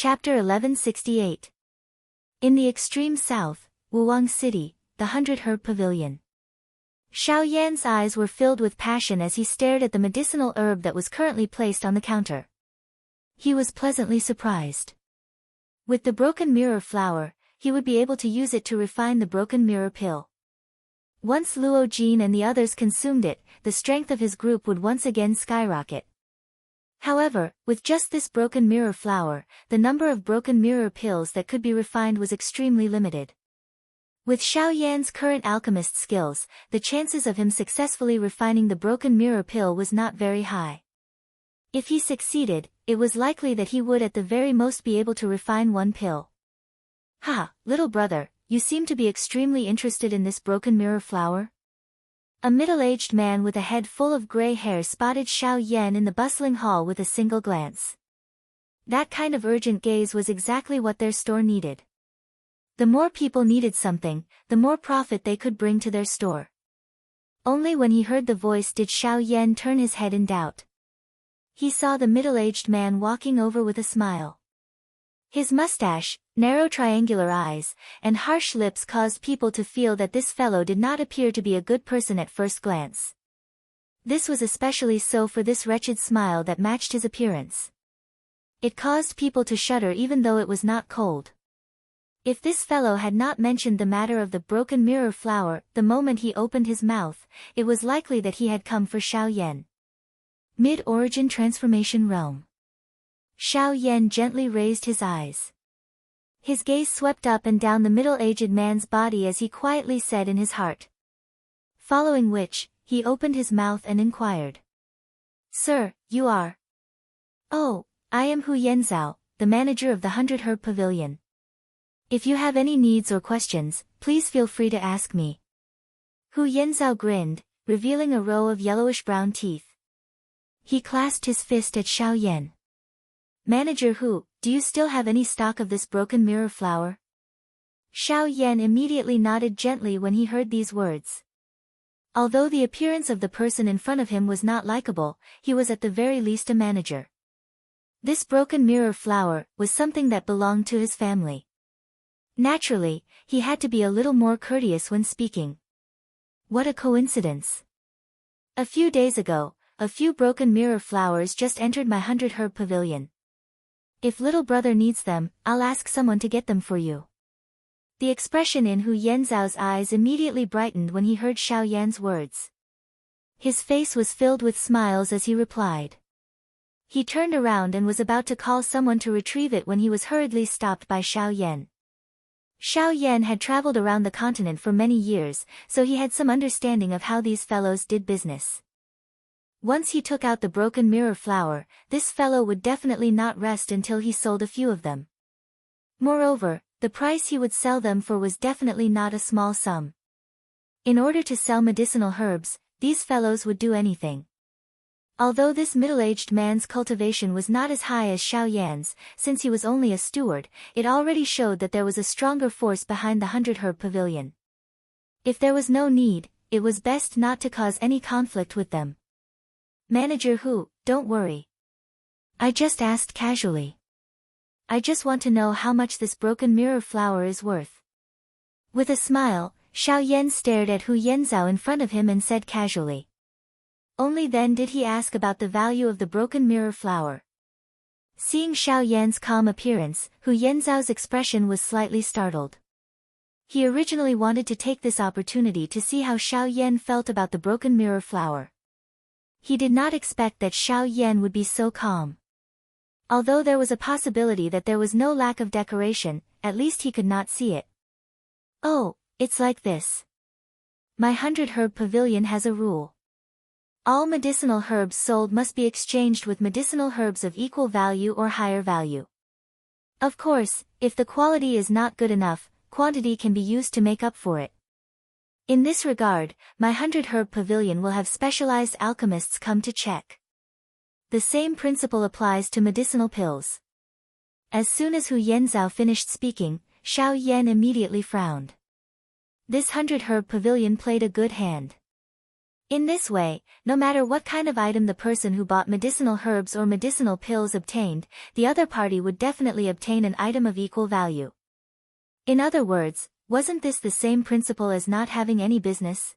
Chapter 1168. In the extreme south, Wuwang City, the 100-herb pavilion. Xiao Yan's eyes were filled with passion as he stared at the medicinal herb that was currently placed on the counter. He was pleasantly surprised. With the broken mirror flower, he would be able to use it to refine the broken mirror pill. Once Luo Jin and the others consumed it, the strength of his group would once again skyrocket. However, with just this broken mirror flower, the number of broken mirror pills that could be refined was extremely limited. With Xiao Yan's current alchemist skills, the chances of him successfully refining the broken mirror pill was not very high. If he succeeded, it was likely that he would at the very most be able to refine one pill. "Ha, little brother, you seem to be extremely interested in this broken mirror flower?" A middle-aged man with a head full of gray hair spotted Xiao Yan in the bustling hall with a single glance. That kind of urgent gaze was exactly what their store needed. The more people needed something, the more profit they could bring to their store. Only when he heard the voice did Xiao Yan turn his head in doubt. He saw the middle-aged man walking over with a smile. His mustache, narrow triangular eyes, and harsh lips caused people to feel that this fellow did not appear to be a good person at first glance. This was especially so for this wretched smile that matched his appearance. It caused people to shudder even though it was not cold. If this fellow had not mentioned the matter of the broken mirror flower the moment he opened his mouth, it was likely that he had come for Xiao Yan. Mid-origin transformation realm. Xiao Yan gently raised his eyes. His gaze swept up and down the middle-aged man's body as he quietly said in his heart. Following which, he opened his mouth and inquired. "Sir, you are?" "Oh, I am Hu Yenzhao, the manager of the 100-herb pavilion. If you have any needs or questions, please feel free to ask me." Hu Yenzhao grinned, revealing a row of yellowish-brown teeth. He clasped his fist at Xiao Yan. "Manager Hu, do you still have any stock of this broken mirror flower?" Xiao Yan immediately nodded gently when he heard these words. Although the appearance of the person in front of him was not likable, he was at the very least a manager. This broken mirror flower was something that belonged to his family. Naturally, he had to be a little more courteous when speaking. What a coincidence. A few days ago, a few broken mirror flowers just entered my 100-herb pavilion. If little brother needs them, I'll ask someone to get them for you. The expression in Hu Yenzhao's eyes immediately brightened when he heard Xiao Yan's words. His face was filled with smiles as he replied. He turned around and was about to call someone to retrieve it when he was hurriedly stopped by Xiao Yan. Xiao Yan had traveled around the continent for many years, so he had some understanding of how these fellows did business. Once he took out the broken mirror flower, this fellow would definitely not rest until he sold a few of them. Moreover, the price he would sell them for was definitely not a small sum. In order to sell medicinal herbs, these fellows would do anything. Although this middle-aged man's cultivation was not as high as Xiao Yan's, since he was only a steward, it already showed that there was a stronger force behind the 100-herb pavilion. If there was no need, it was best not to cause any conflict with them. "Manager Hu, don't worry. I just asked casually. I just want to know how much this broken mirror flower is worth." With a smile, Xiao Yan stared at Hu Yenzhao in front of him and said casually. Only then did he ask about the value of the broken mirror flower. Seeing Xiao Yan's calm appearance, Hu Yenzhao's expression was slightly startled. He originally wanted to take this opportunity to see how Xiao Yan felt about the broken mirror flower. He did not expect that Xiao Yan would be so calm. Although there was a possibility that there was no lack of decoration, at least he could not see it. "Oh, it's like this. My 100-herb pavilion has a rule. All medicinal herbs sold must be exchanged with medicinal herbs of equal value or higher value. Of course, if the quality is not good enough, quantity can be used to make up for it. In this regard, my 100-herb pavilion will have specialized alchemists come to check. The same principle applies to medicinal pills." As soon as Hu Yenzhao finished speaking, Xiao Yan immediately frowned. This 100-herb pavilion played a good hand. In this way, no matter what kind of item the person who bought medicinal herbs or medicinal pills obtained, the other party would definitely obtain an item of equal value. In other words, wasn't this the same principle as not having any business?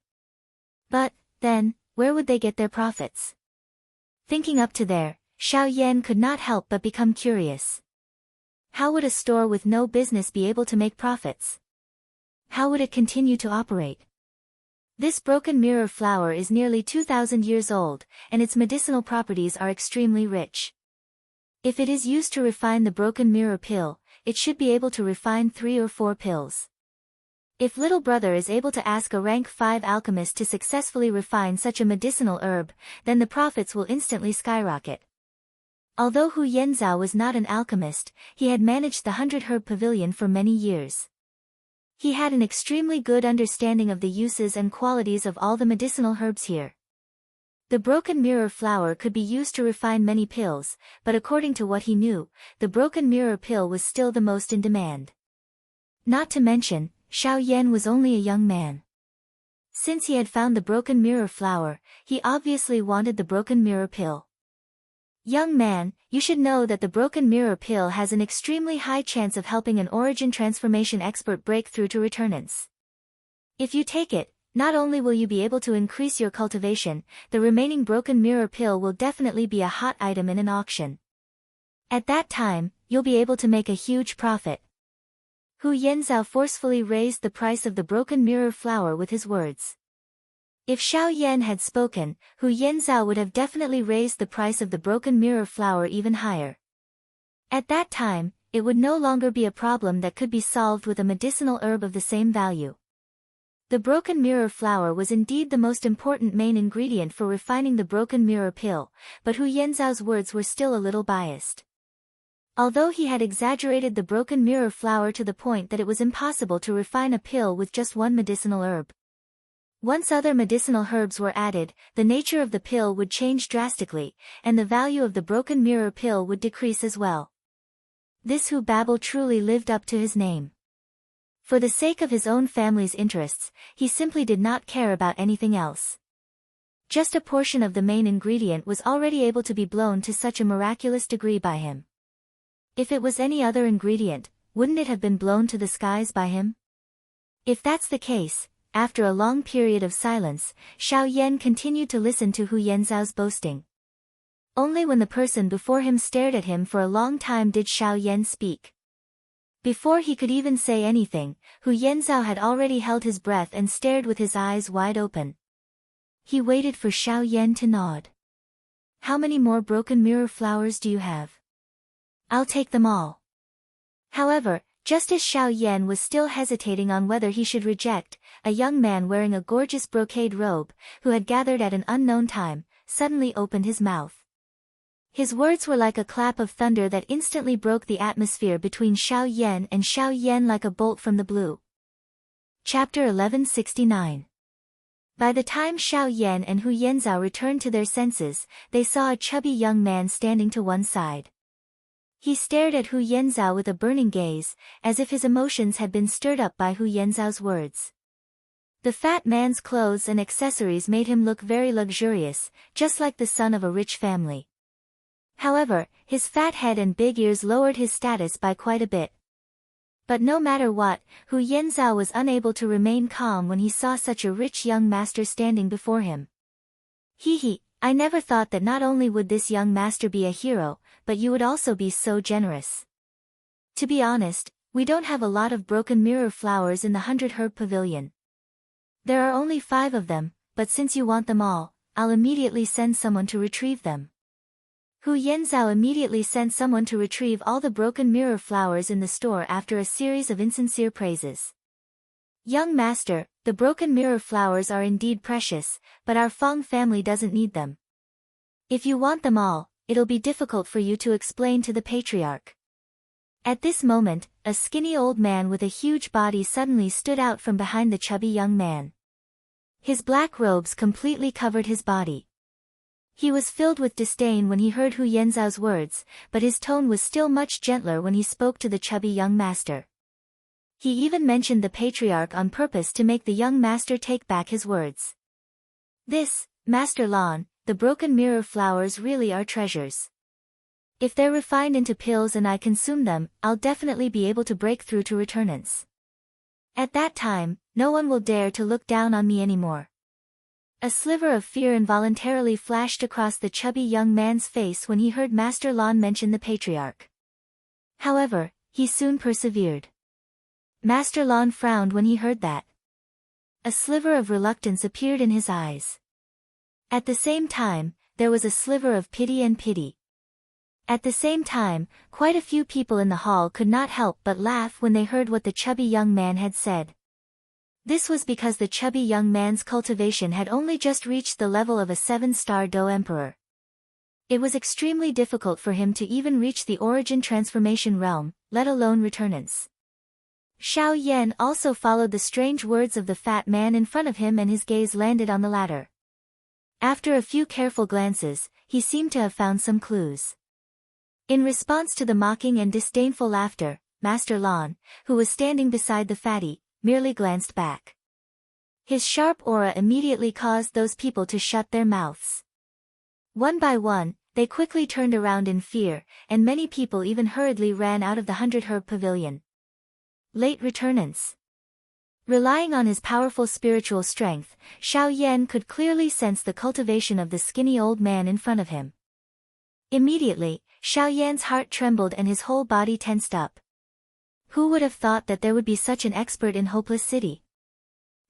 But, then, where would they get their profits? Thinking up to there, Xiao Yan could not help but become curious. How would a store with no business be able to make profits? How would it continue to operate? This broken mirror flower is nearly 2,000 years old, and its medicinal properties are extremely rich. If it is used to refine the broken mirror pill, it should be able to refine 3 or 4 pills. If little brother is able to ask a rank 5 alchemist to successfully refine such a medicinal herb, then the profits will instantly skyrocket. Although Hu Yenzhao was not an alchemist, he had managed the 100 Herb Pavilion for many years. He had an extremely good understanding of the uses and qualities of all the medicinal herbs here. The broken mirror flower could be used to refine many pills, but according to what he knew, the broken mirror pill was still the most in demand. Not to mention, Xiao Yan was only a young man. Since he had found the broken mirror flower, he obviously wanted the broken mirror pill. Young man, you should know that the broken mirror pill has an extremely high chance of helping an origin transformation expert break through to returnance. If you take it, not only will you be able to increase your cultivation, the remaining broken mirror pill will definitely be a hot item in an auction. At that time, you'll be able to make a huge profit. Hu Yenzhao forcefully raised the price of the broken mirror flower with his words. If Xiao Yan had spoken, Hu Yenzhao would have definitely raised the price of the broken mirror flower even higher. At that time, it would no longer be a problem that could be solved with a medicinal herb of the same value. The broken mirror flower was indeed the most important main ingredient for refining the broken mirror pill, but Hu Yenzhao's words were still a little biased. Although he had exaggerated the broken mirror flower to the point that it was impossible to refine a pill with just one medicinal herb. Once other medicinal herbs were added, the nature of the pill would change drastically, and the value of the broken mirror pill would decrease as well. This Hu Babel truly lived up to his name. For the sake of his own family's interests, he simply did not care about anything else. Just a portion of the main ingredient was already able to be blown to such a miraculous degree by him. If it was any other ingredient, wouldn't it have been blown to the skies by him? If that's the case, after a long period of silence, Xiao Yan continued to listen to Hu Yenzhao's boasting. Only when the person before him stared at him for a long time did Xiao Yan speak. Before he could even say anything, Hu Yenzhao had already held his breath and stared with his eyes wide open. He waited for Xiao Yan to nod. How many more broken mirror flowers do you have? I'll take them all. However, just as Xiao Yan was still hesitating on whether he should reject, a young man wearing a gorgeous brocade robe, who had gathered at an unknown time, suddenly opened his mouth. His words were like a clap of thunder that instantly broke the atmosphere between Xiao Yan and Xiao Yan like a bolt from the blue. Chapter 1169. By the time Xiao Yan and Hu Yenzhao returned to their senses, they saw a chubby young man standing to one side. He stared at Hu Yenzhao with a burning gaze, as if his emotions had been stirred up by Hu Yenzhao's words. The fat man's clothes and accessories made him look very luxurious, just like the son of a rich family. However, his fat head and big ears lowered his status by quite a bit. But no matter what, Hu Yenzhao was unable to remain calm when he saw such a rich young master standing before him. Hee, I never thought that not only would this young master be a hero, but you would also be so generous. To be honest, we don't have a lot of broken mirror flowers in the 100 Herb Pavilion. There are only 5 of them, but since you want them all, I'll immediately send someone to retrieve them. Hu Yenzhao immediately sent someone to retrieve all the broken mirror flowers in the store after a series of insincere praises. Young master, the broken mirror flowers are indeed precious, but our Feng family doesn't need them. If you want them all, it'll be difficult for you to explain to the patriarch. At this moment, a skinny old man with a huge body suddenly stood out from behind the chubby young man. His black robes completely covered his body. He was filled with disdain when he heard Hu Yenzhao's words, but his tone was still much gentler when he spoke to the chubby young master. He even mentioned the patriarch on purpose to make the young master take back his words. This, Master Lan, the broken mirror flowers really are treasures. If they're refined into pills and I consume them, I'll definitely be able to break through to returnance. At that time, no one will dare to look down on me anymore. A sliver of fear involuntarily flashed across the chubby young man's face when he heard Master Lan mention the patriarch. However, he soon persevered. Master Lan frowned when he heard that. A sliver of reluctance appeared in his eyes. At the same time, there was a sliver of pity and pity. At the same time, quite a few people in the hall could not help but laugh when they heard what the chubby young man had said. This was because the chubby young man's cultivation had only just reached the level of a 7-star Do Emperor. It was extremely difficult for him to even reach the origin transformation realm, let alone returnance. Xiao Yan also followed the strange words of the fat man in front of him and his gaze landed on the latter. After a few careful glances, he seemed to have found some clues. In response to the mocking and disdainful laughter, Master Lan, who was standing beside the fatty, merely glanced back. His sharp aura immediately caused those people to shut their mouths. One by one, they quickly turned around in fear, and many people even hurriedly ran out of the 100-herb pavilion. Late returnance. Relying on his powerful spiritual strength, Xiao Yan could clearly sense the cultivation of the skinny old man in front of him. Immediately, Xiao Yan's heart trembled and his whole body tensed up. Who would have thought that there would be such an expert in Hopeless City?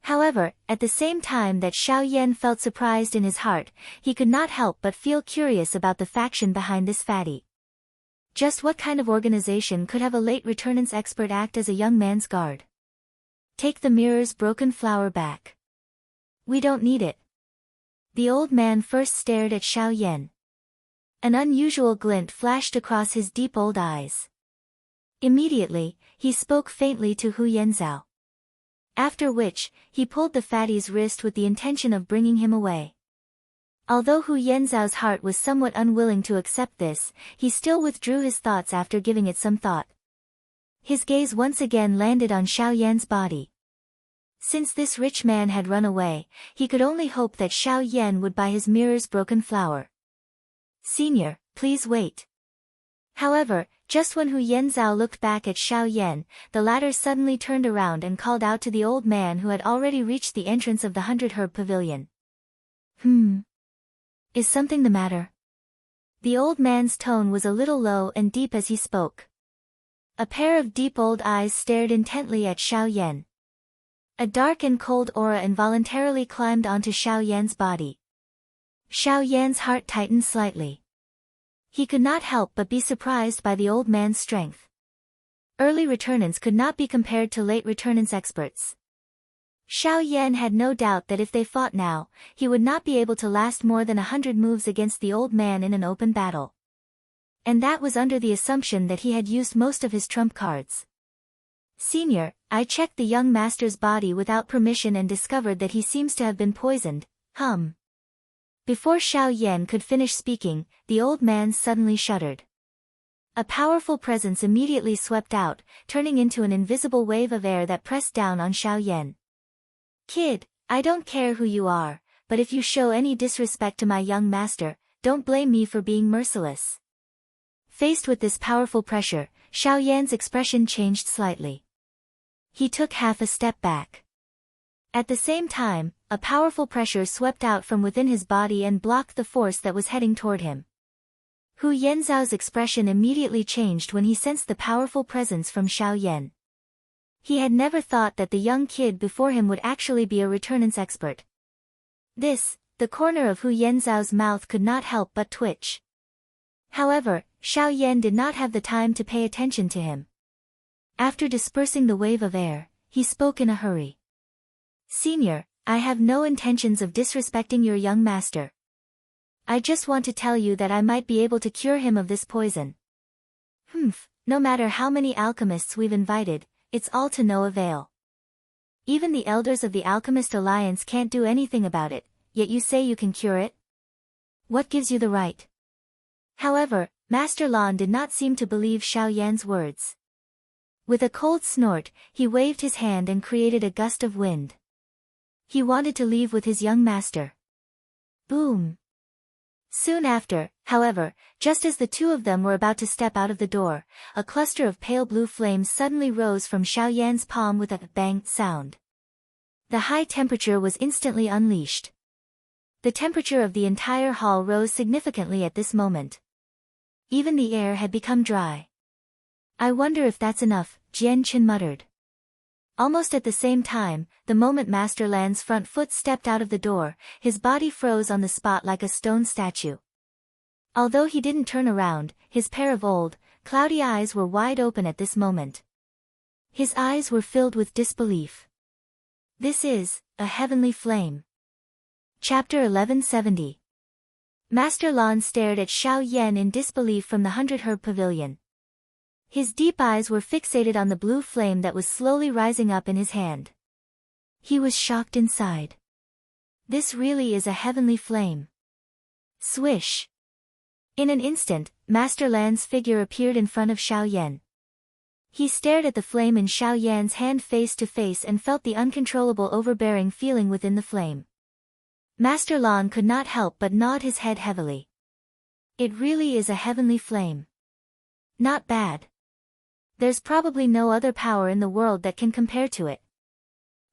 However, at the same time that Xiao Yan felt surprised in his heart, he could not help but feel curious about the faction behind this fatty. Just what kind of organization could have a late returnance expert act as a young man's guard? Take the mirror's broken flower back. We don't need it. The old man first stared at Xiao Yan. An unusual glint flashed across his deep old eyes. Immediately, he spoke faintly to Hu Yenzhao. After which, he pulled the fatty's wrist with the intention of bringing him away. Although Hu Yenzhao's heart was somewhat unwilling to accept this, he still withdrew his thoughts after giving it some thought. His gaze once again landed on Xiao Yan's body. Since this rich man had run away, he could only hope that Xiao Yan would buy his mirror's broken flower. Senior, please wait. However, just when Hu Yenzhao looked back at Xiao Yan, the latter suddenly turned around and called out to the old man who had already reached the entrance of the 100-herb pavilion. Is something the matter? The old man's tone was a little low and deep as he spoke. A pair of deep old eyes stared intently at Xiao Yan. A dark and cold aura involuntarily climbed onto Xiao Yan's body. Xiao Yan's heart tightened slightly. He could not help but be surprised by the old man's strength. Early returnants could not be compared to late returnance experts. Xiao Yan had no doubt that if they fought now, he would not be able to last more than 100 moves against the old man in an open battle. And that was under the assumption that he had used most of his trump cards. Senior, I checked the young master's body without permission and discovered that he seems to have been poisoned. Before Xiao Yan could finish speaking, the old man suddenly shuddered. A powerful presence immediately swept out, turning into an invisible wave of air that pressed down on Xiao Yan. Kid, I don't care who you are, but if you show any disrespect to my young master, don't blame me for being merciless. Faced with this powerful pressure, Xiao Yan's expression changed slightly. He took half a step back. At the same time, a powerful pressure swept out from within his body and blocked the force that was heading toward him. Hu Yenzhao's expression immediately changed when he sensed the powerful presence from Xiao Yan. He had never thought that the young kid before him would actually be a returnance expert. The corner of Hu Yenzhao's mouth could not help but twitch. However, Xiao Yan did not have the time to pay attention to him. After dispersing the wave of air, he spoke in a hurry. Senior, I have no intentions of disrespecting your young master. I just want to tell you that I might be able to cure him of this poison. No matter how many alchemists we've invited, it's all to no avail. Even the elders of the Alchemist Alliance can't do anything about it, yet you say you can cure it? What gives you the right? However, Master Lan did not seem to believe Xiao Yan's words. With a cold snort, he waved his hand and created a gust of wind. He wanted to leave with his young master. Boom! Soon after, however, just as the two of them were about to step out of the door, a cluster of pale blue flames suddenly rose from Xiao Yan's palm with a bang sound. The high temperature was instantly unleashed. The temperature of the entire hall rose significantly at this moment. Even the air had become dry. I wonder if that's enough, Jian Qin muttered. Almost at the same time, the moment Master Lan's front foot stepped out of the door, his body froze on the spot like a stone statue. Although he didn't turn around, his pair of old, cloudy eyes were wide open at this moment. His eyes were filled with disbelief. This is a heavenly flame. Chapter 1170. Master Lan stared at Xiao Yan in disbelief from the 100-herb pavilion. His deep eyes were fixated on the blue flame that was slowly rising up in his hand. He was shocked inside. This really is a heavenly flame. Swish! In an instant, Master Lan's figure appeared in front of Xiao Yan. He stared at the flame in Xiao Yan's hand face to face and felt the uncontrollable overbearing feeling within the flame. Master Lan could not help but nod his head heavily. It really is a heavenly flame. Not bad. There's probably no other power in the world that can compare to it.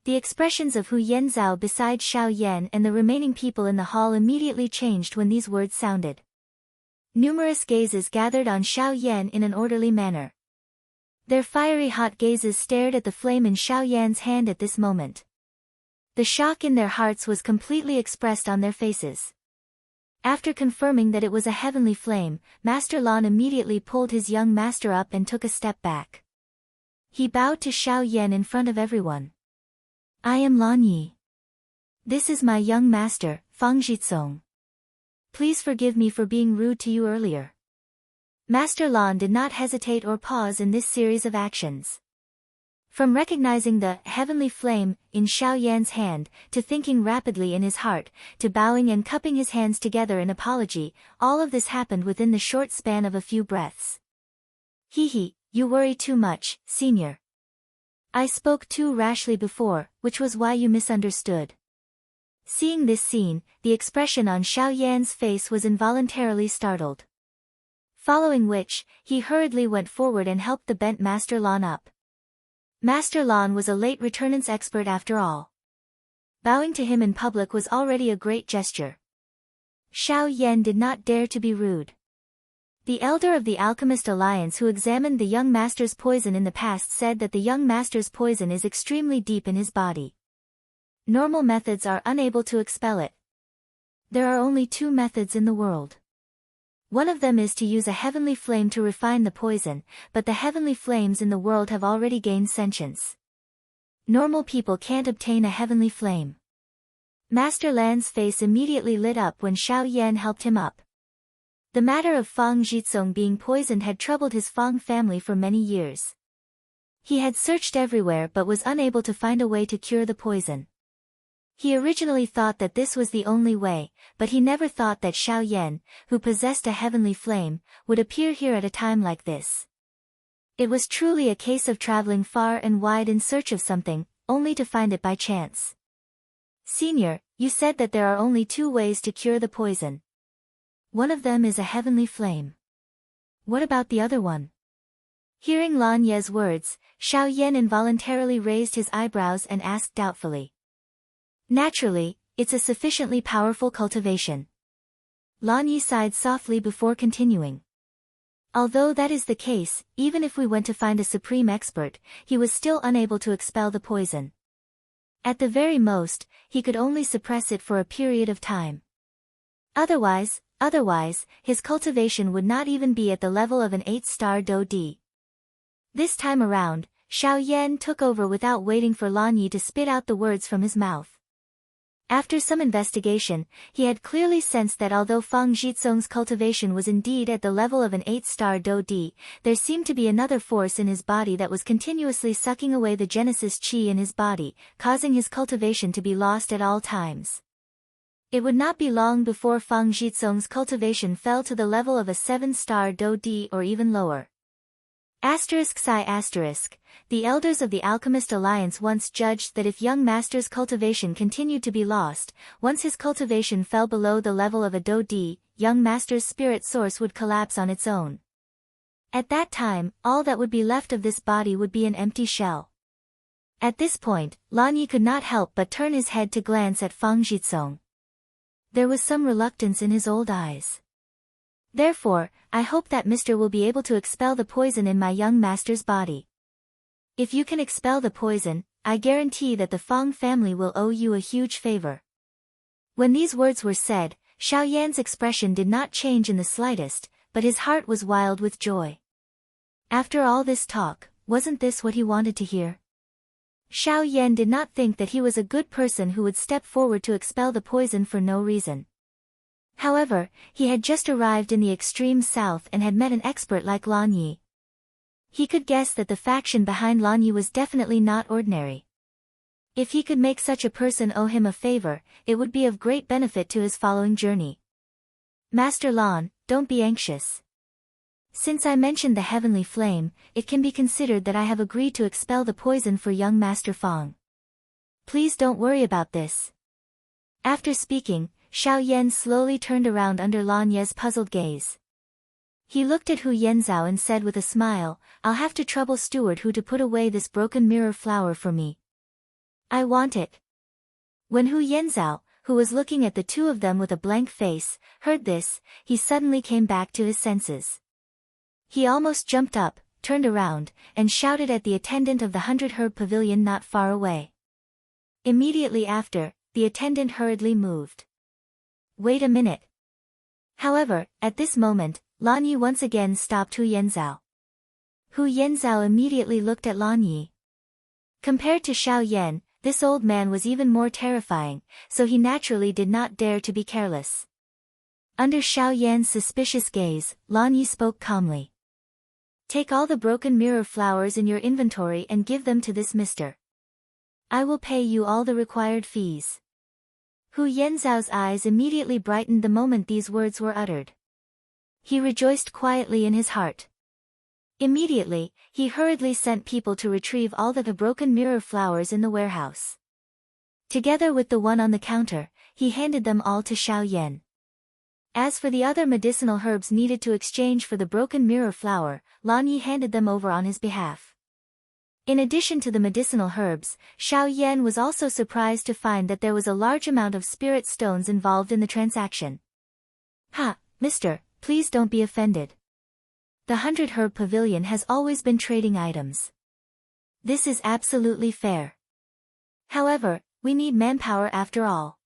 The expressions of Hu Yenzhao beside Xiao Yan and the remaining people in the hall immediately changed when these words sounded. Numerous gazes gathered on Xiao Yan in an orderly manner. Their fiery hot gazes stared at the flame in Xiao Yan's hand at this moment. The shock in their hearts was completely expressed on their faces. After confirming that it was a heavenly flame, Master Lan immediately pulled his young master up and took a step back. He bowed to Xiao Yan in front of everyone. I am Lan Yi. This is my young master, Fang Jitsong. Please forgive me for being rude to you earlier. Master Lan did not hesitate or pause in this series of actions. From recognizing the heavenly flame in Xiao Yan's hand, to thinking rapidly in his heart, to bowing and cupping his hands together in apology, all of this happened within the short span of a few breaths. Hee, you worry too much, senior. I spoke too rashly before, which was why you misunderstood. Seeing this scene, the expression on Xiao Yan's face was involuntarily startled. Following which, he hurriedly went forward and helped the bent Master Lan up. Master Lan was a late returnance expert after all. Bowing to him in public was already a great gesture. Xiao Yan did not dare to be rude. The elder of the Alchemist Alliance who examined the young master's poison in the past said that the young master's poison is extremely deep in his body. Normal methods are unable to expel it. There are only two methods in the world. One of them is to use a heavenly flame to refine the poison, but the heavenly flames in the world have already gained sentience. Normal people can't obtain a heavenly flame. Master Lan's face immediately lit up when Xiao Yan helped him up. The matter of Fang Jitsong being poisoned had troubled his Fang family for many years. He had searched everywhere but was unable to find a way to cure the poison. He originally thought that this was the only way, but he never thought that Xiao Yan, who possessed a heavenly flame, would appear here at a time like this. It was truly a case of traveling far and wide in search of something, only to find it by chance. Senior, you said that there are only two ways to cure the poison. One of them is a heavenly flame. What about the other one? Hearing Lan Ye's words, Xiao Yan involuntarily raised his eyebrows and asked doubtfully. Naturally, it's a sufficiently powerful cultivation. Lan Yi sighed softly before continuing. Although that is the case, even if we went to find a supreme expert, he was still unable to expel the poison. At the very most, he could only suppress it for a period of time. Otherwise, his cultivation would not even be at the level of an 8-star Do D. This time around, Xiao Yan took over without waiting for Lan Yi to spit out the words from his mouth. After some investigation, he had clearly sensed that although Fang Jitsong's cultivation was indeed at the level of an 8-star Do D, there seemed to be another force in his body that was continuously sucking away the Genesis Qi in his body, causing his cultivation to be lost at all times. It would not be long before Fang Jitsong's cultivation fell to the level of a 7-star Do D or even lower. ****. The elders of the Alchemist Alliance once judged that if young master's cultivation continued to be lost, once his cultivation fell below the level of a Do-D, young master's spirit source would collapse on its own. At that time, all that would be left of this body would be an empty shell. At this point, Lan Yi could not help but turn his head to glance at Fang Jitsong. There was some reluctance in his old eyes. Therefore, I hope that Mr. will be able to expel the poison in my young master's body. If you can expel the poison, I guarantee that the Fang family will owe you a huge favor. When these words were said, Xiao Yan's expression did not change in the slightest, but his heart was wild with joy. After all this talk, wasn't this what he wanted to hear? Xiao Yan did not think that he was a good person who would step forward to expel the poison for no reason. However, he had just arrived in the extreme south and had met an expert like Lan Yi. He could guess that the faction behind Lan Yi was definitely not ordinary. If he could make such a person owe him a favor, it would be of great benefit to his following journey. Master Lan, don't be anxious. Since I mentioned the heavenly flame, it can be considered that I have agreed to expel the poison for young Master Fang. Please don't worry about this. After speaking, Xiao Yan slowly turned around under Lan Ye's puzzled gaze. He looked at Hu Yenzhao and said with a smile, I'll have to trouble Steward Hu to put away this broken mirror flower for me. I want it. When Hu Yenzhao, who was looking at the two of them with a blank face, heard this, he suddenly came back to his senses. He almost jumped up, turned around, and shouted at the attendant of the 100-herb pavilion not far away. Immediately after, the attendant hurriedly moved. Wait a minute. However, at this moment, Lan Yi once again stopped Hu Yenzhao. Hu Yenzhao immediately looked at Lan Yi. Compared to Xiao Yan, this old man was even more terrifying, so he naturally did not dare to be careless. Under Xiao Yan's suspicious gaze, Lan Yi spoke calmly. Take all the broken mirror flowers in your inventory and give them to this mister. I will pay you all the required fees. Hu Yenzhao's eyes immediately brightened the moment these words were uttered. He rejoiced quietly in his heart. Immediately, he hurriedly sent people to retrieve all the broken mirror flowers in the warehouse. Together with the one on the counter, he handed them all to Xiao Yan. As for the other medicinal herbs needed to exchange for the broken mirror flower, Lan Yi handed them over on his behalf. In addition to the medicinal herbs, Xiao Yan was also surprised to find that there was a large amount of spirit stones involved in the transaction. Ha, mister, please don't be offended. The 100-herb pavilion has always been trading items. This is absolutely fair. However, we need manpower after all.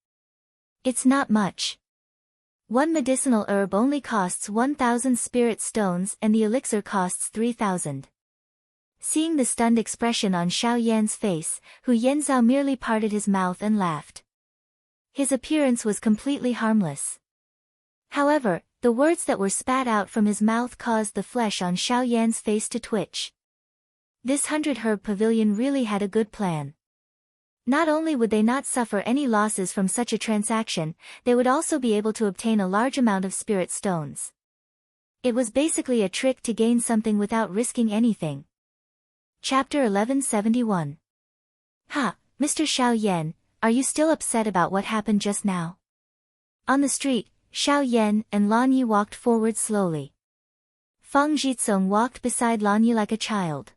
It's not much. One medicinal herb only costs 1,000 spirit stones and the elixir costs 3,000. Seeing the stunned expression on Xiao Yan's face, Hu Yenzhao merely parted his mouth and laughed. His appearance was completely harmless. However, the words that were spat out from his mouth caused the flesh on Xiao Yan's face to twitch. This 100-herb pavilion really had a good plan. Not only would they not suffer any losses from such a transaction, they would also be able to obtain a large amount of spirit stones. It was basically a trick to gain something without risking anything. Chapter 1171. Ha, Mr. Xiao Yan, are you still upset about what happened just now? On the street, Xiao Yan and Lan Yi walked forward slowly. Fang Jitsong walked beside Lan Yi like a child.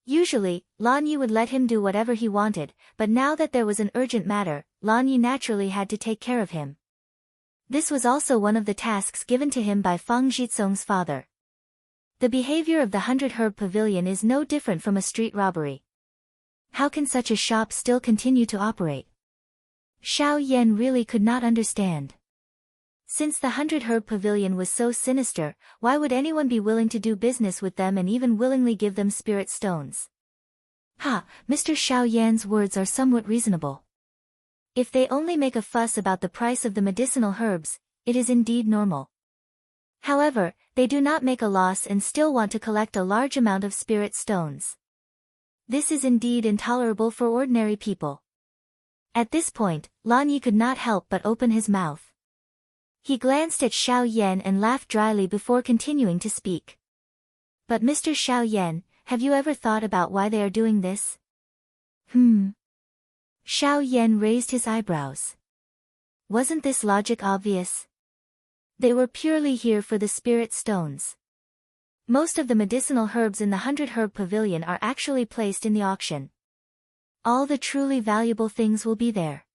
Usually, Lan Yi would let him do whatever he wanted, but now that there was an urgent matter, Lan Yi naturally had to take care of him. This was also one of the tasks given to him by Fang Jitsong's father. The behavior of the 100-herb pavilion is no different from a street robbery. How can such a shop still continue to operate? Xiao Yan really could not understand. Since the 100-herb pavilion was so sinister, why would anyone be willing to do business with them and even willingly give them spirit stones? Ha, Mr. Xiao Yan's words are somewhat reasonable. If they only make a fuss about the price of the medicinal herbs, it is indeed normal. However, they do not make a loss and still want to collect a large amount of spirit stones. This is indeed intolerable for ordinary people. At this point, Lan Yi could not help but open his mouth. He glanced at Xiao Yan and laughed dryly before continuing to speak. But Mr. Xiao Yan, have you ever thought about why they are doing this? Xiao Yan raised his eyebrows. Wasn't this logic obvious? They were purely here for the spirit stones. Most of the medicinal herbs in the 100-herb pavilion are actually placed in the auction. All the truly valuable things will be there.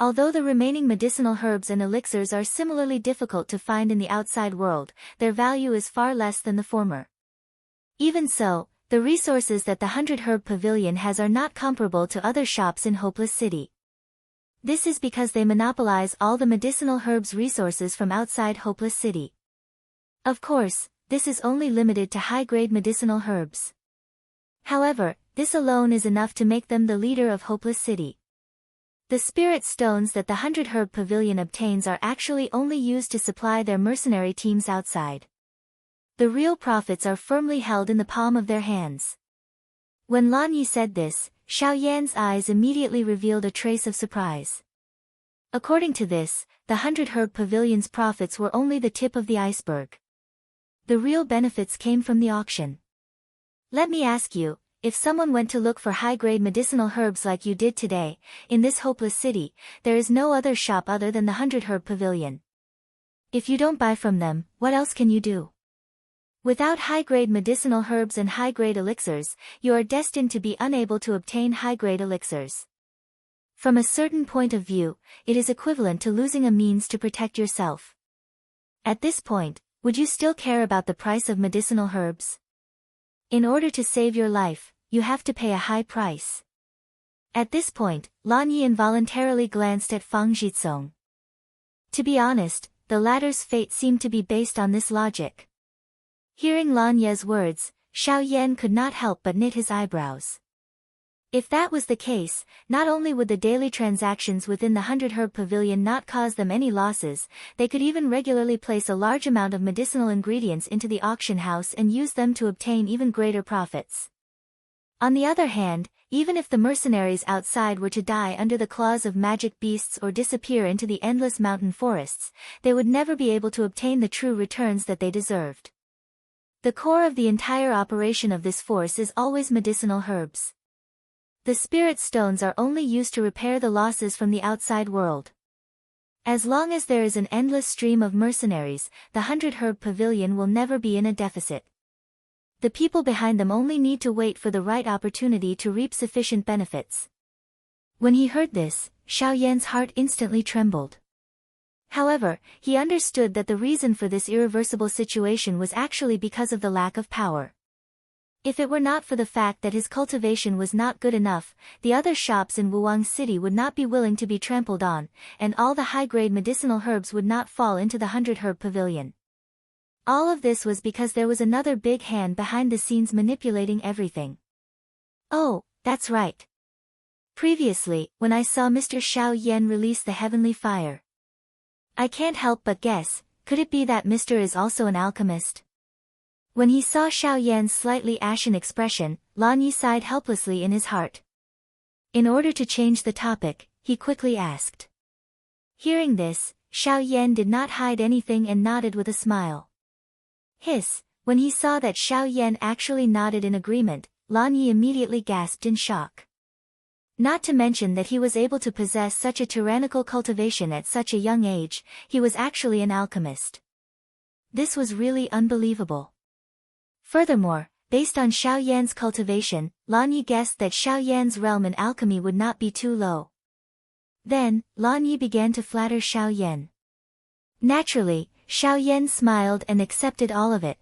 Although the remaining medicinal herbs and elixirs are similarly difficult to find in the outside world, their value is far less than the former. Even so, the resources that the 100-herb pavilion has are not comparable to other shops in Hopeless City. This is because they monopolize all the medicinal herbs resources from outside Hopeless City. Of course, this is only limited to high-grade medicinal herbs. However, this alone is enough to make them the leader of Hopeless City. The spirit stones that the 100-herb pavilion obtains are actually only used to supply their mercenary teams outside. The real profits are firmly held in the palm of their hands. When Lan Yi said this, Xiao Yan's eyes immediately revealed a trace of surprise. According to this, the 100-herb pavilion's profits were only the tip of the iceberg. The real benefits came from the auction. Let me ask you, if someone went to look for high-grade medicinal herbs like you did today, in this hopeless city, there is no other shop other than the 100-herb pavilion. If you don't buy from them, what else can you do? Without high-grade medicinal herbs and high-grade elixirs, you are destined to be unable to obtain high-grade elixirs. From a certain point of view, it is equivalent to losing a means to protect yourself. At this point, would you still care about the price of medicinal herbs? In order to save your life, you have to pay a high price. At this point, Lan Yi involuntarily glanced at Fang Jitsong. To be honest, the latter's fate seemed to be based on this logic. Hearing Lan Ye's words, Xiao Yan could not help but knit his eyebrows. If that was the case, not only would the daily transactions within the 100-herb pavilion not cause them any losses, they could even regularly place a large amount of medicinal ingredients into the auction house and use them to obtain even greater profits. On the other hand, even if the mercenaries outside were to die under the claws of magic beasts or disappear into the endless mountain forests, they would never be able to obtain the true returns that they deserved. The core of the entire operation of this force is always medicinal herbs. The spirit stones are only used to repair the losses from the outside world. As long as there is an endless stream of mercenaries, the 100-herb pavilion will never be in a deficit. The people behind them only need to wait for the right opportunity to reap sufficient benefits. When he heard this, Xiao Yan's heart instantly trembled. However, he understood that the reason for this irreversible situation was actually because of the lack of power. If it were not for the fact that his cultivation was not good enough, the other shops in Wuwang City would not be willing to be trampled on, and all the high-grade medicinal herbs would not fall into the 100-herb pavilion. All of this was because there was another big hand behind the scenes manipulating everything. Oh, that's right. Previously, when I saw Mr. Xiao Yan release the heavenly fire, I can't help but guess, could it be that Mr. is also an alchemist? When he saw Xiao Yan's slightly ashen expression, Lan Yi sighed helplessly in his heart. In order to change the topic, he quickly asked. Hearing this, Xiao Yan did not hide anything and nodded with a smile. When he saw that Xiao Yan actually nodded in agreement, Lan Yi immediately gasped in shock. Not to mention that he was able to possess such a tyrannical cultivation at such a young age, he was actually an alchemist. This was really unbelievable. Furthermore, based on Xiao Yan's cultivation, Lan Yi guessed that Xiao Yan's realm in alchemy would not be too low. Then, Lan Yi began to flatter Xiao Yan. Naturally, Xiao Yan smiled and accepted all of it.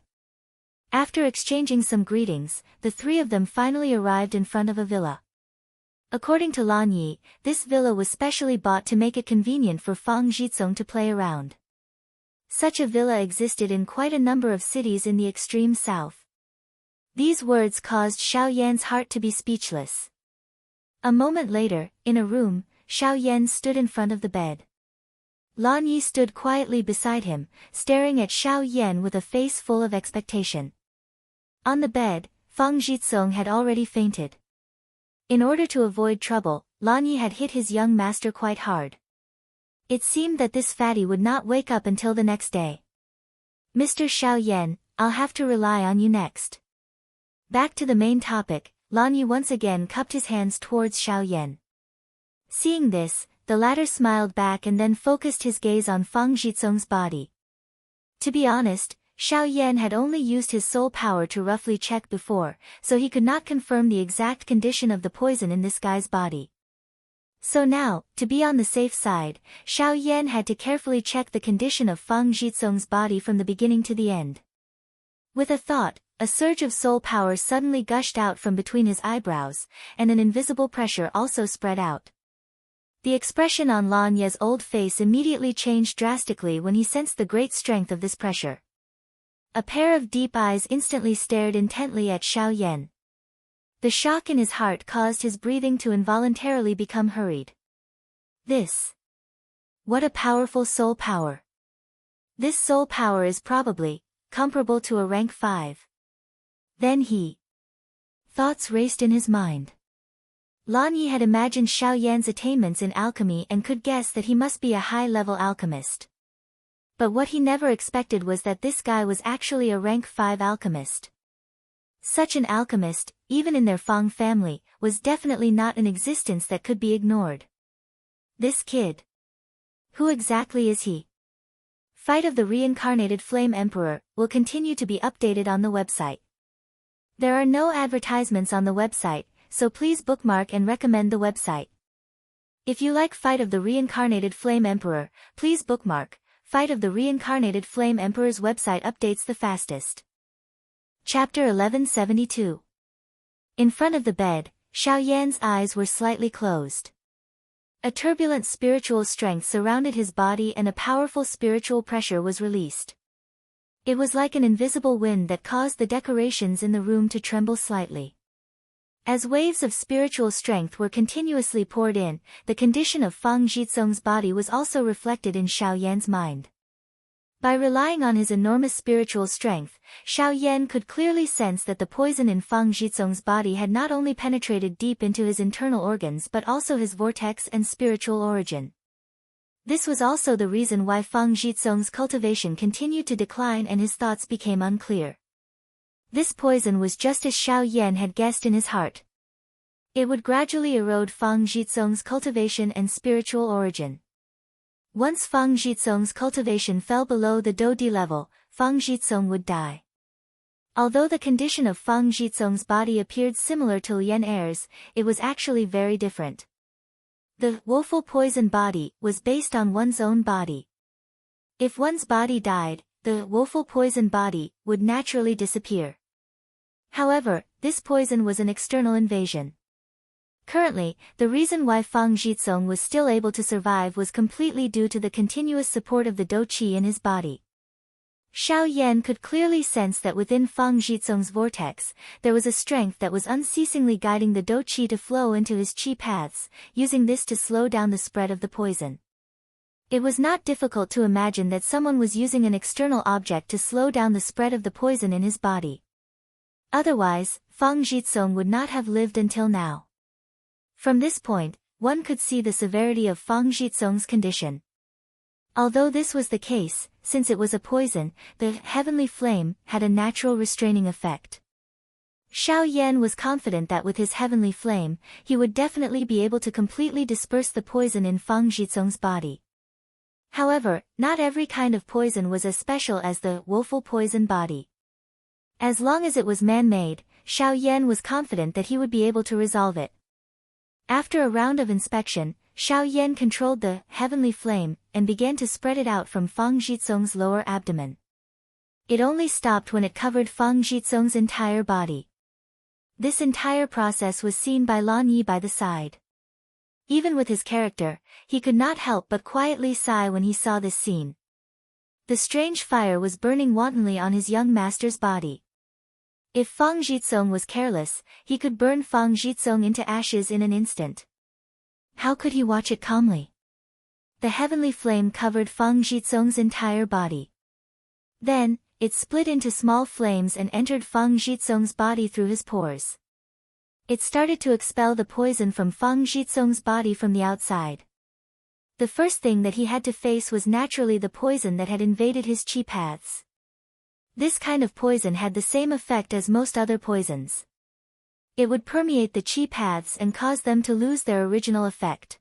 After exchanging some greetings, the three of them finally arrived in front of a villa. According to Lan Yi, this villa was specially bought to make it convenient for Fang Jitsong to play around. Such a villa existed in quite a number of cities in the extreme south. These words caused Xiao Yan's heart to be speechless. A moment later, in a room, Xiao Yan stood in front of the bed. Lan Yi stood quietly beside him, staring at Xiao Yan with a face full of expectation. On the bed, Fang Jitsong had already fainted. In order to avoid trouble, Lan Yi had hit his young master quite hard. It seemed that this fatty would not wake up until the next day. Mr. Xiao Yan, I'll have to rely on you next. Back to the main topic, Lan Yi once again cupped his hands towards Xiao Yan. Seeing this, the latter smiled back and then focused his gaze on Feng Jitsong's body. To be honest, Xiao Yan had only used his soul power to roughly check before, so he could not confirm the exact condition of the poison in this guy's body. So now, to be on the safe side, Xiao Yan had to carefully check the condition of Feng Jitsong's body from the beginning to the end. With a thought, a surge of soul power suddenly gushed out from between his eyebrows, and an invisible pressure also spread out. The expression on Lan Ye's old face immediately changed drastically when he sensed the great strength of this pressure. A pair of deep eyes instantly stared intently at Xiao Yan. The shock in his heart caused his breathing to involuntarily become hurried. What a powerful soul power. This soul power is probably comparable to a rank 5. Then thoughts raced in his mind. Lan Yi had imagined Xiao Yan's attainments in alchemy and could guess that he must be a high-level alchemist. But what he never expected was that this guy was actually a rank 5 alchemist. Such an alchemist, even in their Feng family, was definitely not an existence that could be ignored. This kid. Who exactly is he? Fight of the Reincarnated Flame Emperor will continue to be updated on the website. There are no advertisements on the website, so please bookmark and recommend the website. If you like Fight of the Reincarnated Flame Emperor, please bookmark. Fight of the Reincarnated Flame Emperor's website updates the fastest. Chapter 1172. In front of the bed, Xiao Yan's eyes were slightly closed. A turbulent spiritual strength surrounded his body and a powerful spiritual pressure was released. It was like an invisible wind that caused the decorations in the room to tremble slightly. As waves of spiritual strength were continuously poured in, the condition of Feng Jitsong's body was also reflected in Xiao Yan's mind. By relying on his enormous spiritual strength, Xiao Yan could clearly sense that the poison in Feng Jitsong's body had not only penetrated deep into his internal organs but also his vortex and spiritual origin. This was also the reason why Feng Jitsong's cultivation continued to decline and his thoughts became unclear. This poison was just as Xiao Yan had guessed in his heart. It would gradually erode Feng Jitsong's cultivation and spiritual origin. Once Feng Jitsong's cultivation fell below the Dou-Di level, Feng Jitsong would die. Although the condition of Feng Jitsong's body appeared similar to Lien Er's, it was actually very different. The woeful poison body was based on one's own body. If one's body died, the woeful poison body would naturally disappear. However, this poison was an external invasion. Currently, the reason why Feng Jitsong was still able to survive was completely due to the continuous support of the Dou Qi in his body. Xiao Yan could clearly sense that within Feng Jitsong's vortex, there was a strength that was unceasingly guiding the Dou Qi to flow into his Qi paths, using this to slow down the spread of the poison. It was not difficult to imagine that someone was using an external object to slow down the spread of the poison in his body. Otherwise, Feng Jitsong would not have lived until now. From this point, one could see the severity of Feng Jitsong's condition. Although this was the case, since it was a poison, the heavenly flame had a natural restraining effect. Xiao Yan was confident that with his heavenly flame, he would definitely be able to completely disperse the poison in Feng Jitsong's body. However, not every kind of poison was as special as the woeful poison body. As long as it was man-made, Xiao Yan was confident that he would be able to resolve it. After a round of inspection, Xiao Yan controlled the heavenly flame and began to spread it out from Feng Jitsong's lower abdomen. It only stopped when it covered Feng Jitsong's entire body. This entire process was seen by Lan Yi by the side. Even with his character, he could not help but quietly sigh when he saw this scene. The strange fire was burning wantonly on his young master's body. If Feng Jitsong was careless, he could burn Feng Jitsong into ashes in an instant. How could he watch it calmly? The heavenly flame covered Feng Jitsong's entire body. Then, it split into small flames and entered Feng Jitsong's body through his pores. It started to expel the poison from Feng Jitsong's body from the outside. The first thing that he had to face was naturally the poison that had invaded his qi paths. This kind of poison had the same effect as most other poisons. It would permeate the qi paths and cause them to lose their original effect.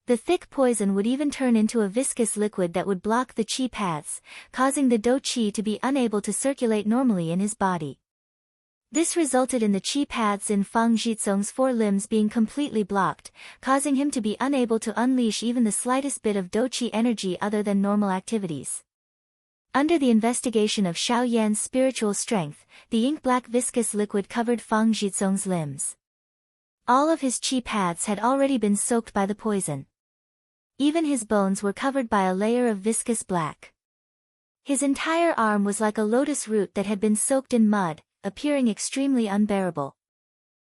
The thick poison would even turn into a viscous liquid that would block the qi paths, causing the dou qi to be unable to circulate normally in his body. This resulted in the qi paths in Fang Zhizong's 4 limbs being completely blocked, causing him to be unable to unleash even the slightest bit of dou qi energy other than normal activities. Under the investigation of Xiao Yan's spiritual strength, the ink-black viscous liquid covered Fang Zhizong's limbs. All of his qi paths had already been soaked by the poison. Even his bones were covered by a layer of viscous black. His entire arm was like a lotus root that had been soaked in mud, appearing extremely unbearable.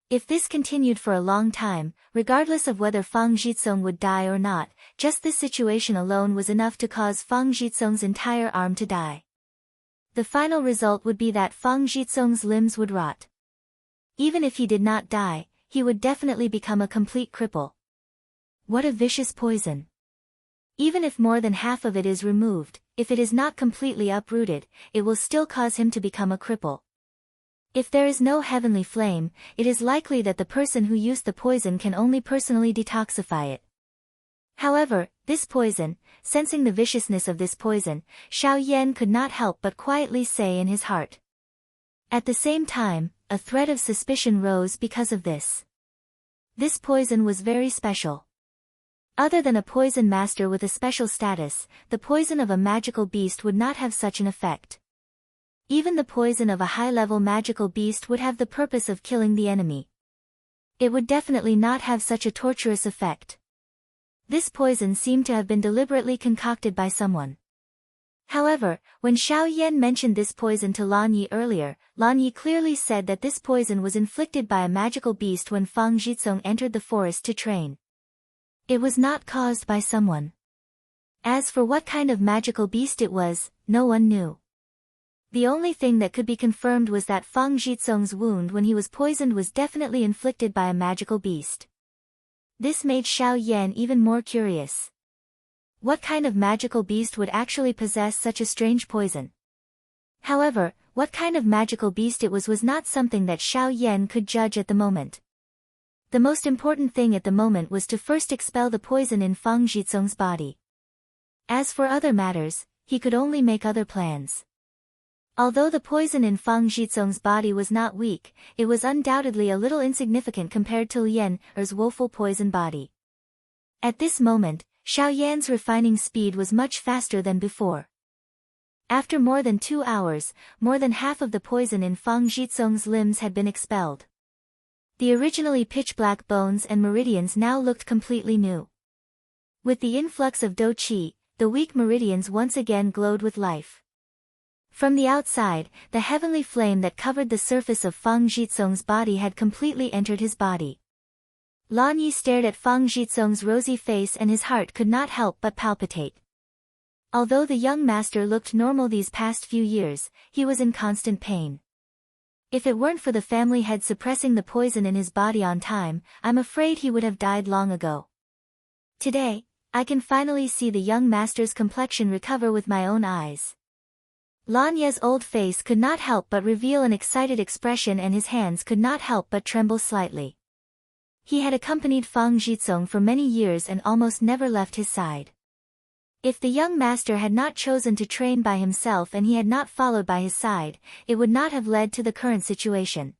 If this continued for a long time, regardless of whether Fang Zhizong would die or not, just this situation alone was enough to cause Fang Zhizong's entire arm to die. The final result would be that Fang Zhizong's limbs would rot. Even if he did not die, he would definitely become a complete cripple. What a vicious poison! Even if more than half of it is removed, if it is not completely uprooted, it will still cause him to become a cripple. If there is no heavenly flame, it is likely that the person who used the poison can only personally detoxify it. However, this poison, sensing the viciousness of this poison, Xiao Yan could not help but quietly say in his heart. At the same time, a thread of suspicion rose because of this. This poison was very special. Other than a poison master with a special status, the poison of a magical beast would not have such an effect. Even the poison of a high-level magical beast would have the purpose of killing the enemy. It would definitely not have such a torturous effect. This poison seemed to have been deliberately concocted by someone. However, when Xiao Yan mentioned this poison to Lan Yi earlier, Lan Yi clearly said that this poison was inflicted by a magical beast when Fang Zhizong entered the forest to train. It was not caused by someone. As for what kind of magical beast it was, no one knew. The only thing that could be confirmed was that Fang Zhizong's wound when he was poisoned was definitely inflicted by a magical beast. This made Xiao Yan even more curious. What kind of magical beast would actually possess such a strange poison? However, what kind of magical beast it was not something that Xiao Yan could judge at the moment. The most important thing at the moment was to first expel the poison in Fang Zhizong's body. As for other matters, he could only make other plans. Although the poison in Fang Zhizong's body was not weak, it was undoubtedly a little insignificant compared to Lian Er's woeful poison body. At this moment, Xiao Yan's refining speed was much faster than before. After more than 2 hours, more than half of the poison in Fang Zhizong's limbs had been expelled. The originally pitch-black bones and meridians now looked completely new. With the influx of dou qi, the weak meridians once again glowed with life. From the outside, the heavenly flame that covered the surface of Fang Zhizong's body had completely entered his body. Lan Yi stared at Fang Zhizong's rosy face and his heart could not help but palpitate. Although the young master looked normal these past few years, he was in constant pain. If it weren't for the family head suppressing the poison in his body on time, I'm afraid he would have died long ago. Today, I can finally see the young master's complexion recover with my own eyes. Lan Ye's old face could not help but reveal an excited expression and his hands could not help but tremble slightly. He had accompanied Fang Zhizong for many years and almost never left his side. If the young master had not chosen to train by himself and he had not followed by his side, it would not have led to the current situation.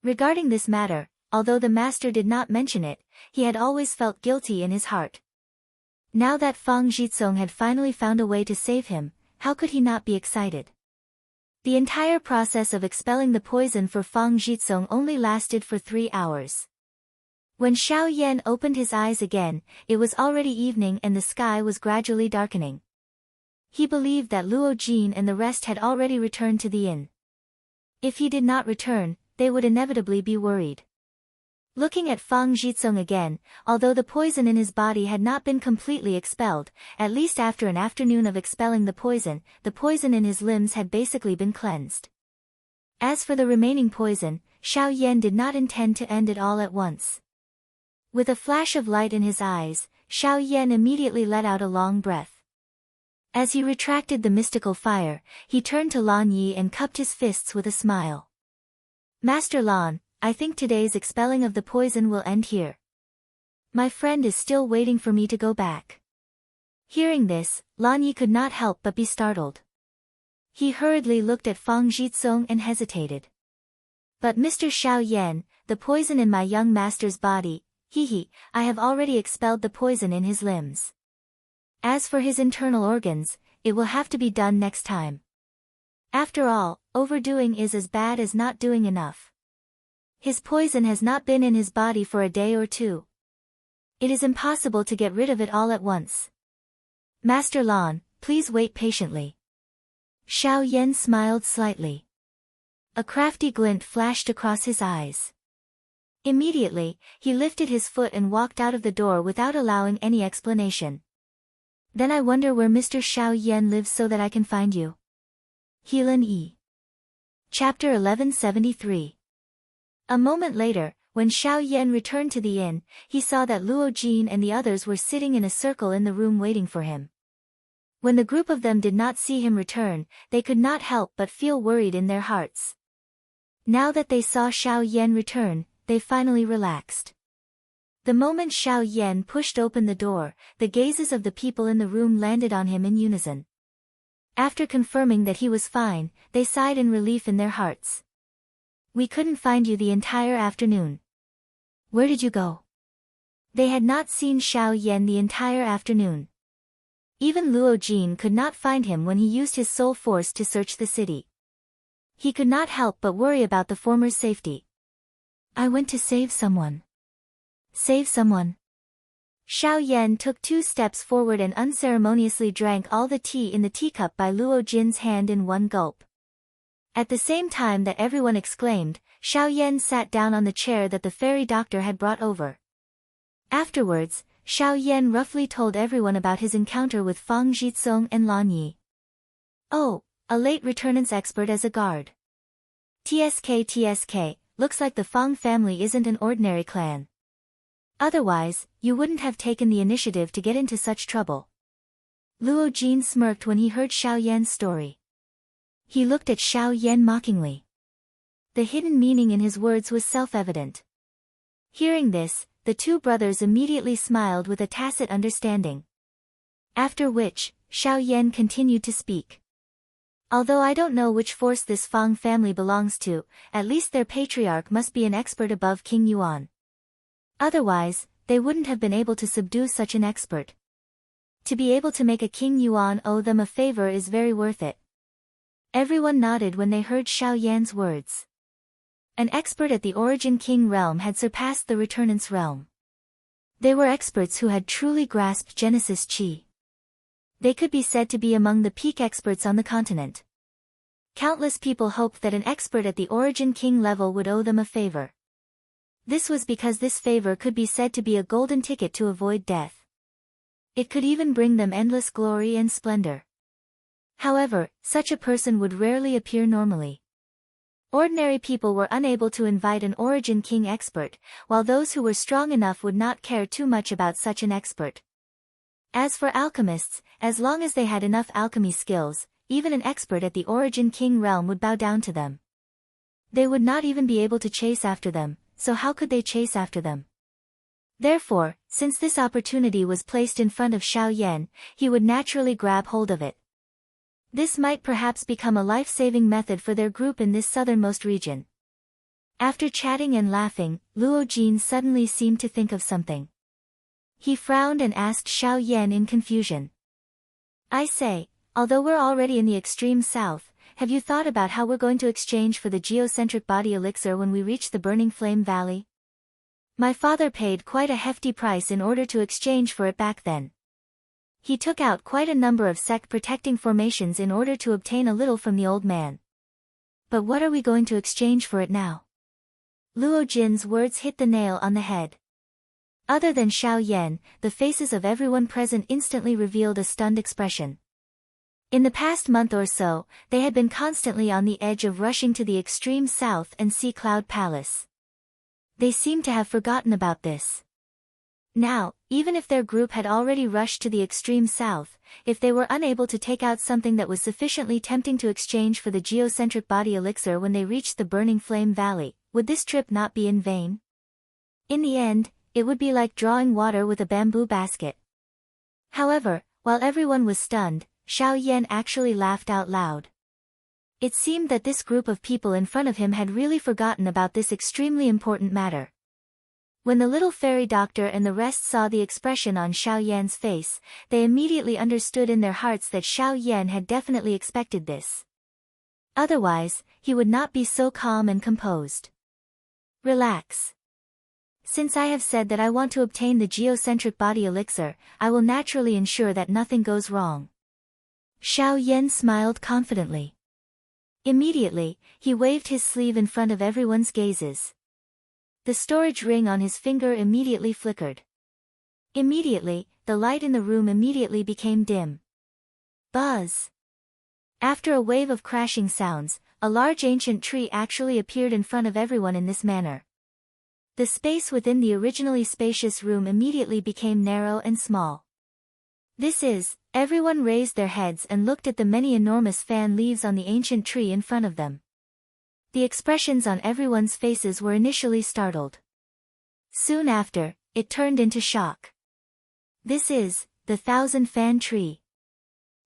Regarding this matter, although the master did not mention it, he had always felt guilty in his heart. Now that Fang Zhizong had finally found a way to save him, how could he not be excited? The entire process of expelling the poison for Fang Zhizong only lasted for 3 hours. When Xiao Yan opened his eyes again, it was already evening and the sky was gradually darkening. He believed that Luo Jin and the rest had already returned to the inn. If he did not return, they would inevitably be worried. Looking at Fang Zhizong again, although the poison in his body had not been completely expelled, at least after an afternoon of expelling the poison in his limbs had basically been cleansed. As for the remaining poison, Xiao Yan did not intend to end it all at once. With a flash of light in his eyes, Xiao Yan immediately let out a long breath. As he retracted the mystical fire, he turned to Lan Yi and cupped his fists with a smile. Master Lan, I think today's expelling of the poison will end here. My friend is still waiting for me to go back. Hearing this, Lan Yi could not help but be startled. He hurriedly looked at Fang Jitsong and hesitated. But Mr. Xiao Yan, the poison in my young master's body, I have already expelled the poison in his limbs. As for his internal organs, it will have to be done next time. After all, overdoing is as bad as not doing enough. His poison has not been in his body for a day or two. It is impossible to get rid of it all at once. Master Lan, please wait patiently. Xiao Yan smiled slightly. A crafty glint flashed across his eyes. Immediately, he lifted his foot and walked out of the door without allowing any explanation. Then I wonder where Mr. Xiao Yan lives so that I can find you. Helan E. Chapter 1173. A moment later, when Xiao Yan returned to the inn, he saw that Luo Jin and the others were sitting in a circle in the room waiting for him. When the group of them did not see him return, they could not help but feel worried in their hearts. Now that they saw Xiao Yan return, they finally relaxed. The moment Xiao Yan pushed open the door, the gazes of the people in the room landed on him in unison. After confirming that he was fine, they sighed in relief in their hearts. We couldn't find you the entire afternoon. Where did you go? They had not seen Xiao Yan the entire afternoon. Even Luo Jin could not find him when he used his soul force to search the city. He could not help but worry about the former's safety. I went to save someone. Save someone. Xiao Yan took 2 steps forward and unceremoniously drank all the tea in the teacup by Luo Jin's hand in one gulp. At the same time that everyone exclaimed, Xiao Yan sat down on the chair that the fairy doctor had brought over. Afterwards, Xiao Yan roughly told everyone about his encounter with Fang Jitsong and Lan Yi. Oh, a late returnance expert as a guard. TSK, looks like the Fang family isn't an ordinary clan. Otherwise, you wouldn't have taken the initiative to get into such trouble. Luo Jin smirked when he heard Xiao Yan's story. He looked at Xiao Yan mockingly. The hidden meaning in his words was self-evident. Hearing this, the 2 brothers immediately smiled with a tacit understanding. After which, Xiao Yan continued to speak. Although I don't know which force this Fang family belongs to, at least their patriarch must be an expert above King Yuan. Otherwise, they wouldn't have been able to subdue such an expert. To be able to make a King Yuan owe them a favor is very worth it. Everyone nodded when they heard Xiao Yan's words. An expert at the Origin King realm had surpassed the Returnance realm. They were experts who had truly grasped Genesis Chi. They could be said to be among the peak experts on the continent. Countless people hoped that an expert at the Origin King level would owe them a favor. This was because this favor could be said to be a golden ticket to avoid death. It could even bring them endless glory and splendor. However, such a person would rarely appear normally. Ordinary people were unable to invite an Origin King expert, while those who were strong enough would not care too much about such an expert. As for alchemists, as long as they had enough alchemy skills, even an expert at the Origin King realm would bow down to them. They would not even be able to chase after them, so how could they chase after them? Therefore, since this opportunity was placed in front of Xiao Yan, he would naturally grab hold of it. This might perhaps become a life-saving method for their group in this southernmost region. After chatting and laughing, Luo Jin suddenly seemed to think of something. He frowned and asked Xiao Yan in confusion. I say, although we're already in the extreme south, have you thought about how we're going to exchange for the geocentric body elixir when we reach the Burning Flame Valley? My father paid quite a hefty price in order to exchange for it back then. He took out quite a number of sect-protecting formations in order to obtain a little from the old man. But what are we going to exchange for it now? Luo Jin's words hit the nail on the head. Other than Xiao Yan, the faces of everyone present instantly revealed a stunned expression. In the past month or so, they had been constantly on the edge of rushing to the extreme south and see Cloud Palace. They seemed to have forgotten about this. Now, even if their group had already rushed to the extreme south, if they were unable to take out something that was sufficiently tempting to exchange for the geocentric body elixir when they reached the burning flame valley, would this trip not be in vain? In the end, it would be like drawing water with a bamboo basket. However, while everyone was stunned, Xiao Yan actually laughed out loud. It seemed that this group of people in front of him had really forgotten about this extremely important matter. When the little fairy doctor and the rest saw the expression on Xiao Yan's face, they immediately understood in their hearts that Xiao Yan had definitely expected this. Otherwise, he would not be so calm and composed. Relax. Since I have said that I want to obtain the geocentric body elixir, I will naturally ensure that nothing goes wrong. Xiao Yan smiled confidently. Immediately, he waved his sleeve in front of everyone's gazes. The storage ring on his finger immediately flickered. Immediately, the light in the room immediately became dim. Buzz! After a wave of crashing sounds, a large ancient tree actually appeared in front of everyone in this manner. The space within the originally spacious room immediately became narrow and small. Everyone raised their heads and looked at the many enormous fan leaves on the ancient tree in front of them. The expressions on everyone's faces were initially startled. Soon after, it turned into shock. This is the 1,000-fan tree.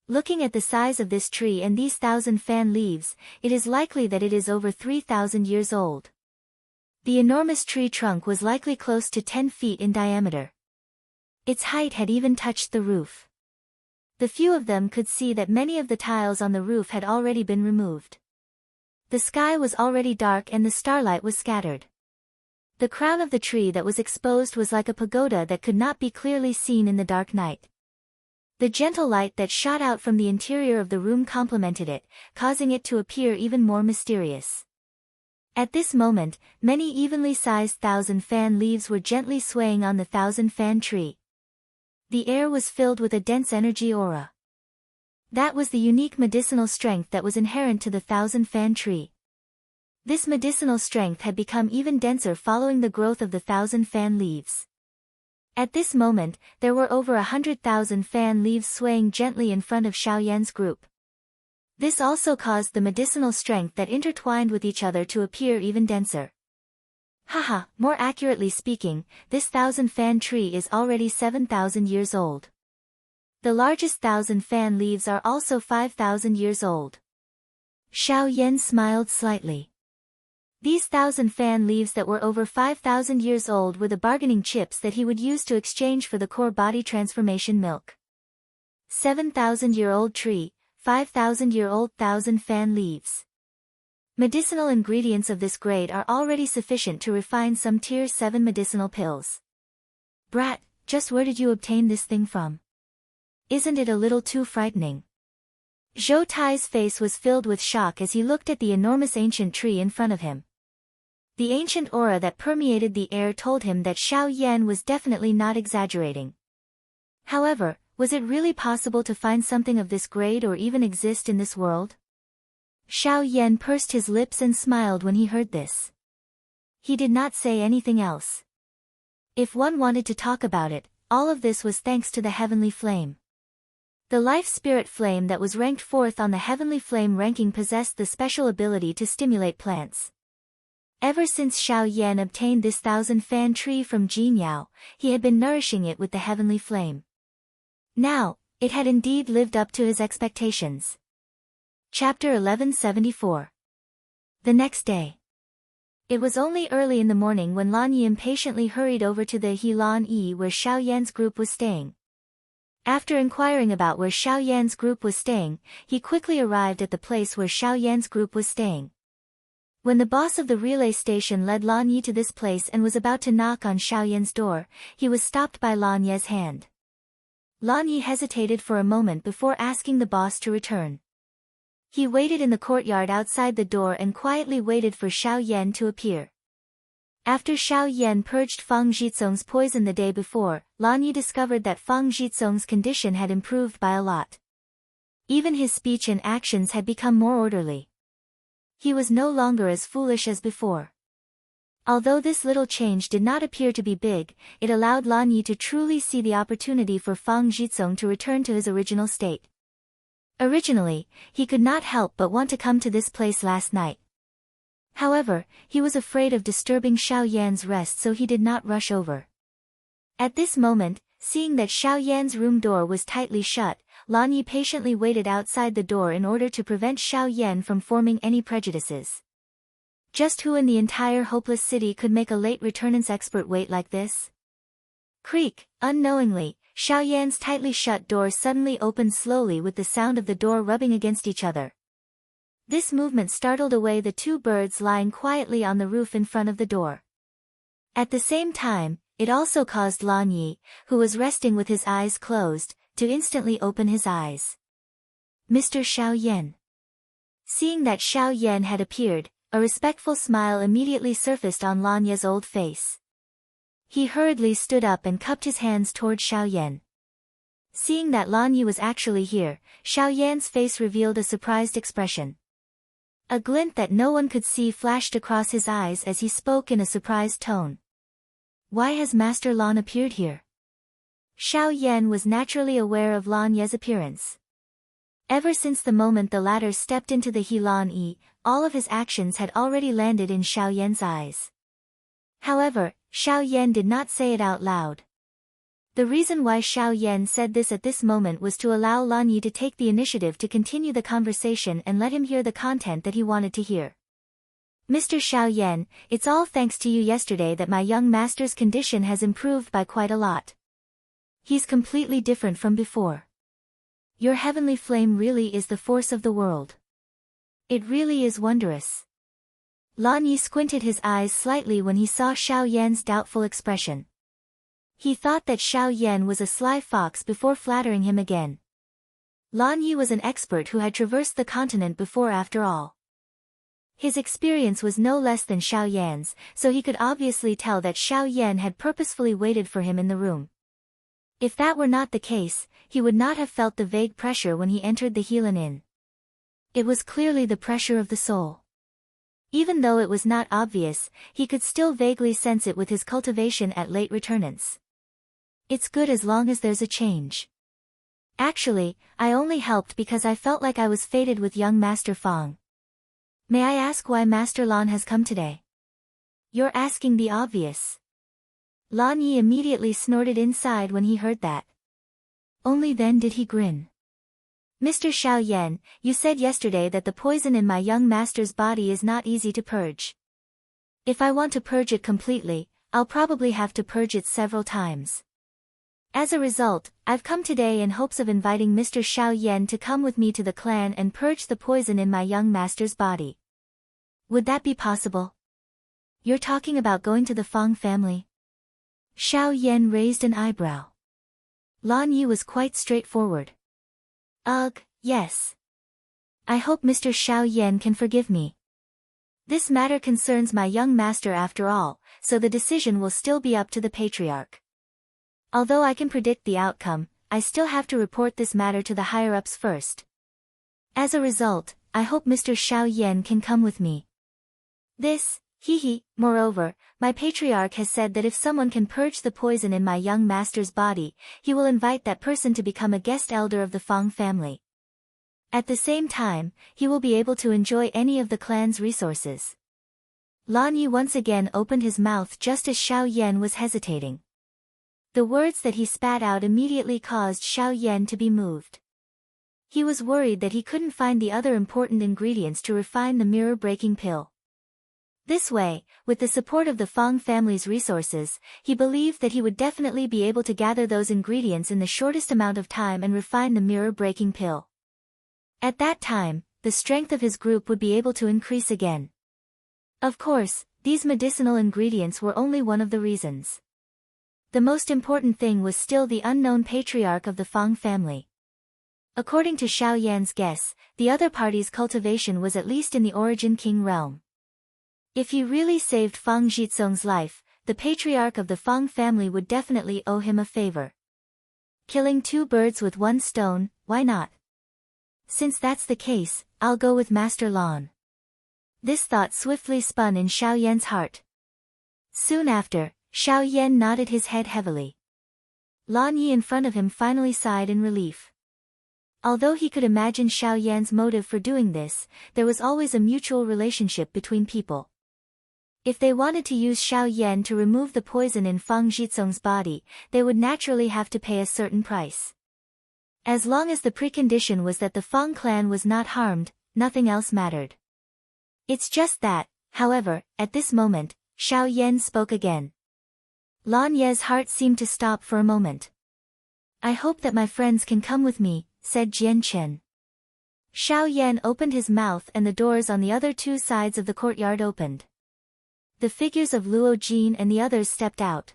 Looking at the size of this tree and these 1,000 fan leaves, it is likely that it is over 3,000 years old. The enormous tree trunk was likely close to 10 feet in diameter. Its height had even touched the roof. The few of them could see that many of the tiles on the roof had already been removed. The sky was already dark and the starlight was scattered. The crown of the tree that was exposed was like a pagoda that could not be clearly seen in the dark night. The gentle light that shot out from the interior of the room complemented it, causing it to appear even more mysterious. At this moment, many evenly sized 1,000-fan leaves were gently swaying on the 1,000-fan tree. The air was filled with a dense energy aura. That was the unique medicinal strength that was inherent to the 1,000-fan tree. This medicinal strength had become even denser following the growth of the 1,000-fan leaves. At this moment, there were over 100,000 fan leaves swaying gently in front of Xiao Yan's group. This also caused the medicinal strength that intertwined with each other to appear even denser. More accurately speaking, this 1,000-fan tree is already 7,000 years old. The largest 1,000 fan leaves are also 5,000 years old. Xiao Yan smiled slightly. These 1,000 fan leaves that were over 5,000 years old were the bargaining chips that he would use to exchange for the core body transformation milk. 7,000-year-old tree, 5,000-year-old 1,000 fan leaves. Medicinal ingredients of this grade are already sufficient to refine some Tier 7 medicinal pills. Brat, just where did you obtain this thing from? Isn't it a little too frightening? Zhou Tai's face was filled with shock as he looked at the enormous ancient tree in front of him. The ancient aura that permeated the air told him that Xiao Yan was definitely not exaggerating. However, was it really possible to find something of this grade or even exist in this world? Xiao Yan pursed his lips and smiled when he heard this. He did not say anything else. If one wanted to talk about it, all of this was thanks to the heavenly flame. The life spirit flame that was ranked 4th on the heavenly flame ranking possessed the special ability to stimulate plants. Ever since Xiao Yan obtained this 1,000-fan tree from Jin Yao, he had been nourishing it with the heavenly flame. Now, it had indeed lived up to his expectations. Chapter 1174. The next day. It was only early in the morning when Lan Yi impatiently hurried over to the Helan Yi where Xiao Yan's group was staying. After inquiring about where Xiao Yan's group was staying, he quickly arrived at the place where Xiao Yan's group was staying. When the boss of the relay station led Lan Yi to this place and was about to knock on Xiao Yan's door, he was stopped by Lan Ye's hand. Lan Yi hesitated for a moment before asking the boss to return. He waited in the courtyard outside the door and quietly waited for Xiao Yan to appear. After Xiao Yan purged Fang Zhizong's poison the day before, Lan Yi discovered that Fang Zhizong's condition had improved by a lot. Even his speech and actions had become more orderly. He was no longer as foolish as before. Although this little change did not appear to be big, it allowed Lan Yi to truly see the opportunity for Fang Jizong to return to his original state. Originally, he could not help but want to come to this place last night. However, he was afraid of disturbing Xiao Yan's rest, so he did not rush over. At this moment, seeing that Xiao Yan's room door was tightly shut, Lan Yi patiently waited outside the door in order to prevent Xiao Yan from forming any prejudices. Just who in the entire hopeless city could make a late returnance expert wait like this? Creak, unknowingly, Xiao Yan's tightly shut door suddenly opened slowly with the sound of the door rubbing against each other. This movement startled away the two birds lying quietly on the roof in front of the door. At the same time, it also caused Lan Yi, who was resting with his eyes closed, to instantly open his eyes. Mr. Xiao Yan. Seeing that Xiao Yan had appeared, a respectful smile immediately surfaced on Lan Yi's old face. He hurriedly stood up and cupped his hands toward Xiao Yan. Seeing that Lan Yi was actually here, Xiao Yan's face revealed a surprised expression. A glint that no one could see flashed across his eyes as he spoke in a surprised tone. Why has Master Lan appeared here? Xiao Yan was naturally aware of Lan Yi's appearance. Ever since the moment the latter stepped into the He Lan Yi, all of his actions had already landed in Xiao Yan's eyes. However, Xiao Yan did not say it out loud. The reason why Xiao Yan said this at this moment was to allow Lan Yi to take the initiative to continue the conversation and let him hear the content that he wanted to hear. Mr. Xiao Yan, it's all thanks to you yesterday that my young master's condition has improved by quite a lot. He's completely different from before. Your heavenly flame really is the force of the world. It really is wondrous. Lan Yi squinted his eyes slightly when he saw Xiao Yan's doubtful expression. He thought that Xiao Yan was a sly fox before flattering him again. Lan Yi was an expert who had traversed the continent before after all. His experience was no less than Xiao Yan's, so he could obviously tell that Xiao Yan had purposefully waited for him in the room. If that were not the case, he would not have felt the vague pressure when he entered the Helan Inn. It was clearly the pressure of the soul. Even though it was not obvious, he could still vaguely sense it with his cultivation at late returnance. It's good as long as there's a change. Actually, I only helped because I felt like I was fated with young Master Fang. May I ask why Master Lan has come today? You're asking the obvious. Lan Yi immediately snorted inside when he heard that. Only then did he grin. Mr. Xiao Yan, you said yesterday that the poison in my young master's body is not easy to purge. If I want to purge it completely, I'll probably have to purge it several times. As a result, I've come today in hopes of inviting Mr. Xiao Yan to come with me to the clan and purge the poison in my young master's body. Would that be possible? You're talking about going to the Fang family? Xiao Yan raised an eyebrow. Lan Yi was quite straightforward. Ugh, yes. I hope Mr. Xiao Yan can forgive me. This matter concerns my young master after all, so the decision will still be up to the patriarch. Although I can predict the outcome, I still have to report this matter to the higher-ups first. As a result, I hope Mr. Xiao Yan can come with me. Moreover, my patriarch has said that if someone can purge the poison in my young master's body, he will invite that person to become a guest elder of the Fang family. At the same time, he will be able to enjoy any of the clan's resources. Lan Yi once again opened his mouth just as Xiao Yan was hesitating. The words that he spat out immediately caused Xiao Yan to be moved. He was worried that he couldn't find the other important ingredients to refine the mirror-breaking pill. This way, with the support of the Fang family's resources, he believed that he would definitely be able to gather those ingredients in the shortest amount of time and refine the mirror-breaking pill. At that time, the strength of his group would be able to increase again. Of course, these medicinal ingredients were only one of the reasons. The most important thing was still the unknown patriarch of the Fang family. According to Xiao Yan's guess, the other party's cultivation was at least in the Origin King realm. If he really saved Fang Jizong's life, the patriarch of the Fang family would definitely owe him a favor. Killing two birds with one stone, why not? Since that's the case, I'll go with Master Lan. This thought swiftly spun in Xiao Yan's heart. Soon after, Xiao Yan nodded his head heavily. Lan Yi in front of him finally sighed in relief. Although he could imagine Xiao Yan's motive for doing this, there was always a mutual relationship between people. If they wanted to use Xiao Yan to remove the poison in Fang Jizong's body, they would naturally have to pay a certain price. As long as the precondition was that the Fang clan was not harmed, nothing else mattered. It's just that, however, at this moment, Xiao Yan spoke again. Lan Ye's heart seemed to stop for a moment. I hope that my friends can come with me, said Jian Chen. Xiao Yan opened his mouth and the doors on the other two sides of the courtyard opened. The figures of Luo Jin and the others stepped out.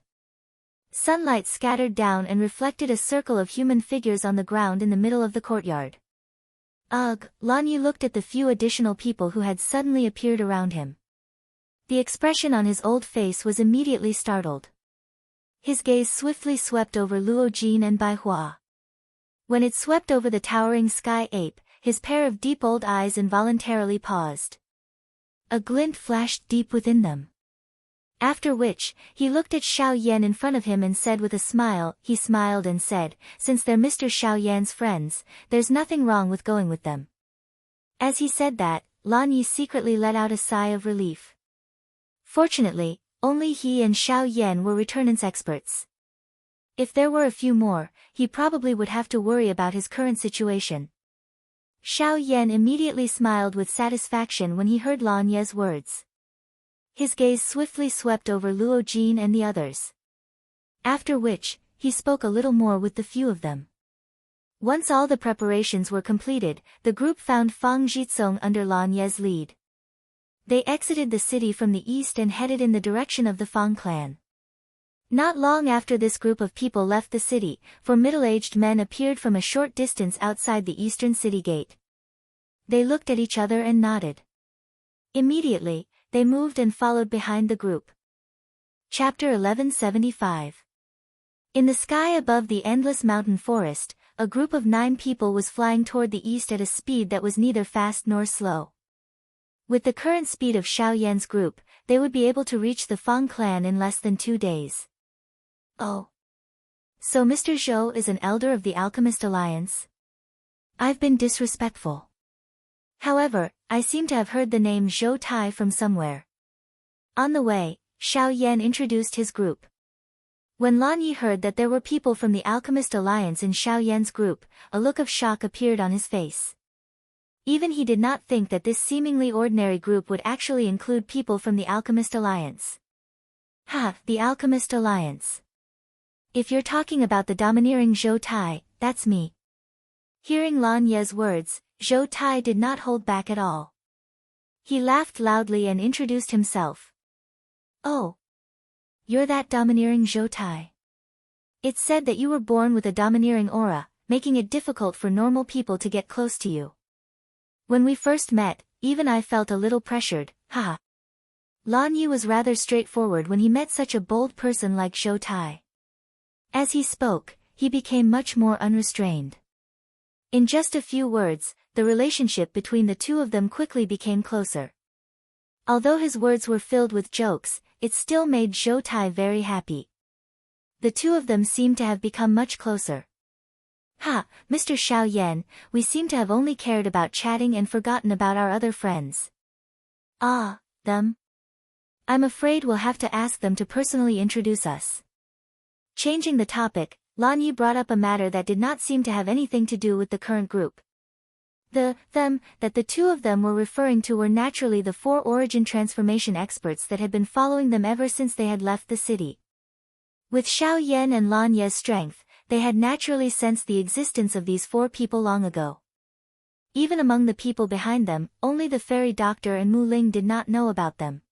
Sunlight scattered down and reflected a circle of human figures on the ground in the middle of the courtyard. Ugh, Lan Yi looked at the few additional people who had suddenly appeared around him. The expression on his old face was immediately startled. His gaze swiftly swept over Luo Jin and Bai Hua. When it swept over the towering sky ape, his pair of deep old eyes involuntarily paused. A glint flashed deep within them. After which, he looked at Xiao Yan in front of him and said with a smile, he smiled and said, since they're Mr. Xiao Yan's friends, there's nothing wrong with going with them. As he said that, Lan Yi secretly let out a sigh of relief. Fortunately, only he and Xiao Yan were returnance experts. If there were a few more, he probably would have to worry about his current situation. Xiao Yan immediately smiled with satisfaction when he heard Lan Ye's words. His gaze swiftly swept over Luo Jin and the others. After which, he spoke a little more with the few of them. Once all the preparations were completed, the group found Fang Jizong under Lan Ye's lead. They exited the city from the east and headed in the direction of the Fang clan. Not long after this group of people left the city, four middle-aged men appeared from a short distance outside the eastern city gate. They looked at each other and nodded. Immediately, they moved and followed behind the group. Chapter 1175. In the sky above the endless mountain forest, a group of 9 people was flying toward the east at a speed that was neither fast nor slow. With the current speed of Xiao Yan's group, they would be able to reach the Fang clan in less than 2 days. Oh. So Mr. Zhou is an elder of the Alchemist Alliance? I've been disrespectful. However, I seem to have heard the name Zhou Tai from somewhere. On the way, Xiao Yan introduced his group. When Lan Yi heard that there were people from the Alchemist Alliance in Xiao Yan's group, a look of shock appeared on his face. Even he did not think that this seemingly ordinary group would actually include people from the Alchemist Alliance. Ha, the Alchemist Alliance. If you're talking about the domineering Zhou Tai, that's me. Hearing Lan Ye's words, Zhou Tai did not hold back at all. He laughed loudly and introduced himself. Oh. You're that domineering Zhou Tai. It's said that you were born with a domineering aura, making it difficult for normal people to get close to you. When we first met, even I felt a little pressured, haha. Lan Yi was rather straightforward when he met such a bold person like Zhou Tai. As he spoke, he became much more unrestrained. In just a few words, the relationship between the two of them quickly became closer. Although his words were filled with jokes, it still made Zhou Tai very happy. The two of them seemed to have become much closer. Ha, Mr. Xiao Yan, we seem to have only cared about chatting and forgotten about our other friends. Ah, them? I'm afraid we'll have to ask them to personally introduce us. Changing the topic, Lan Yi brought up a matter that did not seem to have anything to do with the current group. Them that the two of them were referring to were naturally the 4 origin transformation experts that had been following them ever since they had left the city. With Xiao Yan and Lan Ye's strength, they had naturally sensed the existence of these 4 people long ago. Even among the people behind them, only the fairy doctor and Mu Ling did not know about them.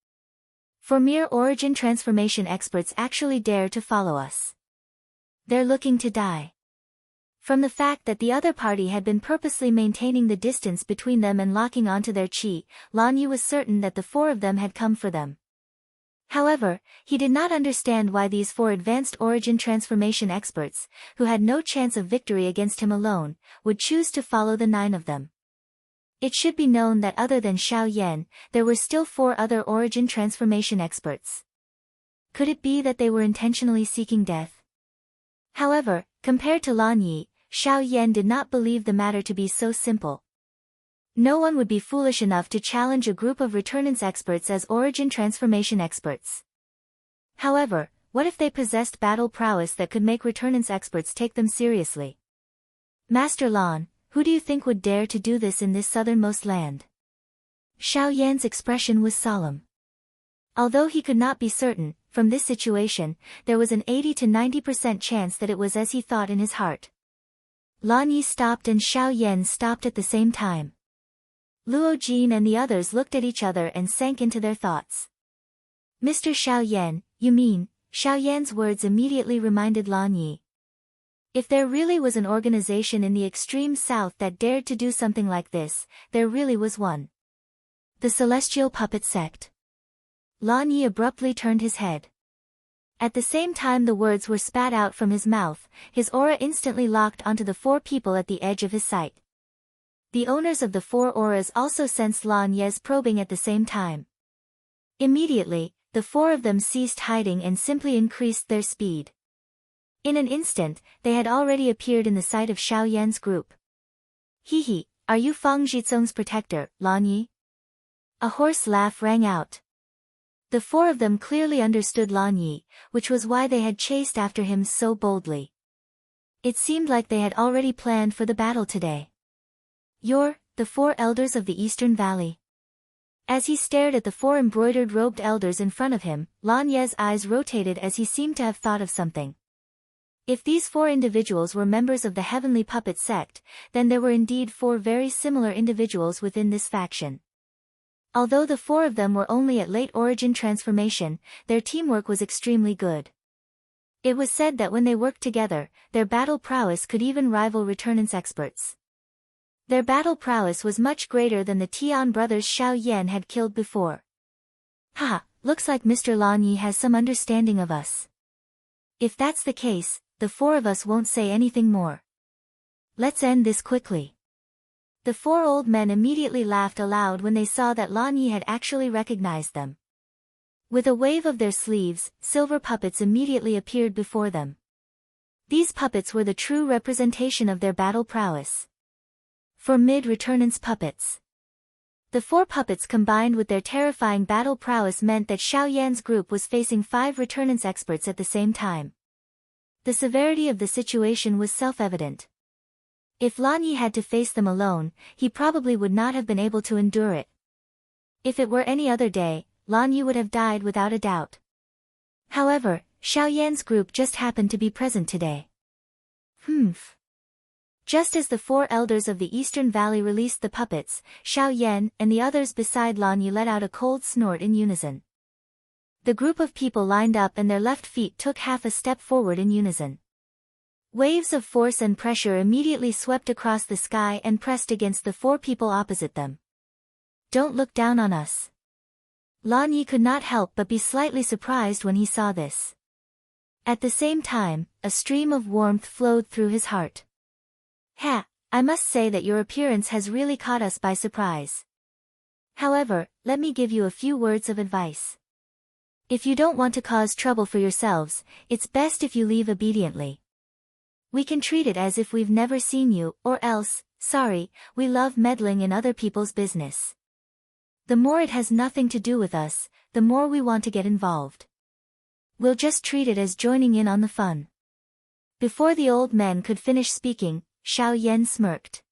For mere origin transformation experts actually dare to follow us. They're looking to die. From the fact that the other party had been purposely maintaining the distance between them and locking onto their chi, Lan Yu was certain that the 4 of them had come for them. However, he did not understand why these 4 advanced origin transformation experts, who had no chance of victory against him alone, would choose to follow the 9 of them. It should be known that other than Xiao Yan, there were still 4 other origin transformation experts. Could it be that they were intentionally seeking death? However, compared to Lan Yi, Xiao Yan did not believe the matter to be so simple. No one would be foolish enough to challenge a group of returnance experts as origin transformation experts. However, what if they possessed battle prowess that could make returnance experts take them seriously? Master Lan, who do you think would dare to do this in this southernmost land? Xiao Yan's expression was solemn. Although he could not be certain, from this situation, there was an 80 to 90% chance that it was as he thought in his heart. Lan Yi stopped and Xiao Yan stopped at the same time. Luo Jin and the others looked at each other and sank into their thoughts. Mr. Xiao Yan, you mean? Xiao Yan's words immediately reminded Lan Yi. If there really was an organization in the extreme south that dared to do something like this, there really was one. The Celestial Puppet Sect. Lan Yi abruptly turned his head. At the same time the words were spat out from his mouth, his aura instantly locked onto the 4 people at the edge of his sight. The owners of the 4 auras also sensed Lan Yi's probing at the same time. Immediately, the 4 of them ceased hiding and simply increased their speed. In an instant, they had already appeared in the sight of Xiao Yan's group. He, are you Fang Zhizong's protector, Lan Yi? A hoarse laugh rang out. The 4 of them clearly understood Lan Yi, which was why they had chased after him so boldly. It seemed like they had already planned for the battle today. You're the 4 elders of the Eastern Valley. As he stared at the 4 embroidered robed elders in front of him, Lan Yi's eyes rotated as he seemed to have thought of something. If these 4 individuals were members of the Heavenly Puppet Sect, then there were indeed 4 very similar individuals within this faction. Although the 4 of them were only at late origin transformation, their teamwork was extremely good. It was said that when they worked together, their battle prowess could even rival returnance experts. Their battle prowess was much greater than the Tian brothers Xiao Yan had killed before. Haha, looks like Mr. Lan Yi has some understanding of us. If that's the case, the 4 of us won't say anything more. Let's end this quickly. The 4 old men immediately laughed aloud when they saw that Lan Yi had actually recognized them. With a wave of their sleeves, silver puppets immediately appeared before them. These puppets were the true representation of their battle prowess. For mid-returnance puppets. The 4 puppets combined with their terrifying battle prowess meant that Xiao Yan's group was facing 5 returnance experts at the same time. The severity of the situation was self-evident. If Lan Yi had to face them alone, he probably would not have been able to endure it. If it were any other day, Lan Yi would have died without a doubt. However, Xiao Yan's group just happened to be present today. Just as the 4 elders of the Eastern Valley released the puppets, Xiao Yan and the others beside Lan Yi let out a cold snort in unison. The group of people lined up and their left feet took half a step forward in unison. Waves of force and pressure immediately swept across the sky and pressed against the 4 people opposite them. Don't look down on us. Lan Yi could not help but be slightly surprised when he saw this. At the same time, a stream of warmth flowed through his heart. I must say that your appearance has really caught us by surprise. However, let me give you a few words of advice. If you don't want to cause trouble for yourselves, it's best if you leave obediently. We can treat it as if we've never seen you, or else, sorry, we love meddling in other people's business. The more it has nothing to do with us, the more we want to get involved. We'll just treat it as joining in on the fun. Before the old men could finish speaking, Xiao Yan smirked.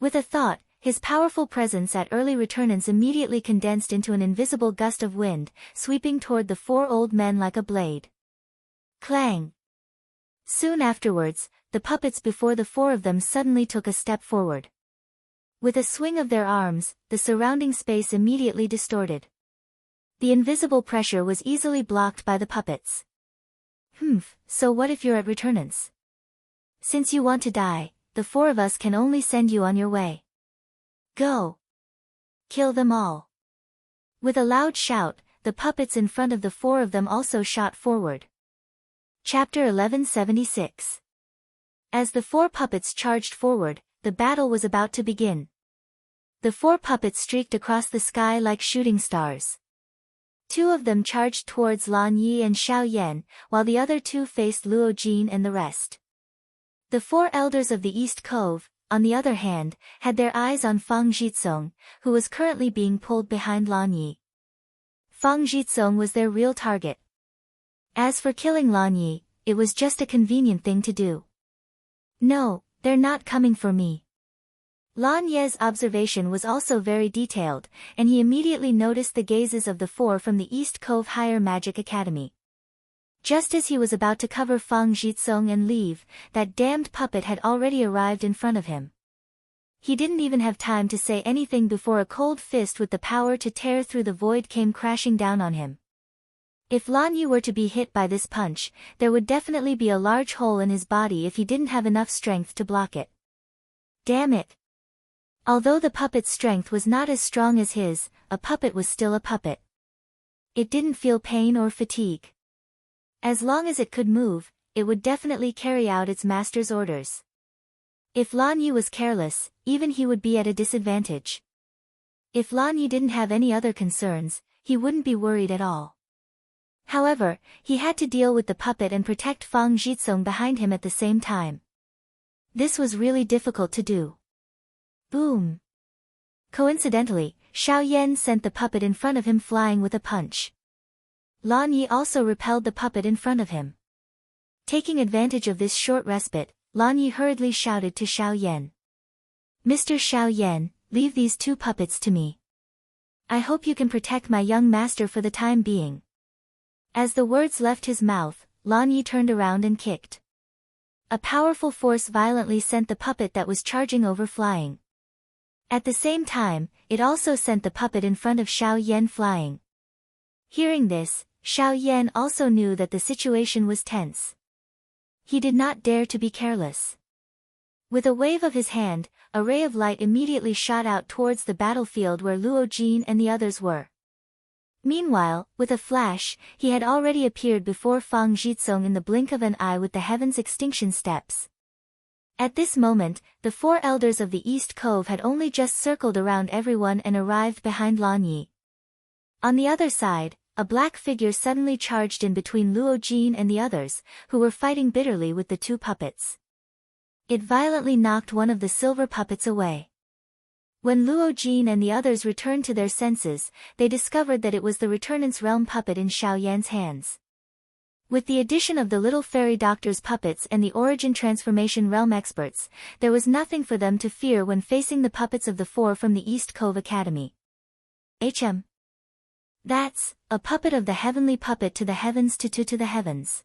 With a thought, his powerful presence at early returnance immediately condensed into an invisible gust of wind, sweeping toward the 4 old men like a blade. Clang! Soon afterwards, the puppets before the 4 of them suddenly took a step forward. With a swing of their arms, the surrounding space immediately distorted. The invisible pressure was easily blocked by the puppets. So what if you're at returnance? Since you want to die, the 4 of us can only send you on your way. Go! Kill them all! With a loud shout, the puppets in front of the 4 of them also shot forward. Chapter 1176. As the 4 puppets charged forward, the battle was about to begin. The 4 puppets streaked across the sky like shooting stars. Two of them charged towards Lan Yi and Xiao Yan, while the other two faced Luo Jin and the rest. The four elders of the East Cove, on the other hand, had their eyes on Fang Jitsong, who was currently being pulled behind Lan Yi. Fang Jitsong was their real target. As for killing Lan Yi, it was just a convenient thing to do. No, they're not coming for me. Lan Ye's observation was also very detailed, and he immediately noticed the gazes of the four from the East Cove Higher Magic Academy. Just as he was about to cover Fang Jitsong and leave, that damned puppet had already arrived in front of him. He didn't even have time to say anything before a cold fist with the power to tear through the void came crashing down on him. If Lan Yu were to be hit by this punch, there would definitely be a large hole in his body if he didn't have enough strength to block it. Damn it! Although the puppet's strength was not as strong as his, a puppet was still a puppet. It didn't feel pain or fatigue. As long as it could move, it would definitely carry out its master's orders. If Lan Yu was careless, even he would be at a disadvantage. If Lan Yu didn't have any other concerns, he wouldn't be worried at all. However, he had to deal with the puppet and protect Fang Jitsong behind him at the same time. This was really difficult to do. Boom! Coincidentally, Xiao Yan sent the puppet in front of him flying with a punch. Lan Yi also repelled the puppet in front of him. Taking advantage of this short respite, Lan Yi hurriedly shouted to Xiao Yan. "Mr. Xiao Yan, leave these two puppets to me. I hope you can protect my young master for the time being." As the words left his mouth, Lan Yi turned around and kicked. A powerful force violently sent the puppet that was charging over flying. At the same time, it also sent the puppet in front of Xiao Yan flying. Hearing this, Xiao Yan also knew that the situation was tense. He did not dare to be careless. With a wave of his hand, a ray of light immediately shot out towards the battlefield where Luo Jin and the others were. Meanwhile, with a flash, he had already appeared before Fang Jitsong in the blink of an eye with the heaven's extinction steps. At this moment, the four elders of the East Cove had only just circled around everyone and arrived behind Lan Yi. On the other side, a black figure suddenly charged in between Luo Jin and the others, who were fighting bitterly with the two puppets. It violently knocked one of the silver puppets away. When Luo Jin and the others returned to their senses, they discovered that it was the Returnance Realm puppet in Xiao Yan's hands. With the addition of the little fairy doctor's puppets and the Origin Transformation Realm experts, there was nothing for them to fear when facing the puppets of the four from the East Cove Academy. That's a puppet of the heavenly puppet to the heavens to the heavens.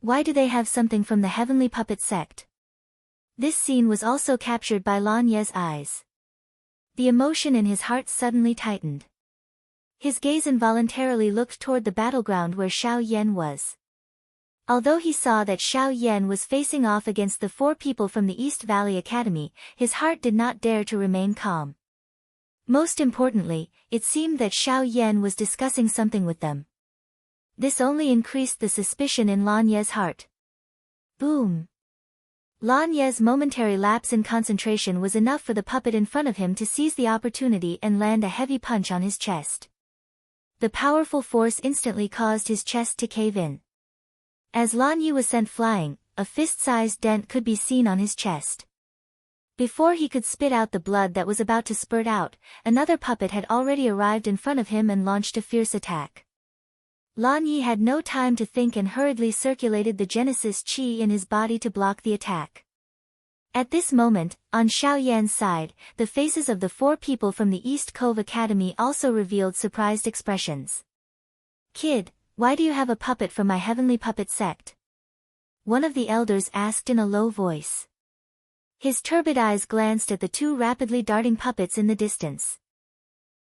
Why do they have something from the heavenly puppet sect? This scene was also captured by Lan Ye's eyes. The emotion in his heart suddenly tightened. His gaze involuntarily looked toward the battleground where Xiao Yan was. Although he saw that Xiao Yan was facing off against the four people from the East Valley Academy, his heart did not dare to remain calm. Most importantly, it seemed that Xiao Yan was discussing something with them. This only increased the suspicion in Lan Ye's heart. Boom! Lan Ye's momentary lapse in concentration was enough for the puppet in front of him to seize the opportunity and land a heavy punch on his chest. The powerful force instantly caused his chest to cave in. As Lan Yu was sent flying, a fist-sized dent could be seen on his chest. Before he could spit out the blood that was about to spurt out, another puppet had already arrived in front of him and launched a fierce attack. Lan Yi had no time to think and hurriedly circulated the Genesis Qi in his body to block the attack. At this moment, on Xiao Yan's side, the faces of the four people from the East Cove Academy also revealed surprised expressions. "Kid, why do you have a puppet from my heavenly puppet sect?" one of the elders asked in a low voice. His turbid eyes glanced at the two rapidly darting puppets in the distance.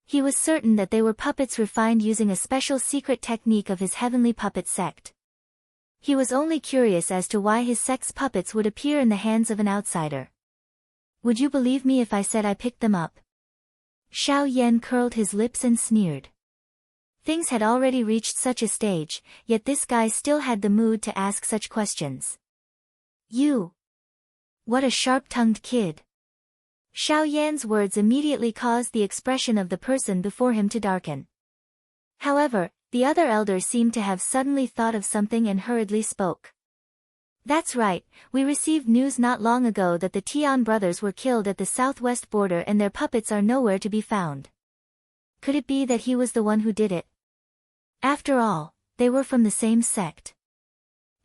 He was certain that they were puppets refined using a special secret technique of his heavenly puppet sect. He was only curious as to why his sect's puppets would appear in the hands of an outsider. "Would you believe me if I said I picked them up?" Xiao Yan curled his lips and sneered. Things had already reached such a stage, yet this guy still had the mood to ask such questions. "You? What a sharp-tongued kid." Xiao Yan's words immediately caused the expression of the person before him to darken. However, the other elder seemed to have suddenly thought of something and hurriedly spoke. That's right, we received news not long ago that the Tian brothers were killed at the southwest border and their puppets are nowhere to be found. Could it be that he was the one who did it? After all, they were from the same sect.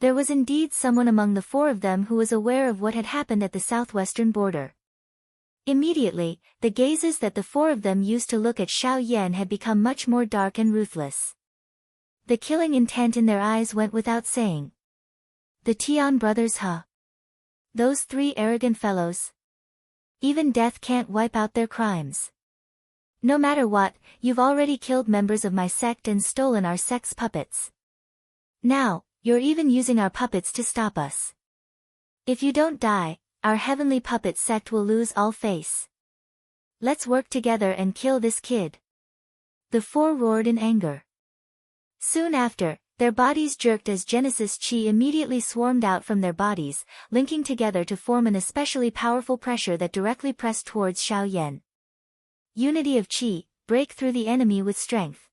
There was indeed someone among the four of them who was aware of what had happened at the southwestern border. Immediately, the gazes that the four of them used to look at Xiao Yan had become much more dark and ruthless. The killing intent in their eyes went without saying. The Tian brothers, huh? Those three arrogant fellows. Even death can't wipe out their crimes. No matter what, you've already killed members of my sect and stolen our sect's puppets. Now, you're even using our puppets to stop us. If you don't die, our heavenly puppet sect will lose all face. Let's work together and kill this kid. The four roared in anger. Soon after, their bodies jerked as Genesis Chi immediately swarmed out from their bodies, linking together to form an especially powerful pressure that directly pressed towards Xiao Yan. Unity of Chi, break through the enemy with strength.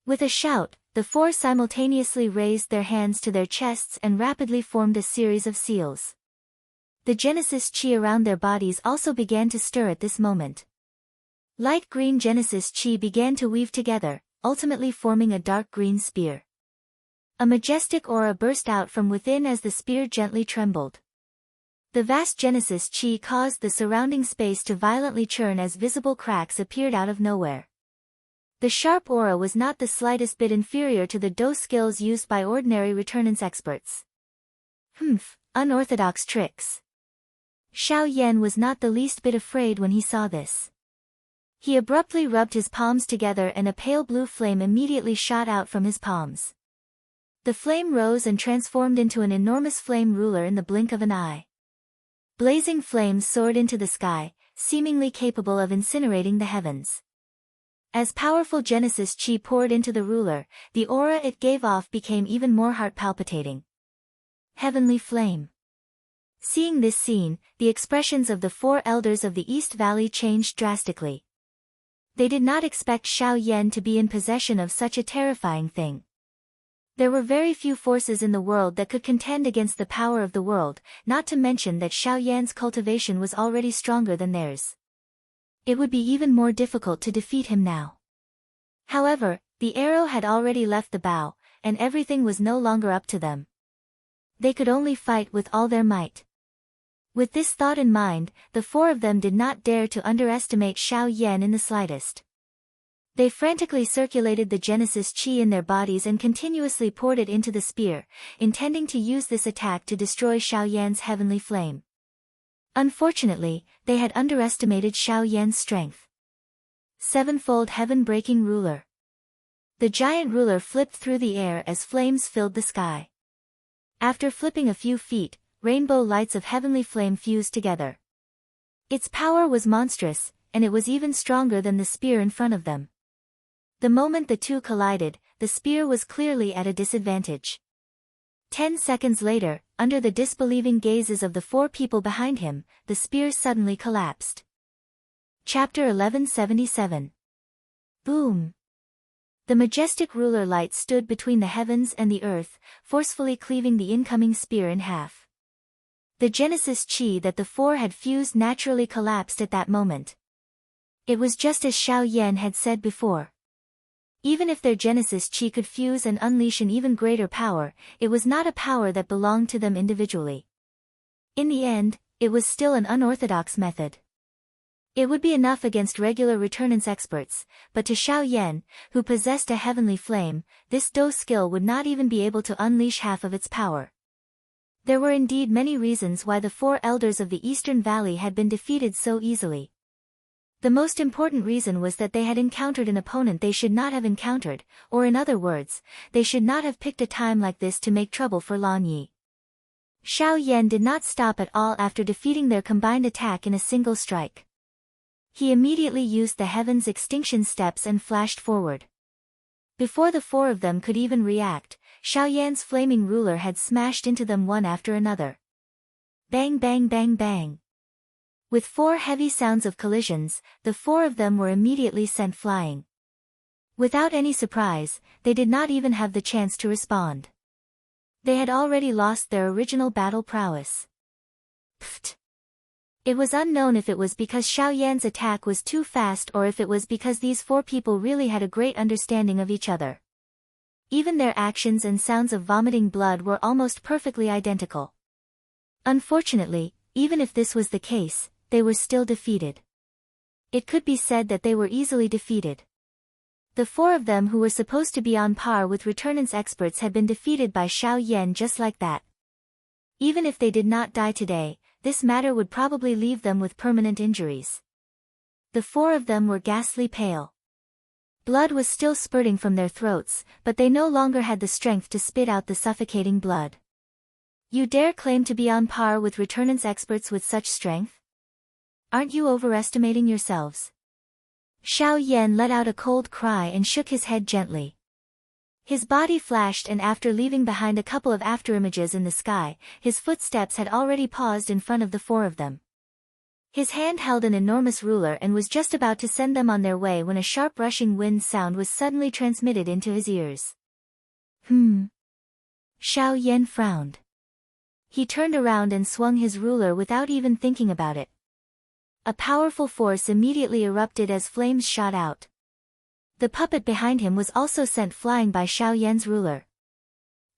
With a shout, the four simultaneously raised their hands to their chests and rapidly formed a series of seals. The Genesis Chi around their bodies also began to stir at this moment. Light green Genesis Chi began to weave together, ultimately forming a dark green spear. A majestic aura burst out from within as the spear gently trembled. The vast Genesis Chi caused the surrounding space to violently churn as visible cracks appeared out of nowhere. The sharp aura was not the slightest bit inferior to the Do skills used by ordinary returnance experts. Unorthodox tricks. Xiao Yan was not the least bit afraid when he saw this. He abruptly rubbed his palms together and a pale blue flame immediately shot out from his palms. The flame rose and transformed into an enormous flame ruler in the blink of an eye. Blazing flames soared into the sky, seemingly capable of incinerating the heavens. As powerful Genesis Chi poured into the ruler, the aura it gave off became even more heart-palpitating. Heavenly flame. Seeing this scene, the expressions of the four elders of the East Valley changed drastically. They did not expect Xiao Yan to be in possession of such a terrifying thing. There were very few forces in the world that could contend against the power of the world, not to mention that Xiao Yan's cultivation was already stronger than theirs. It would be even more difficult to defeat him now. However, the arrow had already left the bow, and everything was no longer up to them. They could only fight with all their might. With this thought in mind, the four of them did not dare to underestimate Xiao Yan in the slightest. They frantically circulated the Genesis Chi in their bodies and continuously poured it into the spear, intending to use this attack to destroy Xiao Yan's heavenly flame. Unfortunately, they had underestimated Xiao Yan's strength. Sevenfold heaven-breaking ruler. The giant ruler flipped through the air as flames filled the sky. After flipping a few feet, rainbow lights of heavenly flame fused together. Its power was monstrous, and it was even stronger than the spear in front of them. The moment the two collided, the spear was clearly at a disadvantage. 10 seconds later, under the disbelieving gazes of the four people behind him, the spear suddenly collapsed. Chapter 1177. Boom! The majestic ruler light stood between the heavens and the earth, forcefully cleaving the incoming spear in half. The Genesis Chi that the four had fused naturally collapsed at that moment. It was just as Xiao Yan had said before. Even if their Genesis Chi could fuse and unleash an even greater power, it was not a power that belonged to them individually. In the end, it was still an unorthodox method. It would be enough against regular returnance experts, but to Xiao Yan, who possessed a heavenly flame, this Do skill would not even be able to unleash half of its power. There were indeed many reasons why the four elders of the Eastern Valley had been defeated so easily. The most important reason was that they had encountered an opponent they should not have encountered, or in other words, they should not have picked a time like this to make trouble for Lan Yi. Xiao Yan did not stop at all after defeating their combined attack in a single strike. He immediately used the heaven's extinction steps and flashed forward. Before the four of them could even react, Xiao Yan's flaming ruler had smashed into them one after another. Bang bang bang bang. With 4 heavy sounds of collisions, the four of them were immediately sent flying. Without any surprise, they did not even have the chance to respond. They had already lost their original battle prowess. Pfft. It was unknown if it was because Xiao Yan's attack was too fast or if it was because these four people really had a great understanding of each other. Even their actions and sounds of vomiting blood were almost perfectly identical. Unfortunately, even if this was the case, they were still defeated. It could be said that they were easily defeated. The four of them who were supposed to be on par with returnance experts had been defeated by Xiao Yan just like that. Even if they did not die today, this matter would probably leave them with permanent injuries. The four of them were ghastly pale. Blood was still spurting from their throats, but they no longer had the strength to spit out the suffocating blood. You dare claim to be on par with returnance experts with such strength? Aren't you overestimating yourselves? Xiao Yan let out a cold cry and shook his head gently. His body flashed, and after leaving behind a couple of afterimages in the sky, his footsteps had already paused in front of the four of them. His hand held an enormous ruler and was just about to send them on their way when a sharp rushing wind sound was suddenly transmitted into his ears. Xiao Yan frowned. He turned around and swung his ruler without even thinking about it. A powerful force immediately erupted as flames shot out. The puppet behind him was also sent flying by Xiao Yan's ruler.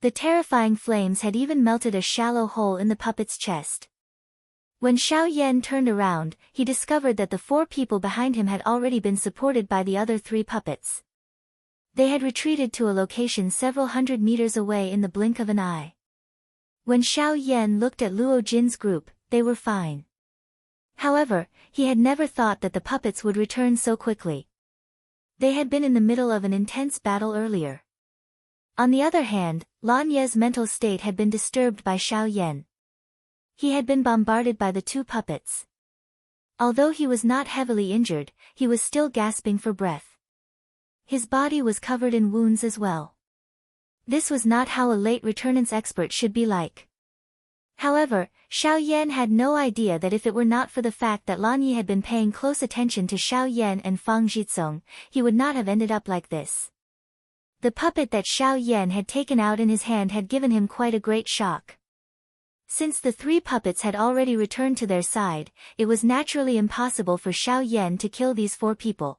The terrifying flames had even melted a shallow hole in the puppet's chest. When Xiao Yan turned around, he discovered that the four people behind him had already been supported by the other three puppets. They had retreated to a location several hundred meters away in the blink of an eye. When Xiao Yan looked at Luo Jin's group, they were fine. However, he had never thought that the puppets would return so quickly. They had been in the middle of an intense battle earlier. On the other hand, Lan Ye's mental state had been disturbed by Xiao Yan. He had been bombarded by the two puppets. Although he was not heavily injured, he was still gasping for breath. His body was covered in wounds as well. This was not how a late returnance expert should be like. However, Xiao Yan had no idea that if it were not for the fact that Lan Yi had been paying close attention to Xiao Yan and Fang Jizong, he would not have ended up like this. The puppet that Xiao Yan had taken out in his hand had given him quite a great shock. Since the three puppets had already returned to their side, it was naturally impossible for Xiao Yan to kill these four people.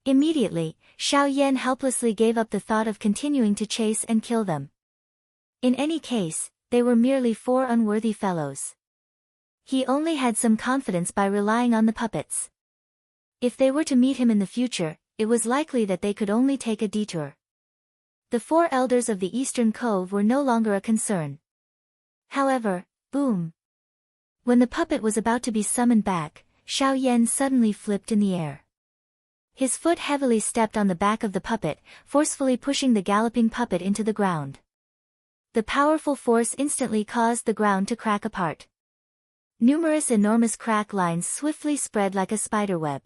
Immediately, Xiao Yan helplessly gave up the thought of continuing to chase and kill them. In any case, they were merely four unworthy fellows. He only had some confidence by relying on the puppets. If they were to meet him in the future, it was likely that they could only take a detour. The four elders of the Eastern Cove were no longer a concern. However, boom! When the puppet was about to be summoned back, Xiao Yan suddenly flipped in the air. His foot heavily stepped on the back of the puppet, forcefully pushing the galloping puppet into the ground. The powerful force instantly caused the ground to crack apart. Numerous enormous crack lines swiftly spread like a spiderweb.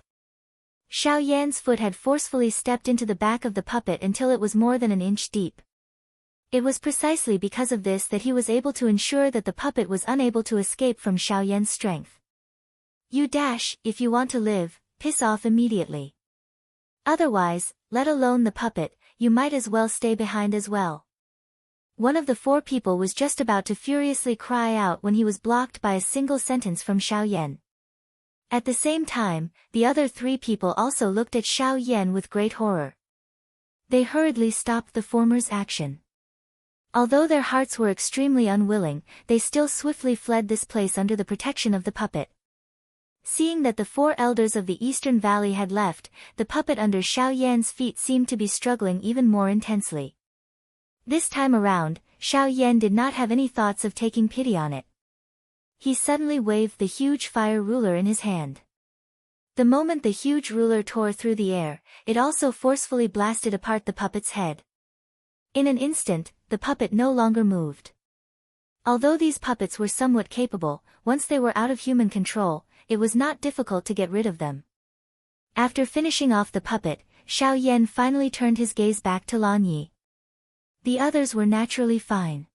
Xiao Yan's foot had forcefully stepped into the back of the puppet until it was more than an inch deep. It was precisely because of this that he was able to ensure that the puppet was unable to escape from Xiao Yan's strength. You dash, if you want to live, piss off immediately. Otherwise, let alone the puppet, you might as well stay behind as well. One of the four people was just about to furiously cry out when he was blocked by a single sentence from Xiao Yan. At the same time, the other three people also looked at Xiao Yan with great horror. They hurriedly stopped the former's action. Although their hearts were extremely unwilling, they still swiftly fled this place under the protection of the puppet. Seeing that the four elders of the Eastern Valley had left, the puppet under Xiao Yan's feet seemed to be struggling even more intensely. This time around, Xiao Yan did not have any thoughts of taking pity on it. He suddenly waved the huge fire ruler in his hand. The moment the huge ruler tore through the air, it also forcefully blasted apart the puppet's head. In an instant, the puppet no longer moved. Although these puppets were somewhat capable, once they were out of human control, it was not difficult to get rid of them. After finishing off the puppet, Xiao Yan finally turned his gaze back to Lan Yi. The others were naturally fine.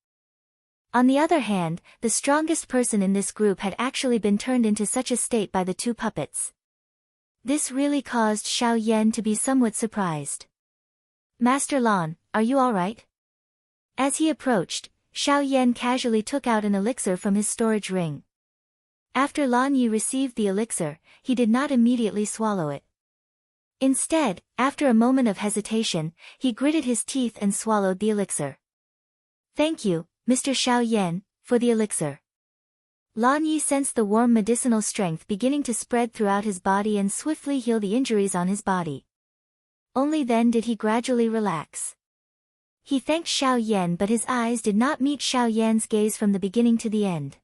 On the other hand, the strongest person in this group had actually been turned into such a state by the two puppets. This really caused Xiao Yan to be somewhat surprised. Master Lan, are you all right? As he approached, Xiao Yan casually took out an elixir from his storage ring. After Lan Yi received the elixir, he did not immediately swallow it. Instead, after a moment of hesitation, he gritted his teeth and swallowed the elixir. Thank you, Mr. Xiao Yan, for the elixir. Lan Yi sensed the warm medicinal strength beginning to spread throughout his body and swiftly heal the injuries on his body. Only then did he gradually relax. He thanked Xiao Yan, but his eyes did not meet Xiao Yan's gaze from the beginning to the end.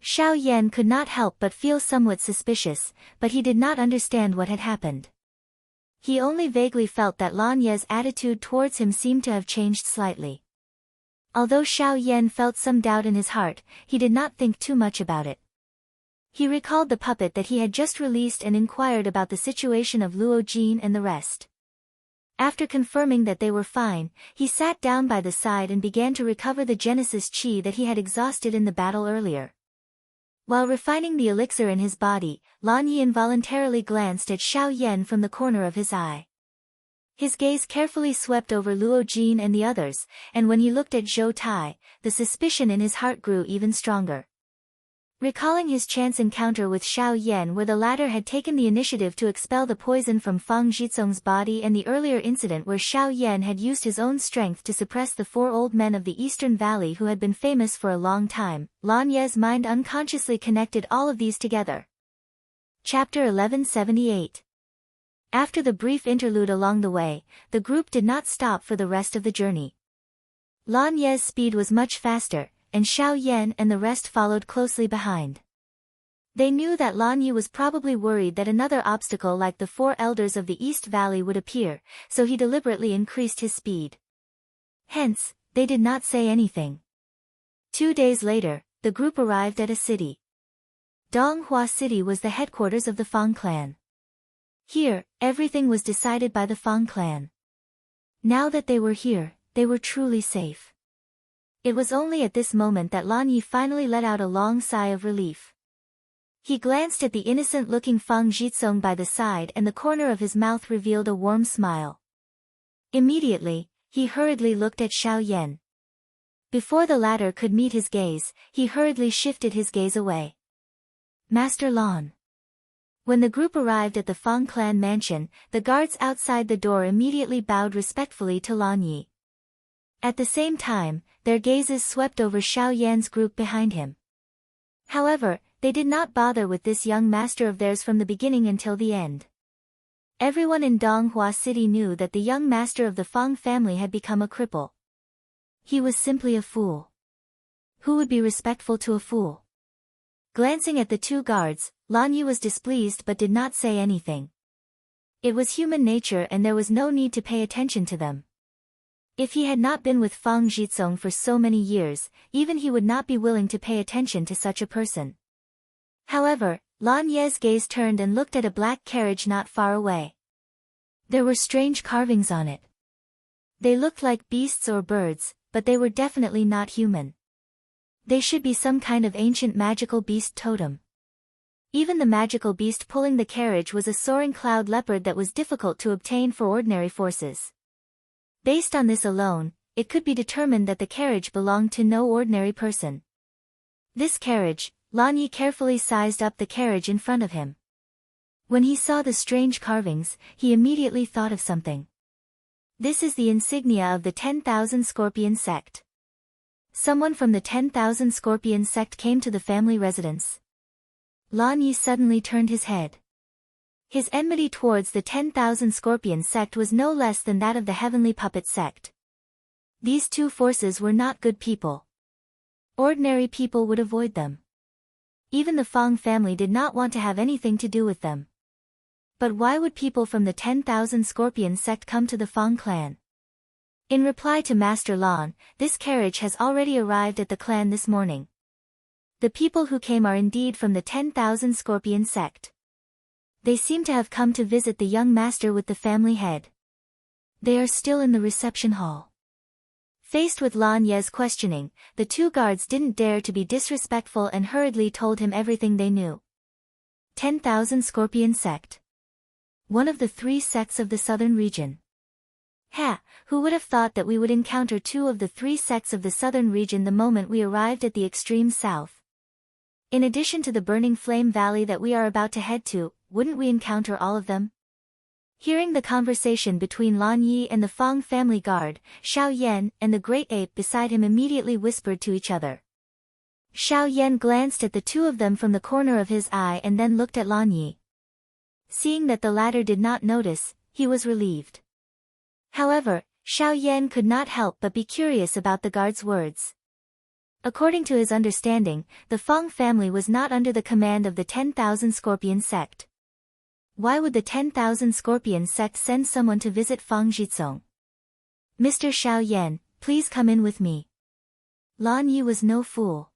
Xiao Yan could not help but feel somewhat suspicious, but he did not understand what had happened. He only vaguely felt that Lan Ye's attitude towards him seemed to have changed slightly. Although Xiao Yan felt some doubt in his heart, he did not think too much about it. He recalled the puppet that he had just released and inquired about the situation of Luo Jin and the rest. After confirming that they were fine, he sat down by the side and began to recover the Genesis Chi that he had exhausted in the battle earlier. While refining the elixir in his body, Lan Yi involuntarily glanced at Xiao Yan from the corner of his eye. His gaze carefully swept over Luo Jin and the others, and when he looked at Zhou Tai, the suspicion in his heart grew even stronger. Recalling his chance encounter with Xiao Yan where the latter had taken the initiative to expel the poison from Fang Jizong's body and the earlier incident where Xiao Yan had used his own strength to suppress the 4 old men of the Eastern Valley who had been famous for a long time, Lan Ye's mind unconsciously connected all of these together. Chapter 1178. After the brief interlude along the way, the group did not stop for the rest of the journey. Lan Ye's speed was much faster, and Xiao Yan and the rest followed closely behind. They knew that Lan Yi was probably worried that another obstacle like the 4 elders of the East Valley would appear, so he deliberately increased his speed. Hence, they did not say anything. 2 days later, the group arrived at a city. Donghua City was the headquarters of the Fang clan. Here, everything was decided by the Fang clan. Now that they were here, they were truly safe. It was only at this moment that Lan Yi finally let out a long sigh of relief. He glanced at the innocent-looking Fang Jizong by the side and the corner of his mouth revealed a warm smile. Immediately, he hurriedly looked at Xiao Yan. Before the latter could meet his gaze, he hurriedly shifted his gaze away. Master Lan. When the group arrived at the Fang clan mansion, the guards outside the door immediately bowed respectfully to Lan Yi. At the same time, their gazes swept over Xiao Yan's group behind him. However, they did not bother with this young master of theirs from the beginning until the end. Everyone in Donghua City knew that the young master of the Fang family had become a cripple. He was simply a fool. Who would be respectful to a fool? Glancing at the 2 guards, Lan Yi was displeased but did not say anything. It was human nature and there was no need to pay attention to them. If he had not been with Fang Jizong for so many years, even he would not be willing to pay attention to such a person. However, Lan Ye's gaze turned and looked at a black carriage not far away. There were strange carvings on it. They looked like beasts or birds, but they were definitely not human. They should be some kind of ancient magical beast totem. Even the magical beast pulling the carriage was a soaring cloud leopard that was difficult to obtain for ordinary forces. Based on this alone, it could be determined that the carriage belonged to no ordinary person. This carriage, Lan Yi carefully sized up the carriage in front of him. When he saw the strange carvings, he immediately thought of something. This is the insignia of the 10,000 Scorpion sect. Someone from the 10,000 Scorpion sect came to the family residence. Lan Yi suddenly turned his head. His enmity towards the 10,000 Scorpion sect was no less than that of the Heavenly Puppet sect. These 2 forces were not good people. Ordinary people would avoid them. Even the Fang family did not want to have anything to do with them. But why would people from the 10,000 Scorpion sect come to the Fang clan? In reply to Master Lan, this carriage has already arrived at the clan this morning. The people who came are indeed from the 10,000 Scorpion sect. They seem to have come to visit the young master with the family head. They are still in the reception hall. Faced with Lan Ye's questioning, the 2 guards didn't dare to be disrespectful and hurriedly told him everything they knew. 10,000 Scorpion sect. One of the 3 sects of the southern region. Ha! Who would have thought that we would encounter two of the three sects of the southern region the moment we arrived at the extreme south? In addition to the burning flame valley that we are about to head to, wouldn't we encounter all of them? Hearing the conversation between Lan Yi and the Fang family guard, Xiao Yan and the great ape beside him immediately whispered to each other. Xiao Yan glanced at the two of them from the corner of his eye and then looked at Lan Yi. Seeing that the latter did not notice, he was relieved. However, Xiao Yan could not help but be curious about the guard's words. According to his understanding, the Fang family was not under the command of the 10,000 Scorpion sect. Why would the 10,000 Scorpion sect send someone to visit Fang Jizong? Mr. Xiao Yan, please come in with me. Lan Yi was no fool.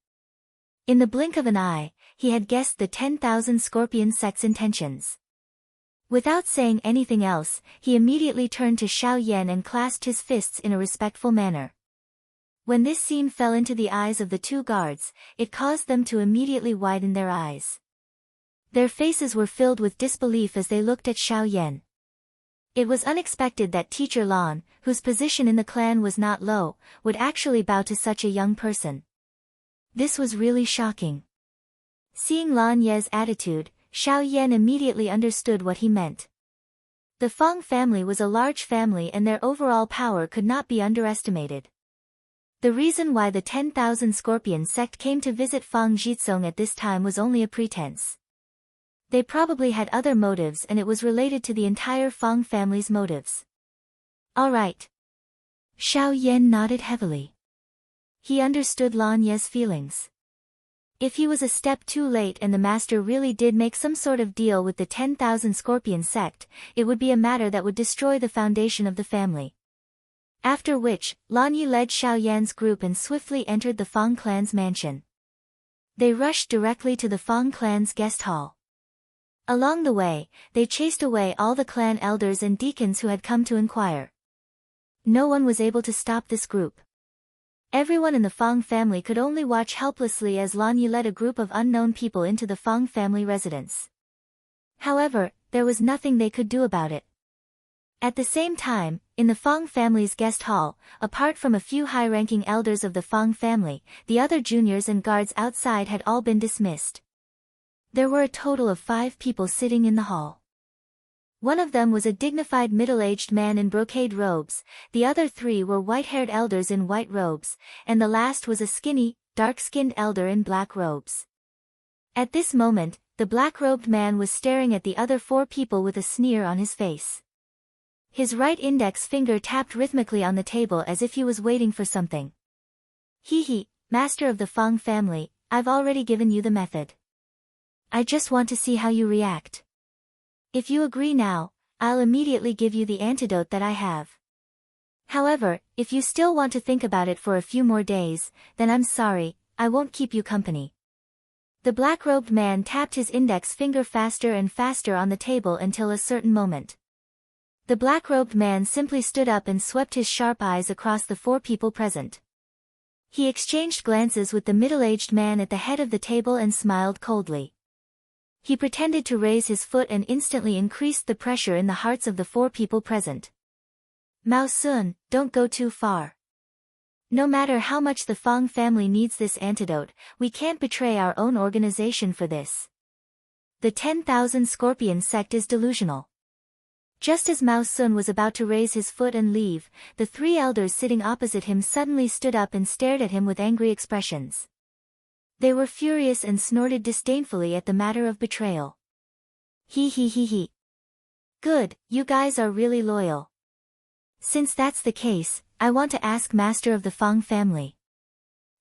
In the blink of an eye, he had guessed the 10,000 Scorpion sect's intentions. Without saying anything else, he immediately turned to Xiao Yan and clasped his fists in a respectful manner. When this scene fell into the eyes of the two guards, it caused them to immediately widen their eyes. Their faces were filled with disbelief as they looked at Xiao Yan. It was unexpected that Teacher Lan, whose position in the clan was not low, would actually bow to such a young person. This was really shocking. Seeing Lan Ye's attitude, Xiao Yan immediately understood what he meant. The Fang family was a large family and their overall power could not be underestimated. The reason why the 10,000 Scorpion sect came to visit Fang Jizong at this time was only a pretense. They probably had other motives and it was related to the entire Fang family's motives. All right. Xiao Yan nodded heavily. He understood Lan Ye's feelings. If he was a step too late and the master really did make some sort of deal with the 10,000 Scorpion sect, it would be a matter that would destroy the foundation of the family. After which, Lan Yi led Xiao Yan's group and swiftly entered the Fang clan's mansion. They rushed directly to the Fang clan's guest hall. Along the way, they chased away all the clan elders and deacons who had come to inquire. No one was able to stop this group. Everyone in the Fang family could only watch helplessly as Lan Yi led a group of unknown people into the Fang family residence. However, there was nothing they could do about it. At the same time, in the Fang family's guest hall, apart from a few high-ranking elders of the Fang family, the other juniors and guards outside had all been dismissed. There were a total of 5 people sitting in the hall. One of them was a dignified middle-aged man in brocade robes, the other 3 were white-haired elders in white robes, and the last was a skinny, dark-skinned elder in black robes. At this moment, the black-robed man was staring at the other 4 people with a sneer on his face. His right index finger tapped rhythmically on the table as if he was waiting for something. Hee, master of the Fang family, I've already given you the method. I just want to see how you react. If you agree now, I'll immediately give you the antidote that I have. However, if you still want to think about it for a few more days, then I'm sorry, I won't keep you company. The black-robed man tapped his index finger faster and faster on the table until a certain moment. The black-robed man simply stood up and swept his sharp eyes across the 4 people present. He exchanged glances with the middle-aged man at the head of the table and smiled coldly. He pretended to raise his foot and instantly increased the pressure in the hearts of the 4 people present. Mao Sun, don't go too far. No matter how much the Fang family needs this antidote, we can't betray our own organization for this. The 10,000 Scorpion sect is delusional. Just as Mao Sun was about to raise his foot and leave, the 3 elders sitting opposite him suddenly stood up and stared at him with angry expressions. They were furious and snorted disdainfully at the matter of betrayal. He. Good, you guys are really loyal. Since that's the case, I want to ask Master of the Fang family.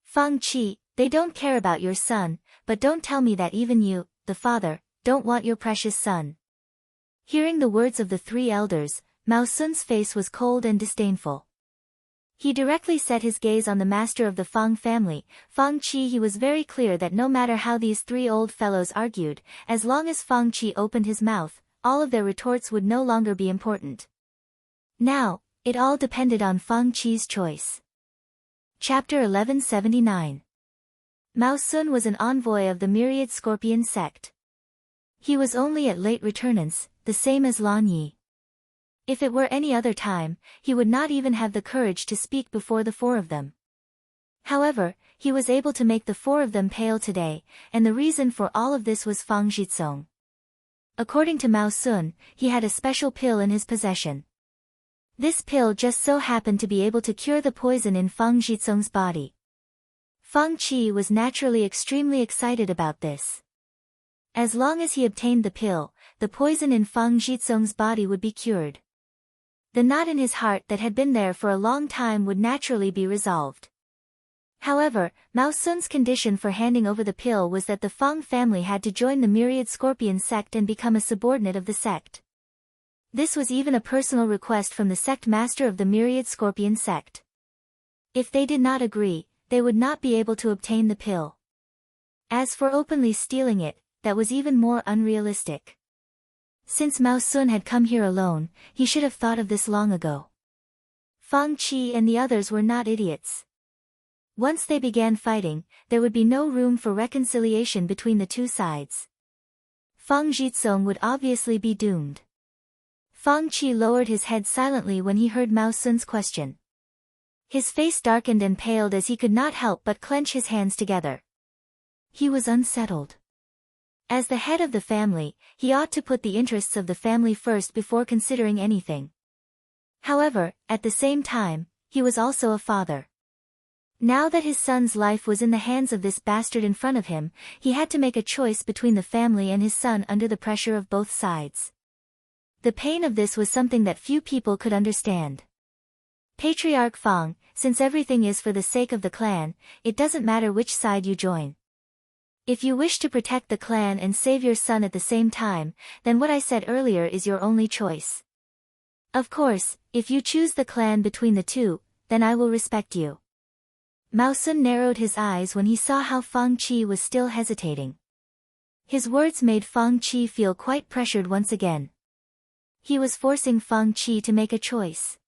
Fang Qi, they don't care about your son, but don't tell me that even you, the father, don't want your precious son. Hearing the words of the 3 elders, Mao Sun's face was cold and disdainful. He directly set his gaze on the master of the Fang family, Fang Qi. He was very clear that no matter how these 3 old fellows argued, as long as Fang Qi opened his mouth, all of their retorts would no longer be important. Now, it all depended on Fang Qi's choice. Chapter 1179. Mao Sun was an envoy of the myriad Scorpion sect. He was only at late returnance, the same as Lan Yi. If it were any other time, he would not even have the courage to speak before the four of them. However, he was able to make the four of them pale today, and the reason for all of this was Fang Jitsong. According to Mao Sun, he had a special pill in his possession. This pill just so happened to be able to cure the poison in Fang Jitsong's body. Fang Qi was naturally extremely excited about this. As long as he obtained the pill, the poison in Fang Jitsong's body would be cured. The knot in his heart that had been there for a long time would naturally be resolved. However, Mao Sun's condition for handing over the pill was that the Fang family had to join the Myriad Scorpion sect and become a subordinate of the sect. This was even a personal request from the sect master of the Myriad Scorpion sect. If they did not agree, they would not be able to obtain the pill. As for openly stealing it, that was even more unrealistic. Since Mao Sun had come here alone, he should have thought of this long ago. Fang Qi and the others were not idiots. Once they began fighting, there would be no room for reconciliation between the two sides. Fang Jitsong would obviously be doomed. Fang Qi lowered his head silently when he heard Mao Sun's question. His face darkened and paled as he could not help but clench his hands together. He was unsettled. As the head of the family, he ought to put the interests of the family first before considering anything. However, at the same time, he was also a father. Now that his son's life was in the hands of this bastard in front of him, he had to make a choice between the family and his son under the pressure of both sides. The pain of this was something that few people could understand. Patriarch Fang, since everything is for the sake of the clan, it doesn't matter which side you join. If you wish to protect the clan and save your son at the same time, then what I said earlier is your only choice. Of course, if you choose the clan between the two, then I will respect you. Mao Sun narrowed his eyes when he saw how Fang Qi was still hesitating. His words made Fang Qi feel quite pressured once again. He was forcing Fang Qi to make a choice.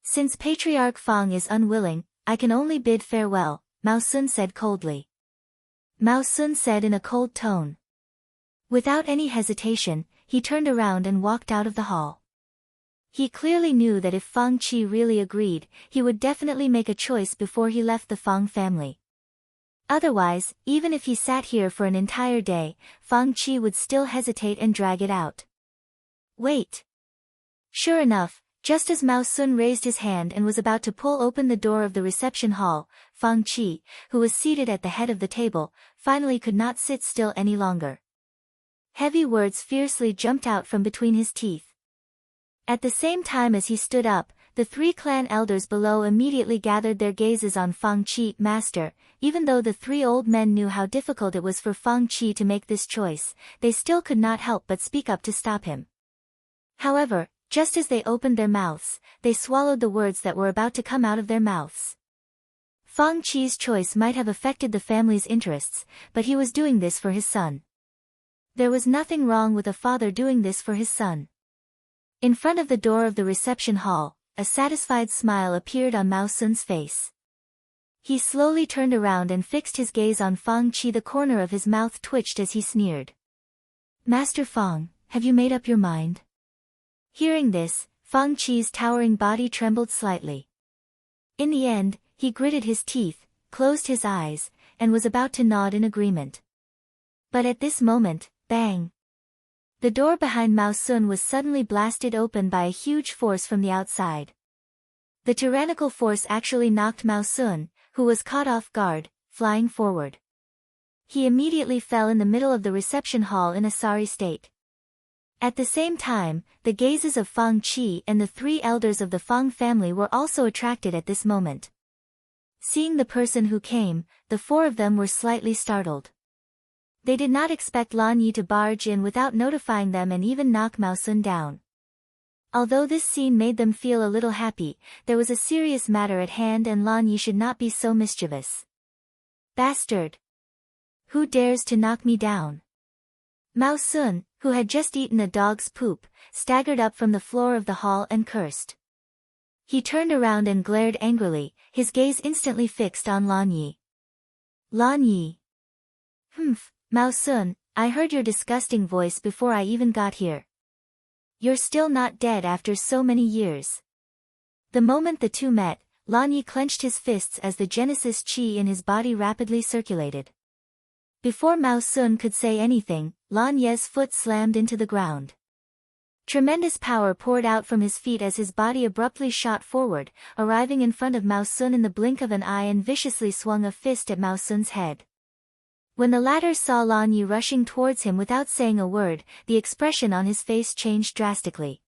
Since Patriarch Fang is unwilling, I can only bid farewell, Mao Sun said coldly. Mao Sun said in a cold tone. Without any hesitation, he turned around and walked out of the hall. He clearly knew that if Fang Qi really agreed, he would definitely make a choice before he left the Fang family. Otherwise, even if he sat here for an entire day, Fang Qi would still hesitate and drag it out. Wait. Sure enough, just as Mao Sun raised his hand and was about to pull open the door of the reception hall, Fang Qi, who was seated at the head of the table, finally could not sit still any longer. Heavy words fiercely jumped out from between his teeth. At the same time as he stood up, the three clan elders below immediately gathered their gazes on Fang Qi. Master, even though the three old men knew how difficult it was for Fang Qi to make this choice, they still could not help but speak up to stop him. However, just as they opened their mouths, they swallowed the words that were about to come out of their mouths. Fang Qi's choice might have affected the family's interests, but he was doing this for his son. There was nothing wrong with a father doing this for his son. In front of the door of the reception hall, a satisfied smile appeared on Mao Sun's face. He slowly turned around and fixed his gaze on Fang Qi. The corner of his mouth twitched as he sneered. Master Fang, have you made up your mind? Hearing this, Fang Qi's towering body trembled slightly. In the end, he gritted his teeth, closed his eyes, and was about to nod in agreement. But at this moment, bang! The door behind Mao Sun was suddenly blasted open by a huge force from the outside. The tyrannical force actually knocked Mao Sun, who was caught off guard, flying forward. He immediately fell in the middle of the reception hall in a sorry state. At the same time, the gazes of Fang Qi and the three elders of the Fang family were also attracted at this moment. Seeing the person who came, the four of them were slightly startled. They did not expect Lan Yi to barge in without notifying them and even knock Mao Sun down. Although this scene made them feel a little happy, there was a serious matter at hand and Lan Yi should not be so mischievous. Bastard! Who dares to knock me down? Mao Sun, who had just eaten a dog's poop, staggered up from the floor of the hall and cursed. He turned around and glared angrily, his gaze instantly fixed on Lan Yi. Lan Yi. Humph, Mao Sun, I heard your disgusting voice before I even got here. you're still not dead after so many years. The moment the two met, Lan Yi clenched his fists as the Genesis Qi in his body rapidly circulated. Before Mao Sun could say anything, Lan Ye's foot slammed into the ground. Tremendous power poured out from his feet as his body abruptly shot forward, arriving in front of Mao Sun in the blink of an eye and viciously swung a fist at Mao Sun's head. When the latter saw Lan Yi rushing towards him without saying a word, the expression on his face changed drastically.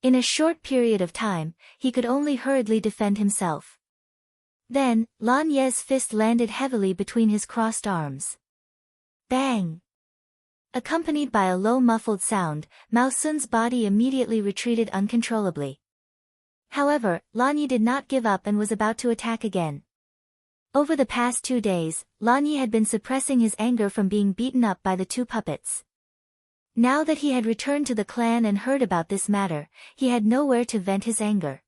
In a short period of time, he could only hurriedly defend himself. Then, Lan Ye's fist landed heavily between his crossed arms. Bang! Accompanied by a low muffled sound, Mao Sun's body immediately retreated uncontrollably. However, Lan Yi did not give up and was about to attack again. Over the past 2 days, Lan Yi had been suppressing his anger from being beaten up by the two puppets. Now that he had returned to the clan and heard about this matter, he had nowhere to vent his anger.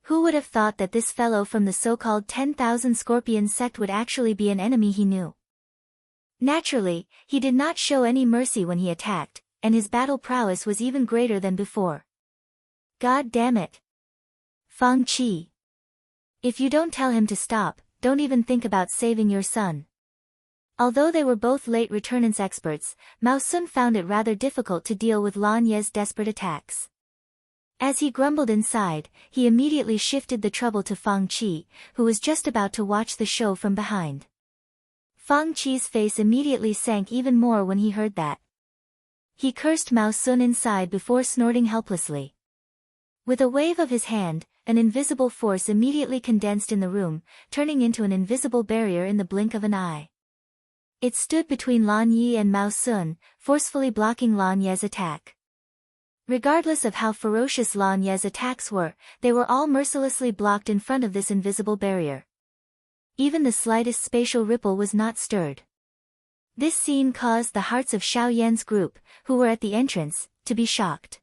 Who would have thought that this fellow from the so-called 10,000 Scorpion sect would actually be an enemy he knew? Naturally, he did not show any mercy when he attacked, and his battle prowess was even greater than before. God damn it! Fang Qi. If you don't tell him to stop, don't even think about saving your son. Although they were both late returnance experts, Mao Sun found it rather difficult to deal with Lan Ye's desperate attacks. As he grumbled inside, he immediately shifted the trouble to Fang Qi, who was just about to watch the show from behind. Fang Qi's face immediately sank even more when he heard that. He cursed Mao Sun inside before snorting helplessly. With a wave of his hand, an invisible force immediately condensed in the room, turning into an invisible barrier in the blink of an eye. It stood between Lan Yi and Mao Sun, forcefully blocking Lan Ye's attack. Regardless of how ferocious Lan Ye's attacks were, they were all mercilessly blocked in front of this invisible barrier. Even the slightest spatial ripple was not stirred. This scene caused the hearts of Xiao Yan's group, who were at the entrance, to be shocked.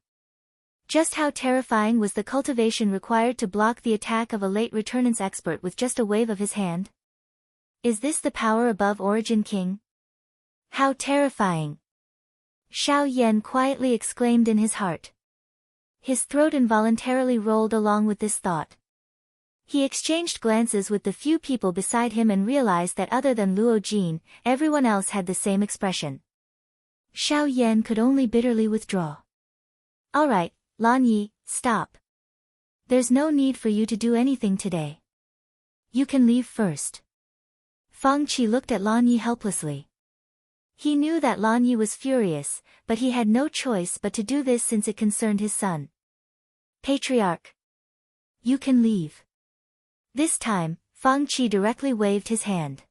Just how terrifying was the cultivation required to block the attack of a late returnance expert with just a wave of his hand? Is this the power above Origin King? How terrifying! Xiao Yan quietly exclaimed in his heart. His throat involuntarily rolled along with this thought. He exchanged glances with the few people beside him and realized that other than Luo Jin, everyone else had the same expression. Xiao Yan could only bitterly withdraw. Alright, Lan Yi, stop. There's no need for you to do anything today. You can leave first. Fang Qi looked at Lan Yi helplessly. He knew that Lan Yi was furious, but he had no choice but to do this since it concerned his son. Patriarch. You can leave. This time, Fang Qi directly waved his hand.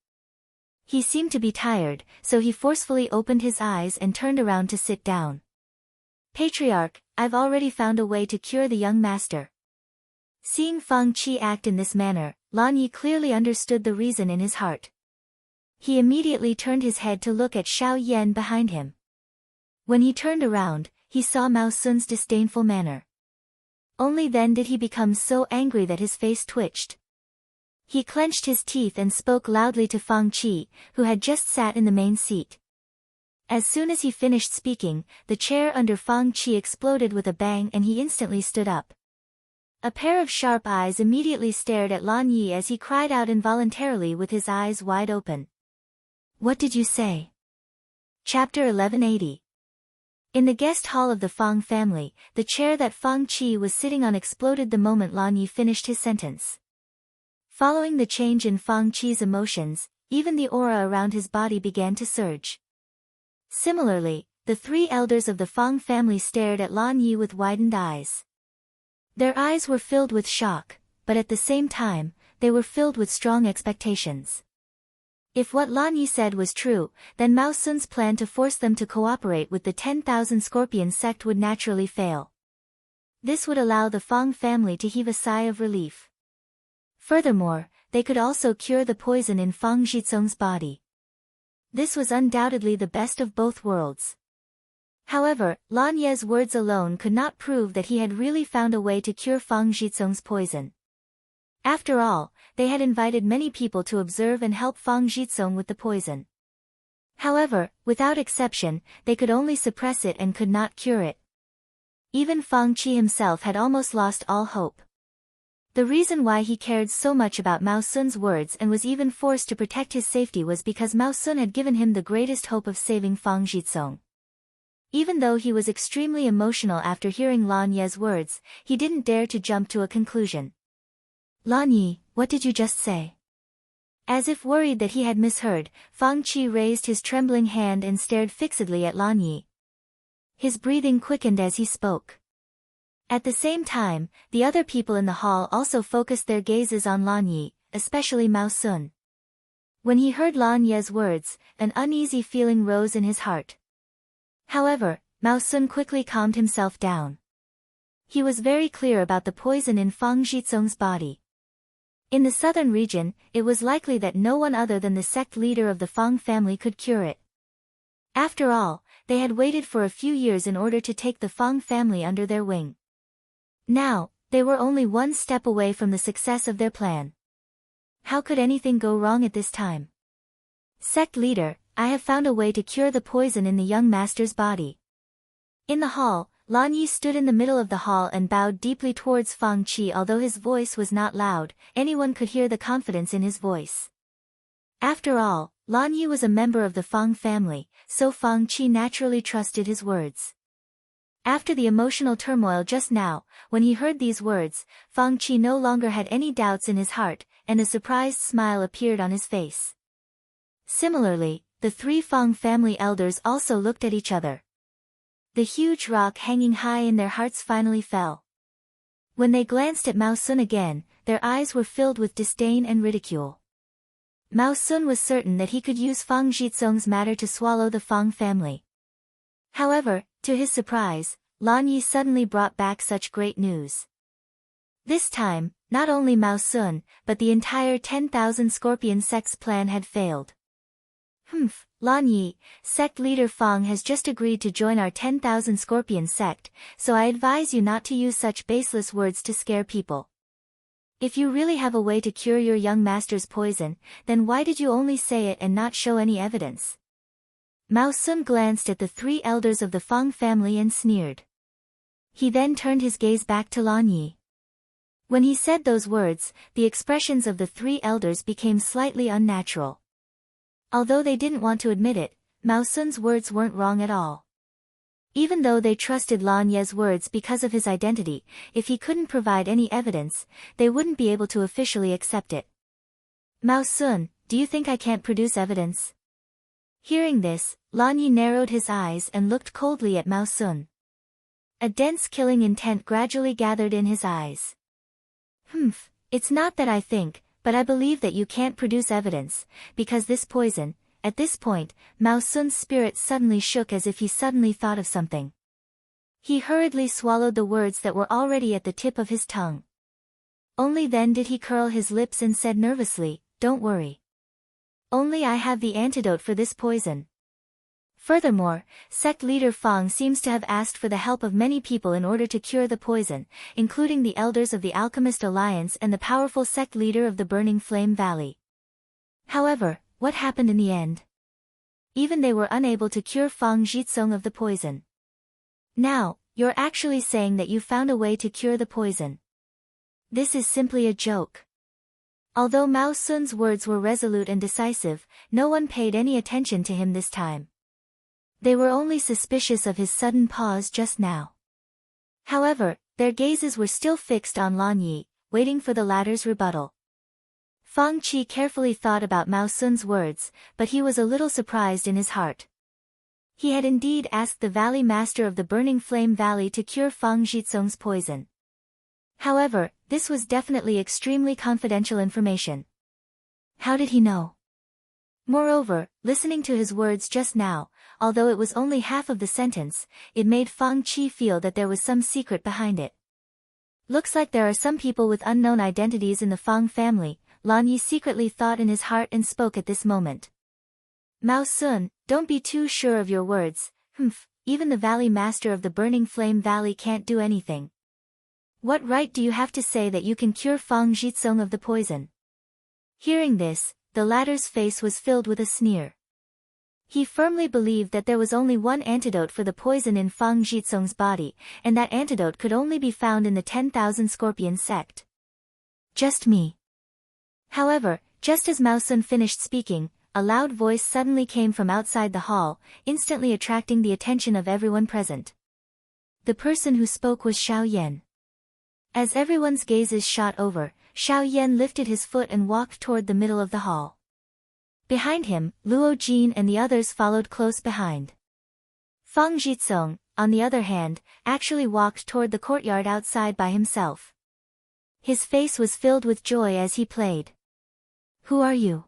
He seemed to be tired, so he forcefully opened his eyes and turned around to sit down. Patriarch, I've already found a way to cure the young master. Seeing Fang Qi act in this manner, Lan Yi clearly understood the reason in his heart. He immediately turned his head to look at Xiao Yan behind him. When he turned around, he saw Mao Sun's disdainful manner. Only then did he become so angry that his face twitched. He clenched his teeth and spoke loudly to Fang Qi, who had just sat in the main seat. As soon as he finished speaking, the chair under Fang Qi exploded with a bang and he instantly stood up. A pair of sharp eyes immediately stared at Lan Yi as he cried out involuntarily with his eyes wide open. What did you say? Chapter 1180. In the guest hall of the Fang family, the chair that Fang Qi was sitting on exploded the moment Lan Yi finished his sentence. Following the change in Fang Qi's emotions, even the aura around his body began to surge. Similarly, the three elders of the Fang family stared at Lan Yi with widened eyes. Their eyes were filled with shock, but at the same time, they were filled with strong expectations. If what Lan Yi said was true, then Mao Sun's plan to force them to cooperate with the 10,000 Scorpion sect would naturally fail. This would allow the Fang family to heave a sigh of relief. Furthermore, they could also cure the poison in Fang Zhizong's body. This was undoubtedly the best of both worlds. However, Lan Ye's words alone could not prove that he had really found a way to cure Fang Zhizong's poison. After all, they had invited many people to observe and help Fang Zhizong with the poison. However, without exception, they could only suppress it and could not cure it. Even Fang Qi himself had almost lost all hope. The reason why he cared so much about Mao Sun's words and was even forced to protect his safety was because Mao Sun had given him the greatest hope of saving Fang Jizong. Even though he was extremely emotional after hearing Lan Ye's words, he didn't dare to jump to a conclusion. Lan Yi, what did you just say? As if worried that he had misheard, Fang Qi raised his trembling hand and stared fixedly at Lan Yi. His breathing quickened as he spoke. At the same time, the other people in the hall also focused their gazes on Lan Yi, especially Mao Sun. When he heard Lan Ye's words, an uneasy feeling rose in his heart. However, Mao Sun quickly calmed himself down. He was very clear about the poison in Fang Jizong's body. In the southern region, it was likely that no one other than the sect leader of the Fang family could cure it. After all, they had waited for a few years in order to take the Fang family under their wing. Now, they were only one step away from the success of their plan. How could anything go wrong at this time? Sect leader, I have found a way to cure the poison in the young master's body. In the hall, Lan Yi stood in the middle of the hall and bowed deeply towards Fang Qi. Although his voice was not loud, anyone could hear the confidence in his voice. After all, Lan Yi was a member of the Fang family, so Fang Qi naturally trusted his words. After the emotional turmoil just now, when he heard these words, Fang Qi no longer had any doubts in his heart, and a surprised smile appeared on his face. Similarly, the three Fang family elders also looked at each other. The huge rock hanging high in their hearts finally fell. When they glanced at Mao Sun again, their eyes were filled with disdain and ridicule. Mao Sun was certain that he could use Fang Jizong's matter to swallow the Fang family. However, to his surprise, Lan Yi suddenly brought back such great news. This time, not only Mao Sun, but the entire 10,000 Scorpion sect's plan had failed. Lan Yi, sect leader Fang has just agreed to join our 10,000 Scorpion sect, so I advise you not to use such baseless words to scare people. If you really have a way to cure your young master's poison, then why did you only say it and not show any evidence? Mao Sun glanced at the three elders of the Fang family and sneered. He then turned his gaze back to Lan Yi. When he said those words, the expressions of the three elders became slightly unnatural. Although they didn't want to admit it, Mao Sun's words weren't wrong at all. Even though they trusted Lan Ye's words because of his identity, if he couldn't provide any evidence, they wouldn't be able to officially accept it. Mao Sun, do you think I can't produce evidence? Hearing this, Lan Yi narrowed his eyes and looked coldly at Mao Sun. A dense killing intent gradually gathered in his eyes. It's not that I think, but I believe that you can't produce evidence, because this poison. At this point, Mao Sun's spirit suddenly shook as if he suddenly thought of something. He hurriedly swallowed the words that were already at the tip of his tongue. Only then did he curl his lips and said nervously, "Don't worry. Only I have the antidote for this poison." Furthermore, sect leader Fang seems to have asked for the help of many people in order to cure the poison, including the elders of the Alchemist Alliance and the powerful sect leader of the Burning Flame Valley. However, what happened in the end? Even they were unable to cure Fang Jizong of the poison. Now, you're actually saying that you found a way to cure the poison. This is simply a joke. Although Mao Sun's words were resolute and decisive, no one paid any attention to him this time. They were only suspicious of his sudden pause just now. However, their gazes were still fixed on Lan Yi, waiting for the latter's rebuttal. Fang Qi carefully thought about Mao Sun's words, but he was a little surprised in his heart. He had indeed asked the Valley Master of the Burning Flame Valley to cure Fang Jizong's poison. However, this was definitely extremely confidential information. How did he know? Moreover, listening to his words just now, although it was only half of the sentence, it made Fang Qi feel that there was some secret behind it. Looks like there are some people with unknown identities in the Fang family, Lan Yi secretly thought in his heart and spoke at this moment. Mao Sun, don't be too sure of your words. Even the Valley Master of the Burning Flame Valley can't do anything. What right do you have to say that you can cure Fang Jizong of the poison? Hearing this, the latter's face was filled with a sneer. He firmly believed that there was only one antidote for the poison in Fang Jitsong's body, and that antidote could only be found in the 10,000 Scorpion sect. Just me. However, just as Mao Sun finished speaking, a loud voice suddenly came from outside the hall, instantly attracting the attention of everyone present. The person who spoke was Xiao Yan. As everyone's gazes shot over, Xiao Yan lifted his foot and walked toward the middle of the hall. Behind him, Luo Jin and the others followed close behind. Fang Jitsong, on the other hand, actually walked toward the courtyard outside by himself. His face was filled with joy as he played. Who are you?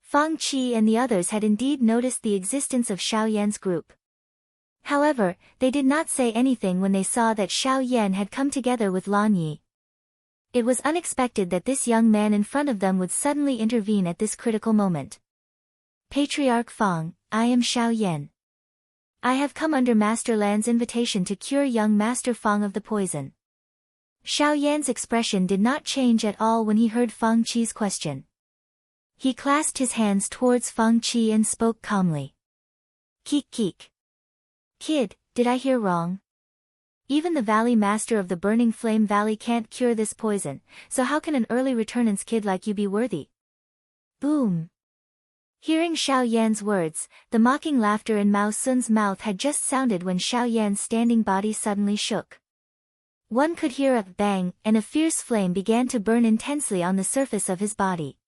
Fang Qi and the others had indeed noticed the existence of Xiao Yan's group. However, they did not say anything when they saw that Xiao Yan had come together with Lan Yi. It was unexpected that this young man in front of them would suddenly intervene at this critical moment. Patriarch Fang, I am Xiao Yan. I have come under Master Lan's invitation to cure young Master Fang of the poison. Xiao Yan's expression did not change at all when he heard Fang Qi's question. He clasped his hands towards Fang Qi and spoke calmly. Keek keek. Kid, did I hear wrong? Even the Valley Master of the Burning Flame Valley can't cure this poison, so how can an early returnant's kid like you be worthy? Boom! Hearing Xiao Yan's words, the mocking laughter in Mao Sun's mouth had just sounded when Xiao Yan's standing body suddenly shook. One could hear a bang, and a fierce flame began to burn intensely on the surface of his body.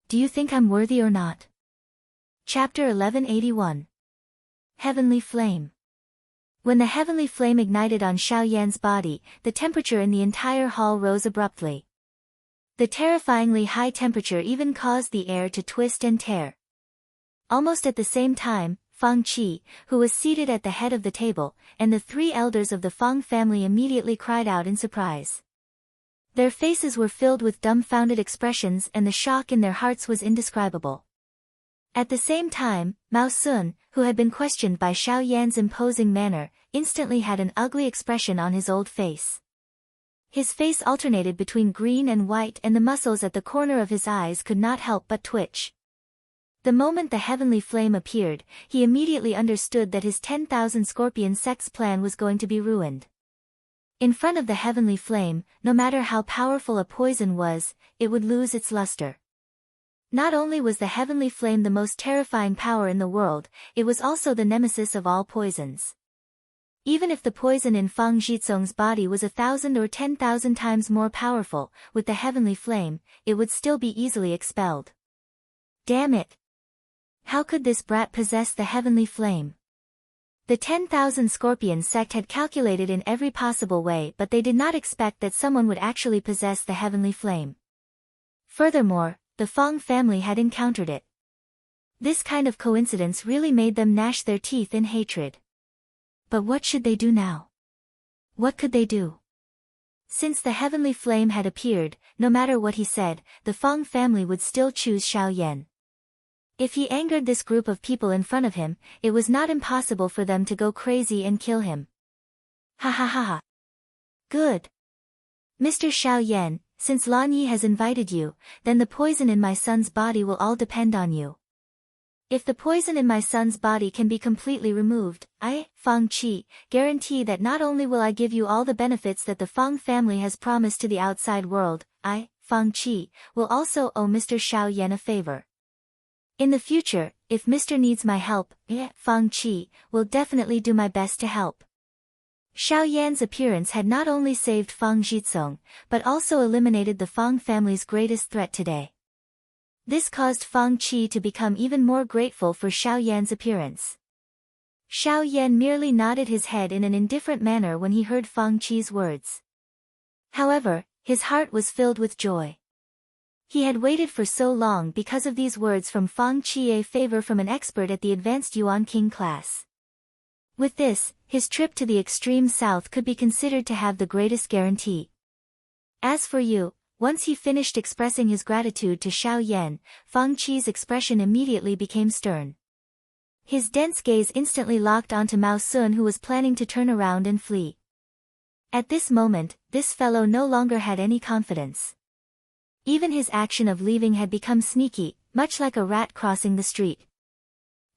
Do you think I'm worthy or not? Chapter 1181. Heavenly Flame. When the heavenly flame ignited on Xiao Yan's body, the temperature in the entire hall rose abruptly. The terrifyingly high temperature even caused the air to twist and tear. Almost at the same time, Fang Qi, who was seated at the head of the table, and the three elders of the Fang family immediately cried out in surprise. Their faces were filled with dumbfounded expressions and the shock in their hearts was indescribable. At the same time, Mao Sun, who had been questioned by Xiao Yan's imposing manner, instantly had an ugly expression on his old face. His face alternated between green and white and the muscles at the corner of his eyes could not help but twitch. The moment the heavenly flame appeared, he immediately understood that his 10,000 Scorpion sect's plan was going to be ruined. In front of the heavenly flame, no matter how powerful a poison was, it would lose its luster. Not only was the heavenly flame the most terrifying power in the world, it was also the nemesis of all poisons. Even if the poison in Fang Jitsong's body was 1,000 or 10,000 times more powerful, with the heavenly flame, it would still be easily expelled. Damn it! How could this brat possess the heavenly flame? The 10,000 Scorpion sect had calculated in every possible way, but they did not expect that someone would actually possess the heavenly flame. Furthermore, the Fang family had encountered it. This kind of coincidence really made them gnash their teeth in hatred. But what should they do now? What could they do? Since the heavenly flame had appeared, no matter what he said, the Fang family would still choose Xiao Yan. If he angered this group of people in front of him, it was not impossible for them to go crazy and kill him. Ha ha ha ha. Good. Mr. Xiao Yan, since Lan Yi has invited you, then the poison in my son's body will all depend on you. If the poison in my son's body can be completely removed, I, Fang Qi, guarantee that not only will I give you all the benefits that the Fang family has promised to the outside world, I, Fang Qi, will also owe Mr. Xiao Yan a favor. In the future, if Mr. needs my help, I, Fang Qi, will definitely do my best to help. Xiao Yan's appearance had not only saved Fang Jitsong, but also eliminated the Fang family's greatest threat today. This caused Fang Qi to become even more grateful for Xiao Yan's appearance. Xiao Yan merely nodded his head in an indifferent manner when he heard Fang Qi's words. However, his heart was filled with joy. He had waited for so long because of these words from Fang Qi, a favor from an expert at the advanced Yuan King class. With this, his trip to the extreme south could be considered to have the greatest guarantee. As for you, once he finished expressing his gratitude to Xiao Yan, Fang Qi's expression immediately became stern. His dense gaze instantly locked onto Mao Sun, who was planning to turn around and flee. At this moment, this fellow no longer had any confidence. Even his action of leaving had become sneaky, much like a rat crossing the street.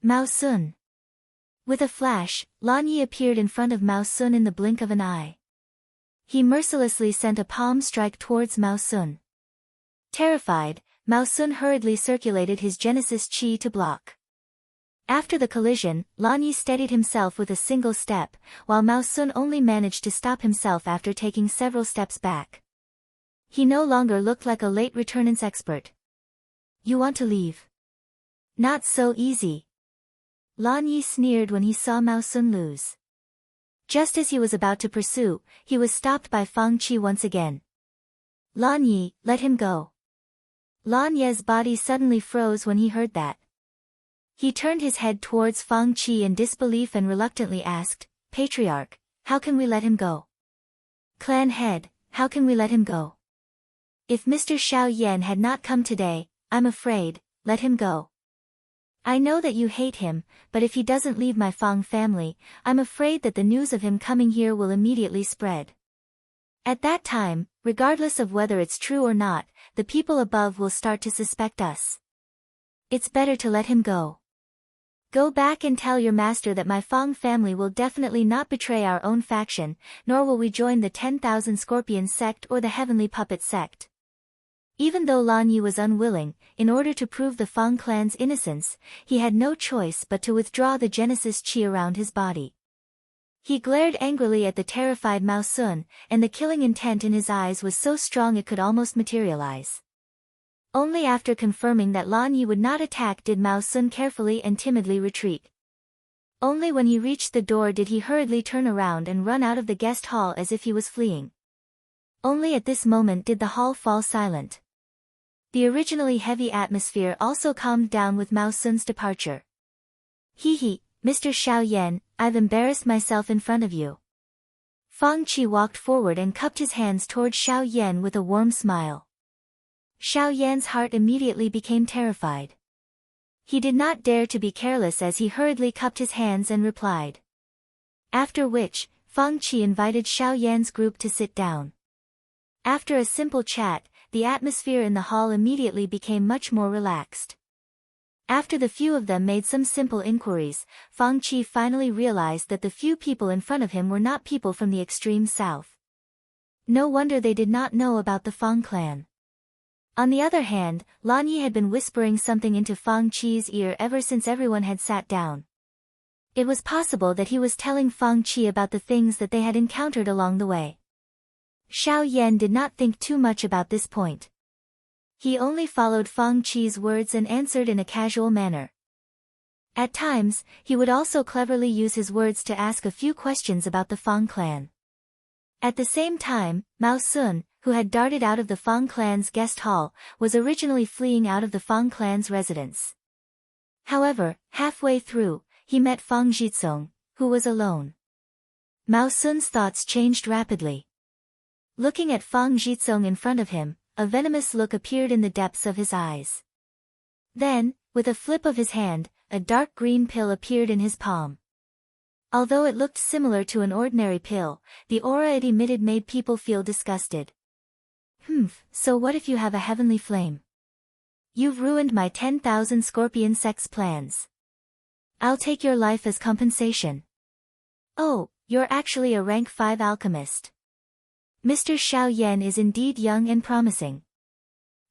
Mao Sun. With a flash, Lan Yi appeared in front of Mao Sun in the blink of an eye. He mercilessly sent a palm strike towards Mao Sun. Terrified, Mao Sun hurriedly circulated his Genesis Chi to block. After the collision, Lan Yi steadied himself with a single step, while Mao Sun only managed to stop himself after taking several steps back. He no longer looked like a late returnance expert. You want to leave? Not so easy. Lan Yi sneered when he saw Mao Sun lose. Just as he was about to pursue, he was stopped by Fang Qi once again. Lan Yi, let him go. Lan Ye's body suddenly froze when he heard that. He turned his head towards Fang Qi in disbelief and reluctantly asked, Patriarch, how can we let him go? Clan head, how can we let him go? If Mr. Xiao Yan had not come today, I'm afraid, let him go. I know that you hate him, but if he doesn't leave my Fang family, I'm afraid that the news of him coming here will immediately spread. At that time, regardless of whether it's true or not, the people above will start to suspect us. It's better to let him go. Go back and tell your master that my Fang family will definitely not betray our own faction, nor will we join the 10,000 Scorpion sect or the Heavenly Puppet sect. Even though Lan Yi was unwilling, in order to prove the Fang clan's innocence, he had no choice but to withdraw the Genesis Chi around his body. He glared angrily at the terrified Mao Sun, and the killing intent in his eyes was so strong it could almost materialize. Only after confirming that Lan Yi would not attack did Mao Sun carefully and timidly retreat. Only when he reached the door did he hurriedly turn around and run out of the guest hall as if he was fleeing. Only at this moment did the hall fall silent. The originally heavy atmosphere also calmed down with Mao Sun's departure. He, Mr. Xiao Yan, I've embarrassed myself in front of you. Fang Qi walked forward and cupped his hands toward Xiao Yan with a warm smile. Xiao Yan's heart immediately became terrified. He did not dare to be careless as he hurriedly cupped his hands and replied. After which, Fang Qi invited Xiao Yan's group to sit down. After a simple chat, the atmosphere in the hall immediately became much more relaxed. After the few of them made some simple inquiries, Fang Qi finally realized that the few people in front of him were not people from the extreme south. No wonder they did not know about the Fang clan. On the other hand, Lan Yi had been whispering something into Fang Qi's ear ever since everyone had sat down. It was possible that he was telling Fang Qi about the things that they had encountered along the way. Xiao Yan did not think too much about this point. He only followed Fang Qi's words and answered in a casual manner. At times, he would also cleverly use his words to ask a few questions about the Fang clan. At the same time, Mao Sun, who had darted out of the Fang clan's guest hall, was originally fleeing out of the Fang clan's residence. However, halfway through, he met Fang Jizong, who was alone. Mao Sun's thoughts changed rapidly. Looking at Fang Jizong in front of him, a venomous look appeared in the depths of his eyes. Then, with a flip of his hand, a dark green pill appeared in his palm. Although it looked similar to an ordinary pill, the aura it emitted made people feel disgusted. So what if you have a heavenly flame? You've ruined my 10,000 Scorpion sect's plans. I'll take your life as compensation. Oh, you're actually a rank 5 alchemist. Mr. Xiao Yan is indeed young and promising.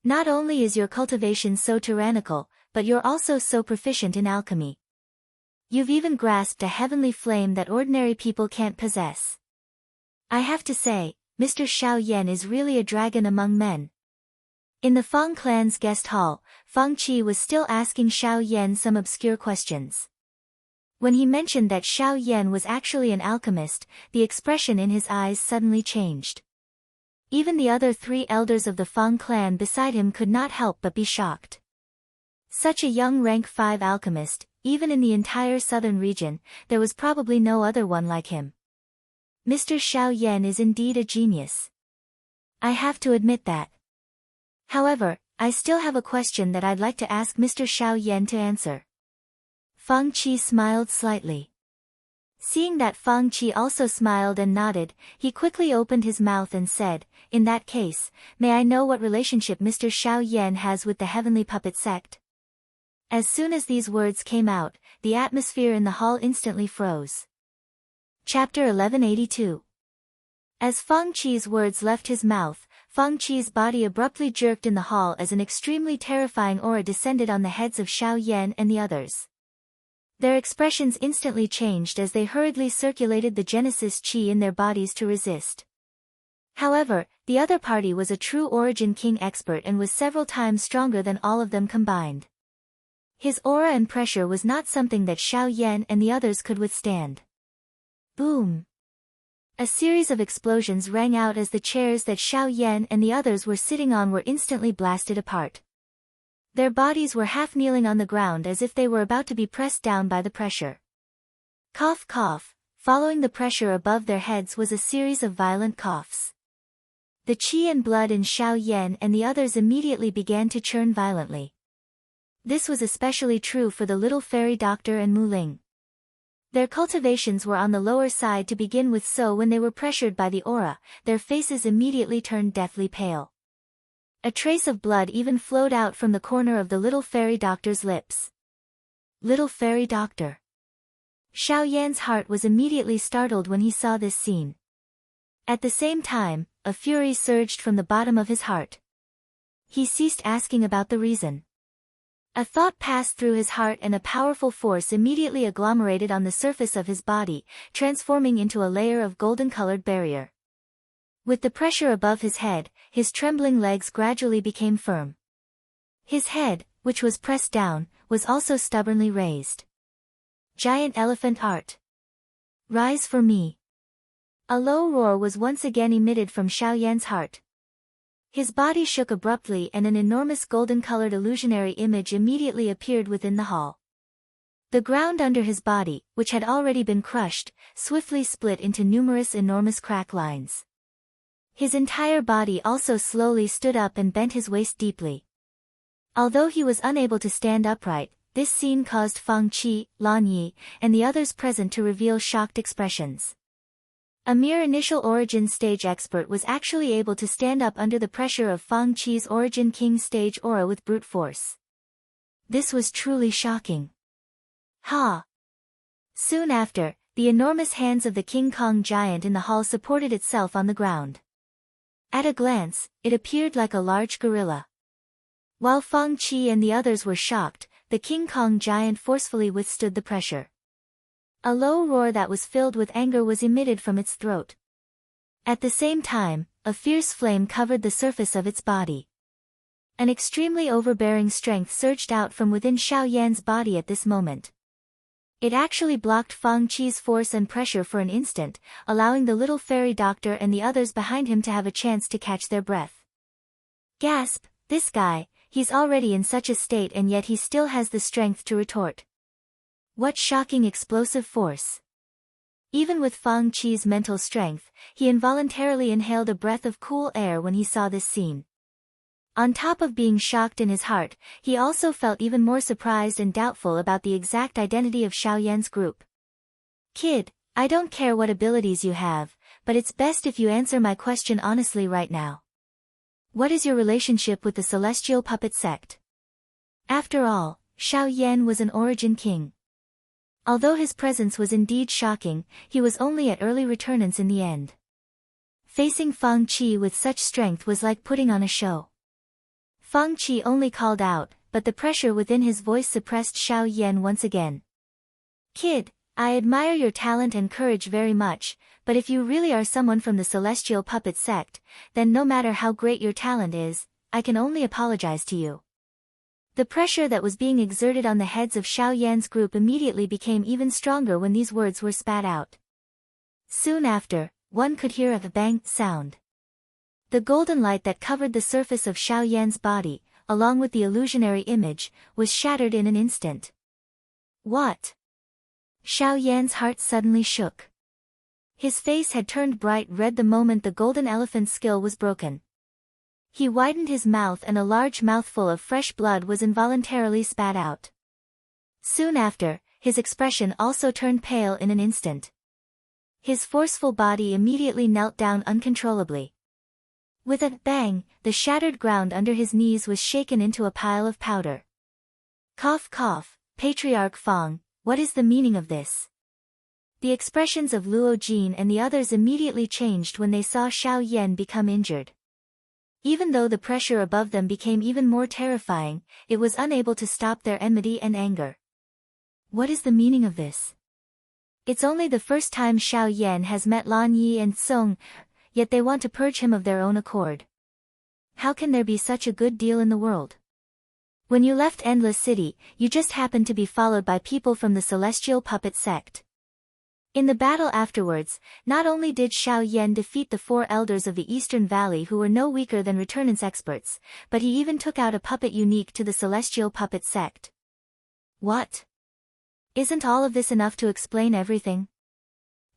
Not only is your cultivation so tyrannical, but you're also so proficient in alchemy. You've even grasped a heavenly flame that ordinary people can't possess. I have to say, Mr. Xiao Yan is really a dragon among men. In the Fang clan's guest hall, Fang Qi was still asking Xiao Yan some obscure questions. When he mentioned that Xiao Yan was actually an alchemist, the expression in his eyes suddenly changed. Even the other 3 elders of the Fang clan beside him could not help but be shocked. Such a young rank 5 alchemist, even in the entire southern region, there was probably no other one like him. Mr. Xiao Yan is indeed a genius. I have to admit that. However, I still have a question that I'd like to ask Mr. Xiao Yan to answer. Fang Qi smiled slightly. Seeing that Fang Qi also smiled and nodded, he quickly opened his mouth and said, in that case, may I know what relationship Mr. Xiao Yan has with the Heavenly Puppet sect? As soon as these words came out, the atmosphere in the hall instantly froze. Chapter 1182. As Feng Qi's words left his mouth, Feng Qi's body abruptly jerked in the hall as an extremely terrifying aura descended on the heads of Xiao Yan and the others. Their expressions instantly changed as they hurriedly circulated the Genesis Qi in their bodies to resist. However, the other party was a true Origin King expert and was several times stronger than all of them combined. His aura and pressure was not something that Xiao Yan and the others could withstand. Boom! A series of explosions rang out as the chairs that Xiao Yan and the others were sitting on were instantly blasted apart. Their bodies were half kneeling on the ground as if they were about to be pressed down by the pressure. Cough cough, following the pressure above their heads was a series of violent coughs. The qi and blood in Xiao Yan and the others immediately began to churn violently. This was especially true for the little fairy doctor and Mu Ling. Their cultivations were on the lower side to begin with, so when they were pressured by the aura, their faces immediately turned deathly pale. A trace of blood even flowed out from the corner of the little fairy doctor's lips. Little fairy doctor. Xiao Yan's heart was immediately startled when he saw this scene. At the same time, a fury surged from the bottom of his heart. He ceased asking about the reason. A thought passed through his heart and a powerful force immediately agglomerated on the surface of his body, transforming into a layer of golden-colored barrier. With the pressure above his head, his trembling legs gradually became firm. His head, which was pressed down, was also stubbornly raised. Giant elephant art. Rise for me. A low roar was once again emitted from Xiao Yan's heart. His body shook abruptly and an enormous golden-colored illusionary image immediately appeared within the hall. The ground under his body, which had already been crushed, swiftly split into numerous enormous crack lines. His entire body also slowly stood up and bent his waist deeply. Although he was unable to stand upright, this scene caused Feng Qi, Lan Yi, and the others present to reveal shocked expressions. A mere initial Origin stage expert was actually able to stand up under the pressure of Feng Qi's Origin King stage aura with brute force. This was truly shocking. Ha! Soon after, the enormous hands of the King Kong giant in the hall supported itself on the ground. At a glance, it appeared like a large gorilla. While Feng Qi and the others were shocked, the King Kong giant forcefully withstood the pressure. A low roar that was filled with anger was emitted from its throat. At the same time, a fierce flame covered the surface of its body. An extremely overbearing strength surged out from within Xiao Yan's body at this moment. It actually blocked Feng Qi's force and pressure for an instant, allowing the little fairy doctor and the others behind him to have a chance to catch their breath. Gasp, this guy, he's already in such a state and yet he still has the strength to retort. What shocking explosive force! Even with Feng Qi's mental strength, he involuntarily inhaled a breath of cool air when he saw this scene. On top of being shocked in his heart, he also felt even more surprised and doubtful about the exact identity of Xiao Yan's group. Kid, I don't care what abilities you have, but it's best if you answer my question honestly right now. What is your relationship with the Celestial Puppet Sect? After all, Xiao Yan was an Origin King. Although his presence was indeed shocking, he was only at early returnance in the end. Facing Feng Qi with such strength was like putting on a show. Feng Qi only called out, but the pressure within his voice suppressed Xiao Yan once again. Kid, I admire your talent and courage very much, but if you really are someone from the Celestial Puppet Sect, then no matter how great your talent is, I can only apologize to you. The pressure that was being exerted on the heads of Xiao Yan's group immediately became even stronger when these words were spat out. Soon after, one could hear a bang sound. The golden light that covered the surface of Xiao Yan's body, along with the illusionary image, was shattered in an instant. What? Xiao Yan's heart suddenly shook. His face had turned bright red the moment the golden elephant's skill was broken. He widened his mouth and a large mouthful of fresh blood was involuntarily spat out. Soon after, his expression also turned pale in an instant. His forceful body immediately knelt down uncontrollably. With a bang, the shattered ground under his knees was shaken into a pile of powder. Cough cough, Patriarch Fang, what is the meaning of this? The expressions of Luo Jin and the others immediately changed when they saw Xiao Yan become injured. Even though the pressure above them became even more terrifying, it was unable to stop their enmity and anger. What is the meaning of this? It's only the first time Xiao Yan has met Lan Yi and Song, yet they want to purge him of their own accord. How can there be such a good deal in the world? When you left Endless City, you just happened to be followed by people from the Celestial Puppet Sect. In the battle afterwards, not only did Xiao Yan defeat the 4 elders of the Eastern Valley who were no weaker than returnance experts, but he even took out a puppet unique to the Celestial Puppet Sect. What? Isn't all of this enough to explain everything?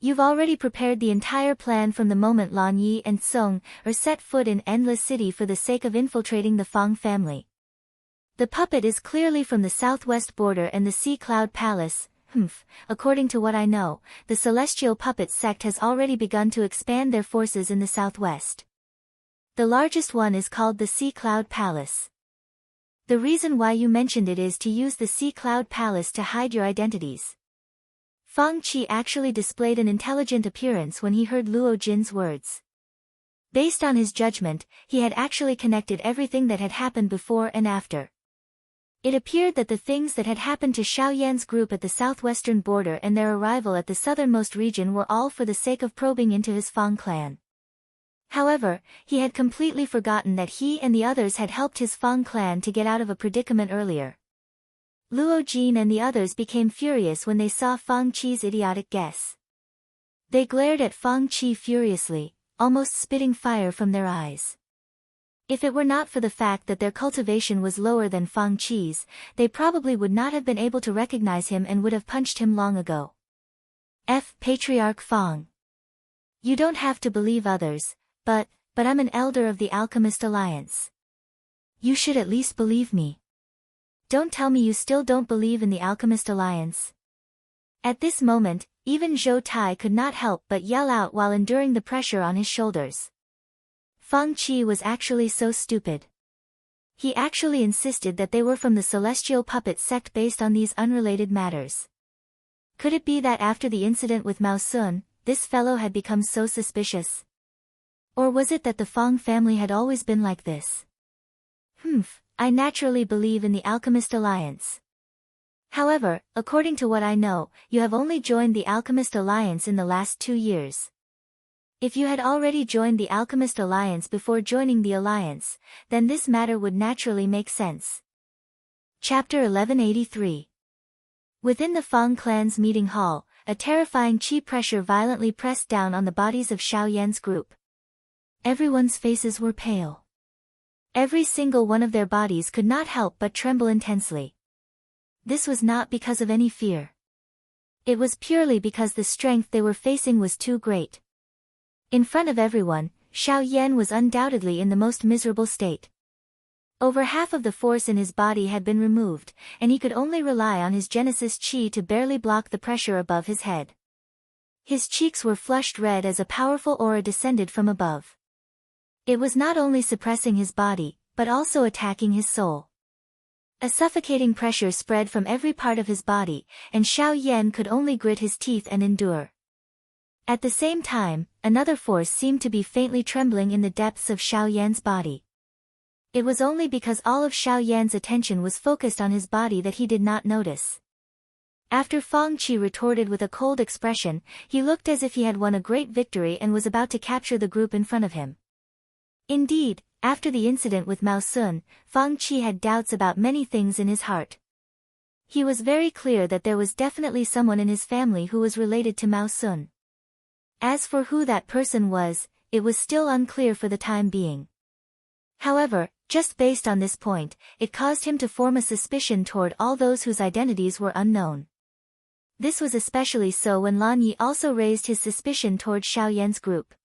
You've already prepared the entire plan from the moment Lan Yi and Song set foot in Endless City for the sake of infiltrating the Fang family. The puppet is clearly from the southwest border and the Sea Cloud Palace. According to what I know, the Celestial Puppet Sect has already begun to expand their forces in the southwest. The largest one is called the Sea Cloud Palace. The reason why you mentioned it is to use the Sea Cloud Palace to hide your identities. Fang Qi actually displayed an intelligent appearance when he heard Luo Jin's words. Based on his judgment, he had actually connected everything that had happened before and after. It appeared that the things that had happened to Xiao Yan's group at the southwestern border and their arrival at the southernmost region were all for the sake of probing into his Fang clan. However, he had completely forgotten that he and the others had helped his Fang clan to get out of a predicament earlier. Luo Jin and the others became furious when they saw Fang Qi's idiotic guess. They glared at Fang Qi furiously, almost spitting fire from their eyes. If it were not for the fact that their cultivation was lower than Fang Qi's, they probably would not have been able to recognize him and would have punched him long ago. Patriarch Fang. You don't have to believe others, but I'm an elder of the Alchemist Alliance. You should at least believe me. Don't tell me you still don't believe in the Alchemist Alliance. At this moment, even Zhou Tai could not help but yell out while enduring the pressure on his shoulders. Fang Qi was actually so stupid. He actually insisted that they were from the Celestial Puppet Sect based on these unrelated matters. Could it be that after the incident with Mao Sun, this fellow had become so suspicious? Or was it that the Fang family had always been like this? I naturally believe in the Alchemist Alliance. However, according to what I know, you have only joined the Alchemist Alliance in the last 2 years. If you had already joined the Alchemist Alliance before joining the Alliance, then this matter would naturally make sense. Chapter 1183. Within the Fang clan's meeting hall, a terrifying qi pressure violently pressed down on the bodies of Xiao Yan's group. Everyone's faces were pale. Every single one of their bodies could not help but tremble intensely. This was not because of any fear. It was purely because the strength they were facing was too great. In front of everyone, Xiao Yan was undoubtedly in the most miserable state. Over half of the force in his body had been removed, and he could only rely on his Genesis Qi to barely block the pressure above his head. His cheeks were flushed red as a powerful aura descended from above. It was not only suppressing his body, but also attacking his soul. A suffocating pressure spread from every part of his body, and Xiao Yan could only grit his teeth and endure. At the same time, another force seemed to be faintly trembling in the depths of Xiao Yan's body. It was only because all of Xiao Yan's attention was focused on his body that he did not notice. After Fang Qi retorted with a cold expression, he looked as if he had won a great victory and was about to capture the group in front of him. Indeed, after the incident with Mao Sun, Fang Qi had doubts about many things in his heart. He was very clear that there was definitely someone in his family who was related to Mao Sun. As for who that person was, it was still unclear for the time being. However, just based on this point, it caused him to form a suspicion toward all those whose identities were unknown. This was especially so when Lan Yi also raised his suspicion toward Xiao Yan's group.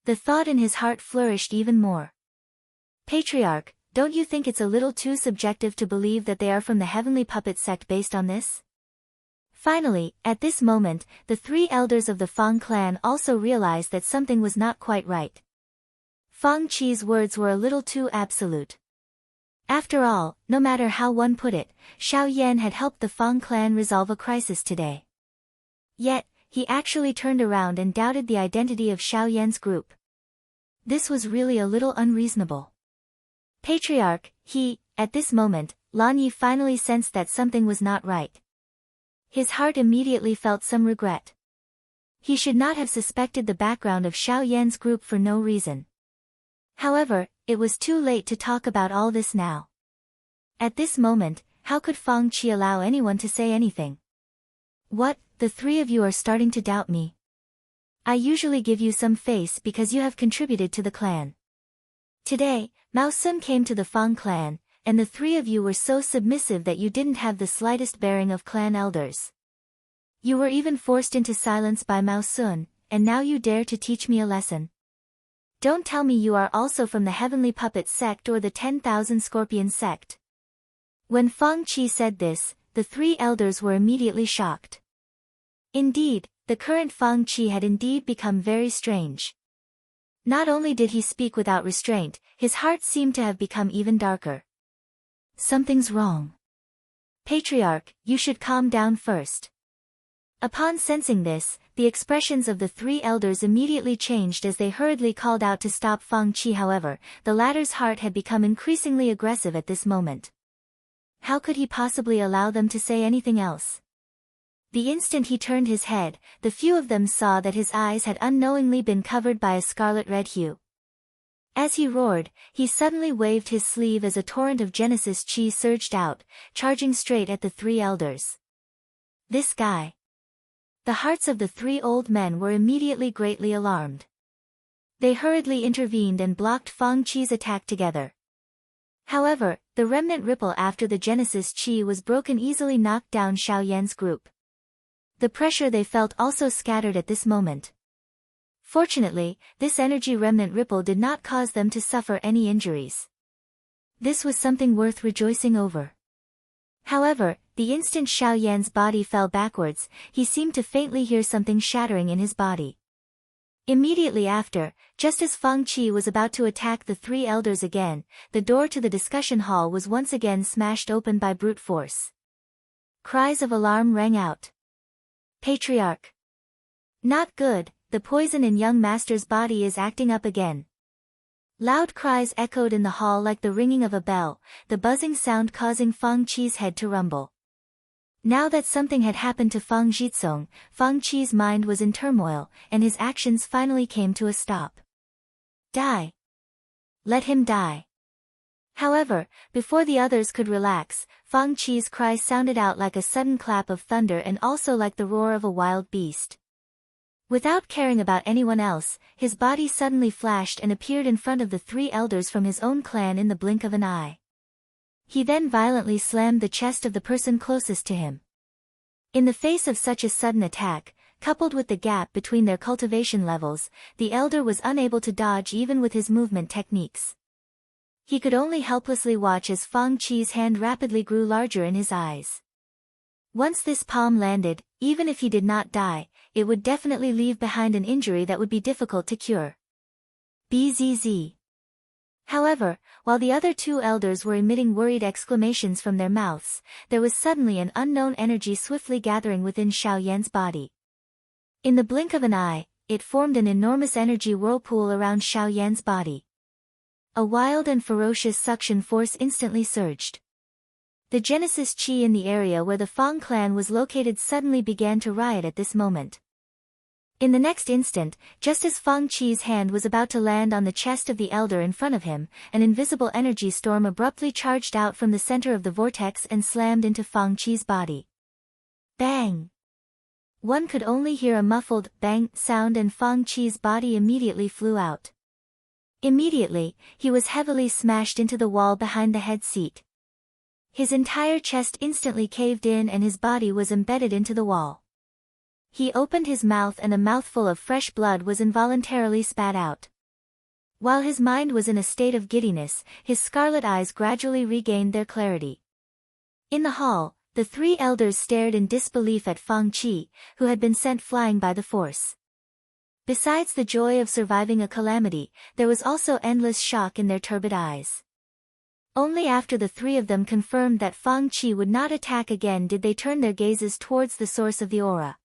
The thought in his heart flourished even more. Patriarch, don't you think it's a little too subjective to believe that they are from the Heavenly Puppet Sect based on this? Finally, at this moment, the 3 elders of the Fang clan also realized that something was not quite right. Fang Qi's words were a little too absolute. After all, no matter how one put it, Xiao Yan had helped the Fang clan resolve a crisis today. Yet, he actually turned around and doubted the identity of Xiao Yan's group. This was really a little unreasonable. Patriarch, at this moment, Lan Yi finally sensed that something was not right. His heart immediately felt some regret. He should not have suspected the background of Xiao Yan's group for no reason. However, it was too late to talk about all this now. At this moment, how could Fang Qi allow anyone to say anything? What, the three of you are starting to doubt me? I usually give you some face because you have contributed to the clan. Today, Mao Sun came to the Fang clan, and the three of you were so submissive that you didn't have the slightest bearing of clan elders. You were even forced into silence by Mao Sun, and now you dare to teach me a lesson. Don't tell me you are also from the Heavenly Puppet sect or the 10,000 Scorpion sect. When Fang Qi said this, the three elders were immediately shocked. Indeed, the current Fang Qi had indeed become very strange. Not only did he speak without restraint, his heart seemed to have become even darker. Something's wrong. Patriarch, you should calm down first. Upon sensing this, the expressions of the three elders immediately changed as they hurriedly called out to stop Fang Qi. However, the latter's heart had become increasingly aggressive at this moment. How could he possibly allow them to say anything else? The instant he turned his head, the few of them saw that his eyes had unknowingly been covered by a scarlet-red hue. As he roared, he suddenly waved his sleeve as a torrent of Genesis Chi surged out, charging straight at the three elders. This guy. The hearts of the three old men were immediately greatly alarmed. They hurriedly intervened and blocked Fang Qi's attack together. However, the remnant ripple after the Genesis Chi was broken easily knocked down Xiao Yan's group. The pressure they felt also scattered at this moment. Fortunately, this energy remnant ripple did not cause them to suffer any injuries. This was something worth rejoicing over. However, the instant Xiao Yan's body fell backwards, he seemed to faintly hear something shattering in his body. Immediately after, just as Fang Qi was about to attack the three elders again, the door to the discussion hall was once again smashed open by brute force. Cries of alarm rang out. Patriarch. Not good, the poison in young master's body is acting up again. Loud cries echoed in the hall like the ringing of a bell, the buzzing sound causing Fang Qi's head to rumble. Now that something had happened to Fang Jitsong, Fang Qi's mind was in turmoil, and his actions finally came to a stop. Die. Let him die. However, before the others could relax, Fang Qi's cry sounded out like a sudden clap of thunder and also like the roar of a wild beast. Without caring about anyone else, his body suddenly flashed and appeared in front of the three elders from his own clan in the blink of an eye. He then violently slammed the chest of the person closest to him. In the face of such a sudden attack, coupled with the gap between their cultivation levels, the elder was unable to dodge even with his movement techniques. He could only helplessly watch as Fang Qi's hand rapidly grew larger in his eyes. Once this palm landed, even if he did not die, it would definitely leave behind an injury that would be difficult to cure. Bzz. However, while the other two elders were emitting worried exclamations from their mouths, there was suddenly an unknown energy swiftly gathering within Xiao Yan's body. In the blink of an eye, it formed an enormous energy whirlpool around Xiao Yan's body. A wild and ferocious suction force instantly surged. The Genesis Chi in the area where the Fang clan was located suddenly began to riot at this moment. In the next instant, just as Fang Qi's hand was about to land on the chest of the elder in front of him, an invisible energy storm abruptly charged out from the center of the vortex and slammed into Fang Qi's body. Bang! One could only hear a muffled bang sound and Fang Qi's body immediately flew out. Immediately, he was heavily smashed into the wall behind the head seat. His entire chest instantly caved in and his body was embedded into the wall. He opened his mouth and a mouthful of fresh blood was involuntarily spat out. While his mind was in a state of giddiness, his scarlet eyes gradually regained their clarity. In the hall, the three elders stared in disbelief at Fang Qi, who had been sent flying by the force. Besides the joy of surviving a calamity, there was also endless shock in their turbid eyes. Only after the three of them confirmed that Fang Qi would not attack again did they turn their gazes towards the source of the aura.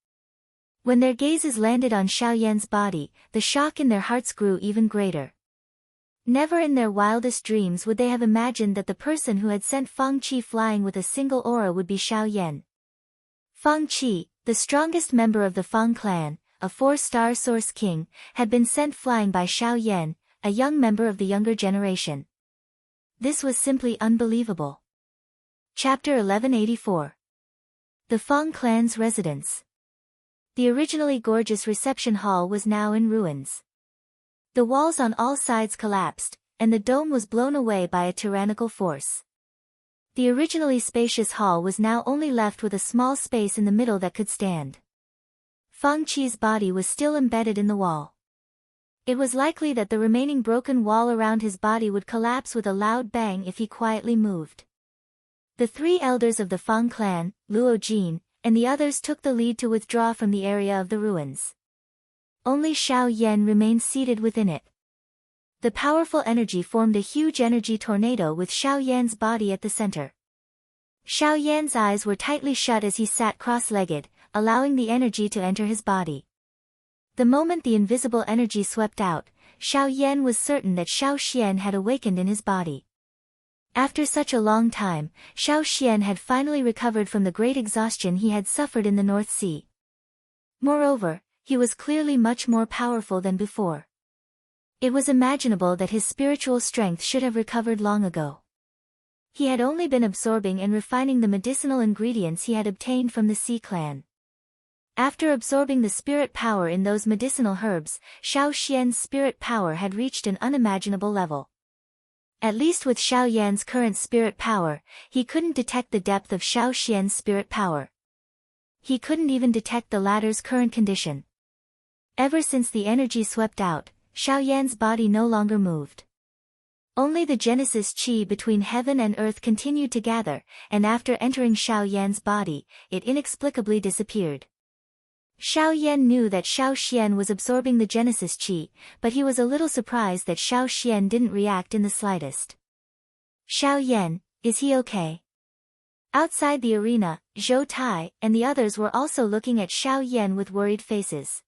When their gazes landed on Xiaoyan's body, the shock in their hearts grew even greater. Never in their wildest dreams would they have imagined that the person who had sent Fang Qi flying with a single aura would be Xiaoyan. Fang Qi, the strongest member of the Fang clan, a 4-star source king, had been sent flying by Xiaoyan, a young member of the younger generation. This was simply unbelievable. Chapter 1184. The Fang clan's residence. The originally gorgeous reception hall was now in ruins. The walls on all sides collapsed, and the dome was blown away by a tyrannical force. The originally spacious hall was now only left with a small space in the middle that could stand. Fang Qi's body was still embedded in the wall. It was likely that the remaining broken wall around his body would collapse with a loud bang if he quietly moved. The three elders of the Fang clan, Luo Jin, and the others took the lead to withdraw from the area of the ruins. Only Xiaoyan remained seated within it. The powerful energy formed a huge energy tornado with Xiaoyan's body at the center. Xiaoyan's eyes were tightly shut as he sat cross-legged, allowing the energy to enter his body. The moment the invisible energy swept out, Xiaoyan was certain that Xiaoxian had awakened in his body. After such a long time, Xiaoxian had finally recovered from the great exhaustion he had suffered in the North Sea. Moreover, he was clearly much more powerful than before. It was imaginable that his spiritual strength should have recovered long ago. He had only been absorbing and refining the medicinal ingredients he had obtained from the Sea clan. After absorbing the spirit power in those medicinal herbs, Xiaoxian's spirit power had reached an unimaginable level. At least with Xiaoyan's current spirit power, he couldn't detect the depth of Xiaoxian's spirit power. He couldn't even detect the latter's current condition. Ever since the energy swept out, Xiaoyan's body no longer moved. Only the Genesis Qi between heaven and earth continued to gather, and after entering Xiaoyan's body, it inexplicably disappeared. Xiaoyan knew that Xiaoxian was absorbing the Genesis Qi, but he was a little surprised that Xiaoxian didn't react in the slightest. Xiaoyan, is he okay? Outside the arena, Zhou Tai and the others were also looking at Xiaoyan with worried faces.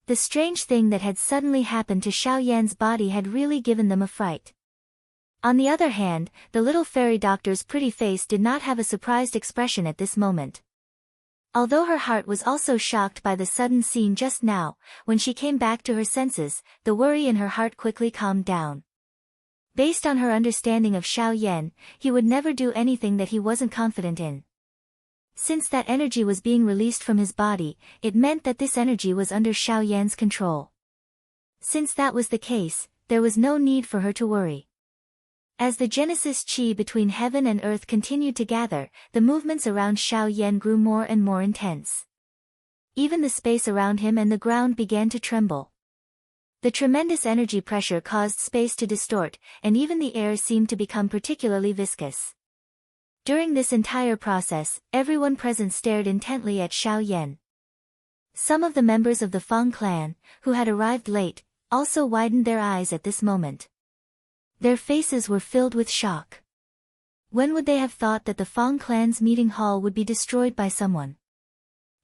The strange thing that had suddenly happened to Xiaoyan's body had really given them a fright. On the other hand, the little fairy doctor's pretty face did not have a surprised expression at this moment. Although her heart was also shocked by the sudden scene just now, when she came back to her senses, the worry in her heart quickly calmed down. Based on her understanding of Xiaoyan, he would never do anything that he wasn't confident in. Since that energy was being released from his body, it meant that this energy was under Xiaoyan's control. Since that was the case, there was no need for her to worry. As the Genesis Qi between heaven and earth continued to gather, the movements around Xiaoyan grew more and more intense. Even the space around him and the ground began to tremble. The tremendous energy pressure caused space to distort, and even the air seemed to become particularly viscous. During this entire process, everyone present stared intently at Xiaoyan. Some of the members of the Fang clan, who had arrived late, also widened their eyes at this moment. Their faces were filled with shock. When would they have thought that the Fang clan's meeting hall would be destroyed by someone?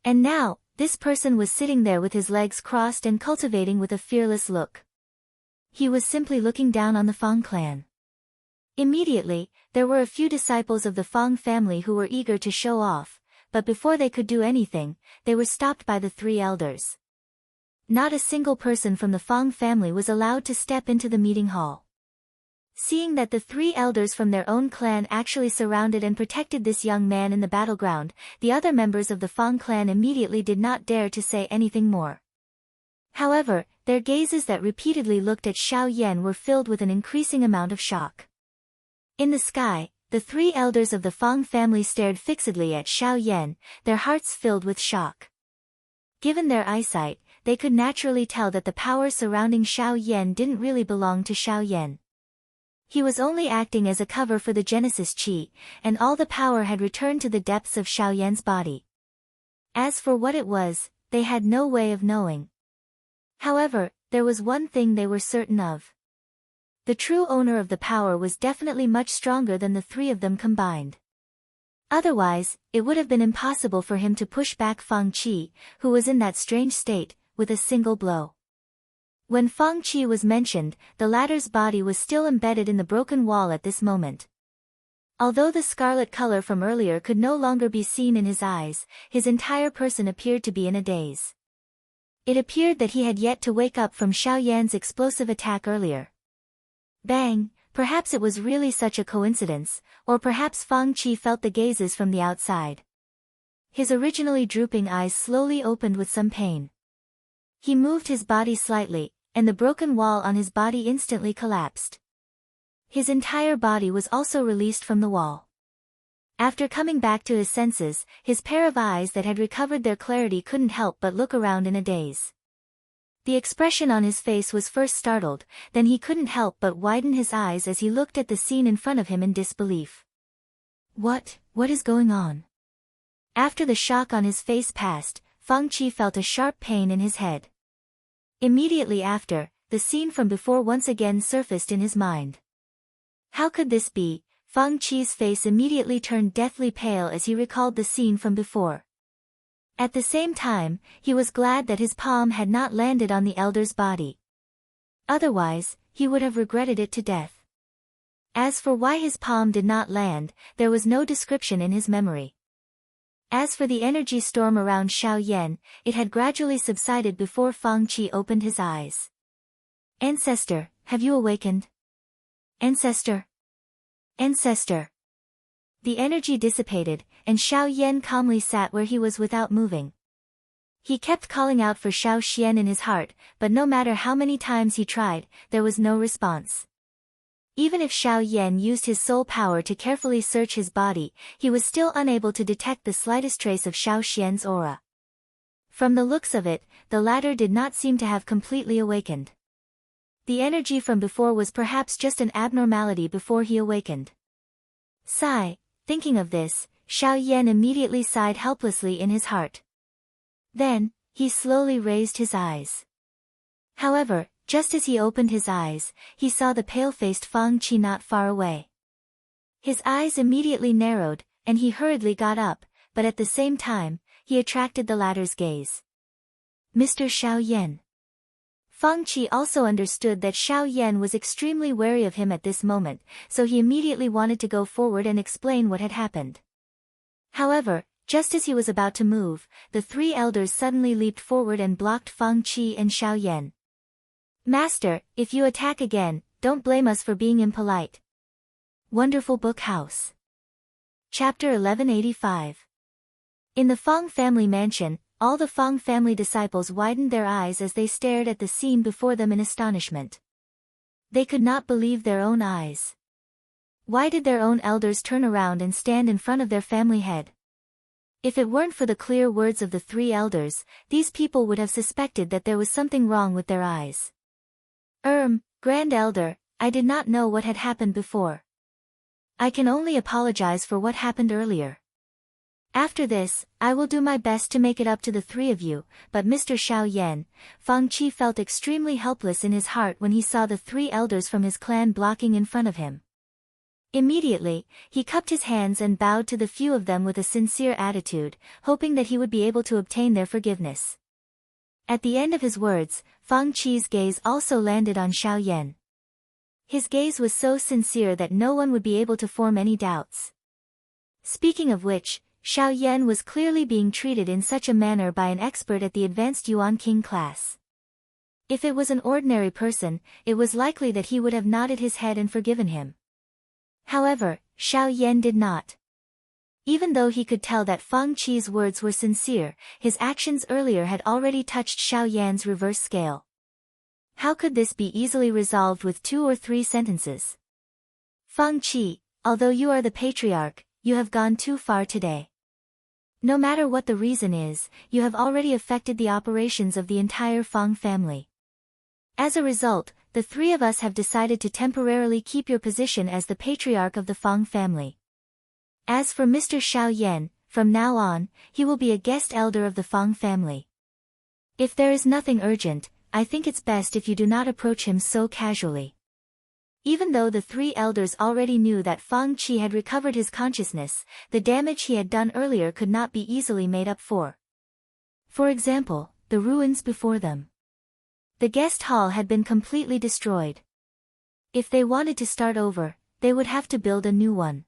And now, this person was sitting there with his legs crossed and cultivating with a fearless look. He was simply looking down on the Fang clan. Immediately, there were a few disciples of the Fang family who were eager to show off, but before they could do anything, they were stopped by the three elders. Not a single person from the Fang family was allowed to step into the meeting hall. Seeing that the three elders from their own clan actually surrounded and protected this young man in the battleground, the other members of the Fang clan immediately did not dare to say anything more. However, their gazes that repeatedly looked at Xiaoyan were filled with an increasing amount of shock. In the sky, the three elders of the Fang family stared fixedly at Xiaoyan, their hearts filled with shock. Given their eyesight, they could naturally tell that the power surrounding Xiaoyan didn't really belong to Xiaoyan. He was only acting as a cover for the Genesis Qi, and all the power had returned to the depths of Xiaoyan's body. As for what it was, they had no way of knowing. However, there was one thing they were certain of. The true owner of the power was definitely much stronger than the three of them combined. Otherwise, it would have been impossible for him to push back Feng Qi, who was in that strange state, with a single blow. When Feng Qi was mentioned, the latter's body was still embedded in the broken wall at this moment. Although the scarlet color from earlier could no longer be seen in his eyes, his entire person appeared to be in a daze. It appeared that he had yet to wake up from Xiao Yan's explosive attack earlier. Bang! Perhaps it was really such a coincidence, or perhaps Feng Qi felt the gazes from the outside. His originally drooping eyes slowly opened with some pain. He moved his body slightly, and the broken wall on his body instantly collapsed. His entire body was also released from the wall. After coming back to his senses, his pair of eyes that had recovered their clarity couldn't help but look around in a daze. The expression on his face was first startled, then he couldn't help but widen his eyes as he looked at the scene in front of him in disbelief. What is going on? After the shock on his face passed, Feng Qi felt a sharp pain in his head. Immediately after, the scene from before once again surfaced in his mind. How could this be? Feng Qi's face immediately turned deathly pale as he recalled the scene from before. At the same time, he was glad that his palm had not landed on the elder's body. Otherwise, he would have regretted it to death. As for why his palm did not land, there was no description in his memory. As for the energy storm around Xiao Yan, it had gradually subsided before Feng Qi opened his eyes. Ancestor, have you awakened? Ancestor! Ancestor! The energy dissipated, and Xiao Yan calmly sat where he was without moving. He kept calling out for Xiao Xian in his heart, but no matter how many times he tried, there was no response. Even if Xiao Yan used his soul power to carefully search his body, he was still unable to detect the slightest trace of Xiao Xian's aura. From the looks of it, the latter did not seem to have completely awakened. The energy from before was perhaps just an abnormality before he awakened. Sigh. Thinking of this, Xiao Yan immediately sighed helplessly in his heart. Then, he slowly raised his eyes. However, just as he opened his eyes, he saw the pale-faced Feng Qi not far away. His eyes immediately narrowed, and he hurriedly got up, but at the same time, he attracted the latter's gaze. Mr. Xiao Yan. Feng Qi also understood that Xiao Yan was extremely wary of him at this moment, so he immediately wanted to go forward and explain what had happened. However, just as he was about to move, the three elders suddenly leaped forward and blocked Feng Qi and Xiao Yan. Master, if you attack again, don't blame us for being impolite. Wonderful Book House. Chapter 1185. In the Feng family mansion, all the Feng family disciples widened their eyes as they stared at the scene before them in astonishment. They could not believe their own eyes. Why did their own elders turn around and stand in front of their family head? If it weren't for the clear words of the three elders, these people would have suspected that there was something wrong with their eyes. Grand Elder, I did not know what had happened before. I can only apologize for what happened earlier. After this, I will do my best to make it up to the three of you, but Mr. Xiao Yan, Feng Qi felt extremely helpless in his heart when he saw the three elders from his clan blocking in front of him. Immediately, he cupped his hands and bowed to the few of them with a sincere attitude, hoping that he would be able to obtain their forgiveness. At the end of his words, Feng Qi's gaze also landed on Xiao Yan. His gaze was so sincere that no one would be able to form any doubts. Speaking of which, Xiao Yan was clearly being treated in such a manner by an expert at the advanced Yuan King class. If it was an ordinary person, it was likely that he would have nodded his head and forgiven him. However, Xiao Yan did not. Even though he could tell that Feng Qi's words were sincere, his actions earlier had already touched Xiao Yan's reverse scale. How could this be easily resolved with 2 or 3 sentences? Feng Qi, although you are the patriarch, you have gone too far today. No matter what the reason is, you have already affected the operations of the entire Feng family. As a result, the three of us have decided to temporarily keep your position as the patriarch of the Feng family. As for Mr. Xiao Yan, from now on, he will be a guest elder of the Feng family. If there is nothing urgent, I think it's best if you do not approach him so casually. Even though the three elders already knew that Fang Qi had recovered his consciousness, the damage he had done earlier could not be easily made up for. For example, the ruins before them. The guest hall had been completely destroyed. If they wanted to start over, they would have to build a new one.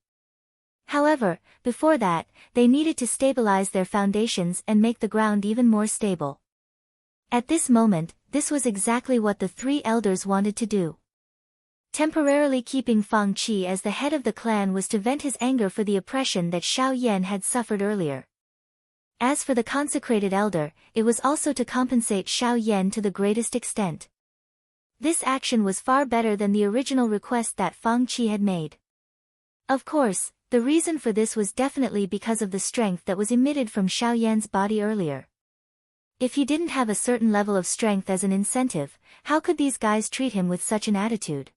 However, before that, they needed to stabilize their foundations and make the ground even more stable. At this moment, this was exactly what the three elders wanted to do. Temporarily keeping Fang Qi as the head of the clan was to vent his anger for the oppression that Xiao Yan had suffered earlier. As for the consecrated elder, it was also to compensate Xiao Yan to the greatest extent. This action was far better than the original request that Fang Qi had made. Of course, the reason for this was definitely because of the strength that was emitted from Xiao Yan's body earlier. If he didn't have a certain level of strength as an incentive, how could these guys treat him with such an attitude?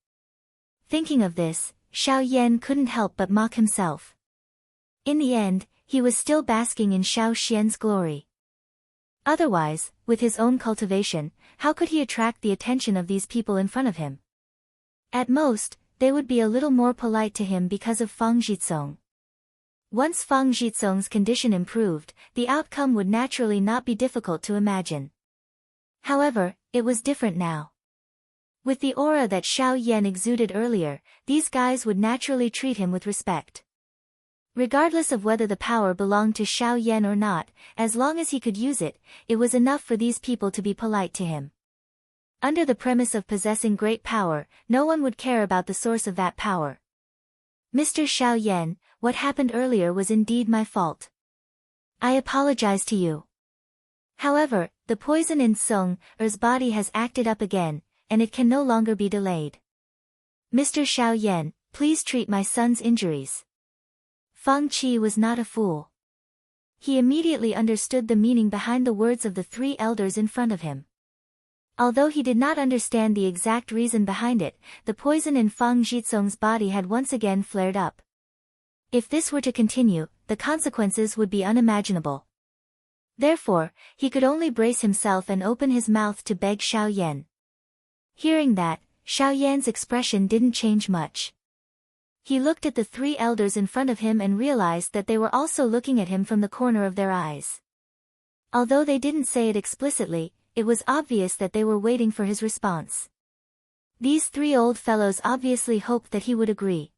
Thinking of this, Xiao Yan couldn't help but mock himself. In the end, he was still basking in Xiao Xian's glory. Otherwise, with his own cultivation, how could he attract the attention of these people in front of him? At most, they would be a little more polite to him because of Fang Zhizong. Once Fang Zhizong's condition improved, the outcome would naturally not be difficult to imagine. However, it was different now. With the aura that Xiao Yan exuded earlier, these guys would naturally treat him with respect. Regardless of whether the power belonged to Xiao Yan or not, as long as he could use it, it was enough for these people to be polite to him. Under the premise of possessing great power, no one would care about the source of that power. Mr. Xiao Yan, what happened earlier was indeed my fault. I apologize to you. However, the poison in Song Er's body has acted up again, and it can no longer be delayed. Mr. Xiao Yan, please treat my son's injuries. Fang Qi was not a fool. He immediately understood the meaning behind the words of the three elders in front of him. Although he did not understand the exact reason behind it, the poison in Fang Zhizong's body had once again flared up. If this were to continue, the consequences would be unimaginable. Therefore, he could only brace himself and open his mouth to beg Xiao Yan. Hearing that, Xiao Yan's expression didn't change much. He looked at the three elders in front of him and realized that they were also looking at him from the corner of their eyes. Although they didn't say it explicitly, it was obvious that they were waiting for his response. These three old fellows obviously hoped that he would agree.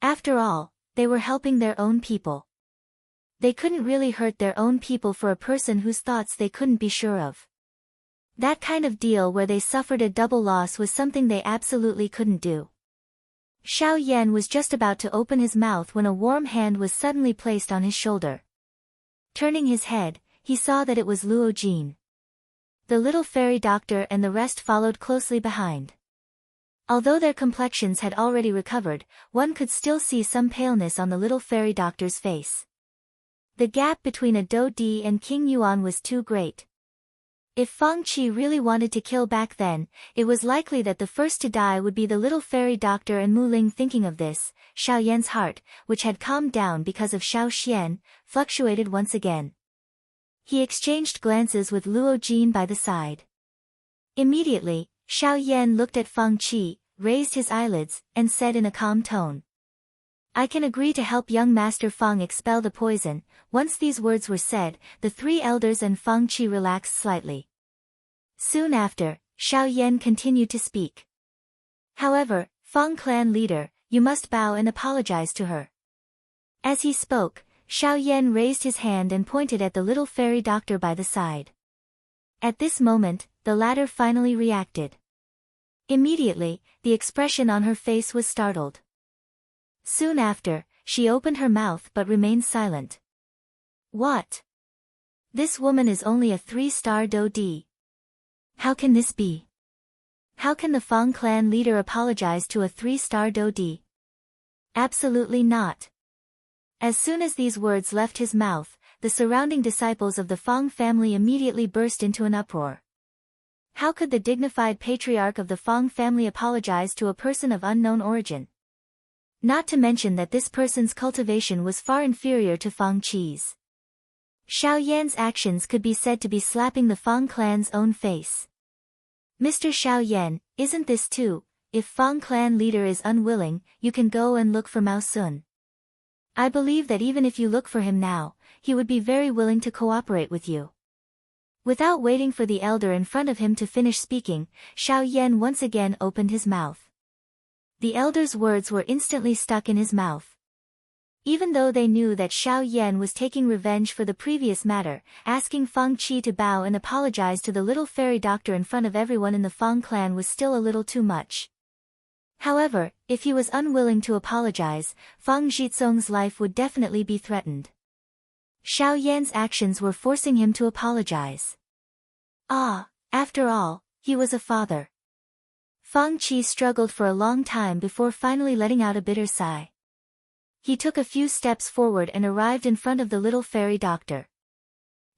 After all, they were helping their own people. They couldn't really hurt their own people for a person whose thoughts they couldn't be sure of. That kind of deal where they suffered a double loss was something they absolutely couldn't do. Xiao Yan was just about to open his mouth when a warm hand was suddenly placed on his shoulder. Turning his head, he saw that it was Luo Jin. The little fairy doctor and the rest followed closely behind. Although their complexions had already recovered, one could still see some paleness on the little fairy doctor's face. The gap between a Dou Di and King Yuan was too great. If Fang Qi really wanted to kill back then, it was likely that the first to die would be the little fairy doctor and Mu Ling. Thinking of this, Xiao Yan's heart, which had calmed down because of Xiao Xian, fluctuated once again. He exchanged glances with Luo Jin by the side. Immediately, Xiao Yan looked at Fang Qi, raised his eyelids, and said in a calm tone, "I can agree to help young Master Fang expel the poison." Once these words were said, the three elders and Fang Qi relaxed slightly. Soon after, Xiao Yan continued to speak. "However, Fang clan leader, you must bow and apologize to her." As he spoke, Xiao Yan raised his hand and pointed at the little fairy doctor by the side. At this moment, the latter finally reacted. Immediately, the expression on her face was startled. Soon after, she opened her mouth but remained silent. "What? This woman is only a 3-star Dou Di. How can this be? How can the Fang clan leader apologize to a 3-star Dou Di? Absolutely not." As soon as these words left his mouth, the surrounding disciples of the Fang family immediately burst into an uproar. How could the dignified patriarch of the Fang family apologize to a person of unknown origin? Not to mention that this person's cultivation was far inferior to Fang Qi's. Xiao Yan's actions could be said to be slapping the Fang clan's own face. "Mr. Xiao Yan, isn't this too if Fang clan leader is unwilling, you can go and look for Mao Sun. I believe that even if you look for him now, he would be very willing to cooperate with you. Without waiting for the elder in front of him to finish speaking, Xiao Yan once again opened his mouth. The elder's words were instantly stuck in his mouth. Even though they knew that Xiao Yan was taking revenge for the previous matter, asking Fang Qi to bow and apologize to the little fairy doctor in front of everyone in the Fang clan was still a little too much. However, if he was unwilling to apologize, Fang Zhizong's life would definitely be threatened. Xiao Yan's actions were forcing him to apologize. After all, he was a father. Fang Qi struggled for a long time before finally letting out a bitter sigh. He took a few steps forward and arrived in front of the little fairy doctor.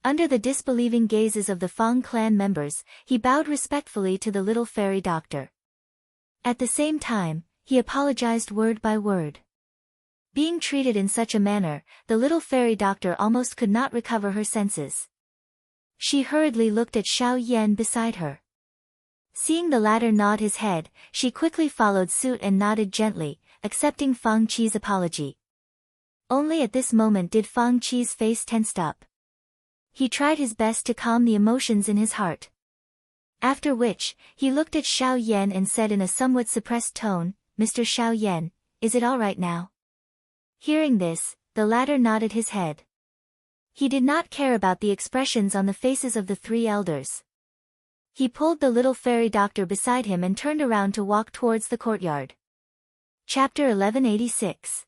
Under the disbelieving gazes of the Fang clan members, he bowed respectfully to the little fairy doctor. At the same time, he apologized word by word. Being treated in such a manner, the little fairy doctor almost could not recover her senses. She hurriedly looked at Xiao Yan beside her. Seeing the latter nod his head, she quickly followed suit and nodded gently, accepting Fang Qi's apology. Only at this moment did Fang Qi's face tensed up. He tried his best to calm the emotions in his heart. After which, he looked at Xiao Yan and said in a somewhat suppressed tone, "Mr. Xiao Yan, is it all right now?" Hearing this, the latter nodded his head. He did not care about the expressions on the faces of the three elders. He pulled the little fairy doctor beside him and turned around to walk towards the courtyard. Chapter 1186.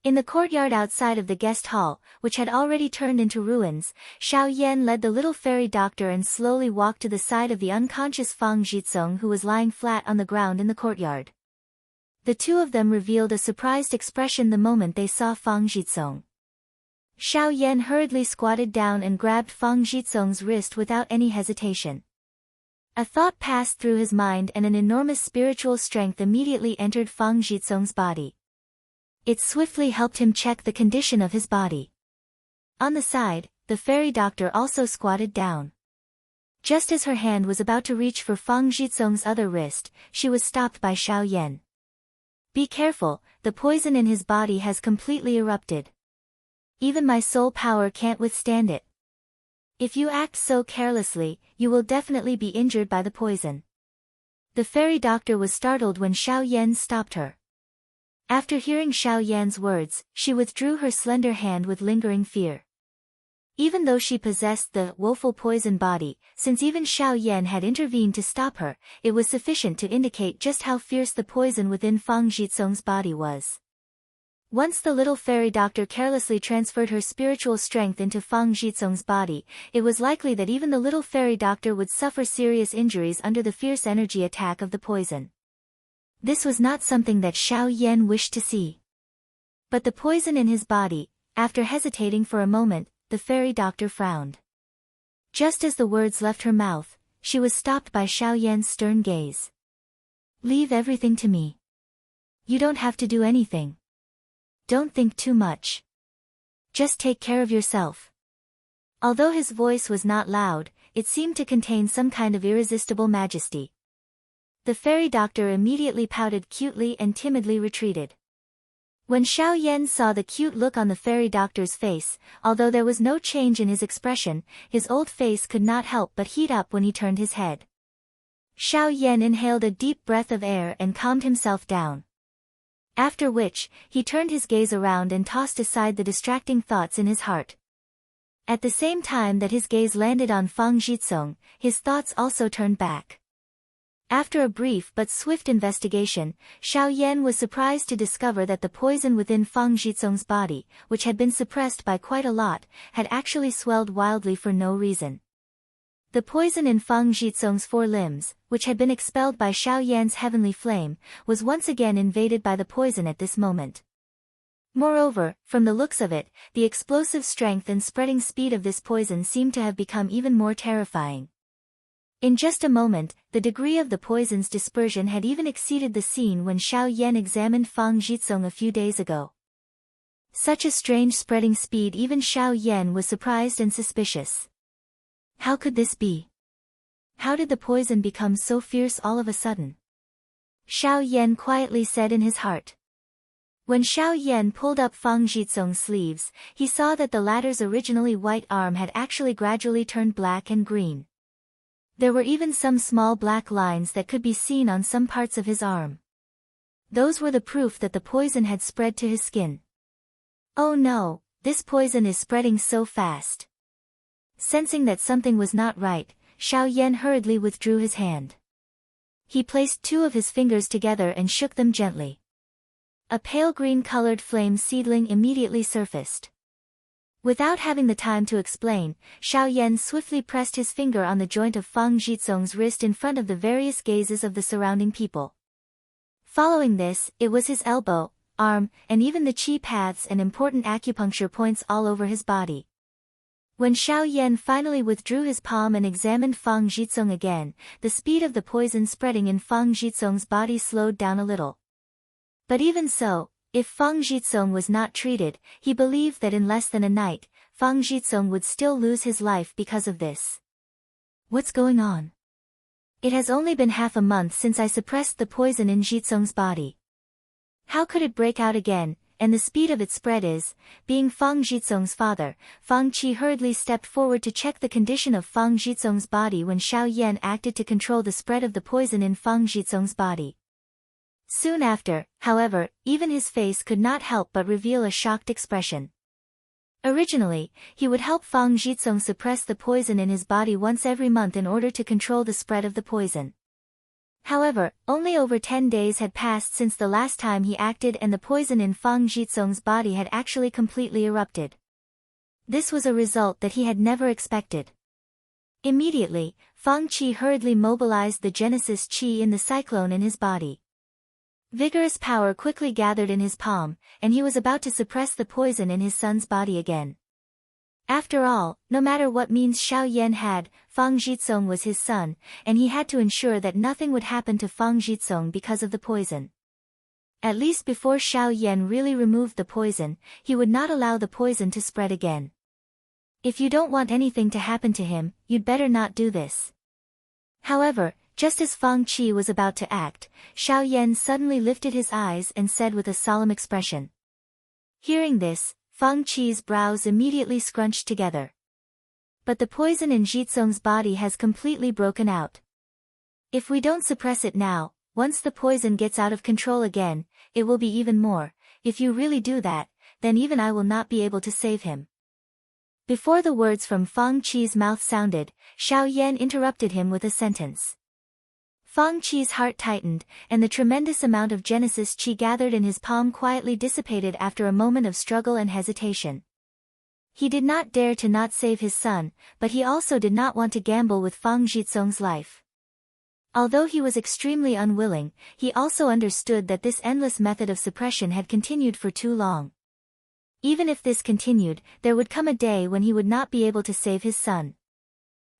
In the courtyard outside of the guest hall, which had already turned into ruins, Xiao Yan led the little fairy doctor and slowly walked to the side of the unconscious Fang Zhizong who was lying flat on the ground in the courtyard. The two of them revealed a surprised expression the moment they saw Fang Zhizong. Xiao Yan hurriedly squatted down and grabbed Fang Zhizong's wrist without any hesitation. A thought passed through his mind and an enormous spiritual strength immediately entered Fang Zhizong's body. It swiftly helped him check the condition of his body. On the side, the fairy doctor also squatted down. Just as her hand was about to reach for Fang Zhizong's other wrist, she was stopped by Xiao Yan. "Be careful, the poison in his body has completely erupted. Even my soul power can't withstand it. If you act so carelessly, you will definitely be injured by the poison." The fairy doctor was startled when Xiao Yan stopped her. After hearing Xiao Yan's words, she withdrew her slender hand with lingering fear. Even though she possessed the woeful poison body, since even Xiao Yan had intervened to stop her, it was sufficient to indicate just how fierce the poison within Fang Zhizong's body was. Once the little fairy doctor carelessly transferred her spiritual strength into Fang Zhizong's body, it was likely that even the little fairy doctor would suffer serious injuries under the fierce energy attack of the poison. This was not something that Xiao Yan wished to see. But the poison in his body, after hesitating for a moment, the fairy doctor frowned. Just as the words left her mouth, she was stopped by Xiao Yan's stern gaze. "Leave everything to me. You don't have to do anything. Don't think too much. Just take care of yourself." Although his voice was not loud, it seemed to contain some kind of irresistible majesty. The fairy doctor immediately pouted cutely and timidly retreated. When Xiao Yan saw the cute look on the fairy doctor's face, although there was no change in his expression, his old face could not help but heat up when he turned his head. Xiao Yan inhaled a deep breath of air and calmed himself down. After which, he turned his gaze around and tossed aside the distracting thoughts in his heart. At the same time that his gaze landed on Fang Zhizong, his thoughts also turned back. After a brief but swift investigation, Xiao Yan was surprised to discover that the poison within Fang Zhizong's body, which had been suppressed by quite a lot, had actually swelled wildly for no reason. The poison in Fang Zhizong's 4 limbs, which had been expelled by Xiao Yan's heavenly flame, was once again invaded by the poison at this moment. Moreover, from the looks of it, the explosive strength and spreading speed of this poison seemed to have become even more terrifying. In just a moment, the degree of the poison's dispersion had even exceeded the scene when Xiao Yan examined Fang Zhizong a few days ago. Such a strange spreading speed, even Xiao Yan was surprised and suspicious. How could this be? How did the poison become so fierce all of a sudden? Xiao Yan quietly said in his heart. When Xiao Yan pulled up Fang Jitsong's sleeves, he saw that the latter's originally white arm had actually gradually turned black and green. There were even some small black lines that could be seen on some parts of his arm. Those were the proof that the poison had spread to his skin. Oh no, this poison is spreading so fast. Sensing that something was not right, Xiao Yan hurriedly withdrew his hand. He placed two of his fingers together and shook them gently. A pale green-colored flame seedling immediately surfaced. Without having the time to explain, Xiao Yan swiftly pressed his finger on the joint of Fang Jitsong's wrist in front of the various gazes of the surrounding people. Following this, it was his elbow, arm, and even the chi paths and important acupuncture points all over his body. When Xiao Yan finally withdrew his palm and examined Fang Jitsong again, the speed of the poison spreading in Fang Jitsong's body slowed down a little. But even so, if Fang Jitsong was not treated, he believed that in less than a night, Fang Jitsong would still lose his life because of this. What's going on? It has only been half a month since I suppressed the poison in Jitsong's body. How could it break out again, and the speed of its spread is? Being Fang Jitsong's father, Fang Qi hurriedly stepped forward to check the condition of Fang Jitsong's body when Xiao Yan acted to control the spread of the poison in Fang Jitsong's body. Soon after, however, even his face could not help but reveal a shocked expression. Originally, he would help Fang Jitsong suppress the poison in his body once every month in order to control the spread of the poison. However, only over 10 days had passed since the last time he acted and the poison in Fang Jitsong's body had actually completely erupted. This was a result that he had never expected. Immediately, Fang Qi hurriedly mobilized the Genesis Qi in the cyclone in his body. Vigorous power quickly gathered in his palm, and he was about to suppress the poison in his son's body again. After all, no matter what means Xiao Yan had, Fang Jitsong was his son, and he had to ensure that nothing would happen to Fang Jitsong because of the poison. At least before Xiao Yan really removed the poison, he would not allow the poison to spread again. If you don't want anything to happen to him, you'd better not do this. However, just as Fang Qi was about to act, Xiao Yan suddenly lifted his eyes and said with a solemn expression. Hearing this, Fang Qi's brows immediately scrunched together. But the poison in Jitsong's body has completely broken out. If we don't suppress it now, once the poison gets out of control again, it will be even more. If you really do that, then even I will not be able to save him. Before the words from Fang Qi's mouth sounded, Xiao Yan interrupted him with a sentence. Fang Qi's heart tightened, and the tremendous amount of Genesis Qi gathered in his palm quietly dissipated after a moment of struggle and hesitation. He did not dare to not save his son, but he also did not want to gamble with Fang Jitsong's life. Although he was extremely unwilling, he also understood that this endless method of suppression had continued for too long. Even if this continued, there would come a day when he would not be able to save his son.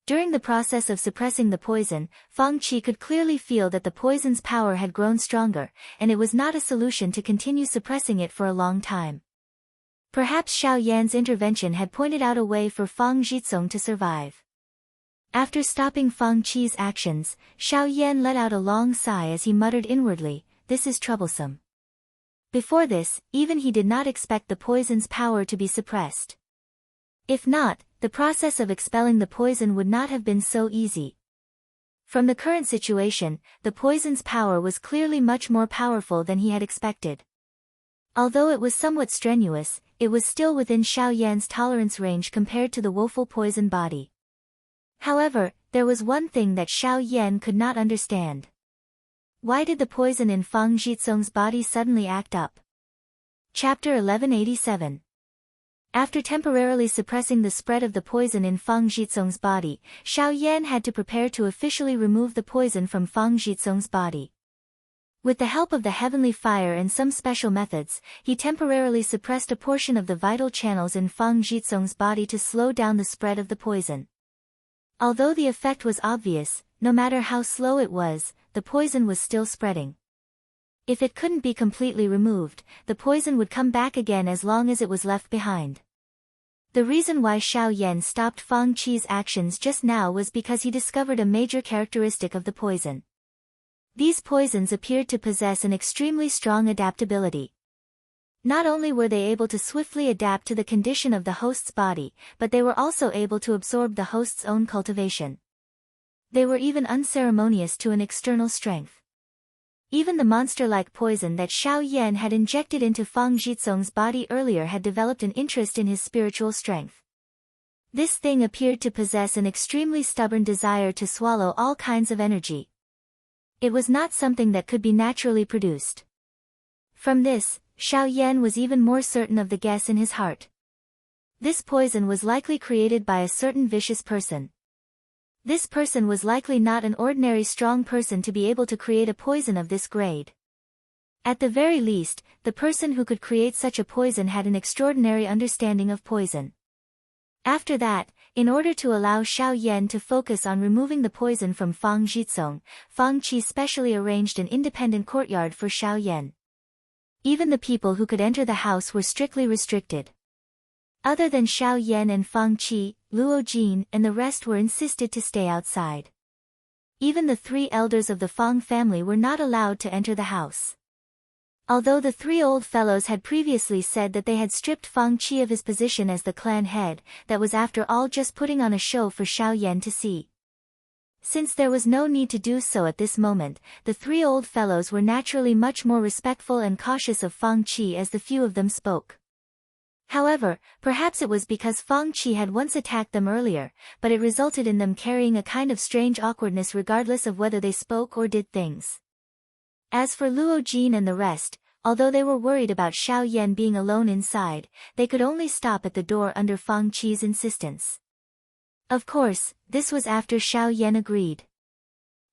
During the process of suppressing the poison, Fang Qi could clearly feel that the poison's power had grown stronger, and it was not a solution to continue suppressing it for a long time. Perhaps Xiao Yan's intervention had pointed out a way for Fang Jitsong to survive. After stopping Fang Qi's actions, Xiao Yan let out a long sigh as he muttered inwardly, "This is troublesome." Before this, even he did not expect the poison's power to be suppressed. If not, the process of expelling the poison would not have been so easy. From the current situation, the poison's power was clearly much more powerful than he had expected. Although it was somewhat strenuous, it was still within Xiao Yan's tolerance range compared to the woeful poison body. However, there was one thing that Xiao Yan could not understand. Why did the poison in Fang Jitsong's body suddenly act up? Chapter 1187. After temporarily suppressing the spread of the poison in Fang Jitsong's body, Xiao Yan had to prepare to officially remove the poison from Fang Jitsong's body. With the help of the heavenly fire and some special methods, he temporarily suppressed a portion of the vital channels in Fang Jitsong's body to slow down the spread of the poison. Although the effect was obvious, no matter how slow it was, the poison was still spreading. If it couldn't be completely removed, the poison would come back again as long as it was left behind. The reason why Xiao Yan stopped Fang Qi's actions just now was because he discovered a major characteristic of the poison. These poisons appeared to possess an extremely strong adaptability. Not only were they able to swiftly adapt to the condition of the host's body, but they were also able to absorb the host's own cultivation. They were even unceremonious to an external strength. Even the monster-like poison that Xiao Yan had injected into Fang Jizong's body earlier had developed an interest in his spiritual strength. This thing appeared to possess an extremely stubborn desire to swallow all kinds of energy. It was not something that could be naturally produced. From this, Xiao Yan was even more certain of the guess in his heart. This poison was likely created by a certain vicious person. This person was likely not an ordinary strong person to be able to create a poison of this grade. At the very least, the person who could create such a poison had an extraordinary understanding of poison. After that, in order to allow Xiao Yan to focus on removing the poison from Fang Jizong, Fang Qi specially arranged an independent courtyard for Xiao Yan. Even the people who could enter the house were strictly restricted. Other than Xiao Yan and Fang Qi, Luo Jin and the rest were insisted to stay outside. Even the 3 elders of the Fang family were not allowed to enter the house. Although the 3 old fellows had previously said that they had stripped Fang Qi of his position as the clan head, that was after all just putting on a show for Xiao Yan to see. Since there was no need to do so at this moment, the 3 old fellows were naturally much more respectful and cautious of Fang Qi as the few of them spoke. However, perhaps it was because Fang Qi had once attacked them earlier, but it resulted in them carrying a kind of strange awkwardness regardless of whether they spoke or did things. As for Luo Jin and the rest, although they were worried about Xiao Yan being alone inside, they could only stop at the door under Fang Qi's insistence. Of course, this was after Xiao Yan agreed.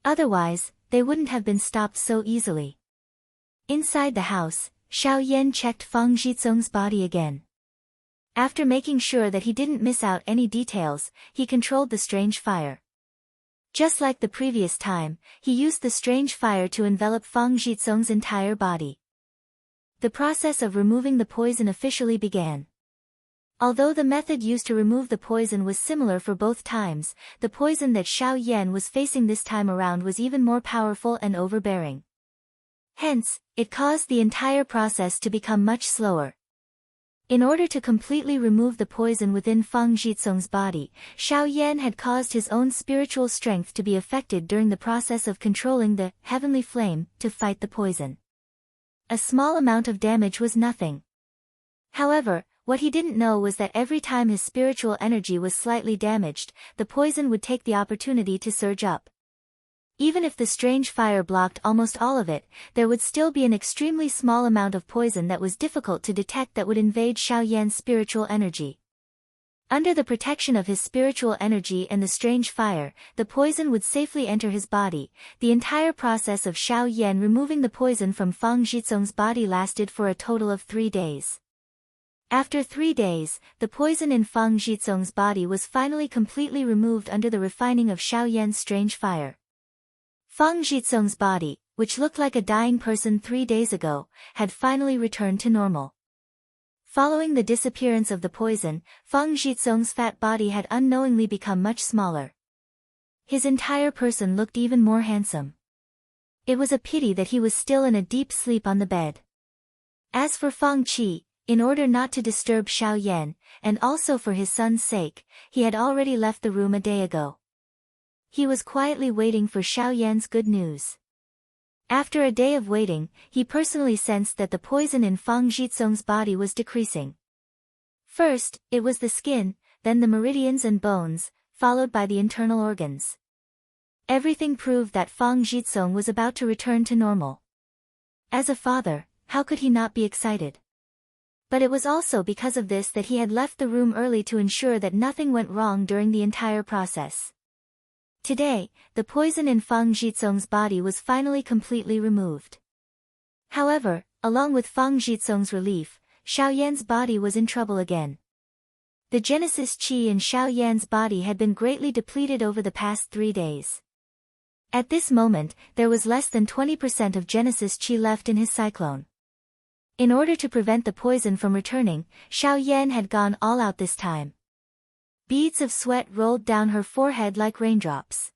Otherwise, they wouldn't have been stopped so easily. Inside the house, Xiao Yan checked Fang Jizong's body again. After making sure that he didn't miss out any details, he controlled the strange fire. Just like the previous time, he used the strange fire to envelop Fang Jizong's entire body. The process of removing the poison officially began. Although the method used to remove the poison was similar for both times, the poison that Xiao Yan was facing this time around was even more powerful and overbearing. Hence, it caused the entire process to become much slower. In order to completely remove the poison within Fang Jizong's body, Xiao Yan had caused his own spiritual strength to be affected during the process of controlling the heavenly flame to fight the poison. A small amount of damage was nothing. However, what he didn't know was that every time his spiritual energy was slightly damaged, the poison would take the opportunity to surge up. Even if the strange fire blocked almost all of it, there would still be an extremely small amount of poison that was difficult to detect that would invade Xiao Yan's spiritual energy. Under the protection of his spiritual energy and the strange fire, the poison would safely enter his body. The entire process of Xiao Yan removing the poison from Fang Jizong's body lasted for a total of 3 days. After 3 days, the poison in Fang Jizong's body was finally completely removed under the refining of Xiao Yan's strange fire. Fang Jizong's body, which looked like a dying person 3 days ago, had finally returned to normal. Following the disappearance of the poison, Fang Jizong's fat body had unknowingly become much smaller. His entire person looked even more handsome. It was a pity that he was still in a deep sleep on the bed. As for Fang Qi, in order not to disturb Xiao Yan, and also for his son's sake, he had already left the room a day ago. He was quietly waiting for Xiao Yan's good news. After a day of waiting, he personally sensed that the poison in Fang Jizong's body was decreasing. First, it was the skin, then the meridians and bones, followed by the internal organs. Everything proved that Fang Jizong was about to return to normal. As a father, how could he not be excited? But it was also because of this that he had left the room early to ensure that nothing went wrong during the entire process. Today, the poison in Fang Jizong's body was finally completely removed. However, along with Fang Jizong's relief, Xiao Yan's body was in trouble again. The Genesis Qi in Xiao Yan's body had been greatly depleted over the past 3 days. At this moment, there was less than 20% of Genesis Qi left in his cyclone. In order to prevent the poison from returning, Xiao Yan had gone all out this time. Beads of sweat rolled down her forehead like raindrops.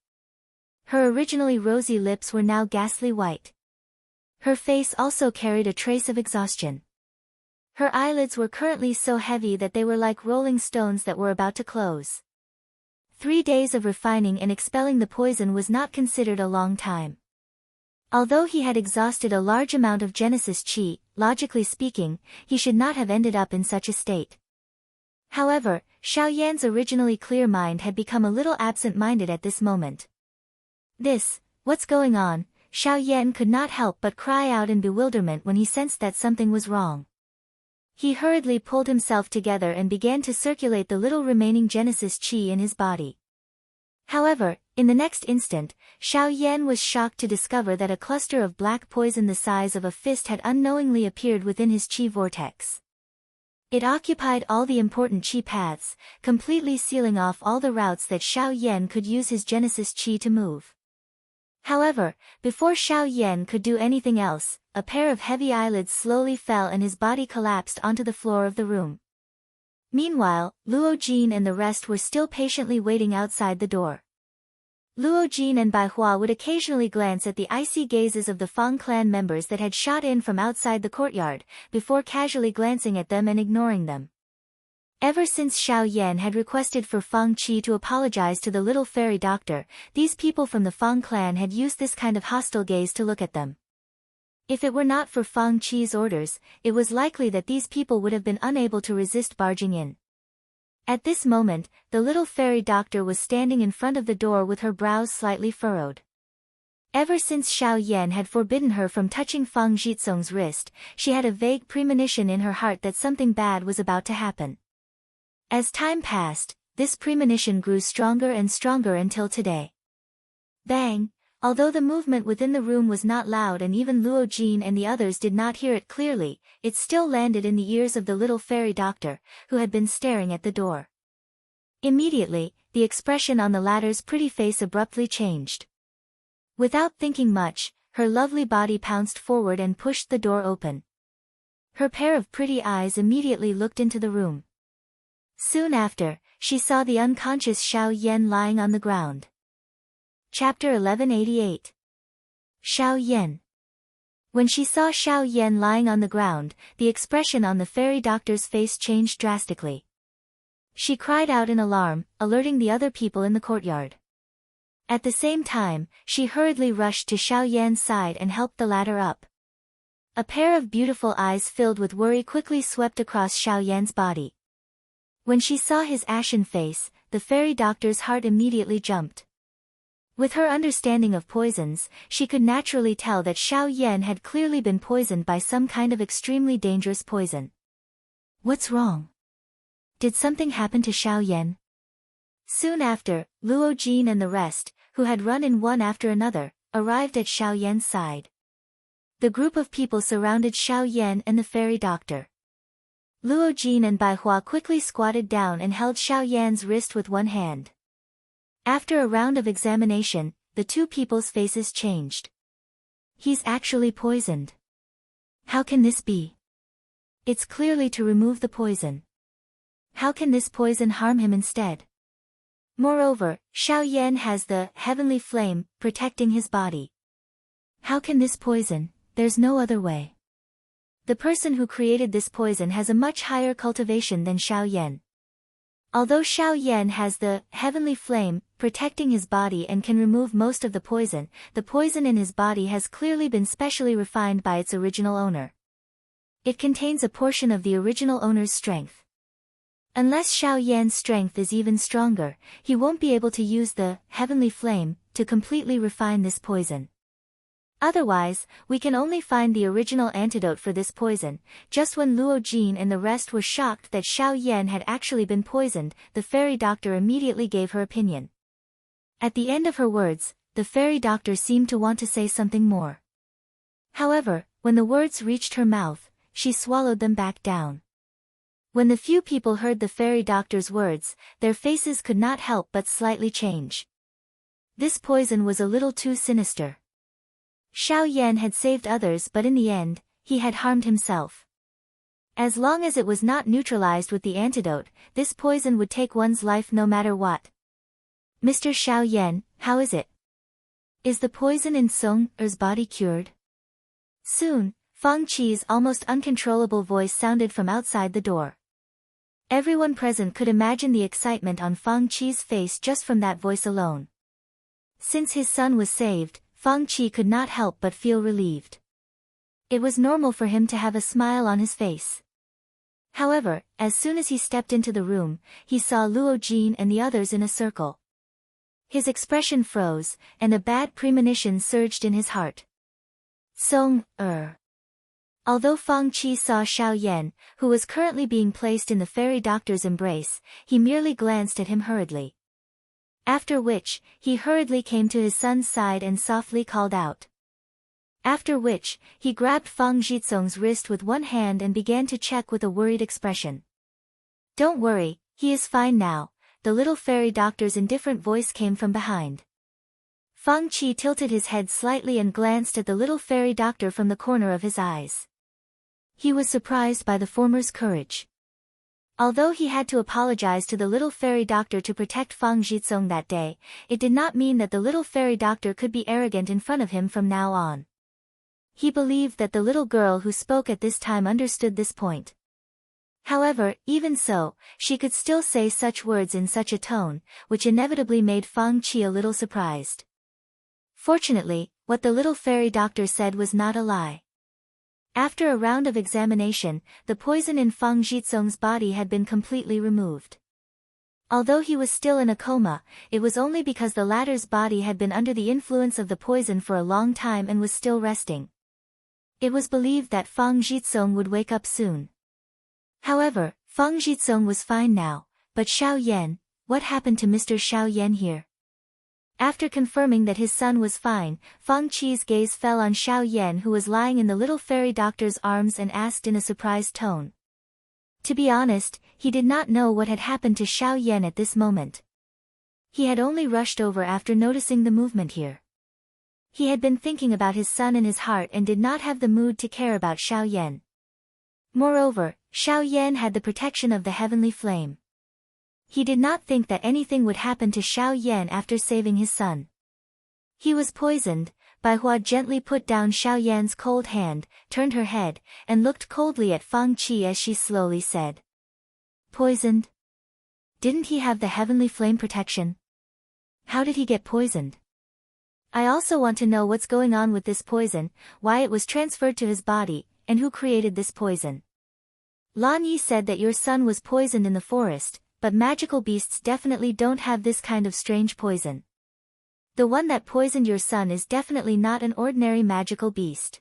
Her originally rosy lips were now ghastly white. Her face also carried a trace of exhaustion. Her eyelids were currently so heavy that they were like rolling stones that were about to close. 3 days of refining and expelling the poison was not considered a long time. Although he had exhausted a large amount of Genesis Chi, logically speaking, he should not have ended up in such a state. However, Xiao Yan's originally clear mind had become a little absent-minded at this moment. What's going on? Xiao Yan could not help but cry out in bewilderment when he sensed that something was wrong. He hurriedly pulled himself together and began to circulate the little remaining Genesis Chi in his body. However, in the next instant, Xiao Yan was shocked to discover that a cluster of black poison the size of a fist had unknowingly appeared within his Chi vortex. It occupied all the important Chi paths, completely sealing off all the routes that Xiao Yan could use his Genesis Chi to move. However, before Xiao Yan could do anything else, a pair of heavy eyelids slowly fell and his body collapsed onto the floor of the room. Meanwhile, Luo Jin and the rest were still patiently waiting outside the door. Luo Jin and Bai Hua would occasionally glance at the icy gazes of the Fang clan members that had shot in from outside the courtyard, before casually glancing at them and ignoring them. Ever since Xiao Yan had requested for Fang Qi to apologize to the little fairy doctor, these people from the Fang clan had used this kind of hostile gaze to look at them. If it were not for Fang Qi's orders, it was likely that these people would have been unable to resist barging in. At this moment, the little fairy doctor was standing in front of the door with her brows slightly furrowed. Ever since Xiao Yan had forbidden her from touching Fang Jitsong's wrist, she had a vague premonition in her heart that something bad was about to happen. As time passed, this premonition grew stronger and stronger until today. Bang! Although the movement within the room was not loud and even Luo Jin and the others did not hear it clearly, it still landed in the ears of the little fairy doctor, who had been staring at the door. Immediately, the expression on the latter's pretty face abruptly changed. Without thinking much, her lovely body pounced forward and pushed the door open. Her pair of pretty eyes immediately looked into the room. Soon after, she saw the unconscious Xiao Yan lying on the ground. Chapter 1188. Xiao Yan. When she saw Xiao Yan lying on the ground, the expression on the fairy doctor's face changed drastically. She cried out in alarm, alerting the other people in the courtyard. At the same time, she hurriedly rushed to Xiao Yan's side and helped the latter up. A pair of beautiful eyes filled with worry quickly swept across Xiao Yan's body. When she saw his ashen face, the fairy doctor's heart immediately jumped. With her understanding of poisons, she could naturally tell that Xiao Yan had clearly been poisoned by some kind of extremely dangerous poison. What's wrong? Did something happen to Xiao Yan? Soon after, Luo Jin and the rest, who had run in one after another, arrived at Xiao Yan's side. The group of people surrounded Xiao Yan and the fairy doctor. Luo Jin and Bai Hua quickly squatted down and held Xiao Yan's wrist with one hand. After a round of examination, the two people's faces changed. He's actually poisoned. How can this be? It's clearly to remove the poison. How can this poison harm him instead? Moreover, Xiao Yan has the heavenly flame protecting his body. How can this poison? There's no other way. The person who created this poison has a much higher cultivation than Xiao Yan. Although Xiao Yan has the heavenly flame protecting his body and can remove most of the poison in his body has clearly been specially refined by its original owner. It contains a portion of the original owner's strength. Unless Xiao Yan's strength is even stronger, he won't be able to use the heavenly flame to completely refine this poison. Otherwise, we can only find the original antidote for this poison. Just when Luo Jin and the rest were shocked that Xiao Yan had actually been poisoned, the fairy doctor immediately gave her opinion. At the end of her words, the fairy doctor seemed to want to say something more. However, when the words reached her mouth, she swallowed them back down. When the few people heard the fairy doctor's words, their faces could not help but slightly change. This poison was a little too sinister. Xiao Yan had saved others, but in the end, he had harmed himself. As long as it was not neutralized with the antidote, this poison would take one's life no matter what. Mr. Xiao Yan, how is it? Is the poison in Song Er's body cured? Soon, Fang Qi's almost uncontrollable voice sounded from outside the door. Everyone present could imagine the excitement on Fang Qi's face just from that voice alone. Since his son was saved, Fang Qi could not help but feel relieved. It was normal for him to have a smile on his face. However, as soon as he stepped into the room, he saw Luo Jin and the others in a circle. His expression froze, and a bad premonition surged in his heart. Song Er. Although Fang Qi saw Xiao Yan, who was currently being placed in the fairy doctor's embrace, he merely glanced at him hurriedly. After which, he hurriedly came to his son's side and softly called out. After which, he grabbed Fang Jitsong's wrist with one hand and began to check with a worried expression. Don't worry, he is fine now, the little fairy doctor's indifferent voice came from behind. Fang Qi tilted his head slightly and glanced at the little fairy doctor from the corner of his eyes. He was surprised by the former's courage. Although he had to apologize to the little fairy doctor to protect Fang Jitsong that day, it did not mean that the little fairy doctor could be arrogant in front of him from now on. He believed that the little girl who spoke at this time understood this point. However, even so, she could still say such words in such a tone, which inevitably made Fang Qi a little surprised. Fortunately, what the little fairy doctor said was not a lie. After a round of examination, the poison in Fang Jitsong's body had been completely removed. Although he was still in a coma, it was only because the latter's body had been under the influence of the poison for a long time and was still resting. It was believed that Fang Jitsong would wake up soon. However, Fang Jitsong was fine now, but Xiao Yan, what happened to Mr. Xiao Yan here? After confirming that his son was fine, Fang Qi's gaze fell on Xiao Yan, who was lying in the little fairy doctor's arms, and asked in a surprised tone. To be honest, he did not know what had happened to Xiao Yan at this moment. He had only rushed over after noticing the movement here. He had been thinking about his son in his heart and did not have the mood to care about Xiao Yan. Moreover, Xiao Yan had the protection of the heavenly flame. He did not think that anything would happen to Xiao Yan after saving his son. He was poisoned. Bai Hua gently put down Xiao Yan's cold hand, turned her head, and looked coldly at Fang Qi as she slowly said. Poisoned? Didn't he have the heavenly flame protection? How did he get poisoned? I also want to know what's going on with this poison, why it was transferred to his body, and who created this poison. Lan Yi said that your son was poisoned in the forest, but magical beasts definitely don't have this kind of strange poison. The one that poisoned your son is definitely not an ordinary magical beast.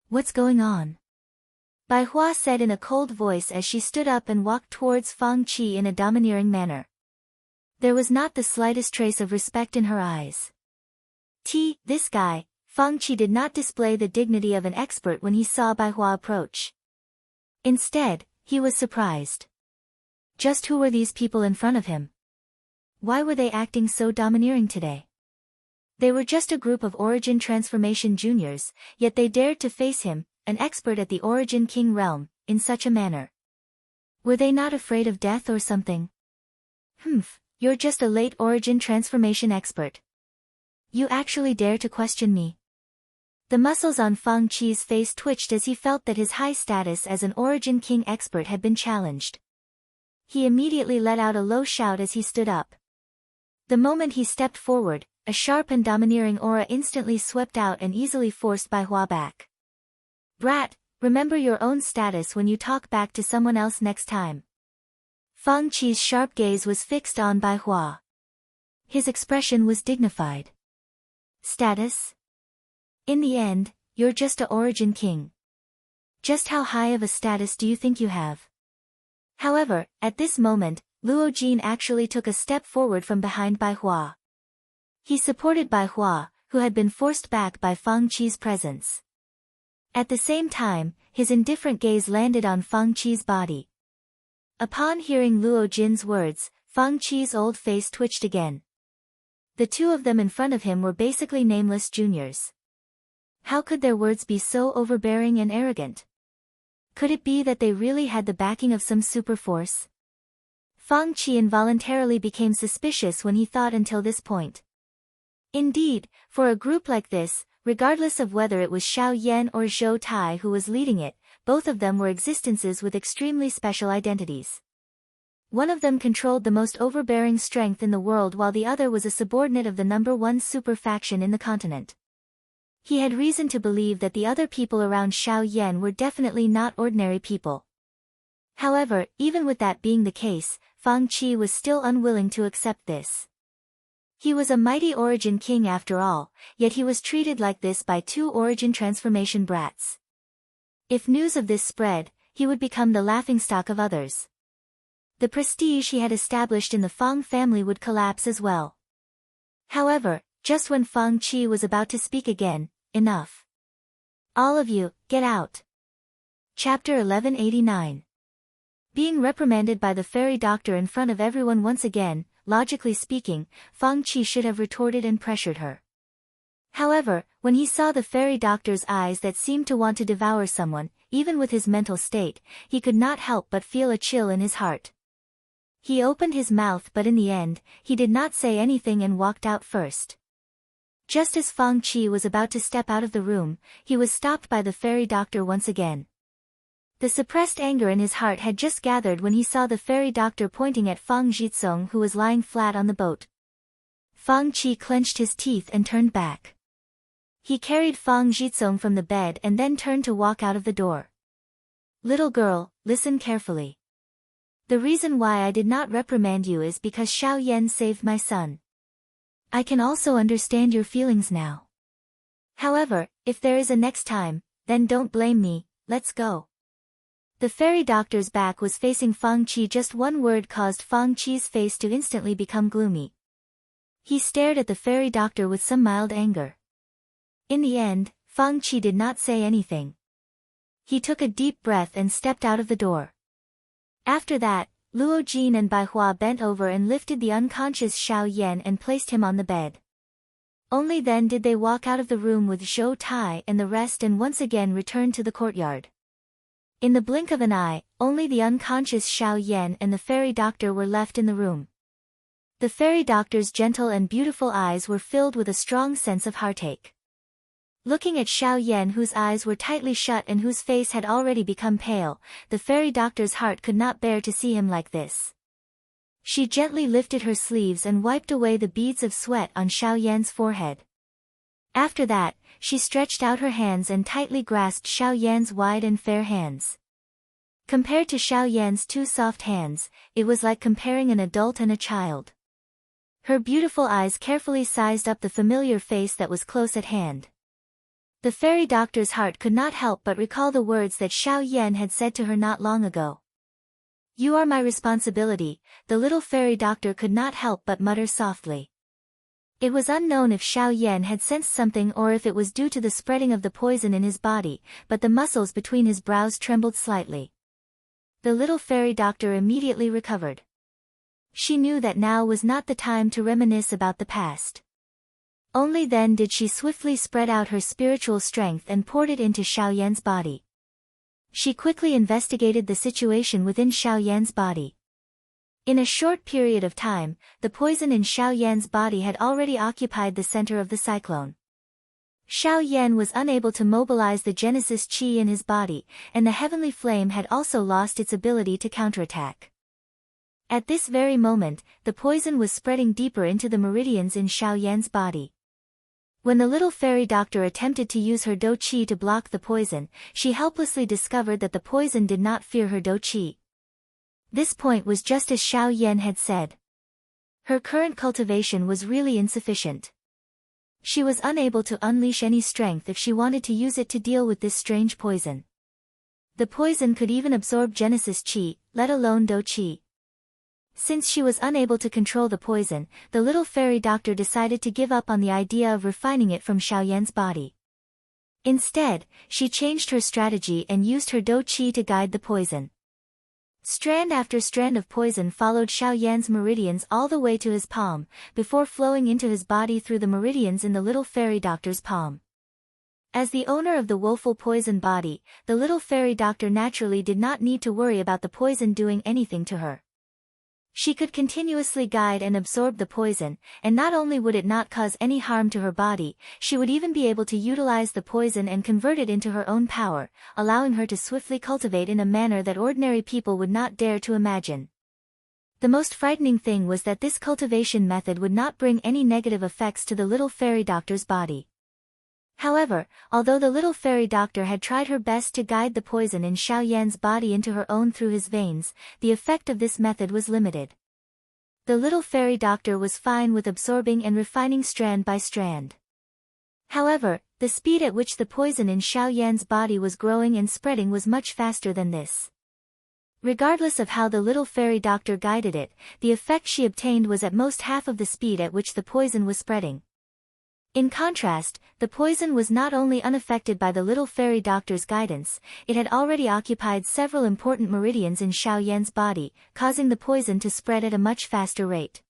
What's going on? Bai Hua said in a cold voice as she stood up and walked towards Fang Qi in a domineering manner. There was not the slightest trace of respect in her eyes. This guy, Fang Qi did not display the dignity of an expert when he saw Bai Hua approach. Instead, he was surprised. Just who were these people in front of him? Why were they acting so domineering today? They were just a group of Origin Transformation juniors, yet they dared to face him, an expert at the Origin King realm, in such a manner. Were they not afraid of death or something? You're just a late Origin Transformation expert. You actually dare to question me? The muscles on Fang Qi's face twitched as he felt that his high status as an Origin King expert had been challenged. He immediately let out a low shout as he stood up. The moment he stepped forward, a sharp and domineering aura instantly swept out and easily forced Bai Hua back. Brat, remember your own status when you talk back to someone else next time. Fang Qi's sharp gaze was fixed on Bai Hua. His expression was dignified. Status? In the end, you're just a Origin King. Just how high of a status do you think you have? However, at this moment, Luo Jin actually took a step forward from behind Bai Hua. He supported Bai Hua, who had been forced back by Fang Qi's presence. At the same time, his indifferent gaze landed on Fang Qi's body. Upon hearing Luo Jin's words, Fang Qi's old face twitched again. The two of them in front of him were basically nameless juniors. How could their words be so overbearing and arrogant? Could it be that they really had the backing of some super force? Fang Qi involuntarily became suspicious when he thought until this point. Indeed, for a group like this, regardless of whether it was Xiao Yan or Zhou Tai who was leading it, both of them were existences with extremely special identities. One of them controlled the most overbearing strength in the world while the other was a subordinate of the #1 super faction in the continent. He had reason to believe that the other people around Xiao Yan were definitely not ordinary people. However, even with that being the case, Fang Qi was still unwilling to accept this. He was a mighty origin king after all, yet he was treated like this by two origin transformation brats. If news of this spread, he would become the laughingstock of others. The prestige he had established in the Fang family would collapse as well. However, just when Fang Qi was about to speak again, enough. All of you, get out. Chapter 1189. Being reprimanded by the fairy doctor in front of everyone once again, logically speaking, Fang Qi should have retorted and pressured her. However, when he saw the fairy doctor's eyes that seemed to want to devour someone, even with his mental state, he could not help but feel a chill in his heart. He opened his mouth but in the end, he did not say anything and walked out first. Just as Fang Qi was about to step out of the room, he was stopped by the fairy doctor once again. The suppressed anger in his heart had just gathered when he saw the fairy doctor pointing at Fang Zhitsong who was lying flat on the boat. Fang Qi clenched his teeth and turned back. He carried Fang Zhitsong from the bed and then turned to walk out of the door. Little girl, listen carefully. The reason why I did not reprimand you is because Xiao Yan saved my son. I can also understand your feelings now. However, if there is a next time, then don't blame me, let's go. The fairy doctor's back was facing Fang Qi. Just one word caused Fang Qi's face to instantly become gloomy. He stared at the fairy doctor with some mild anger. In the end, Fang Qi did not say anything. He took a deep breath and stepped out of the door. After that, Luo Jin and Bai Hua bent over and lifted the unconscious Xiao Yan and placed him on the bed. Only then did they walk out of the room with Zhou Tai and the rest and once again return to the courtyard. In the blink of an eye, only the unconscious Xiao Yan and the fairy doctor were left in the room. The fairy doctor's gentle and beautiful eyes were filled with a strong sense of heartache. Looking at Xiao Yan whose eyes were tightly shut and whose face had already become pale, the fairy doctor's heart could not bear to see him like this. She gently lifted her sleeves and wiped away the beads of sweat on Xiao Yan's forehead. After that, she stretched out her hands and tightly grasped Xiao Yan's wide and fair hands. Compared to Xiao Yan's two soft hands, it was like comparing an adult and a child. Her beautiful eyes carefully sized up the familiar face that was close at hand. The fairy doctor's heart could not help but recall the words that Xiao Yan had said to her not long ago. You are my responsibility, the little fairy doctor could not help but mutter softly. It was unknown if Xiao Yan had sensed something or if it was due to the spreading of the poison in his body, but the muscles between his brows trembled slightly. The little fairy doctor immediately recovered. She knew that now was not the time to reminisce about the past. Only then did she swiftly spread out her spiritual strength and poured it into Xiao Yan's body. She quickly investigated the situation within Xiao Yan's body. In a short period of time, the poison in Xiao Yan's body had already occupied the center of the cyclone. Xiao Yan was unable to mobilize the Genesis Qi in his body, and the heavenly flame had also lost its ability to counterattack. At this very moment, the poison was spreading deeper into the meridians in Xiao Yan's body. When the little fairy doctor attempted to use her Do Qi to block the poison, she helplessly discovered that the poison did not fear her Do Qi. This point was just as Xiao Yan had said. Her current cultivation was really insufficient. She was unable to unleash any strength if she wanted to use it to deal with this strange poison. The poison could even absorb Genesis Qi, let alone Do Qi. Since she was unable to control the poison, the little fairy doctor decided to give up on the idea of refining it from Xiao Yan's body. Instead, she changed her strategy and used her Do Qi to guide the poison. Strand after strand of poison followed Xiao Yan's meridians all the way to his palm, before flowing into his body through the meridians in the little fairy doctor's palm. As the owner of the woeful poison body, the little fairy doctor naturally did not need to worry about the poison doing anything to her. She could continuously guide and absorb the poison, and not only would it not cause any harm to her body, she would even be able to utilize the poison and convert it into her own power, allowing her to swiftly cultivate in a manner that ordinary people would not dare to imagine. The most frightening thing was that this cultivation method would not bring any negative effects to the little fairy doctor's body. However, although the little fairy doctor had tried her best to guide the poison in Xiao Yan's body into her own through his veins, the effect of this method was limited. The little fairy doctor was fine with absorbing and refining strand by strand. However, the speed at which the poison in Xiao Yan's body was growing and spreading was much faster than this. Regardless of how the little fairy doctor guided it, the effect she obtained was at most half of the speed at which the poison was spreading. In contrast, the poison was not only unaffected by the little fairy doctor's guidance, it had already occupied several important meridians in Xiao Yan's body, causing the poison to spread at a much faster rate.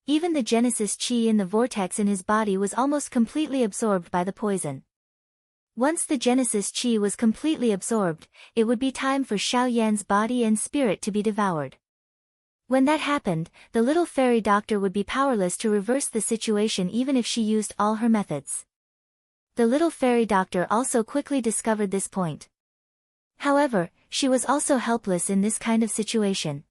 Even the Genesis Qi in the vortex in his body was almost completely absorbed by the poison. Once the Genesis Qi was completely absorbed, it would be time for Xiao Yan's body and spirit to be devoured. When that happened, the little fairy doctor would be powerless to reverse the situation even if she used all her methods. The little fairy doctor also quickly discovered this point. However, she was also helpless in this kind of situation.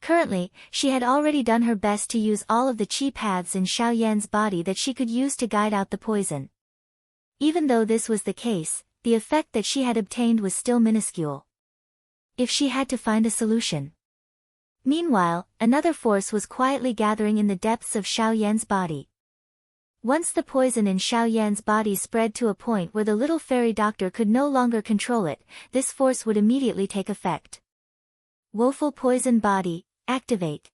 Currently, she had already done her best to use all of the qi paths in Xiao Yan's body that she could use to guide out the poison. Even though this was the case, the effect that she had obtained was still minuscule. If she had to find a solution. Meanwhile, another force was quietly gathering in the depths of Xiao Yan's body. Once the poison in Xiao Yan's body spread to a point where the little fairy doctor could no longer control it, this force would immediately take effect. Woeful poison body, activate.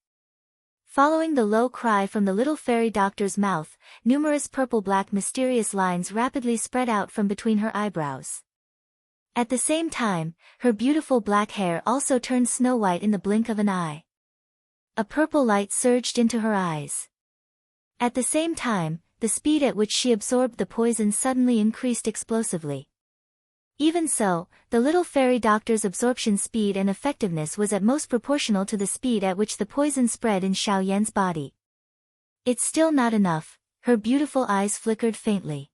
Following the low cry from the little fairy doctor's mouth, numerous purple-black mysterious lines rapidly spread out from between her eyebrows. At the same time, her beautiful black hair also turned snow-white in the blink of an eye. A purple light surged into her eyes. At the same time, the speed at which she absorbed the poison suddenly increased explosively. Even so, the little fairy doctor's absorption speed and effectiveness was at most proportional to the speed at which the poison spread in Xiao Yan's body. It's still not enough, her beautiful eyes flickered faintly.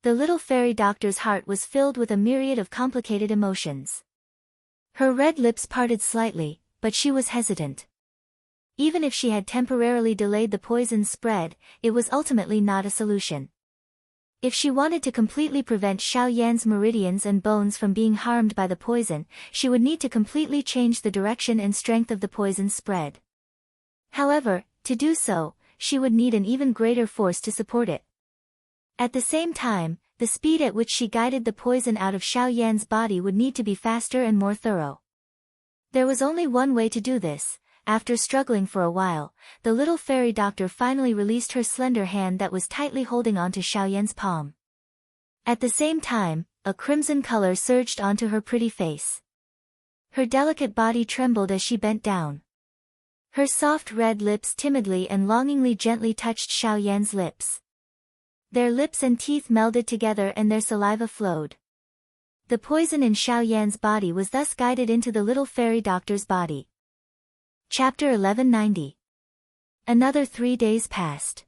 The little fairy doctor's heart was filled with a myriad of complicated emotions. Her red lips parted slightly, but she was hesitant. Even if she had temporarily delayed the poison's spread, it was ultimately not a solution. If she wanted to completely prevent Xiao Yan's meridians and bones from being harmed by the poison, she would need to completely change the direction and strength of the poison's spread. However, to do so, she would need an even greater force to support it. At the same time, the speed at which she guided the poison out of Xiao Yan's body would need to be faster and more thorough. There was only one way to do this. After struggling for a while, the little fairy doctor finally released her slender hand that was tightly holding onto Xiao Yan's palm. At the same time, a crimson color surged onto her pretty face. Her delicate body trembled as she bent down. Her soft red lips timidly and longingly gently touched Xiao Yan's lips. Their lips and teeth melded together and their saliva flowed. The poison in Xiao Yan's body was thus guided into the little fairy doctor's body. Chapter 1190. Another 3 days passed.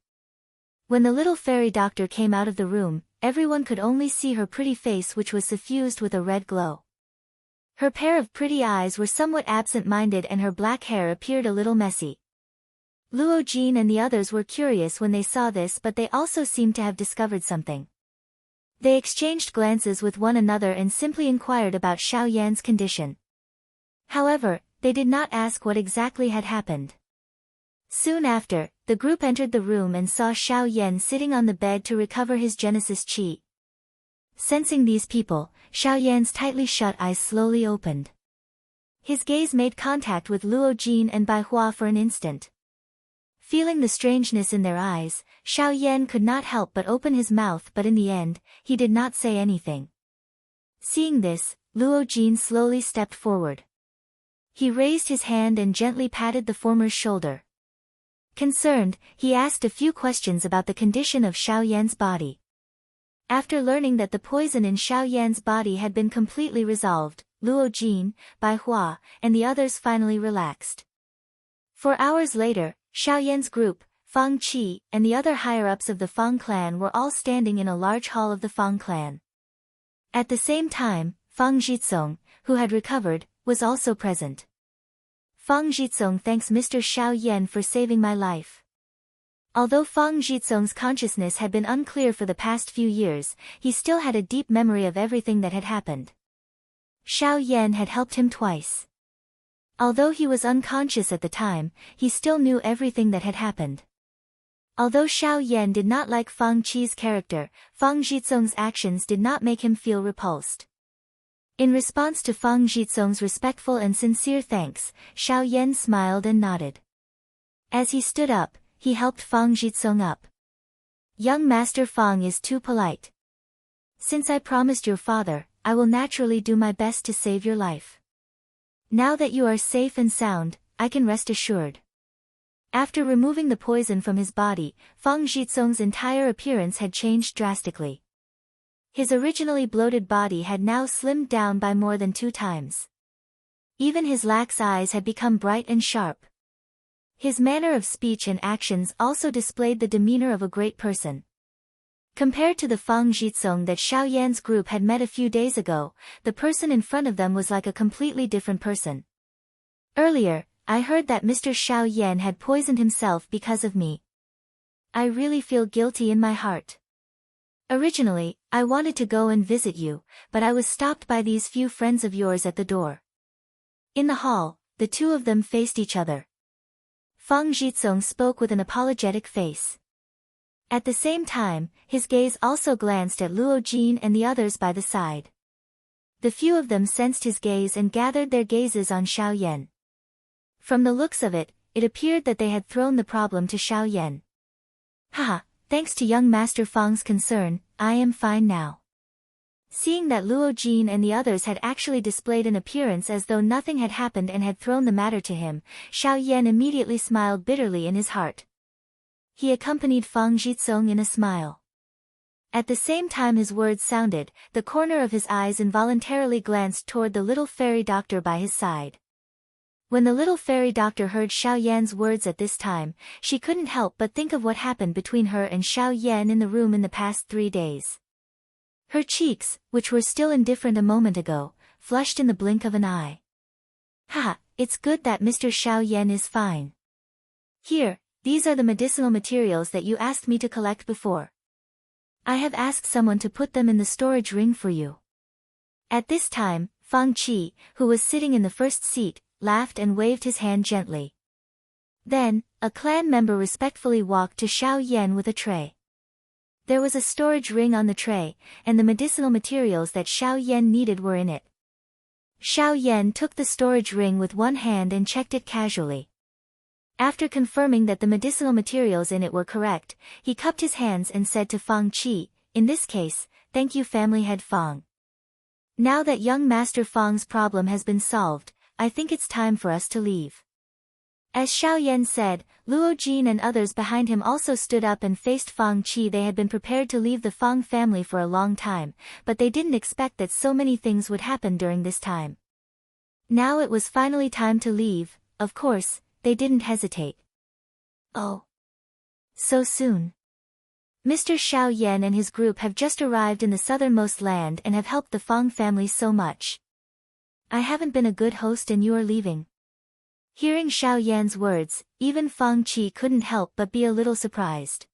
When the little fairy doctor came out of the room, everyone could only see her pretty face, which was suffused with a red glow. Her pair of pretty eyes were somewhat absent-minded and her black hair appeared a little messy. Luo Jin and the others were curious when they saw this, but they also seemed to have discovered something. They exchanged glances with one another and simply inquired about Xiao Yan's condition. However, they did not ask what exactly had happened. Soon after, the group entered the room and saw Xiao Yan sitting on the bed to recover his Genesis Qi. Sensing these people, Xiao Yan's tightly shut eyes slowly opened. His gaze made contact with Luo Jin and Bai Hua for an instant. Feeling the strangeness in their eyes, Xiao Yan could not help but open his mouth, but in the end, he did not say anything. Seeing this, Luo Jin slowly stepped forward. He raised his hand and gently patted the former's shoulder. Concerned, he asked a few questions about the condition of Xiao Yan's body. After learning that the poison in Xiao Yan's body had been completely resolved, Luo Jin, Bai Hua, and the others finally relaxed. 4 hours later, Xiao Yan's group, Fang Qi, and the other higher-ups of the Fang clan were all standing in a large hall of the Fang clan. At the same time, Fang Jitsong, who had recovered, was also present. Fang Jitsong thanks Mr. Xiao Yan for saving my life. Although Fang Jitsong's consciousness had been unclear for the past few years, he still had a deep memory of everything that had happened. Xiao Yan had helped him twice. Although he was unconscious at the time, he still knew everything that had happened. Although Xiao Yan did not like Fang Qi's character, Fang Jitsong's actions did not make him feel repulsed. In response to Fang Jitsong's respectful and sincere thanks, Xiao Yan smiled and nodded. As he stood up, he helped Fang Jitsong up. Young Master Fang is too polite. Since I promised your father, I will naturally do my best to save your life. Now that you are safe and sound, I can rest assured. After removing the poison from his body, Fang Jitsong's entire appearance had changed drastically. His originally bloated body had now slimmed down by more than 2 times. Even his lax eyes had become bright and sharp. His manner of speech and actions also displayed the demeanor of a great person. Compared to the Fang Jitsong that Xiao Yan's group had met a few days ago, the person in front of them was like a completely different person. Earlier, I heard that Mr. Xiao Yan had poisoned himself because of me. I really feel guilty in my heart. Originally, I wanted to go and visit you, but I was stopped by these few friends of yours at the door. In the hall, the two of them faced each other. Fang Jitsong spoke with an apologetic face. At the same time, his gaze also glanced at Luo Jin and the others by the side. The few of them sensed his gaze and gathered their gazes on Xiao Yan. From the looks of it, it appeared that they had thrown the problem to Xiao Yan. Haha, thanks to young Master Fang's concern, I am fine now. Seeing that Luo Jin and the others had actually displayed an appearance as though nothing had happened and had thrown the matter to him, Xiao Yan immediately smiled bitterly in his heart. He accompanied Fang Jitsong in a smile. At the same time his words sounded, the corner of his eyes involuntarily glanced toward the little fairy doctor by his side. When the little fairy doctor heard Xiao Yan's words at this time, she couldn't help but think of what happened between her and Xiao Yan in the room in the past 3 days. Her cheeks, which were still indifferent a moment ago, flushed in the blink of an eye. Haha, it's good that Mr. Xiao Yan is fine. Here, these are the medicinal materials that you asked me to collect before. I have asked someone to put them in the storage ring for you. At this time, Fang Qi, who was sitting in the first seat, laughed and waved his hand gently. Then, a clan member respectfully walked to Xiao Yan with a tray. There was a storage ring on the tray, and the medicinal materials that Xiao Yan needed were in it. Xiao Yan took the storage ring with one hand and checked it casually. After confirming that the medicinal materials in it were correct, he cupped his hands and said to Fang Qi, "In this case, thank you family head Fang. Now that young Master Fang's problem has been solved, I think it's time for us to leave." As Xiao Yan said, Luo Jin and others behind him also stood up and faced Fang Qi. They had been prepared to leave the Fang family for a long time, but they didn't expect that so many things would happen during this time. Now it was finally time to leave. Of course, they didn't hesitate. Oh. So soon. Mr. Xiao Yan and his group have just arrived in the southernmost land and have helped the Fang family so much. I haven't been a good host and you are leaving. Hearing Xiao Yan's words, even Fang Qi couldn't help but be a little surprised.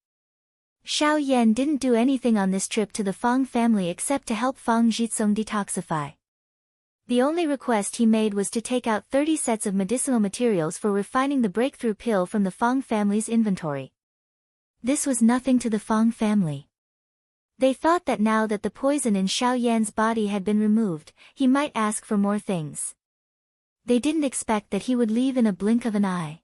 Xiao Yan didn't do anything on this trip to the Fang family except to help Fang Jitsong detoxify. The only request he made was to take out 30 sets of medicinal materials for refining the breakthrough pill from the Fang family's inventory. This was nothing to the Fang family. They thought that now that the poison in Xiao Yan's body had been removed, he might ask for more things. They didn't expect that he would leave in a blink of an eye.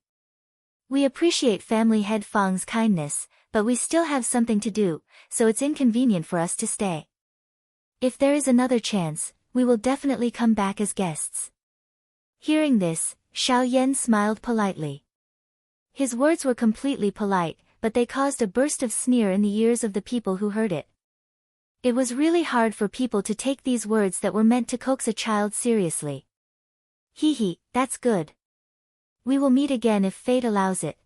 We appreciate family head Fang's kindness, but we still have something to do, so it's inconvenient for us to stay. If there is another chance, we will definitely come back as guests. Hearing this, Xiao Yan smiled politely. His words were completely polite, but they caused a burst of sneer in the ears of the people who heard it. It was really hard for people to take these words that were meant to coax a child seriously. Hee hee, that's good. We will meet again if fate allows it.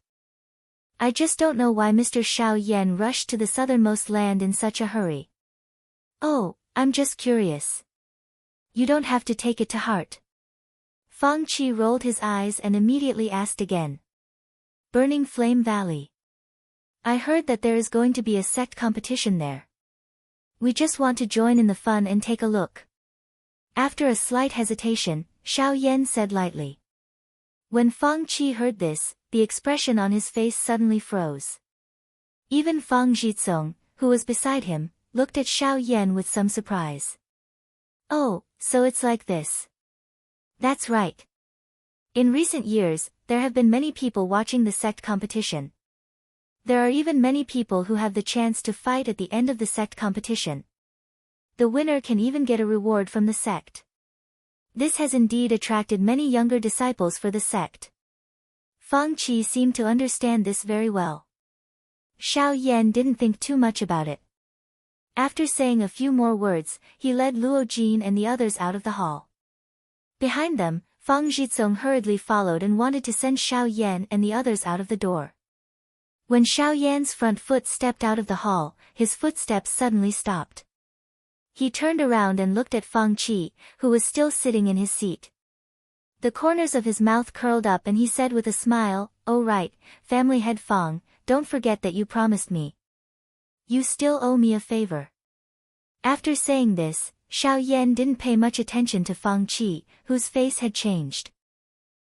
I just don't know why Mr. Xiao Yan rushed to the southernmost land in such a hurry. Oh, I'm just curious. You don't have to take it to heart. Fang Qi rolled his eyes and immediately asked again. Burning Flame Valley. I heard that there is going to be a sect competition there. We just want to join in the fun and take a look. After a slight hesitation, Xiao Yan said lightly. When Fang Qi heard this, the expression on his face suddenly froze. Even Fang Jitsong, who was beside him, looked at Xiao Yan with some surprise. Oh, so it's like this. That's right. In recent years, there have been many people watching the sect competition. There are even many people who have the chance to fight at the end of the sect competition. The winner can even get a reward from the sect. This has indeed attracted many younger disciples for the sect. Fang Qi seemed to understand this very well. Xiao Yan didn't think too much about it. After saying a few more words, he led Luo Jin and the others out of the hall. Behind them, Fang Jitsong hurriedly followed and wanted to send Xiao Yan and the others out of the door. When Xiao Yan's front foot stepped out of the hall, his footsteps suddenly stopped. He turned around and looked at Fang Qi, who was still sitting in his seat. The corners of his mouth curled up and he said with a smile, "Oh right, family head Fang, don't forget that you promised me. You still owe me a favor." After saying this, Xiao Yan didn't pay much attention to Fang Qi, whose face had changed.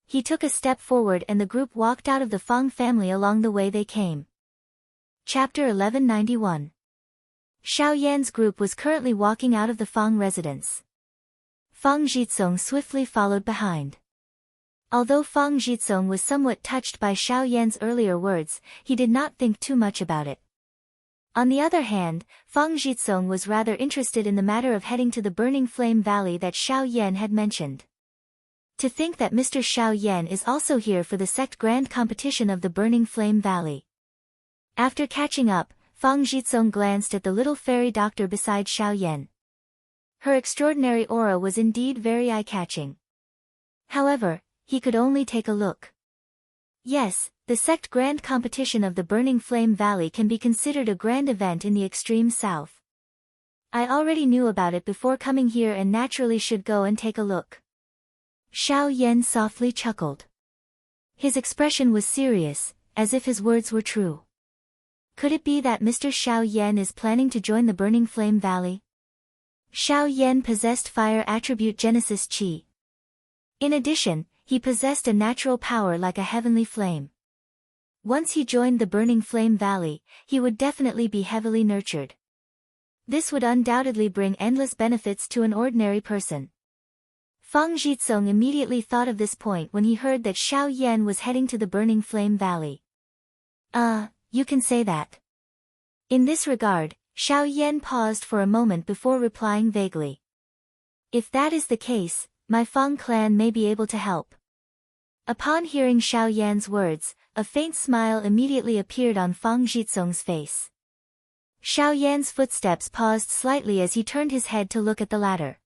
He took a step forward and the group walked out of the Fang family along the way they came. Chapter 1191. Xiao Yan's group was currently walking out of the Fang residence. Fang Jitsong swiftly followed behind. Although Fang Jitsong was somewhat touched by Xiao Yan's earlier words, he did not think too much about it. On the other hand, Fang Jitsong was rather interested in the matter of heading to the Burning Flame Valley that Xiao Yan had mentioned. To think that Mr. Xiao Yan is also here for the sect grand competition of the Burning Flame Valley. After catching up, Fang Jitsong glanced at the little fairy doctor beside Xiao Yan. Her extraordinary aura was indeed very eye-catching. However, he could only take a look. Yes, the sect grand competition of the Burning Flame Valley can be considered a grand event in the extreme south. I already knew about it before coming here and naturally should go and take a look. Xiao Yan softly chuckled. His expression was serious, as if his words were true. Could it be that Mr. Xiao Yan is planning to join the Burning Flame Valley? Xiao Yan possessed fire attribute Genesis Qi. In addition, he possessed a natural power like a heavenly flame. Once he joined the Burning Flame Valley, he would definitely be heavily nurtured. This would undoubtedly bring endless benefits to an ordinary person. Fang Jitsong immediately thought of this point when he heard that Xiao Yan was heading to the Burning Flame Valley. You can say that. In this regard, Xiao Yan paused for a moment before replying vaguely. If that is the case, my Fang clan may be able to help. Upon hearing Xiao Yan's words, a faint smile immediately appeared on Fang Jitsong's face. Xiao Yan's footsteps paused slightly as he turned his head to look at the latter.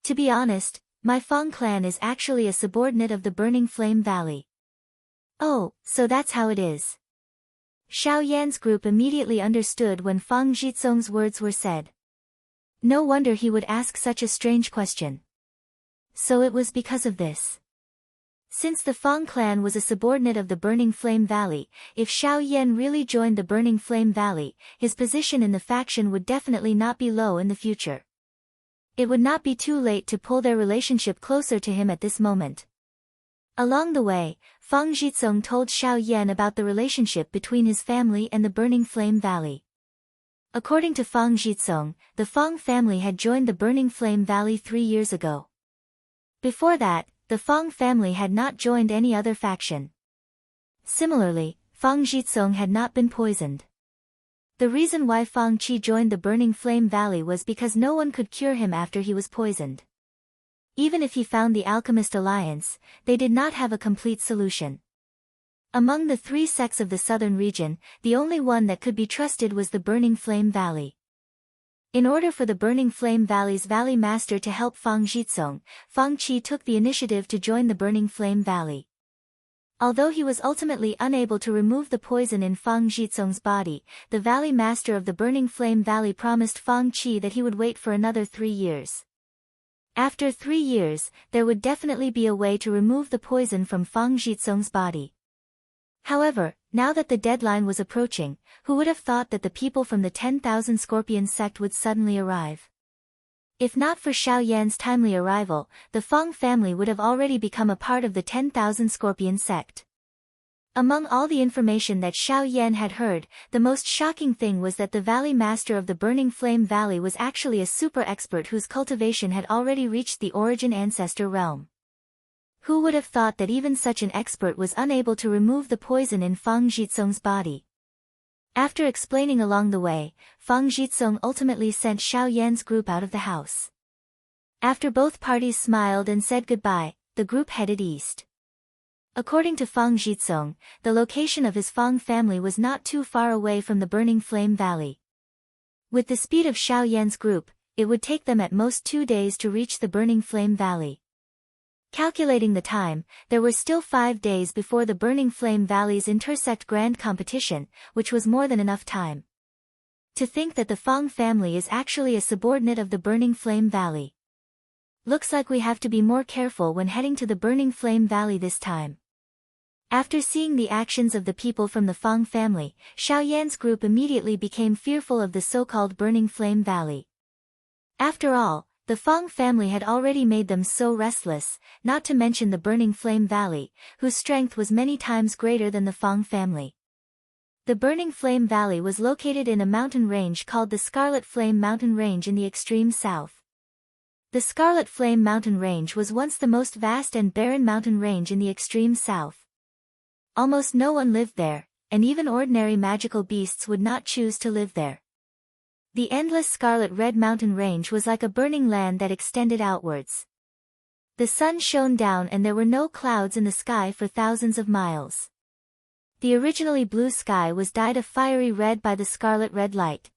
To be honest, my Fang clan is actually a subordinate of the Burning Flame Valley. Oh, so that's how it is. Xiao Yan's group immediately understood when Fang Jitsong's words were said. No wonder he would ask such a strange question. So it was because of this. Since the Fang clan was a subordinate of the Burning Flame Valley, if Xiao Yan really joined the Burning Flame Valley, his position in the faction would definitely not be low in the future. It would not be too late to pull their relationship closer to him at this moment. Along the way, Fang Jitsong told Xiao Yan about the relationship between his family and the Burning Flame Valley. According to Fang Jitsong, the Fang family had joined the Burning Flame Valley 3 years ago. Before that, the Fang family had not joined any other faction. Similarly, Fang Jitsong had not been poisoned. The reason why Fang Qi joined the Burning Flame Valley was because no one could cure him after he was poisoned. Even if he found the Alchemist Alliance, they did not have a complete solution. Among the 3 sects of the southern region, the only one that could be trusted was the Burning Flame Valley. In order for the Burning Flame Valley's Valley Master to help Fang Jitsong, Fang Qi took the initiative to join the Burning Flame Valley. Although he was ultimately unable to remove the poison in Fang Jitsong's body, the Valley Master of the Burning Flame Valley promised Fang Qi that he would wait for another 3 years. After 3 years, there would definitely be a way to remove the poison from Fang Jitsong's body. However, now that the deadline was approaching, who would have thought that the people from the 10,000 Scorpion sect would suddenly arrive? If not for Xiao Yan's timely arrival, the Fang family would have already become a part of the 10,000 Scorpion sect. Among all the information that Xiao Yan had heard, the most shocking thing was that the Valley Master of the Burning Flame Valley was actually a super expert whose cultivation had already reached the Origin Ancestor realm. Who would have thought that even such an expert was unable to remove the poison in Fang Jitsong's body? After explaining along the way, Fang Jitsong ultimately sent Xiao Yan's group out of the house. After both parties smiled and said goodbye, the group headed east. According to Fang Jitsong, the location of his Fang family was not too far away from the Burning Flame Valley. With the speed of Xiao Yan's group, it would take them at most 2 days to reach the Burning Flame Valley. Calculating the time, there were still 5 days before the Burning Flame Valley's Intersect Grand Competition, which was more than enough time. To think that the Fang family is actually a subordinate of the Burning Flame Valley. Looks like we have to be more careful when heading to the Burning Flame Valley this time. After seeing the actions of the people from the Fang family, Xiao Yan's group immediately became fearful of the so-called Burning Flame Valley. After all, the Fang family had already made them so restless, not to mention the Burning Flame Valley, whose strength was many times greater than the Fang family. The Burning Flame Valley was located in a mountain range called the Scarlet Flame Mountain Range in the extreme south. The Scarlet Flame Mountain Range was once the most vast and barren mountain range in the extreme south. Almost no one lived there, and even ordinary magical beasts would not choose to live there. The endless Scarlet Red Mountain Range was like a burning land that extended outwards. The sun shone down and there were no clouds in the sky for thousands of miles. The originally blue sky was dyed a fiery red by the scarlet red light.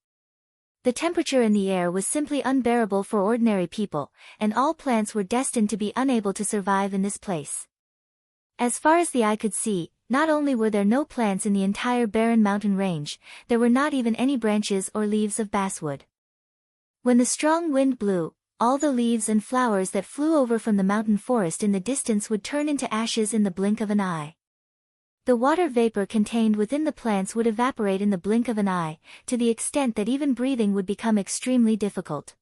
The temperature in the air was simply unbearable for ordinary people, and all plants were destined to be unable to survive in this place. As far as the eye could see, not only were there no plants in the entire barren mountain range, there were not even any branches or leaves of basswood. When the strong wind blew, all the leaves and flowers that flew over from the mountain forest in the distance would turn into ashes in the blink of an eye. The water vapor contained within the plants would evaporate in the blink of an eye, to the extent that even breathing would become extremely difficult.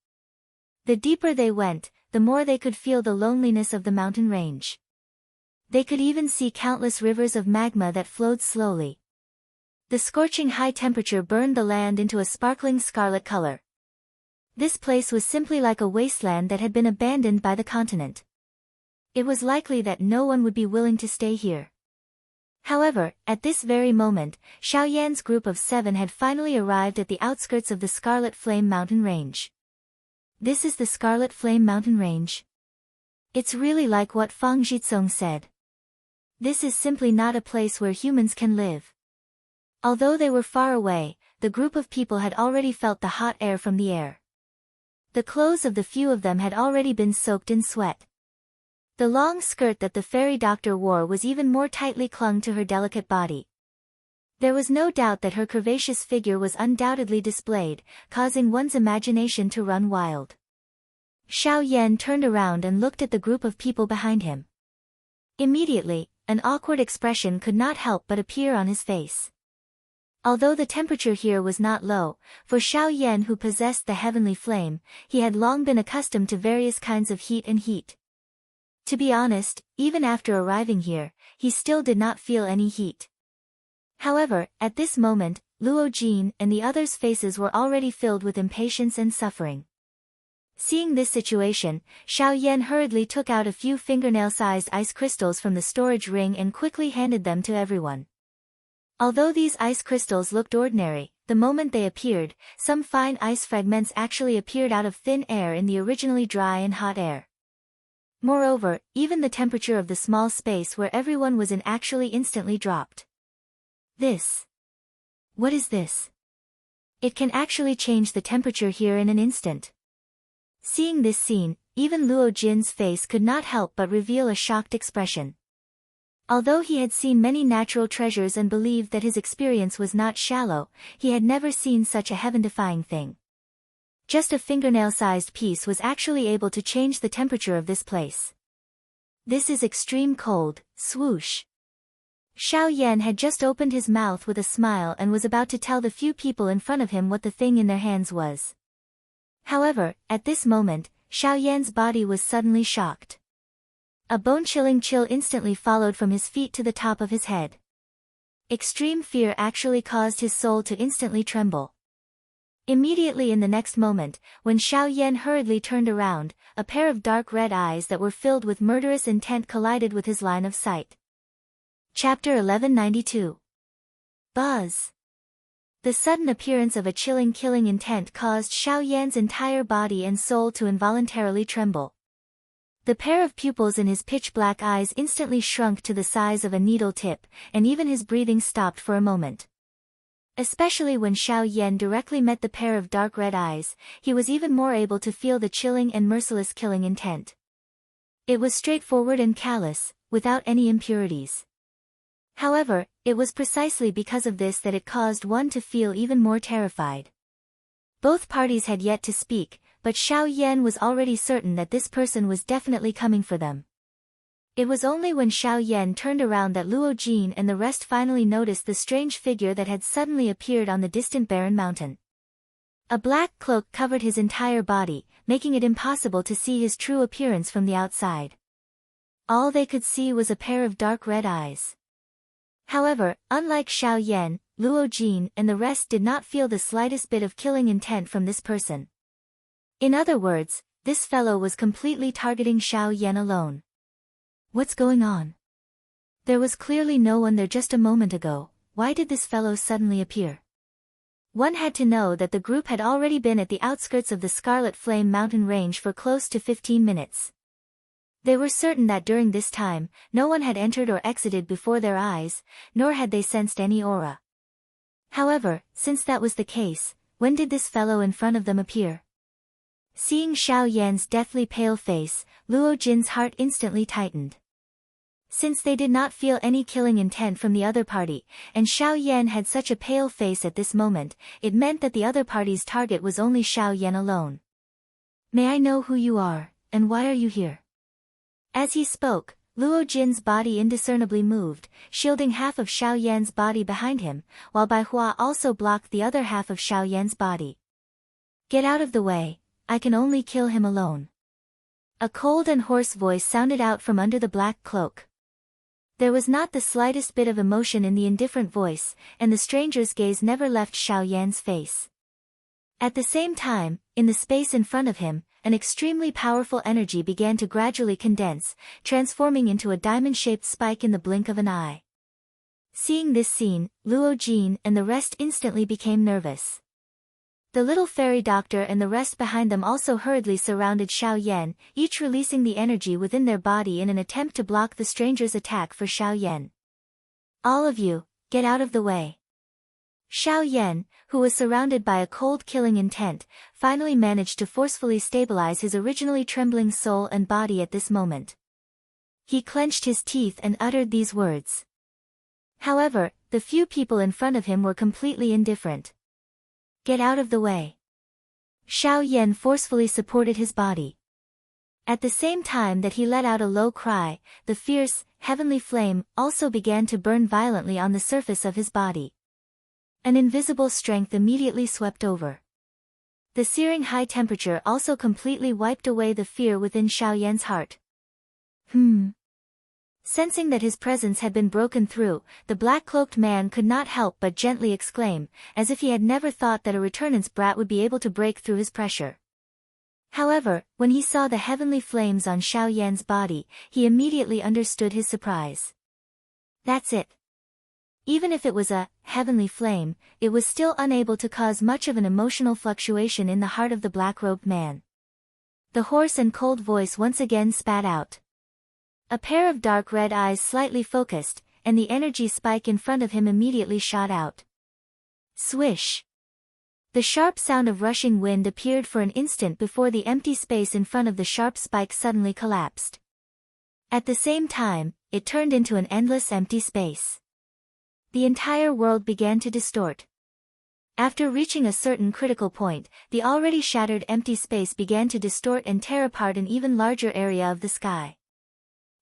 The deeper they went, the more they could feel the loneliness of the mountain range. They could even see countless rivers of magma that flowed slowly. The scorching high temperature burned the land into a sparkling scarlet color. This place was simply like a wasteland that had been abandoned by the continent. It was likely that no one would be willing to stay here. However, at this very moment, Xiao Yan's group of 7 had finally arrived at the outskirts of the Scarlet Flame Mountain Range. This is the Scarlet Flame Mountain Range. It's really like what Fang Jitsong said. This is simply not a place where humans can live. Although they were far away, the group of people had already felt the hot air from the air. The clothes of the few of them had already been soaked in sweat. The long skirt that the fairy doctor wore was even more tightly clung to her delicate body. There was no doubt that her curvaceous figure was undoubtedly displayed, causing one's imagination to run wild. Xiao Yan turned around and looked at the group of people behind him. Immediately, an awkward expression could not help but appear on his face. Although the temperature here was not low, for Xiao Yan who possessed the heavenly flame, he had long been accustomed to various kinds of heat and heat. To be honest, even after arriving here, he still did not feel any heat. However, at this moment, Luo Jin and the others' faces were already filled with impatience and suffering. Seeing this situation, Xiao Yan hurriedly took out a few fingernail-sized ice crystals from the storage ring and quickly handed them to everyone. Although these ice crystals looked ordinary, the moment they appeared, some fine ice fragments actually appeared out of thin air in the originally dry and hot air. Moreover, even the temperature of the small space where everyone was in actually instantly dropped. This. What is this? It can actually change the temperature here in an instant. Seeing this scene, even Luo Jin's face could not help but reveal a shocked expression. Although he had seen many natural treasures and believed that his experience was not shallow, he had never seen such a heaven-defying thing. Just a fingernail-sized piece was actually able to change the temperature of this place. This is extreme cold, swoosh. Xiao Yan had just opened his mouth with a smile and was about to tell the few people in front of him what the thing in their hands was. However, at this moment, Xiao Yan's body was suddenly shocked. A bone-chilling chill instantly followed from his feet to the top of his head. Extreme fear actually caused his soul to instantly tremble. Immediately in the next moment, when Xiao Yan hurriedly turned around, a pair of dark red eyes that were filled with murderous intent collided with his line of sight. Chapter 1192. Buzz. The sudden appearance of a chilling killing intent caused Xiao Yan's entire body and soul to involuntarily tremble. The pair of pupils in his pitch-black eyes instantly shrunk to the size of a needle tip, and even his breathing stopped for a moment. Especially when Xiao Yan directly met the pair of dark red eyes, he was even more able to feel the chilling and merciless killing intent. It was straightforward and callous, without any impurities. However, it was precisely because of this that it caused one to feel even more terrified. Both parties had yet to speak, but Xiao Yan was already certain that this person was definitely coming for them. It was only when Xiao Yan turned around that Luo Jin and the rest finally noticed the strange figure that had suddenly appeared on the distant barren mountain. A black cloak covered his entire body, making it impossible to see his true appearance from the outside. All they could see was a pair of dark red eyes. However, unlike Xiao Yan, Luo Jin and the rest did not feel the slightest bit of killing intent from this person. In other words, this fellow was completely targeting Xiao Yan alone. What's going on? There was clearly no one there just a moment ago. Why did this fellow suddenly appear? One had to know that the group had already been at the outskirts of the Scarlet Flame mountain range for close to 15 minutes. They were certain that during this time, no one had entered or exited before their eyes, nor had they sensed any aura. However, since that was the case, when did this fellow in front of them appear? Seeing Xiao Yan's deathly pale face, Luo Jin's heart instantly tightened. Since they did not feel any killing intent from the other party, and Xiao Yan had such a pale face at this moment, it meant that the other party's target was only Xiao Yan alone. May I know who you are, and why are you here? As he spoke, Luo Jin's body indiscernibly moved, shielding half of Xiao Yan's body behind him, while Bai Hua also blocked the other half of Xiao Yan's body. Get out of the way, I can only kill him alone. A cold and hoarse voice sounded out from under the black cloak. There was not the slightest bit of emotion in the indifferent voice, and the stranger's gaze never left Xiao Yan's face. At the same time, in the space in front of him, an extremely powerful energy began to gradually condense, transforming into a diamond-shaped spike in the blink of an eye. Seeing this scene, Luo Jin and the rest instantly became nervous. The little fairy doctor and the rest behind them also hurriedly surrounded Xiao Yan, each releasing the energy within their body in an attempt to block the stranger's attack for Xiao Yan. All of you, get out of the way. Xiao Yan, who was surrounded by a cold killing intent, finally managed to forcefully stabilize his originally trembling soul and body at this moment. He clenched his teeth and uttered these words. However, the few people in front of him were completely indifferent. Get out of the way. Xiao Yan forcefully supported his body. At the same time that he let out a low cry, the fierce, heavenly flame also began to burn violently on the surface of his body. An invisible strength immediately swept over. The searing high temperature also completely wiped away the fear within Xiao Yan's heart. Sensing that his presence had been broken through, the black-cloaked man could not help but gently exclaim, as if he had never thought that a returnant's brat would be able to break through his pressure. However, when he saw the heavenly flames on Xiao Yan's body, he immediately understood his surprise. That's it. Even if it was a heavenly flame, it was still unable to cause much of an emotional fluctuation in the heart of the black-robed man. The hoarse and cold voice once again spat out. A pair of dark red eyes slightly focused, and the energy spike in front of him immediately shot out. Swish! The sharp sound of rushing wind appeared for an instant before the empty space in front of the sharp spike suddenly collapsed. At the same time, it turned into an endless empty space. The entire world began to distort. After reaching a certain critical point, the already shattered empty space began to distort and tear apart an even larger area of the sky.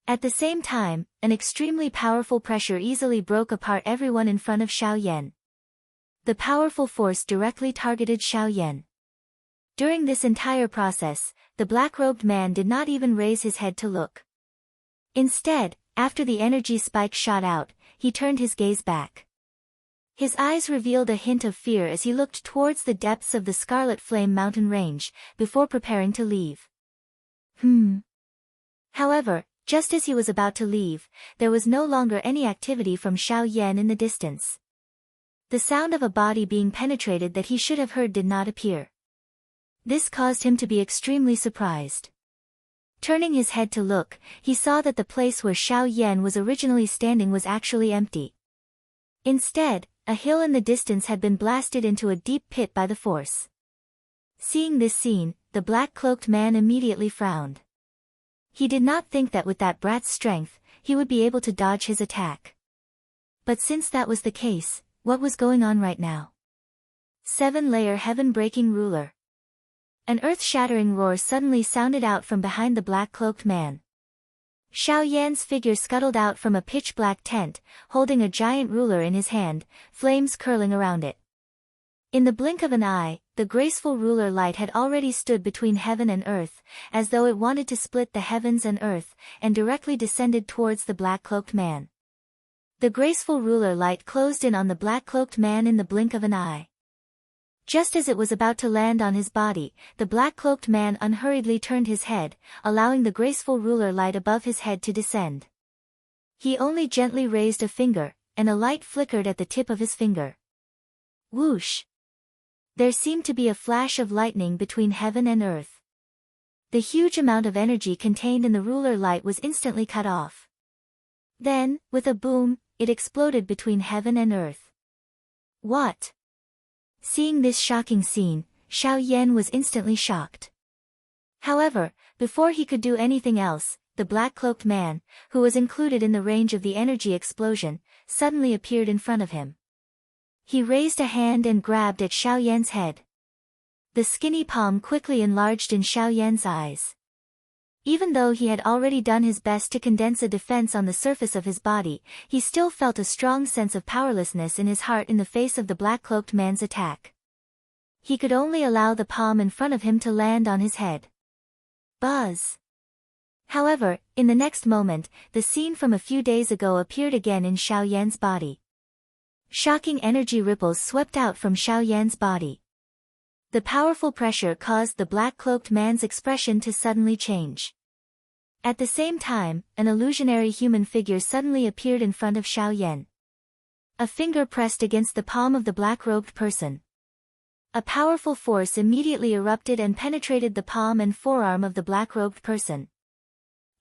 At the same time, an extremely powerful pressure easily broke apart everyone in front of Xiao Yan. The powerful force directly targeted Xiao Yan. During this entire process, the black-robed man did not even raise his head to look. Instead, after the energy spike shot out, he turned his gaze back. His eyes revealed a hint of fear as he looked towards the depths of the Scarlet Flame mountain range, before preparing to leave. However, just as he was about to leave, there was no longer any activity from Xiao Yan in the distance. The sound of a body being penetrated that he should have heard did not appear. This caused him to be extremely surprised. Turning his head to look, he saw that the place where Xiao Yan was originally standing was actually empty. Instead, a hill in the distance had been blasted into a deep pit by the force. Seeing this scene, the black-cloaked man immediately frowned. He did not think that with that brat's strength, he would be able to dodge his attack. But since that was the case, what was going on right now? 7-layer heaven-breaking ruler. An earth-shattering roar suddenly sounded out from behind the black-cloaked man. Xiao Yan's figure scuttled out from a pitch-black tent, holding a giant ruler in his hand, flames curling around it. In the blink of an eye, the graceful ruler light had already stood between heaven and earth, as though it wanted to split the heavens and earth, and directly descended towards the black-cloaked man. The graceful ruler light closed in on the black-cloaked man in the blink of an eye. Just as it was about to land on his body, the black-cloaked man unhurriedly turned his head, allowing the graceful ruler light above his head to descend. He only gently raised a finger, and a light flickered at the tip of his finger. Whoosh! There seemed to be a flash of lightning between heaven and earth. The huge amount of energy contained in the ruler light was instantly cut off. Then, with a boom, it exploded between heaven and earth. What? Seeing this shocking scene, Xiao Yan was instantly shocked. However, before he could do anything else, the black-cloaked man, who was included in the range of the energy explosion, suddenly appeared in front of him. He raised a hand and grabbed at Xiao Yan's head. The skinny palm quickly enlarged in Xiao Yan's eyes. Even though he had already done his best to condense a defense on the surface of his body, he still felt a strong sense of powerlessness in his heart in the face of the black-cloaked man's attack. He could only allow the palm in front of him to land on his head. Buzz! However, in the next moment, the scene from a few days ago appeared again in Xiao Yan's body. Shocking energy ripples swept out from Xiao Yan's body. The powerful pressure caused the black-cloaked man's expression to suddenly change. At the same time, an illusionary human figure suddenly appeared in front of Xiao Yan. A finger pressed against the palm of the black-robed person. A powerful force immediately erupted and penetrated the palm and forearm of the black-robed person.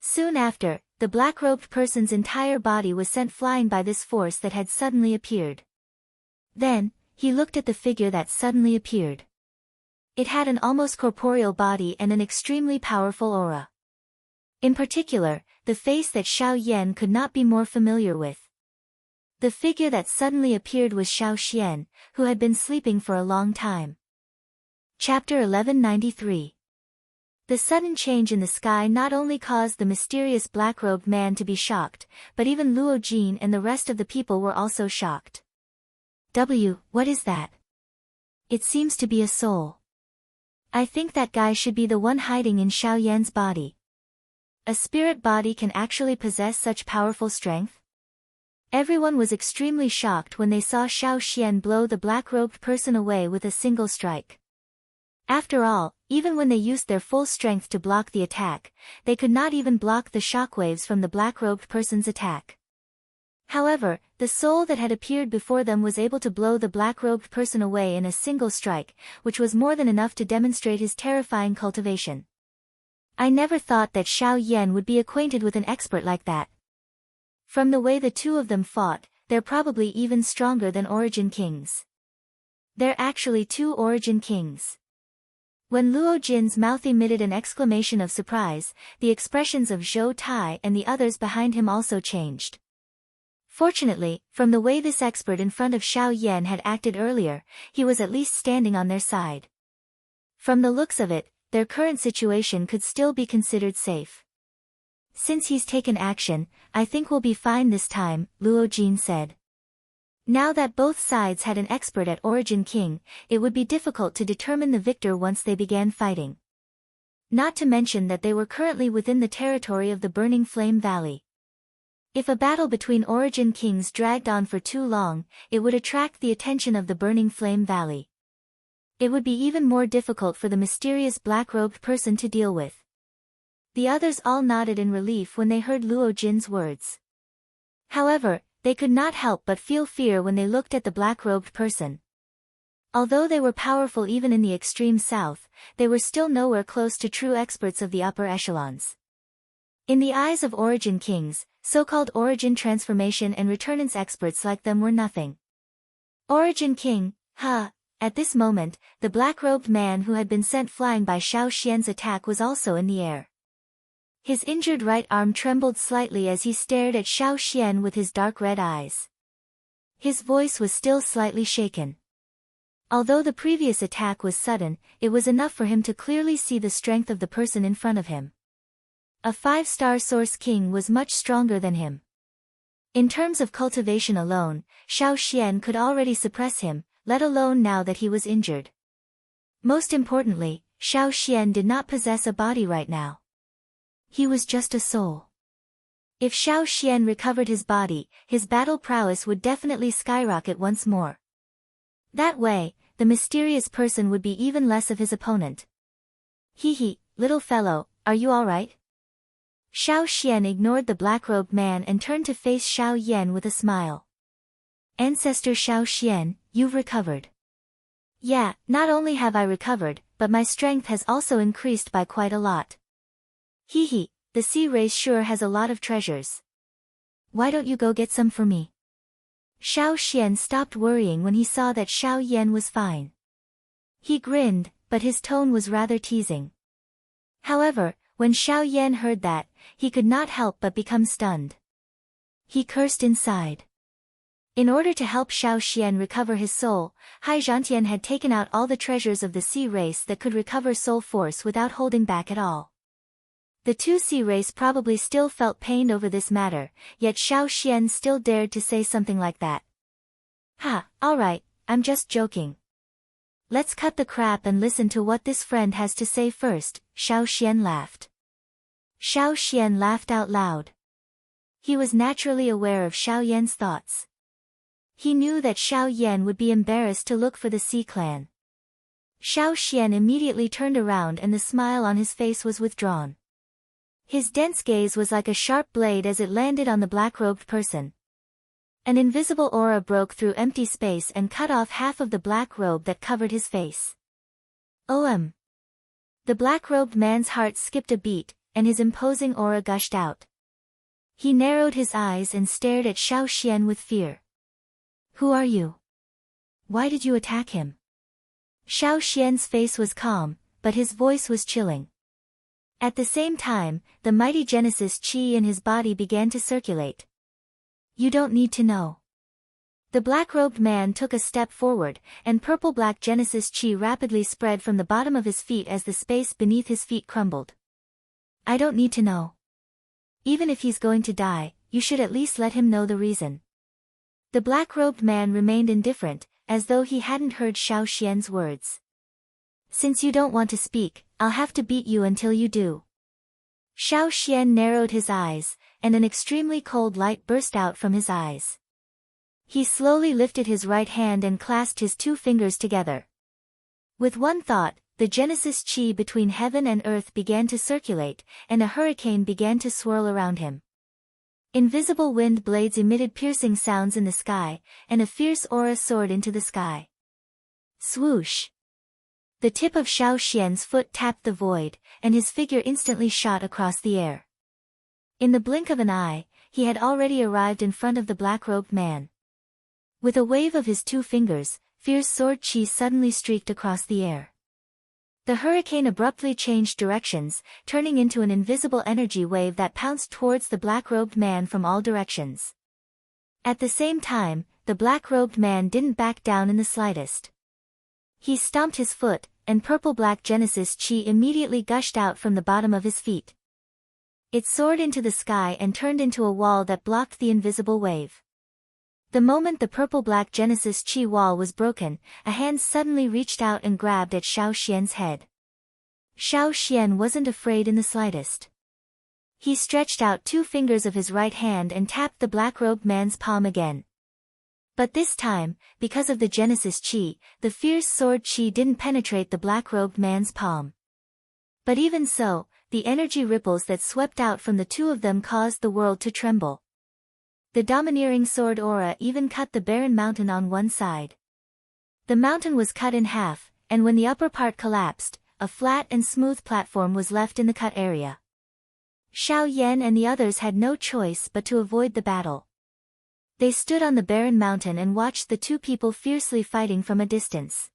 Soon after, the black-robed person's entire body was sent flying by this force that had suddenly appeared. Then, he looked at the figure that suddenly appeared. It had an almost corporeal body and an extremely powerful aura. In particular, the face that Xiao Yan could not be more familiar with. The figure that suddenly appeared was Xiao Xian, who had been sleeping for a long time. Chapter 1193. The sudden change in the sky not only caused the mysterious black-robed man to be shocked, but even Luo Jin and the rest of the people were also shocked. What is that? It seems to be a soul. I think that guy should be the one hiding in Xiao Yan's body. A spirit body can actually possess such powerful strength? Everyone was extremely shocked when they saw Xiao Xian blow the black-robed person away with a single strike. After all, even when they used their full strength to block the attack, they could not even block the shockwaves from the black-robed person's attack. However, the soul that had appeared before them was able to blow the black-robed person away in a single strike, which was more than enough to demonstrate his terrifying cultivation. I never thought that Xiao Yan would be acquainted with an expert like that. From the way the two of them fought, they're probably even stronger than Origin Kings. They're actually two Origin Kings. When Luo Jin's mouth emitted an exclamation of surprise, the expressions of Zhou Tai and the others behind him also changed. Fortunately, from the way this expert in front of Xiao Yan had acted earlier, he was at least standing on their side. From the looks of it, their current situation could still be considered safe. Since he's taken action, I think we'll be fine this time, Luo Jin said. Now that both sides had an expert at Origin King, it would be difficult to determine the victor once they began fighting. Not to mention that they were currently within the territory of the Burning Flame Valley. If a battle between Origin Kings dragged on for too long, it would attract the attention of the Burning Flame Valley. It would be even more difficult for the mysterious black-robed person to deal with. The others all nodded in relief when they heard Luo Jin's words. However, they could not help but feel fear when they looked at the black-robed person. Although they were powerful even in the extreme south, they were still nowhere close to true experts of the upper echelons. In the eyes of Origin Kings, so-called Origin Transformation and Returnance experts like them were nothing. Origin King, At this moment, the black-robed man who had been sent flying by Xiao Xian's attack was also in the air. His injured right arm trembled slightly as he stared at Xiao Xian with his dark red eyes. His voice was still slightly shaken. Although the previous attack was sudden, it was enough for him to clearly see the strength of the person in front of him. A 5-star Source King was much stronger than him. In terms of cultivation alone, Xiao Xian could already suppress him, let alone now that he was injured. Most importantly, Xiao Xian did not possess a body right now. He was just a soul. If Xiao Xian recovered his body, his battle prowess would definitely skyrocket once more. That way, the mysterious person would be even less of his opponent. Little fellow, are you alright? Xiao Xian ignored the black-robed man and turned to face Xiao Yan with a smile. Ancestor Xiao Xian, you've recovered. Yeah, not only have I recovered, but my strength has also increased by quite a lot. The sea race sure has a lot of treasures. Why don't you go get some for me? Xiao Xian stopped worrying when he saw that Xiao Yan was fine. He grinned, but his tone was rather teasing. However, when Xiao Yan heard that, he could not help but become stunned. He cursed inside. In order to help Xiao Xian recover his soul, Hai Zhantian had taken out all the treasures of the sea race that could recover soul force without holding back at all. The two sea race probably still felt pained over this matter, yet Xiao Xian still dared to say something like that. Alright, I'm just joking. Let's cut the crap and listen to what this friend has to say first, Xiao Xian laughed. Xiao Xian laughed out loud. He was naturally aware of Xiao Yan's thoughts. He knew that Xiao Yan would be embarrassed to look for the Sea Clan. Xiao Xian immediately turned around and the smile on his face was withdrawn. His dense gaze was like a sharp blade as it landed on the black-robed person. An invisible aura broke through empty space and cut off half of the black robe that covered his face. The black-robed man's heart skipped a beat, and his imposing aura gushed out. He narrowed his eyes and stared at Xiao Xian with fear. Who are you? Why did you attack him? Xiao Xian's face was calm, but his voice was chilling. At the same time, the mighty Genesis Chi in his body began to circulate. You don't need to know. The black-robed man took a step forward, and purple-black Genesis Chi rapidly spread from the bottom of his feet as the space beneath his feet crumbled. I don't need to know. Even if he's going to die, you should at least let him know the reason. The black-robed man remained indifferent, as though he hadn't heard Xiao Xian's words. Since you don't want to speak, I'll have to beat you until you do. Xiao Xian narrowed his eyes, and an extremely cold light burst out from his eyes. He slowly lifted his right hand and clasped his 2 fingers together. With one thought, the Genesis Chi between heaven and earth began to circulate, and a hurricane began to swirl around him. Invisible wind blades emitted piercing sounds in the sky, and a fierce aura soared into the sky. Swoosh! The tip of Xiao Xian's foot tapped the void, and his figure instantly shot across the air. In the blink of an eye, he had already arrived in front of the black-robed man. With a wave of his 2 fingers, fierce sword chi suddenly streaked across the air. The hurricane abruptly changed directions, turning into an invisible energy wave that pounced towards the black-robed man from all directions. At the same time, the black-robed man didn't back down in the slightest. He stomped his foot, and purple-black Genesis chi immediately gushed out from the bottom of his feet. It soared into the sky and turned into a wall that blocked the invisible wave. The moment the purple-black Genesis chi wall was broken, a hand suddenly reached out and grabbed at Xiao Xian's head. Xiao Xian wasn't afraid in the slightest. He stretched out 2 fingers of his right hand and tapped the black-robed man's palm again. But this time, because of the Genesis chi, the fierce sword chi didn't penetrate the black-robed man's palm. But even so, the energy ripples that swept out from the two of them caused the world to tremble. The domineering sword aura even cut the barren mountain on one side. The mountain was cut in half, and when the upper part collapsed, a flat and smooth platform was left in the cut area. Xiao Yan and the others had no choice but to avoid the battle. They stood on the barren mountain and watched the two people fiercely fighting from a distance.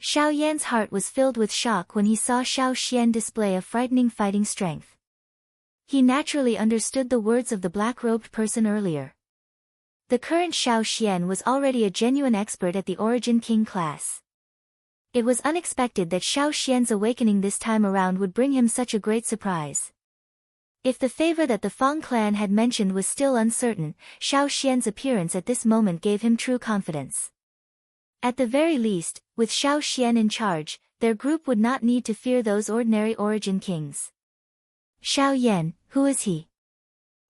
Xiao Yan's heart was filled with shock when he saw Xiao Xian display a frightening fighting strength. He naturally understood the words of the black-robed person earlier. The current Xiao Xian was already a genuine expert at the Origin King class. It was unexpected that Xiao Xian's awakening this time around would bring him such a great surprise. If the favor that the Fang clan had mentioned was still uncertain, Xiao Xian's appearance at this moment gave him true confidence. At the very least, with Xiao Xian in charge, their group would not need to fear those ordinary Origin Kings. Xiao Yan, who is he?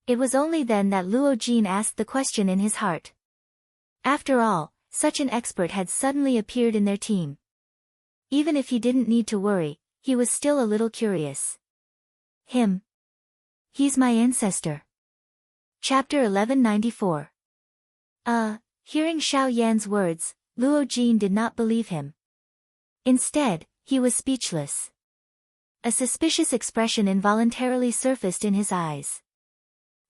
It was only then that Luo Jin asked the question in his heart. After all, such an expert had suddenly appeared in their team. Even if he didn't need to worry, he was still a little curious. Him. He's my ancestor. Chapter 1194. Hearing Xiao Yan's words, Luo Jin did not believe him. Instead, he was speechless. A suspicious expression involuntarily surfaced in his eyes.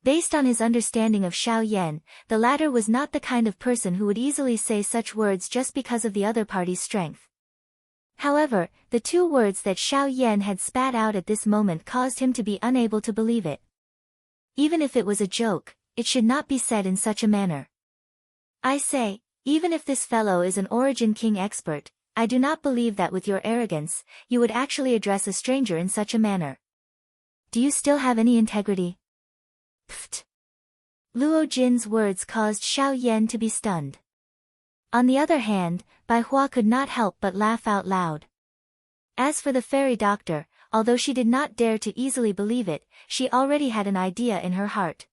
Based on his understanding of Xiao Yan, the latter was not the kind of person who would easily say such words just because of the other party's strength. However, the 2 words that Xiao Yan had spat out at this moment caused him to be unable to believe it. Even if it was a joke, it should not be said in such a manner. I say, even if this fellow is an Origin King expert, I do not believe that with your arrogance, you would actually address a stranger in such a manner. Do you still have any integrity? Pfft. Luo Jin's words caused Xiao Yan to be stunned. On the other hand, Bai Hua could not help but laugh out loud. As for the fairy doctor, although she did not dare to easily believe it, she already had an idea in her heart.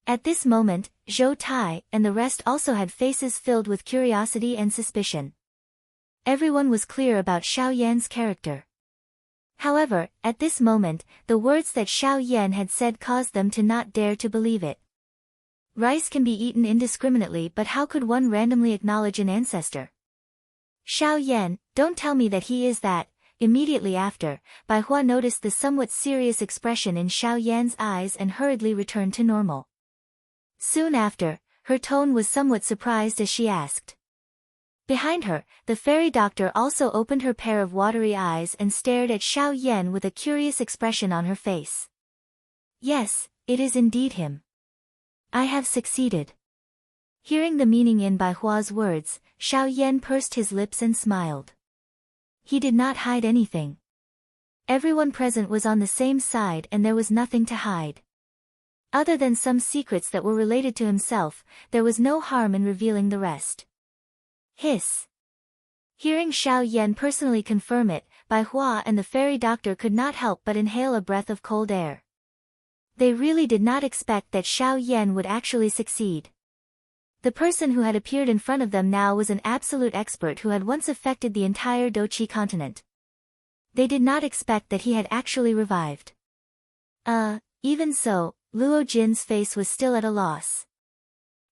At this moment, Zhou Tai and the rest also had faces filled with curiosity and suspicion. Everyone was clear about Xiao Yan's character. However, at this moment, the words that Xiao Yan had said caused them to not dare to believe it. Rice can be eaten indiscriminately, but how could one randomly acknowledge an ancestor? Xiao Yan, don't tell me that he is that. Immediately after, Bai Hua noticed the somewhat serious expression in Xiao Yan's eyes and hurriedly returned to normal. Soon after, her tone was somewhat surprised as she asked. Behind her, the fairy doctor also opened her pair of watery eyes and stared at Xiao Yan with a curious expression on her face. Yes, it is indeed him. I have succeeded. Hearing the meaning in Bai Hua's words, Xiao Yan pursed his lips and smiled. He did not hide anything. Everyone present was on the same side and there was nothing to hide. Other than some secrets that were related to himself, there was no harm in revealing the rest. Hiss. Hearing Xiao Yan personally confirm it, Bai Hua and the fairy doctor could not help but inhale a breath of cold air. They really did not expect that Xiao Yan would actually succeed. The person who had appeared in front of them now was an absolute expert who had once affected the entire Doqi continent. They did not expect that he had actually revived. Even so, Luo Jin's face was still at a loss.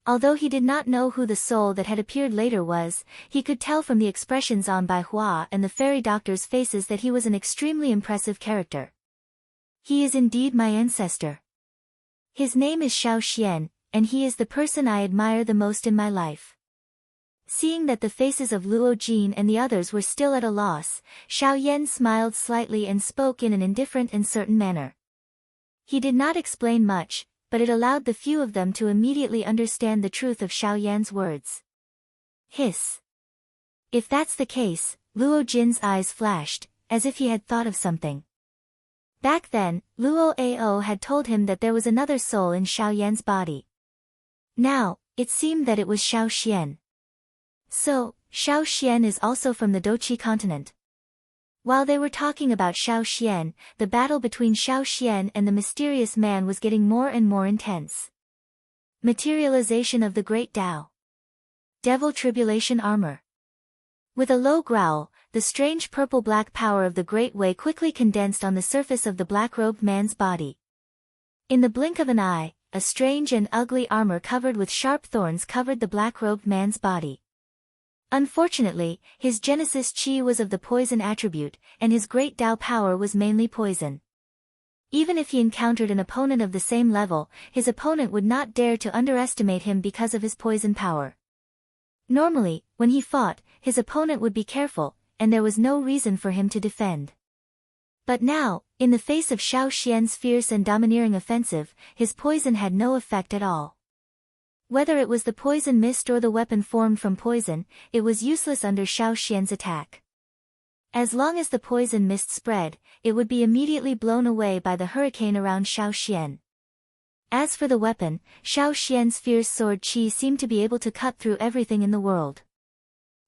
Although he did not know who the soul that had appeared later was, he could tell from the expressions on Bai Hua and the fairy doctor's faces that he was an extremely impressive character. He is indeed my ancestor. His name is Xiao Xian, and he is the person I admire the most in my life. Seeing that the faces of Luo Jin and the others were still at a loss, Xiao Yan smiled slightly and spoke in an indifferent and certain manner. He did not explain much, but it allowed the few of them to immediately understand the truth of Xiao Yan's words. Hiss. If that's the case, Luo Jin's eyes flashed, as if he had thought of something. Back then, Luo Ao had told him that there was another soul in Xiao Yan's body. Now, it seemed that it was Xiao Xian. So, Xiao Xian is also from the Doqi continent. While they were talking about Xiao Xian, the battle between Xiao Xian and the mysterious man was getting more and more intense. Materialization of the Great Tao. Devil Tribulation Armor. With a low growl, the strange purple-black power of the Great Way quickly condensed on the surface of the black-robed man's body. In the blink of an eye, a strange and ugly armor covered with sharp thorns covered the black-robed man's body. Unfortunately, his Genesis Chi was of the poison attribute, and his Great Tao power was mainly poison. Even if he encountered an opponent of the same level, his opponent would not dare to underestimate him because of his poison power. Normally, when he fought, his opponent would be careful, and there was no reason for him to defend. But now, in the face of Xiao Xian's fierce and domineering offensive, his poison had no effect at all. Whether it was the poison mist or the weapon formed from poison, it was useless under Xiao Xian's attack. As long as the poison mist spread, it would be immediately blown away by the hurricane around Xiao Xian. As for the weapon, Xiao Xian's fierce sword qi seemed to be able to cut through everything in the world.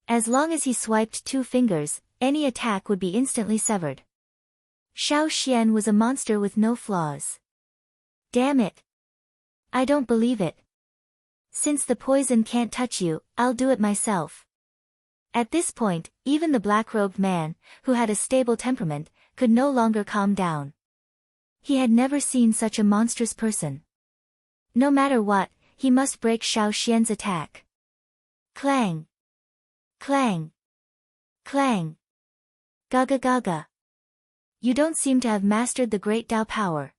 As long as he swiped 2 fingers, any attack would be instantly severed. Xiao Xian was a monster with no flaws. Damn it! I don't believe it. Since the poison can't touch you, I'll do it myself. At this point, even the black-robed man, who had a stable temperament, could no longer calm down. He had never seen such a monstrous person. No matter what, he must break Xiao Xian's attack. Clang! Clang! Clang! Gaga gaga! You don't seem to have mastered the Great Tao power.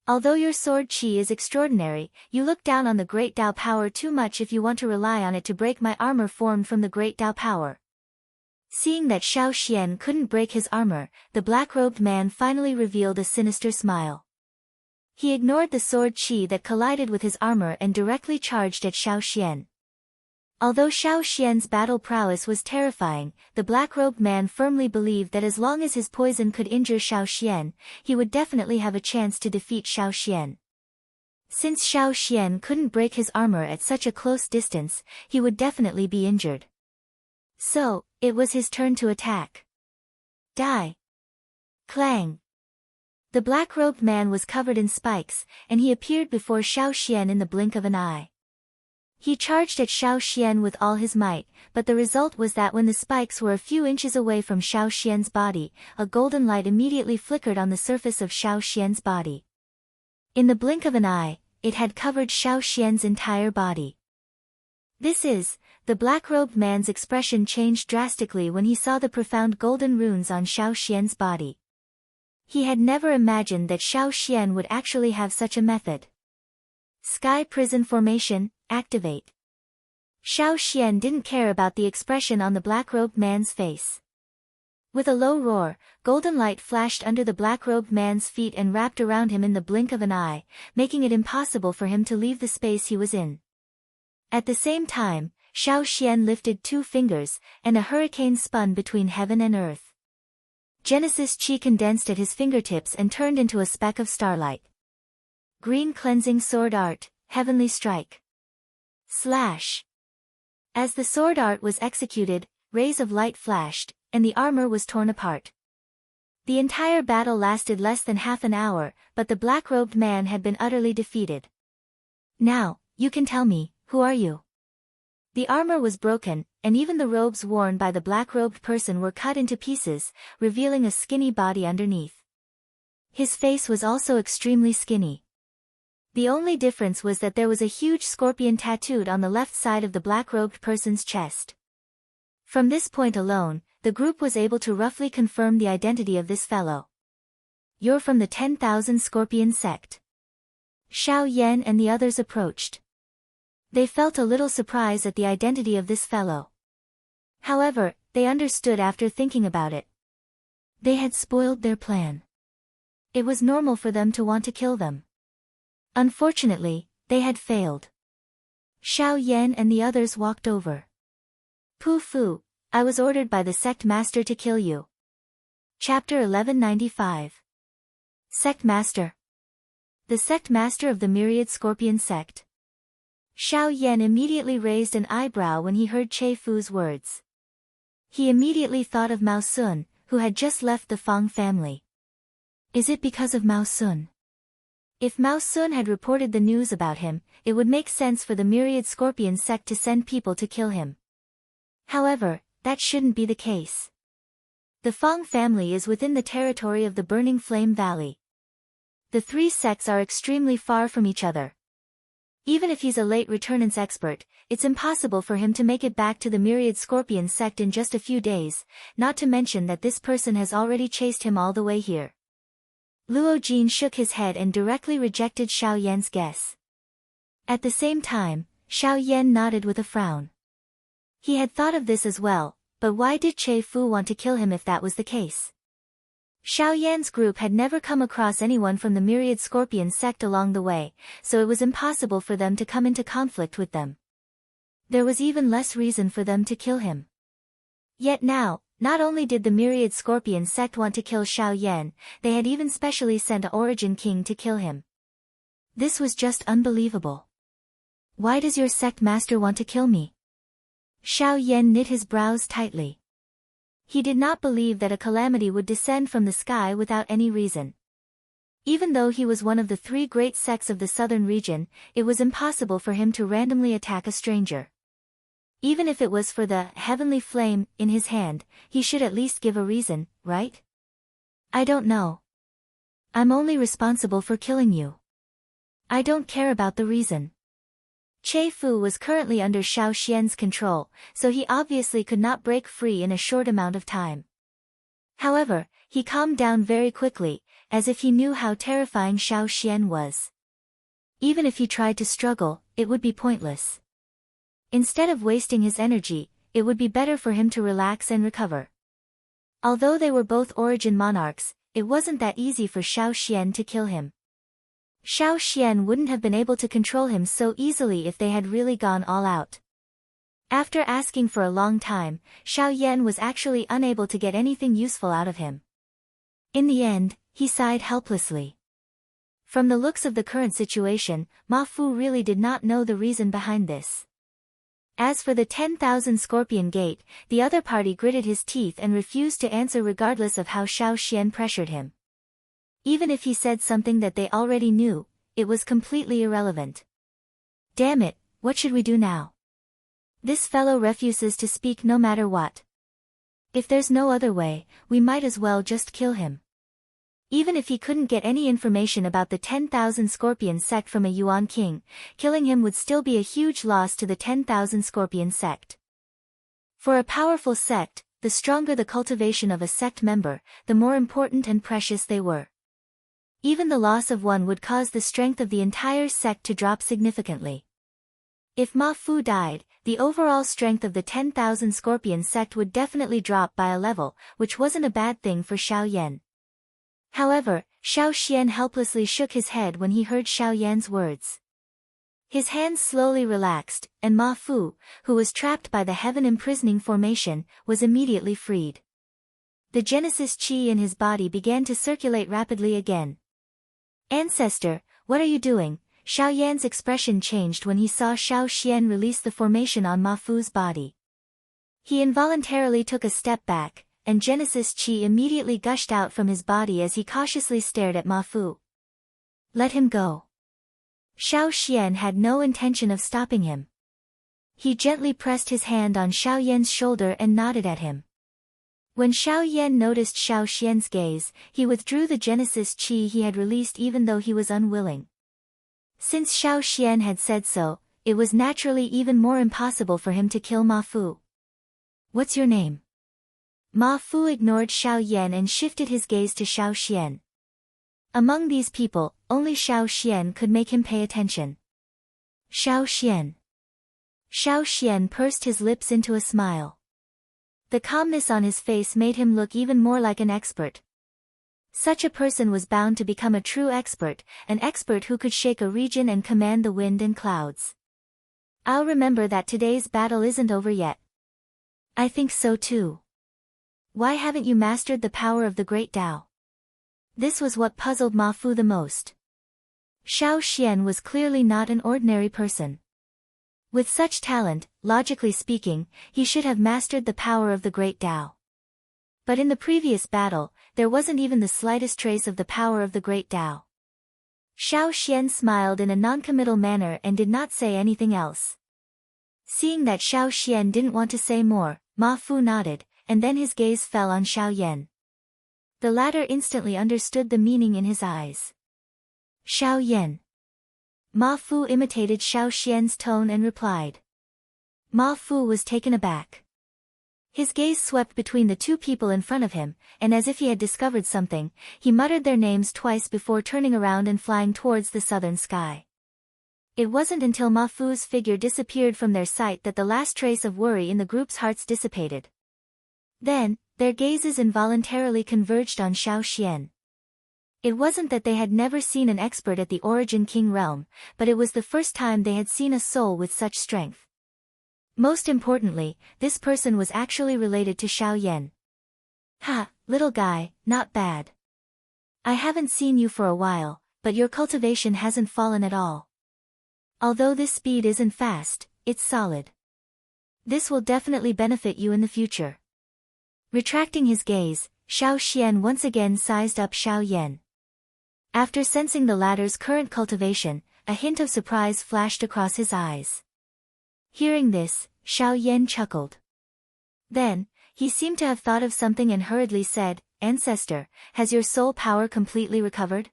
Although your sword qi is extraordinary, you look down on the Great Tao power too much if you want to rely on it to break my armor formed from the Great Tao power. Seeing that Xiao Xian couldn't break his armor, the black-robed man finally revealed a sinister smile. He ignored the sword qi that collided with his armor and directly charged at Xiao Xian. Although Xiao Xian's battle prowess was terrifying, the black-robed man firmly believed that as long as his poison could injure Xiao Xian, he would definitely have a chance to defeat Xiao Xian. Since Xiao Xian couldn't break his armor at such a close distance, he would definitely be injured. So, it was his turn to attack. Die! Clang! The black-robed man was covered in spikes, and he appeared before Xiao Xian in the blink of an eye. He charged at Xiao Xian with all his might, but the result was that when the spikes were a few inches away from Xiao Xian's body, a golden light immediately flickered on the surface of Xiao Xian's body. In the blink of an eye, it had covered Xiao Xian's entire body. The black-robed man's expression changed drastically when he saw the profound golden runes on Xiao Xian's body. He had never imagined that Xiao Xian would actually have such a method. Sky Prison Formation, activate. Xiao Xian didn't care about the expression on the black-robed man's face. With a low roar, golden light flashed under the black-robed man's feet and wrapped around him in the blink of an eye, making it impossible for him to leave the space he was in. At the same time, Xiao Xian lifted 2 fingers, and a hurricane spun between heaven and earth. Genesis Chi condensed at his fingertips and turned into a speck of starlight. Green Cleansing Sword Art, Heavenly Strike. Slash. As the sword art was executed, rays of light flashed, and the armor was torn apart. The entire battle lasted less than half an hour, but the black-robed man had been utterly defeated. Now, you can tell me, who are you? The armor was broken, and even the robes worn by the black-robed person were cut into pieces, revealing a skinny body underneath. His face was also extremely skinny. The only difference was that there was a huge scorpion tattooed on the left side of the black-robed person's chest. From this point alone, the group was able to roughly confirm the identity of this fellow. You're from the 10,000 Scorpion sect. Xiao Yan and the others approached. They felt a little surprise at the identity of this fellow. However, they understood after thinking about it. They had spoiled their plan. It was normal for them to want to kill them. Unfortunately, they had failed. Xiao Yan and the others walked over. Pu Fu, I was ordered by the sect master to kill you. Chapter 1195. Sect Master. The sect master of the myriad scorpion sect. Xiao Yan immediately raised an eyebrow when he heard Che Fu's words. He immediately thought of Mao Sun, who had just left the Fang family. Is it because of Mao Sun? If Mao Sun had reported the news about him, it would make sense for the myriad scorpion sect to send people to kill him. However, that shouldn't be the case. The Fang family is within the territory of the Burning Flame Valley. The three sects are extremely far from each other. Even if he's a late returnance expert, it's impossible for him to make it back to the myriad scorpion sect in just a few days, not to mention that this person has already chased him all the way here. Luo Jin shook his head and directly rejected Xiao Yan's guess. At the same time, Xiao Yan nodded with a frown. He had thought of this as well, but why did Che Fu want to kill him if that was the case? Xiao Yan's group had never come across anyone from the myriad scorpion sect along the way, so it was impossible for them to come into conflict with them. There was even less reason for them to kill him. Yet now, not only did the myriad scorpion sect want to kill Xiao Yan, they had even specially sent a Origin King to kill him. This was just unbelievable. Why does your sect master want to kill me? Xiao Yan knit his brows tightly. He did not believe that a calamity would descend from the sky without any reason. Even though he was one of the three great sects of the southern region, it was impossible for him to randomly attack a stranger. Even if it was for the heavenly flame in his hand, he should at least give a reason, right? I don't know. I'm only responsible for killing you. I don't care about the reason. Che Fu was currently under Xiao Xian's control, so he obviously could not break free in a short amount of time. However, he calmed down very quickly, as if he knew how terrifying Xiao Xian was. Even if he tried to struggle, it would be pointless. Instead of wasting his energy, it would be better for him to relax and recover. Although they were both origin monarchs, it wasn't that easy for Xiao Xian to kill him. Xiao Xian wouldn't have been able to control him so easily if they had really gone all out. After asking for a long time, Xiao Yan was actually unable to get anything useful out of him. In the end, he sighed helplessly. From the looks of the current situation, Ma Fu really did not know the reason behind this. As for the 10,000 Scorpion Gate, the other party gritted his teeth and refused to answer regardless of how Xiao Xian pressured him. Even if he said something that they already knew, it was completely irrelevant. Damn it, what should we do now? This fellow refuses to speak no matter what. If there's no other way, we might as well just kill him. Even if he couldn't get any information about the 10,000 Scorpion sect from a Yuan king, killing him would still be a huge loss to the 10,000 Scorpion sect. For a powerful sect, the stronger the cultivation of a sect member, the more important and precious they were. Even the loss of one would cause the strength of the entire sect to drop significantly. If Ma Fu died, the overall strength of the 10,000 Scorpion sect would definitely drop by a level, which wasn't a bad thing for Xiao Yan. However, Xiao Xian helplessly shook his head when he heard Xiao Yan's words. His hands slowly relaxed, and Ma Fu, who was trapped by the heaven imprisoning formation, was immediately freed. The Genesis Qi in his body began to circulate rapidly again. Ancestor, what are you doing? Xiao Yan's expression changed when he saw Xiao Xian release the formation on Ma Fu's body. He involuntarily took a step back, and Genesis Qi immediately gushed out from his body as he cautiously stared at Ma Fu. Let him go. Xiao Xian had no intention of stopping him. He gently pressed his hand on Xiao Yan's shoulder and nodded at him. When Xiao Yan noticed Xiao Xian's gaze, he withdrew the Genesis Qi he had released even though he was unwilling. Since Xiao Xian had said so, it was naturally even more impossible for him to kill Ma Fu. What's your name? Ma Fu ignored Xiao Yan and shifted his gaze to Xiao Xian. Among these people, only Xiao Xian could make him pay attention. Xiao Xian. Xiao Xian pursed his lips into a smile. The calmness on his face made him look even more like an expert. Such a person was bound to become a true expert, an expert who could shake a region and command the wind and clouds. I'll remember that today's battle isn't over yet. I think so too. Why haven't you mastered the power of the great Tao? This was what puzzled Ma Fu the most. Xiao Xian was clearly not an ordinary person. With such talent, logically speaking, he should have mastered the power of the great Tao. But in the previous battle, there wasn't even the slightest trace of the power of the great Tao. Xiao Xian smiled in a noncommittal manner and did not say anything else. Seeing that Xiao Xian didn't want to say more, Ma Fu nodded, and then his gaze fell on Xiao Yan. The latter instantly understood the meaning in his eyes. Xiao Yan. Ma Fu imitated Xiao Xian's tone and replied. Ma Fu was taken aback. His gaze swept between the two people in front of him, and as if he had discovered something, he muttered their names twice before turning around and flying towards the southern sky. It wasn't until Ma Fu's figure disappeared from their sight that the last trace of worry in the group's hearts dissipated. Then, their gazes involuntarily converged on Xiao Xian. It wasn't that they had never seen an expert at the Origin King realm, but it was the first time they had seen a soul with such strength. Most importantly, this person was actually related to Xiao Yan. Ha, little guy, not bad. I haven't seen you for a while, but your cultivation hasn't fallen at all. Although this speed isn't fast, it's solid. This will definitely benefit you in the future. Retracting his gaze, Xiao Xian once again sized up Xiao Yan. After sensing the latter's current cultivation, a hint of surprise flashed across his eyes. Hearing this, Xiao Yan chuckled. Then, he seemed to have thought of something and hurriedly said, Ancestor, has your soul power completely recovered?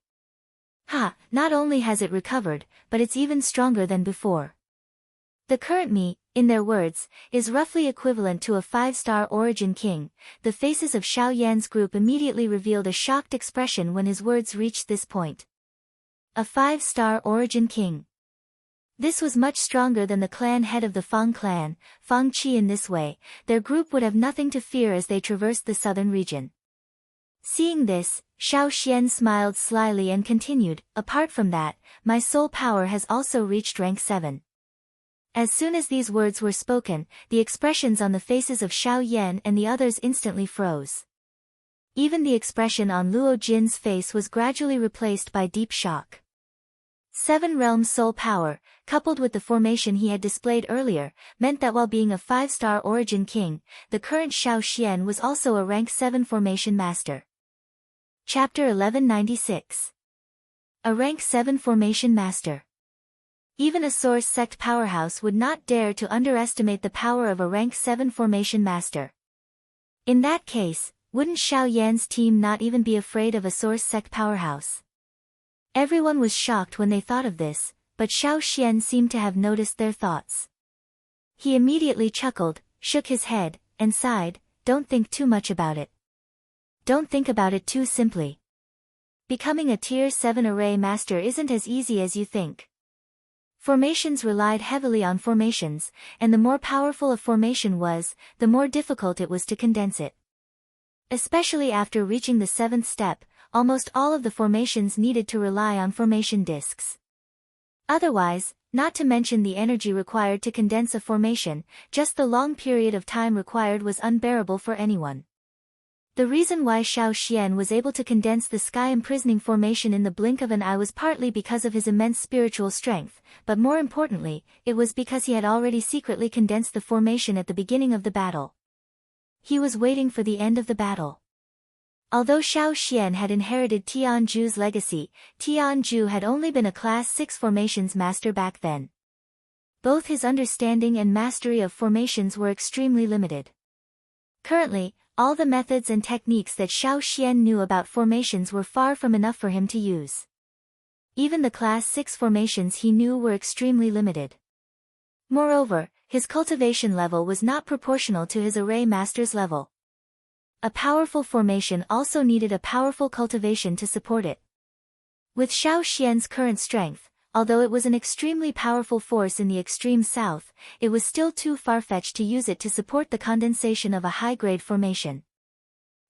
Ha, not only has it recovered, but it's even stronger than before. The current me, in their words, is roughly equivalent to a 5-star Origin King. The faces of Xiao Yan's group immediately revealed a shocked expression when his words reached this point. A 5-star Origin King. This was much stronger than the clan head of the Fang clan, Fang Qi. In this way, their group would have nothing to fear as they traversed the southern region. Seeing this, Xiao Xian smiled slyly and continued, apart from that, my soul power has also reached rank 7. As soon as these words were spoken, the expressions on the faces of Xiao Yan and the others instantly froze. Even the expression on Luo Jin's face was gradually replaced by deep shock. 7 realms soul power, coupled with the formation he had displayed earlier, meant that while being a 5-star Origin King, the current Xiao Xian was also a rank 7 formation master. Chapter 1196. A rank 7 formation master. Even a source sect powerhouse would not dare to underestimate the power of a rank 7 formation master. In that case, wouldn't Xiao Yan's team not even be afraid of a source sect powerhouse? Everyone was shocked when they thought of this, but Xiao Xian seemed to have noticed their thoughts. He immediately chuckled, shook his head, and sighed, don't think too much about it. Don't think about it too simply. Becoming a tier 7 array master isn't as easy as you think. Formations relied heavily on formations, and the more powerful a formation was, the more difficult it was to condense it. Especially after reaching the 7th step, almost all of the formations needed to rely on formation discs. Otherwise, not to mention the energy required to condense a formation, just the long period of time required was unbearable for anyone. The reason why Xiao Xian was able to condense the sky-imprisoning formation in the blink of an eye was partly because of his immense spiritual strength, but more importantly, it was because he had already secretly condensed the formation at the beginning of the battle. He was waiting for the end of the battle. Although Xiao Xian had inherited Tianju's legacy, Tianju had only been a Class 6 formations master back then. Both his understanding and mastery of formations were extremely limited. Currently, all the methods and techniques that Xiao Xian knew about formations were far from enough for him to use. Even the Class 6 formations he knew were extremely limited. Moreover, his cultivation level was not proportional to his array master's level. A powerful formation also needed a powerful cultivation to support it. With Xiao Xian's current strength, although it was an extremely powerful force in the extreme south, it was still too far-fetched to use it to support the condensation of a high-grade formation.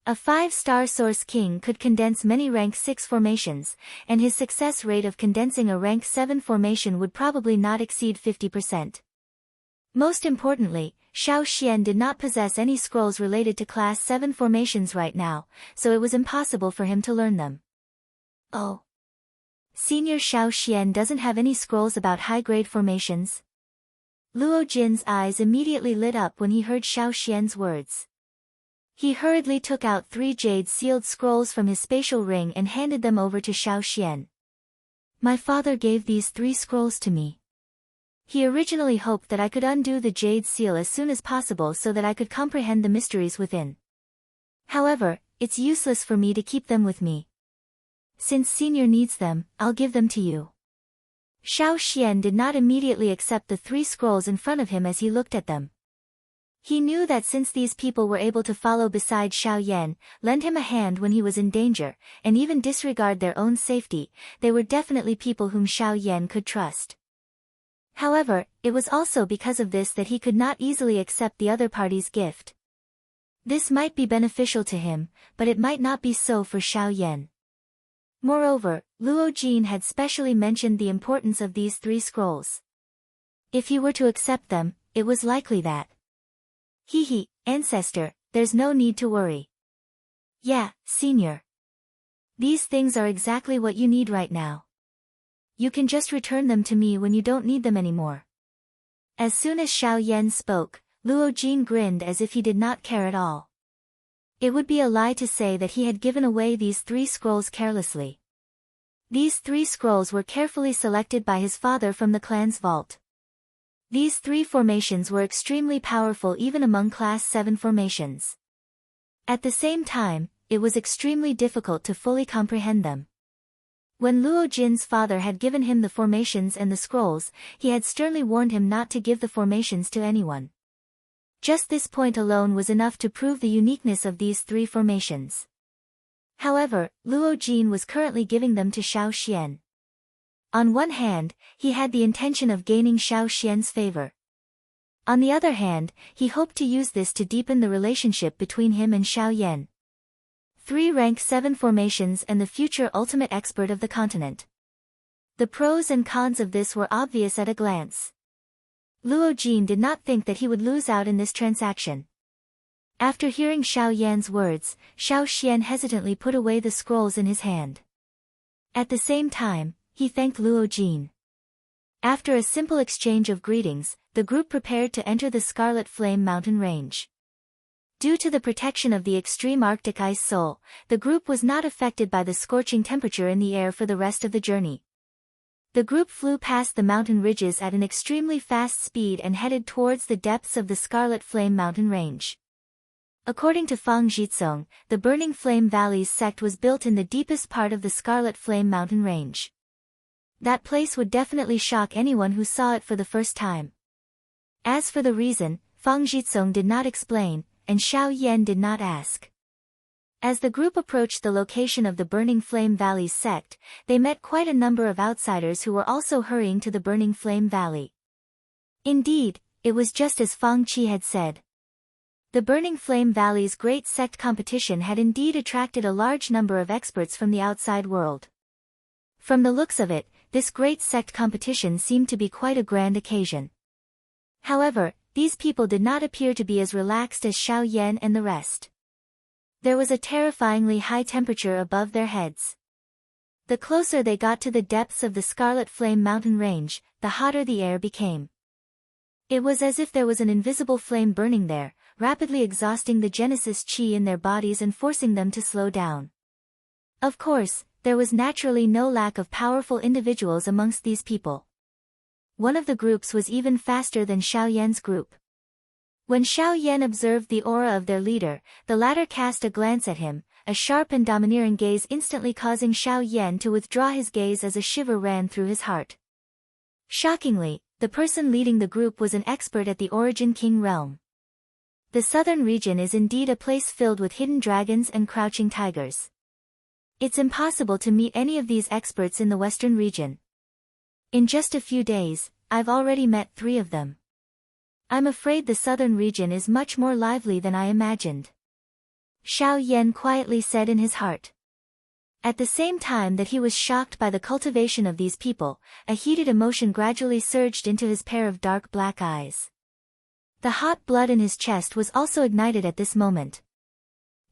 A 5-star Source King could condense many rank 6 formations, and his success rate of condensing a rank 7 formation would probably not exceed 50%. Most importantly, Xiao Xian did not possess any scrolls related to Class 7 formations right now, so it was impossible for him to learn them. Oh. Senior Xiao Xian doesn't have any scrolls about high-grade formations? Luo Jin's eyes immediately lit up when he heard Xiao Xian's words. He hurriedly took out 3 jade-sealed scrolls from his spatial ring and handed them over to Xiao Xian. My father gave these 3 scrolls to me. He originally hoped that I could undo the jade seal as soon as possible so that I could comprehend the mysteries within. However, it's useless for me to keep them with me. Since Senior needs them, I'll give them to you. Xiao Xian did not immediately accept the 3 scrolls in front of him as he looked at them. He knew that since these people were able to follow beside Xiao Yan, lend him a hand when he was in danger, and even disregard their own safety, they were definitely people whom Xiao Yan could trust. However, it was also because of this that he could not easily accept the other party's gift. This might be beneficial to him, but it might not be so for Xiao Yan. Moreover, Luo Jin had specially mentioned the importance of these 3 scrolls. If he were to accept them, it was likely that Hee, ancestor, there's no need to worry. Yeah, Senior. These things are exactly what you need right now. You can just return them to me when you don't need them anymore. As soon as Xiao Yan spoke, Luo Jin grinned as if he did not care at all. It would be a lie to say that he had given away these 3 scrolls carelessly. These 3 scrolls were carefully selected by his father from the clan's vault. These 3 formations were extremely powerful even among Class 7 formations. At the same time, it was extremely difficult to fully comprehend them. When Luo Jin's father had given him the formations and the scrolls, he had sternly warned him not to give the formations to anyone. Just this point alone was enough to prove the uniqueness of these 3 formations. However, Luo Jin was currently giving them to Xiao Xian. On one hand, he had the intention of gaining Xiao Xian's favor. On the other hand, he hoped to use this to deepen the relationship between him and Xiao Yan. 3 rank 7 formations and the future ultimate expert of the continent. The pros and cons of this were obvious at a glance. Luo Jin did not think that he would lose out in this transaction. After hearing Xiao Yan's words, Xiao Xian hesitantly put away the scrolls in his hand. At the same time, he thanked Luo Jin. After a simple exchange of greetings, the group prepared to enter the Scarlet Flame mountain range. Due to the protection of the extreme Arctic ice soul, the group was not affected by the scorching temperature in the air for the rest of the journey. The group flew past the mountain ridges at an extremely fast speed and headed towards the depths of the Scarlet Flame mountain range. According to Fang Jitsong, the Burning Flame Valley's sect was built in the deepest part of the Scarlet Flame mountain range. That place would definitely shock anyone who saw it for the first time. As for the reason, Fang Jitsong did not explain, and Xiao Yan did not ask. As the group approached the location of the Burning Flame Valley's sect, they met quite a number of outsiders who were also hurrying to the Burning Flame Valley. Indeed, it was just as Fang Qi had said. The Burning Flame Valley's great sect competition had indeed attracted a large number of experts from the outside world. From the looks of it, this great sect competition seemed to be quite a grand occasion. However, these people did not appear to be as relaxed as Xiao Yan and the rest. There was a terrifyingly high temperature above their heads. The closer they got to the depths of the Scarlet Flame mountain range, the hotter the air became. It was as if there was an invisible flame burning there, rapidly exhausting the Genesis Qi in their bodies and forcing them to slow down. Of course, there was naturally no lack of powerful individuals amongst these people. One of the groups was even faster than Xiao Yan's group. When Xiao Yan observed the aura of their leader, the latter cast a glance at him, a sharp and domineering gaze instantly causing Xiao Yan to withdraw his gaze as a shiver ran through his heart. Shockingly, the person leading the group was an expert at the Origin King realm. The southern region is indeed a place filled with hidden dragons and crouching tigers. It's impossible to meet any of these experts in the western region. In just a few days, I've already met 3 of them. I'm afraid the southern region is much more lively than I imagined. Xiao Yan quietly said in his heart. At the same time that he was shocked by the cultivation of these people, a heated emotion gradually surged into his pair of dark black eyes. The hot blood in his chest was also ignited at this moment.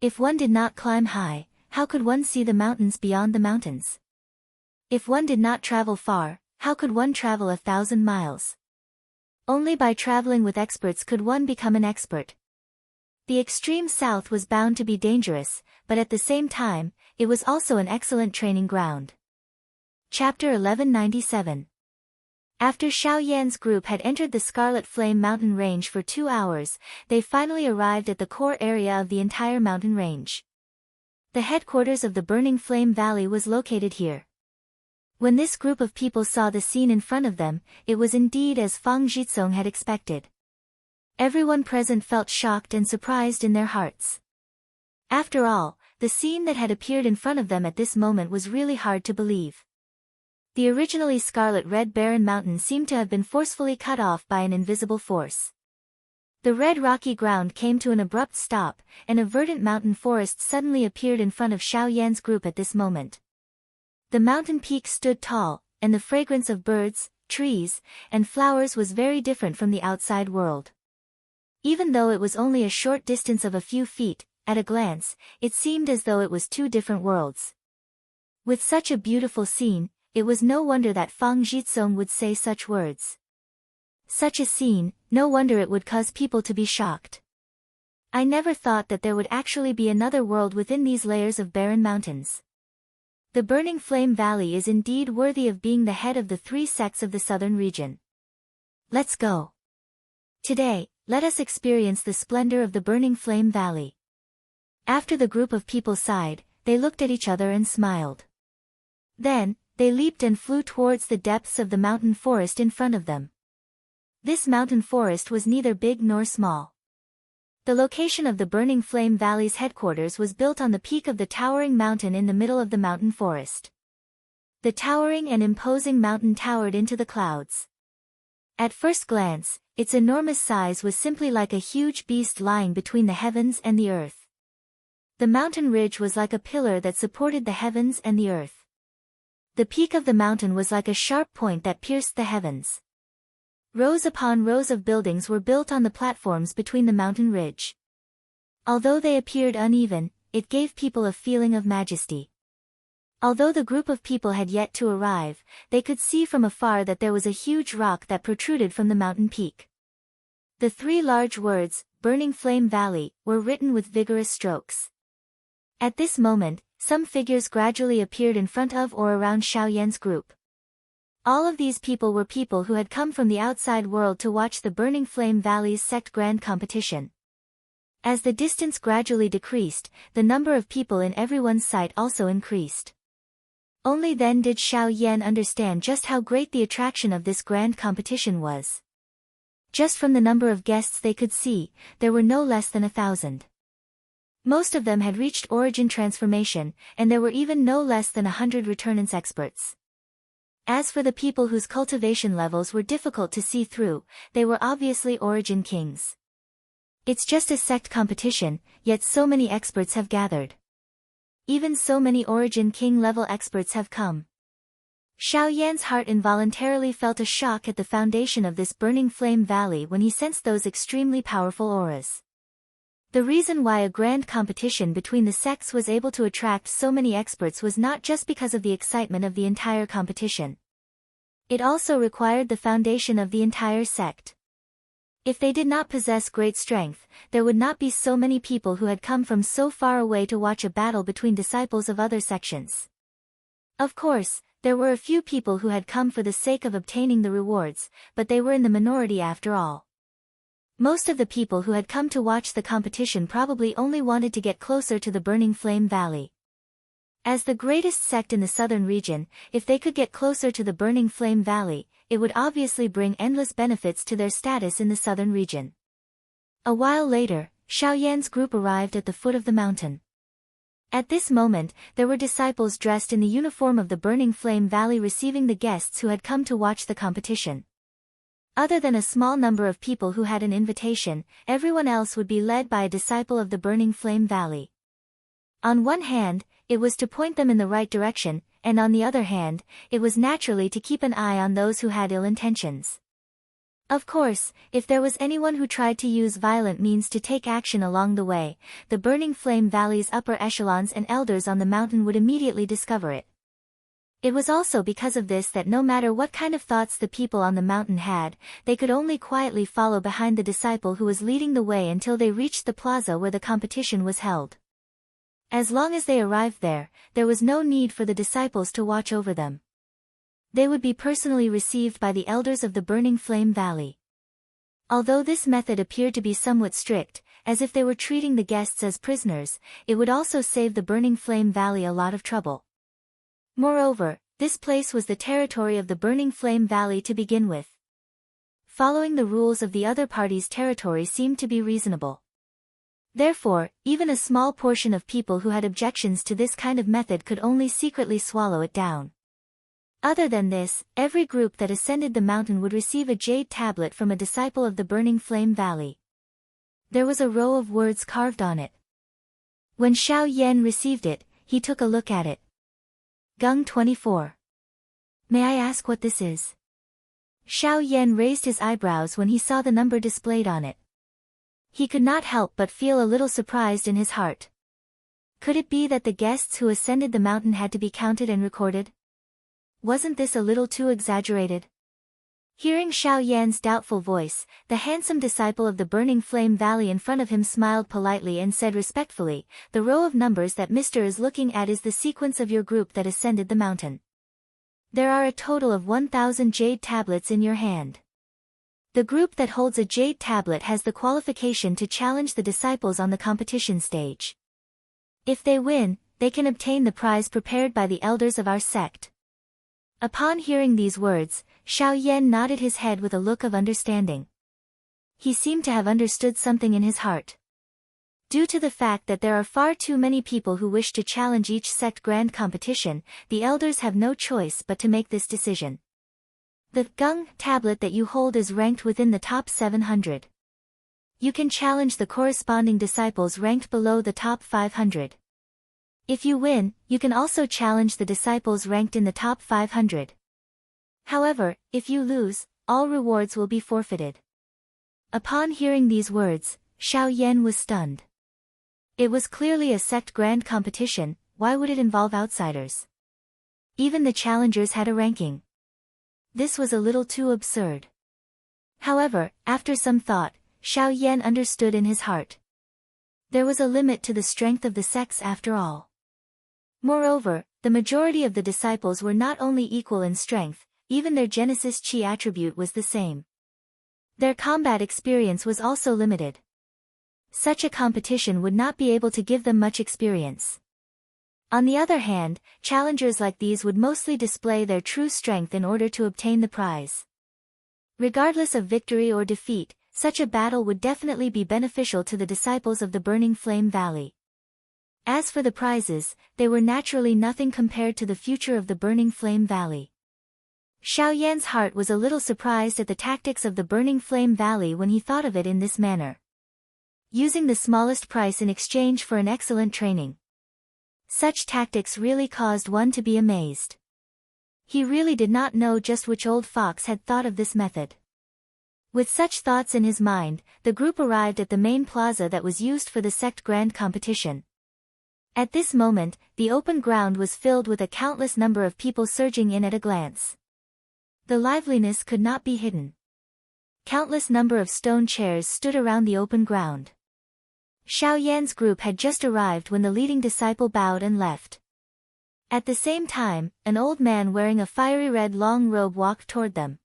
If one did not climb high, how could one see the mountains beyond the mountains? If one did not travel far, how could one travel 1,000 miles? Only by traveling with experts could one become an expert. The extreme south was bound to be dangerous, but at the same time, it was also an excellent training ground. Chapter 1197. After Xiao Yan's group had entered the Scarlet Flame mountain range for 2 hours, they finally arrived at the core area of the entire mountain range. The headquarters of the Burning Flame Valley was located here. When this group of people saw the scene in front of them, it was indeed as Fang Jizong had expected. Everyone present felt shocked and surprised in their hearts. After all, the scene that had appeared in front of them at this moment was really hard to believe. The originally scarlet-red barren mountain seemed to have been forcefully cut off by an invisible force. The red rocky ground came to an abrupt stop, and a verdant mountain forest suddenly appeared in front of Xiao Yan's group at this moment. The mountain peak stood tall, and the fragrance of birds, trees, and flowers was very different from the outside world. Even though it was only a short distance of a few feet, at a glance, it seemed as though it was 2 different worlds. With such a beautiful scene, it was no wonder that Fang Jizong would say such words. Such a scene, no wonder it would cause people to be shocked. I never thought that there would actually be another world within these layers of barren mountains. The Burning Flame Valley is indeed worthy of being the head of the 3 sects of the southern region. Let's go. Today, let us experience the splendor of the Burning Flame Valley. After the group of people sighed, they looked at each other and smiled. Then, they leaped and flew towards the depths of the mountain forest in front of them. This mountain forest was neither big nor small. The location of the Burning Flame Valley's headquarters was built on the peak of the towering mountain in the middle of the mountain forest. The towering and imposing mountain towered into the clouds. At first glance, its enormous size was simply like a huge beast lying between the heavens and the earth. The mountain ridge was like a pillar that supported the heavens and the earth. The peak of the mountain was like a sharp point that pierced the heavens. Rows upon rows of buildings were built on the platforms between the mountain ridge. Although they appeared uneven, it gave people a feeling of majesty. Although the group of people had yet to arrive, they could see from afar that there was a huge rock that protruded from the mountain peak. The 3 large words, Burning Flame Valley, were written with vigorous strokes. At this moment, some figures gradually appeared in front of or around Xiao Yan's group. All of these people were people who had come from the outside world to watch the Burning Flame Valley's sect grand competition. As the distance gradually decreased, the number of people in everyone's sight also increased. Only then did Xiao Yan understand just how great the attraction of this grand competition was. Just from the number of guests they could see, there were no less than 1,000. Most of them had reached origin transformation, and there were even no less than 100 returnance experts. As for the people whose cultivation levels were difficult to see through, they were obviously origin kings. It's just a sect competition, yet so many experts have gathered. Even so many origin king level experts have come. Xiao Yan's heart involuntarily felt a shock at the foundation of this Burning Flame Valley when he sensed those extremely powerful auras. The reason why a grand competition between the sects was able to attract so many experts was not just because of the excitement of the entire competition. It also required the foundation of the entire sect. If they did not possess great strength, there would not be so many people who had come from so far away to watch a battle between disciples of other sections. Of course, there were a few people who had come for the sake of obtaining the rewards, but they were in the minority after all. Most of the people who had come to watch the competition probably only wanted to get closer to the Burning Flame Valley. As the greatest sect in the southern region, if they could get closer to the Burning Flame Valley, it would obviously bring endless benefits to their status in the southern region. A while later, Xiao Yan's group arrived at the foot of the mountain. At this moment, there were disciples dressed in the uniform of the Burning Flame Valley receiving the guests who had come to watch the competition. Other than a small number of people who had an invitation, everyone else would be led by a disciple of the Burning Flame Valley. On one hand, it was to point them in the right direction, and on the other hand, it was naturally to keep an eye on those who had ill intentions. Of course, if there was anyone who tried to use violent means to take action along the way, the Burning Flame Valley's upper echelons and elders on the mountain would immediately discover it. It was also because of this that no matter what kind of thoughts the people on the mountain had, they could only quietly follow behind the disciple who was leading the way until they reached the plaza where the competition was held. As long as they arrived there, there was no need for the disciples to watch over them. They would be personally received by the elders of the Burning Flame Valley. Although this method appeared to be somewhat strict, as if they were treating the guests as prisoners, it would also save the Burning Flame Valley a lot of trouble. Moreover, this place was the territory of the Burning Flame Valley to begin with. Following the rules of the other party's territory seemed to be reasonable. Therefore, even a small portion of people who had objections to this kind of method could only secretly swallow it down. Other than this, every group that ascended the mountain would receive a jade tablet from a disciple of the Burning Flame Valley. There was a row of words carved on it. When Xiao Yan received it, he took a look at it. Gung 24. May I ask what this is? Xiao Yan raised his eyebrows when he saw the number displayed on it. He could not help but feel a little surprised in his heart. Could it be that the guests who ascended the mountain had to be counted and recorded? Wasn't this a little too exaggerated? Hearing Xiao Yan's doubtful voice, the handsome disciple of the Burning Flame Valley in front of him smiled politely and said respectfully, "The row of numbers that Mr. is looking at is the sequence of your group that ascended the mountain. There are a total of 1,000 jade tablets in your hand. The group that holds a jade tablet has the qualification to challenge the disciples on the competition stage. If they win, they can obtain the prize prepared by the elders of our sect." Upon hearing these words, Xiao Yan nodded his head with a look of understanding. He seemed to have understood something in his heart. Due to the fact that there are far too many people who wish to challenge each sect grand competition, the elders have no choice but to make this decision. The Gung tablet that you hold is ranked within the top 700. You can challenge the corresponding disciples ranked below the top 500. If you win, you can also challenge the disciples ranked in the top 500. However, if you lose, all rewards will be forfeited. Upon hearing these words, Xiao Yan was stunned. It was clearly a sect grand competition, why would it involve outsiders? Even the challengers had a ranking. This was a little too absurd. However, after some thought, Xiao Yan understood in his heart. There was a limit to the strength of the sects after all. Moreover, the majority of the disciples were not only equal in strength, even their Genesis Chi attribute was the same. Their combat experience was also limited. Such a competition would not be able to give them much experience. On the other hand, challengers like these would mostly display their true strength in order to obtain the prize. Regardless of victory or defeat, such a battle would definitely be beneficial to the disciples of the Burning Flame Valley. As for the prizes, they were naturally nothing compared to the future of the Burning Flame Valley. Xiao Yan's heart was a little surprised at the tactics of the Burning Flame Valley when he thought of it in this manner. Using the smallest price in exchange for an excellent training. Such tactics really caused one to be amazed. He really did not know just which old fox had thought of this method. With such thoughts in his mind, the group arrived at the main plaza that was used for the sect grand competition. At this moment, the open ground was filled with a countless number of people surging in at a glance. The liveliness could not be hidden. Countless number of stone chairs stood around the open ground. Xiao Yan's group had just arrived when the leading disciple bowed and left. At the same time, an old man wearing a fiery red long robe walked toward them.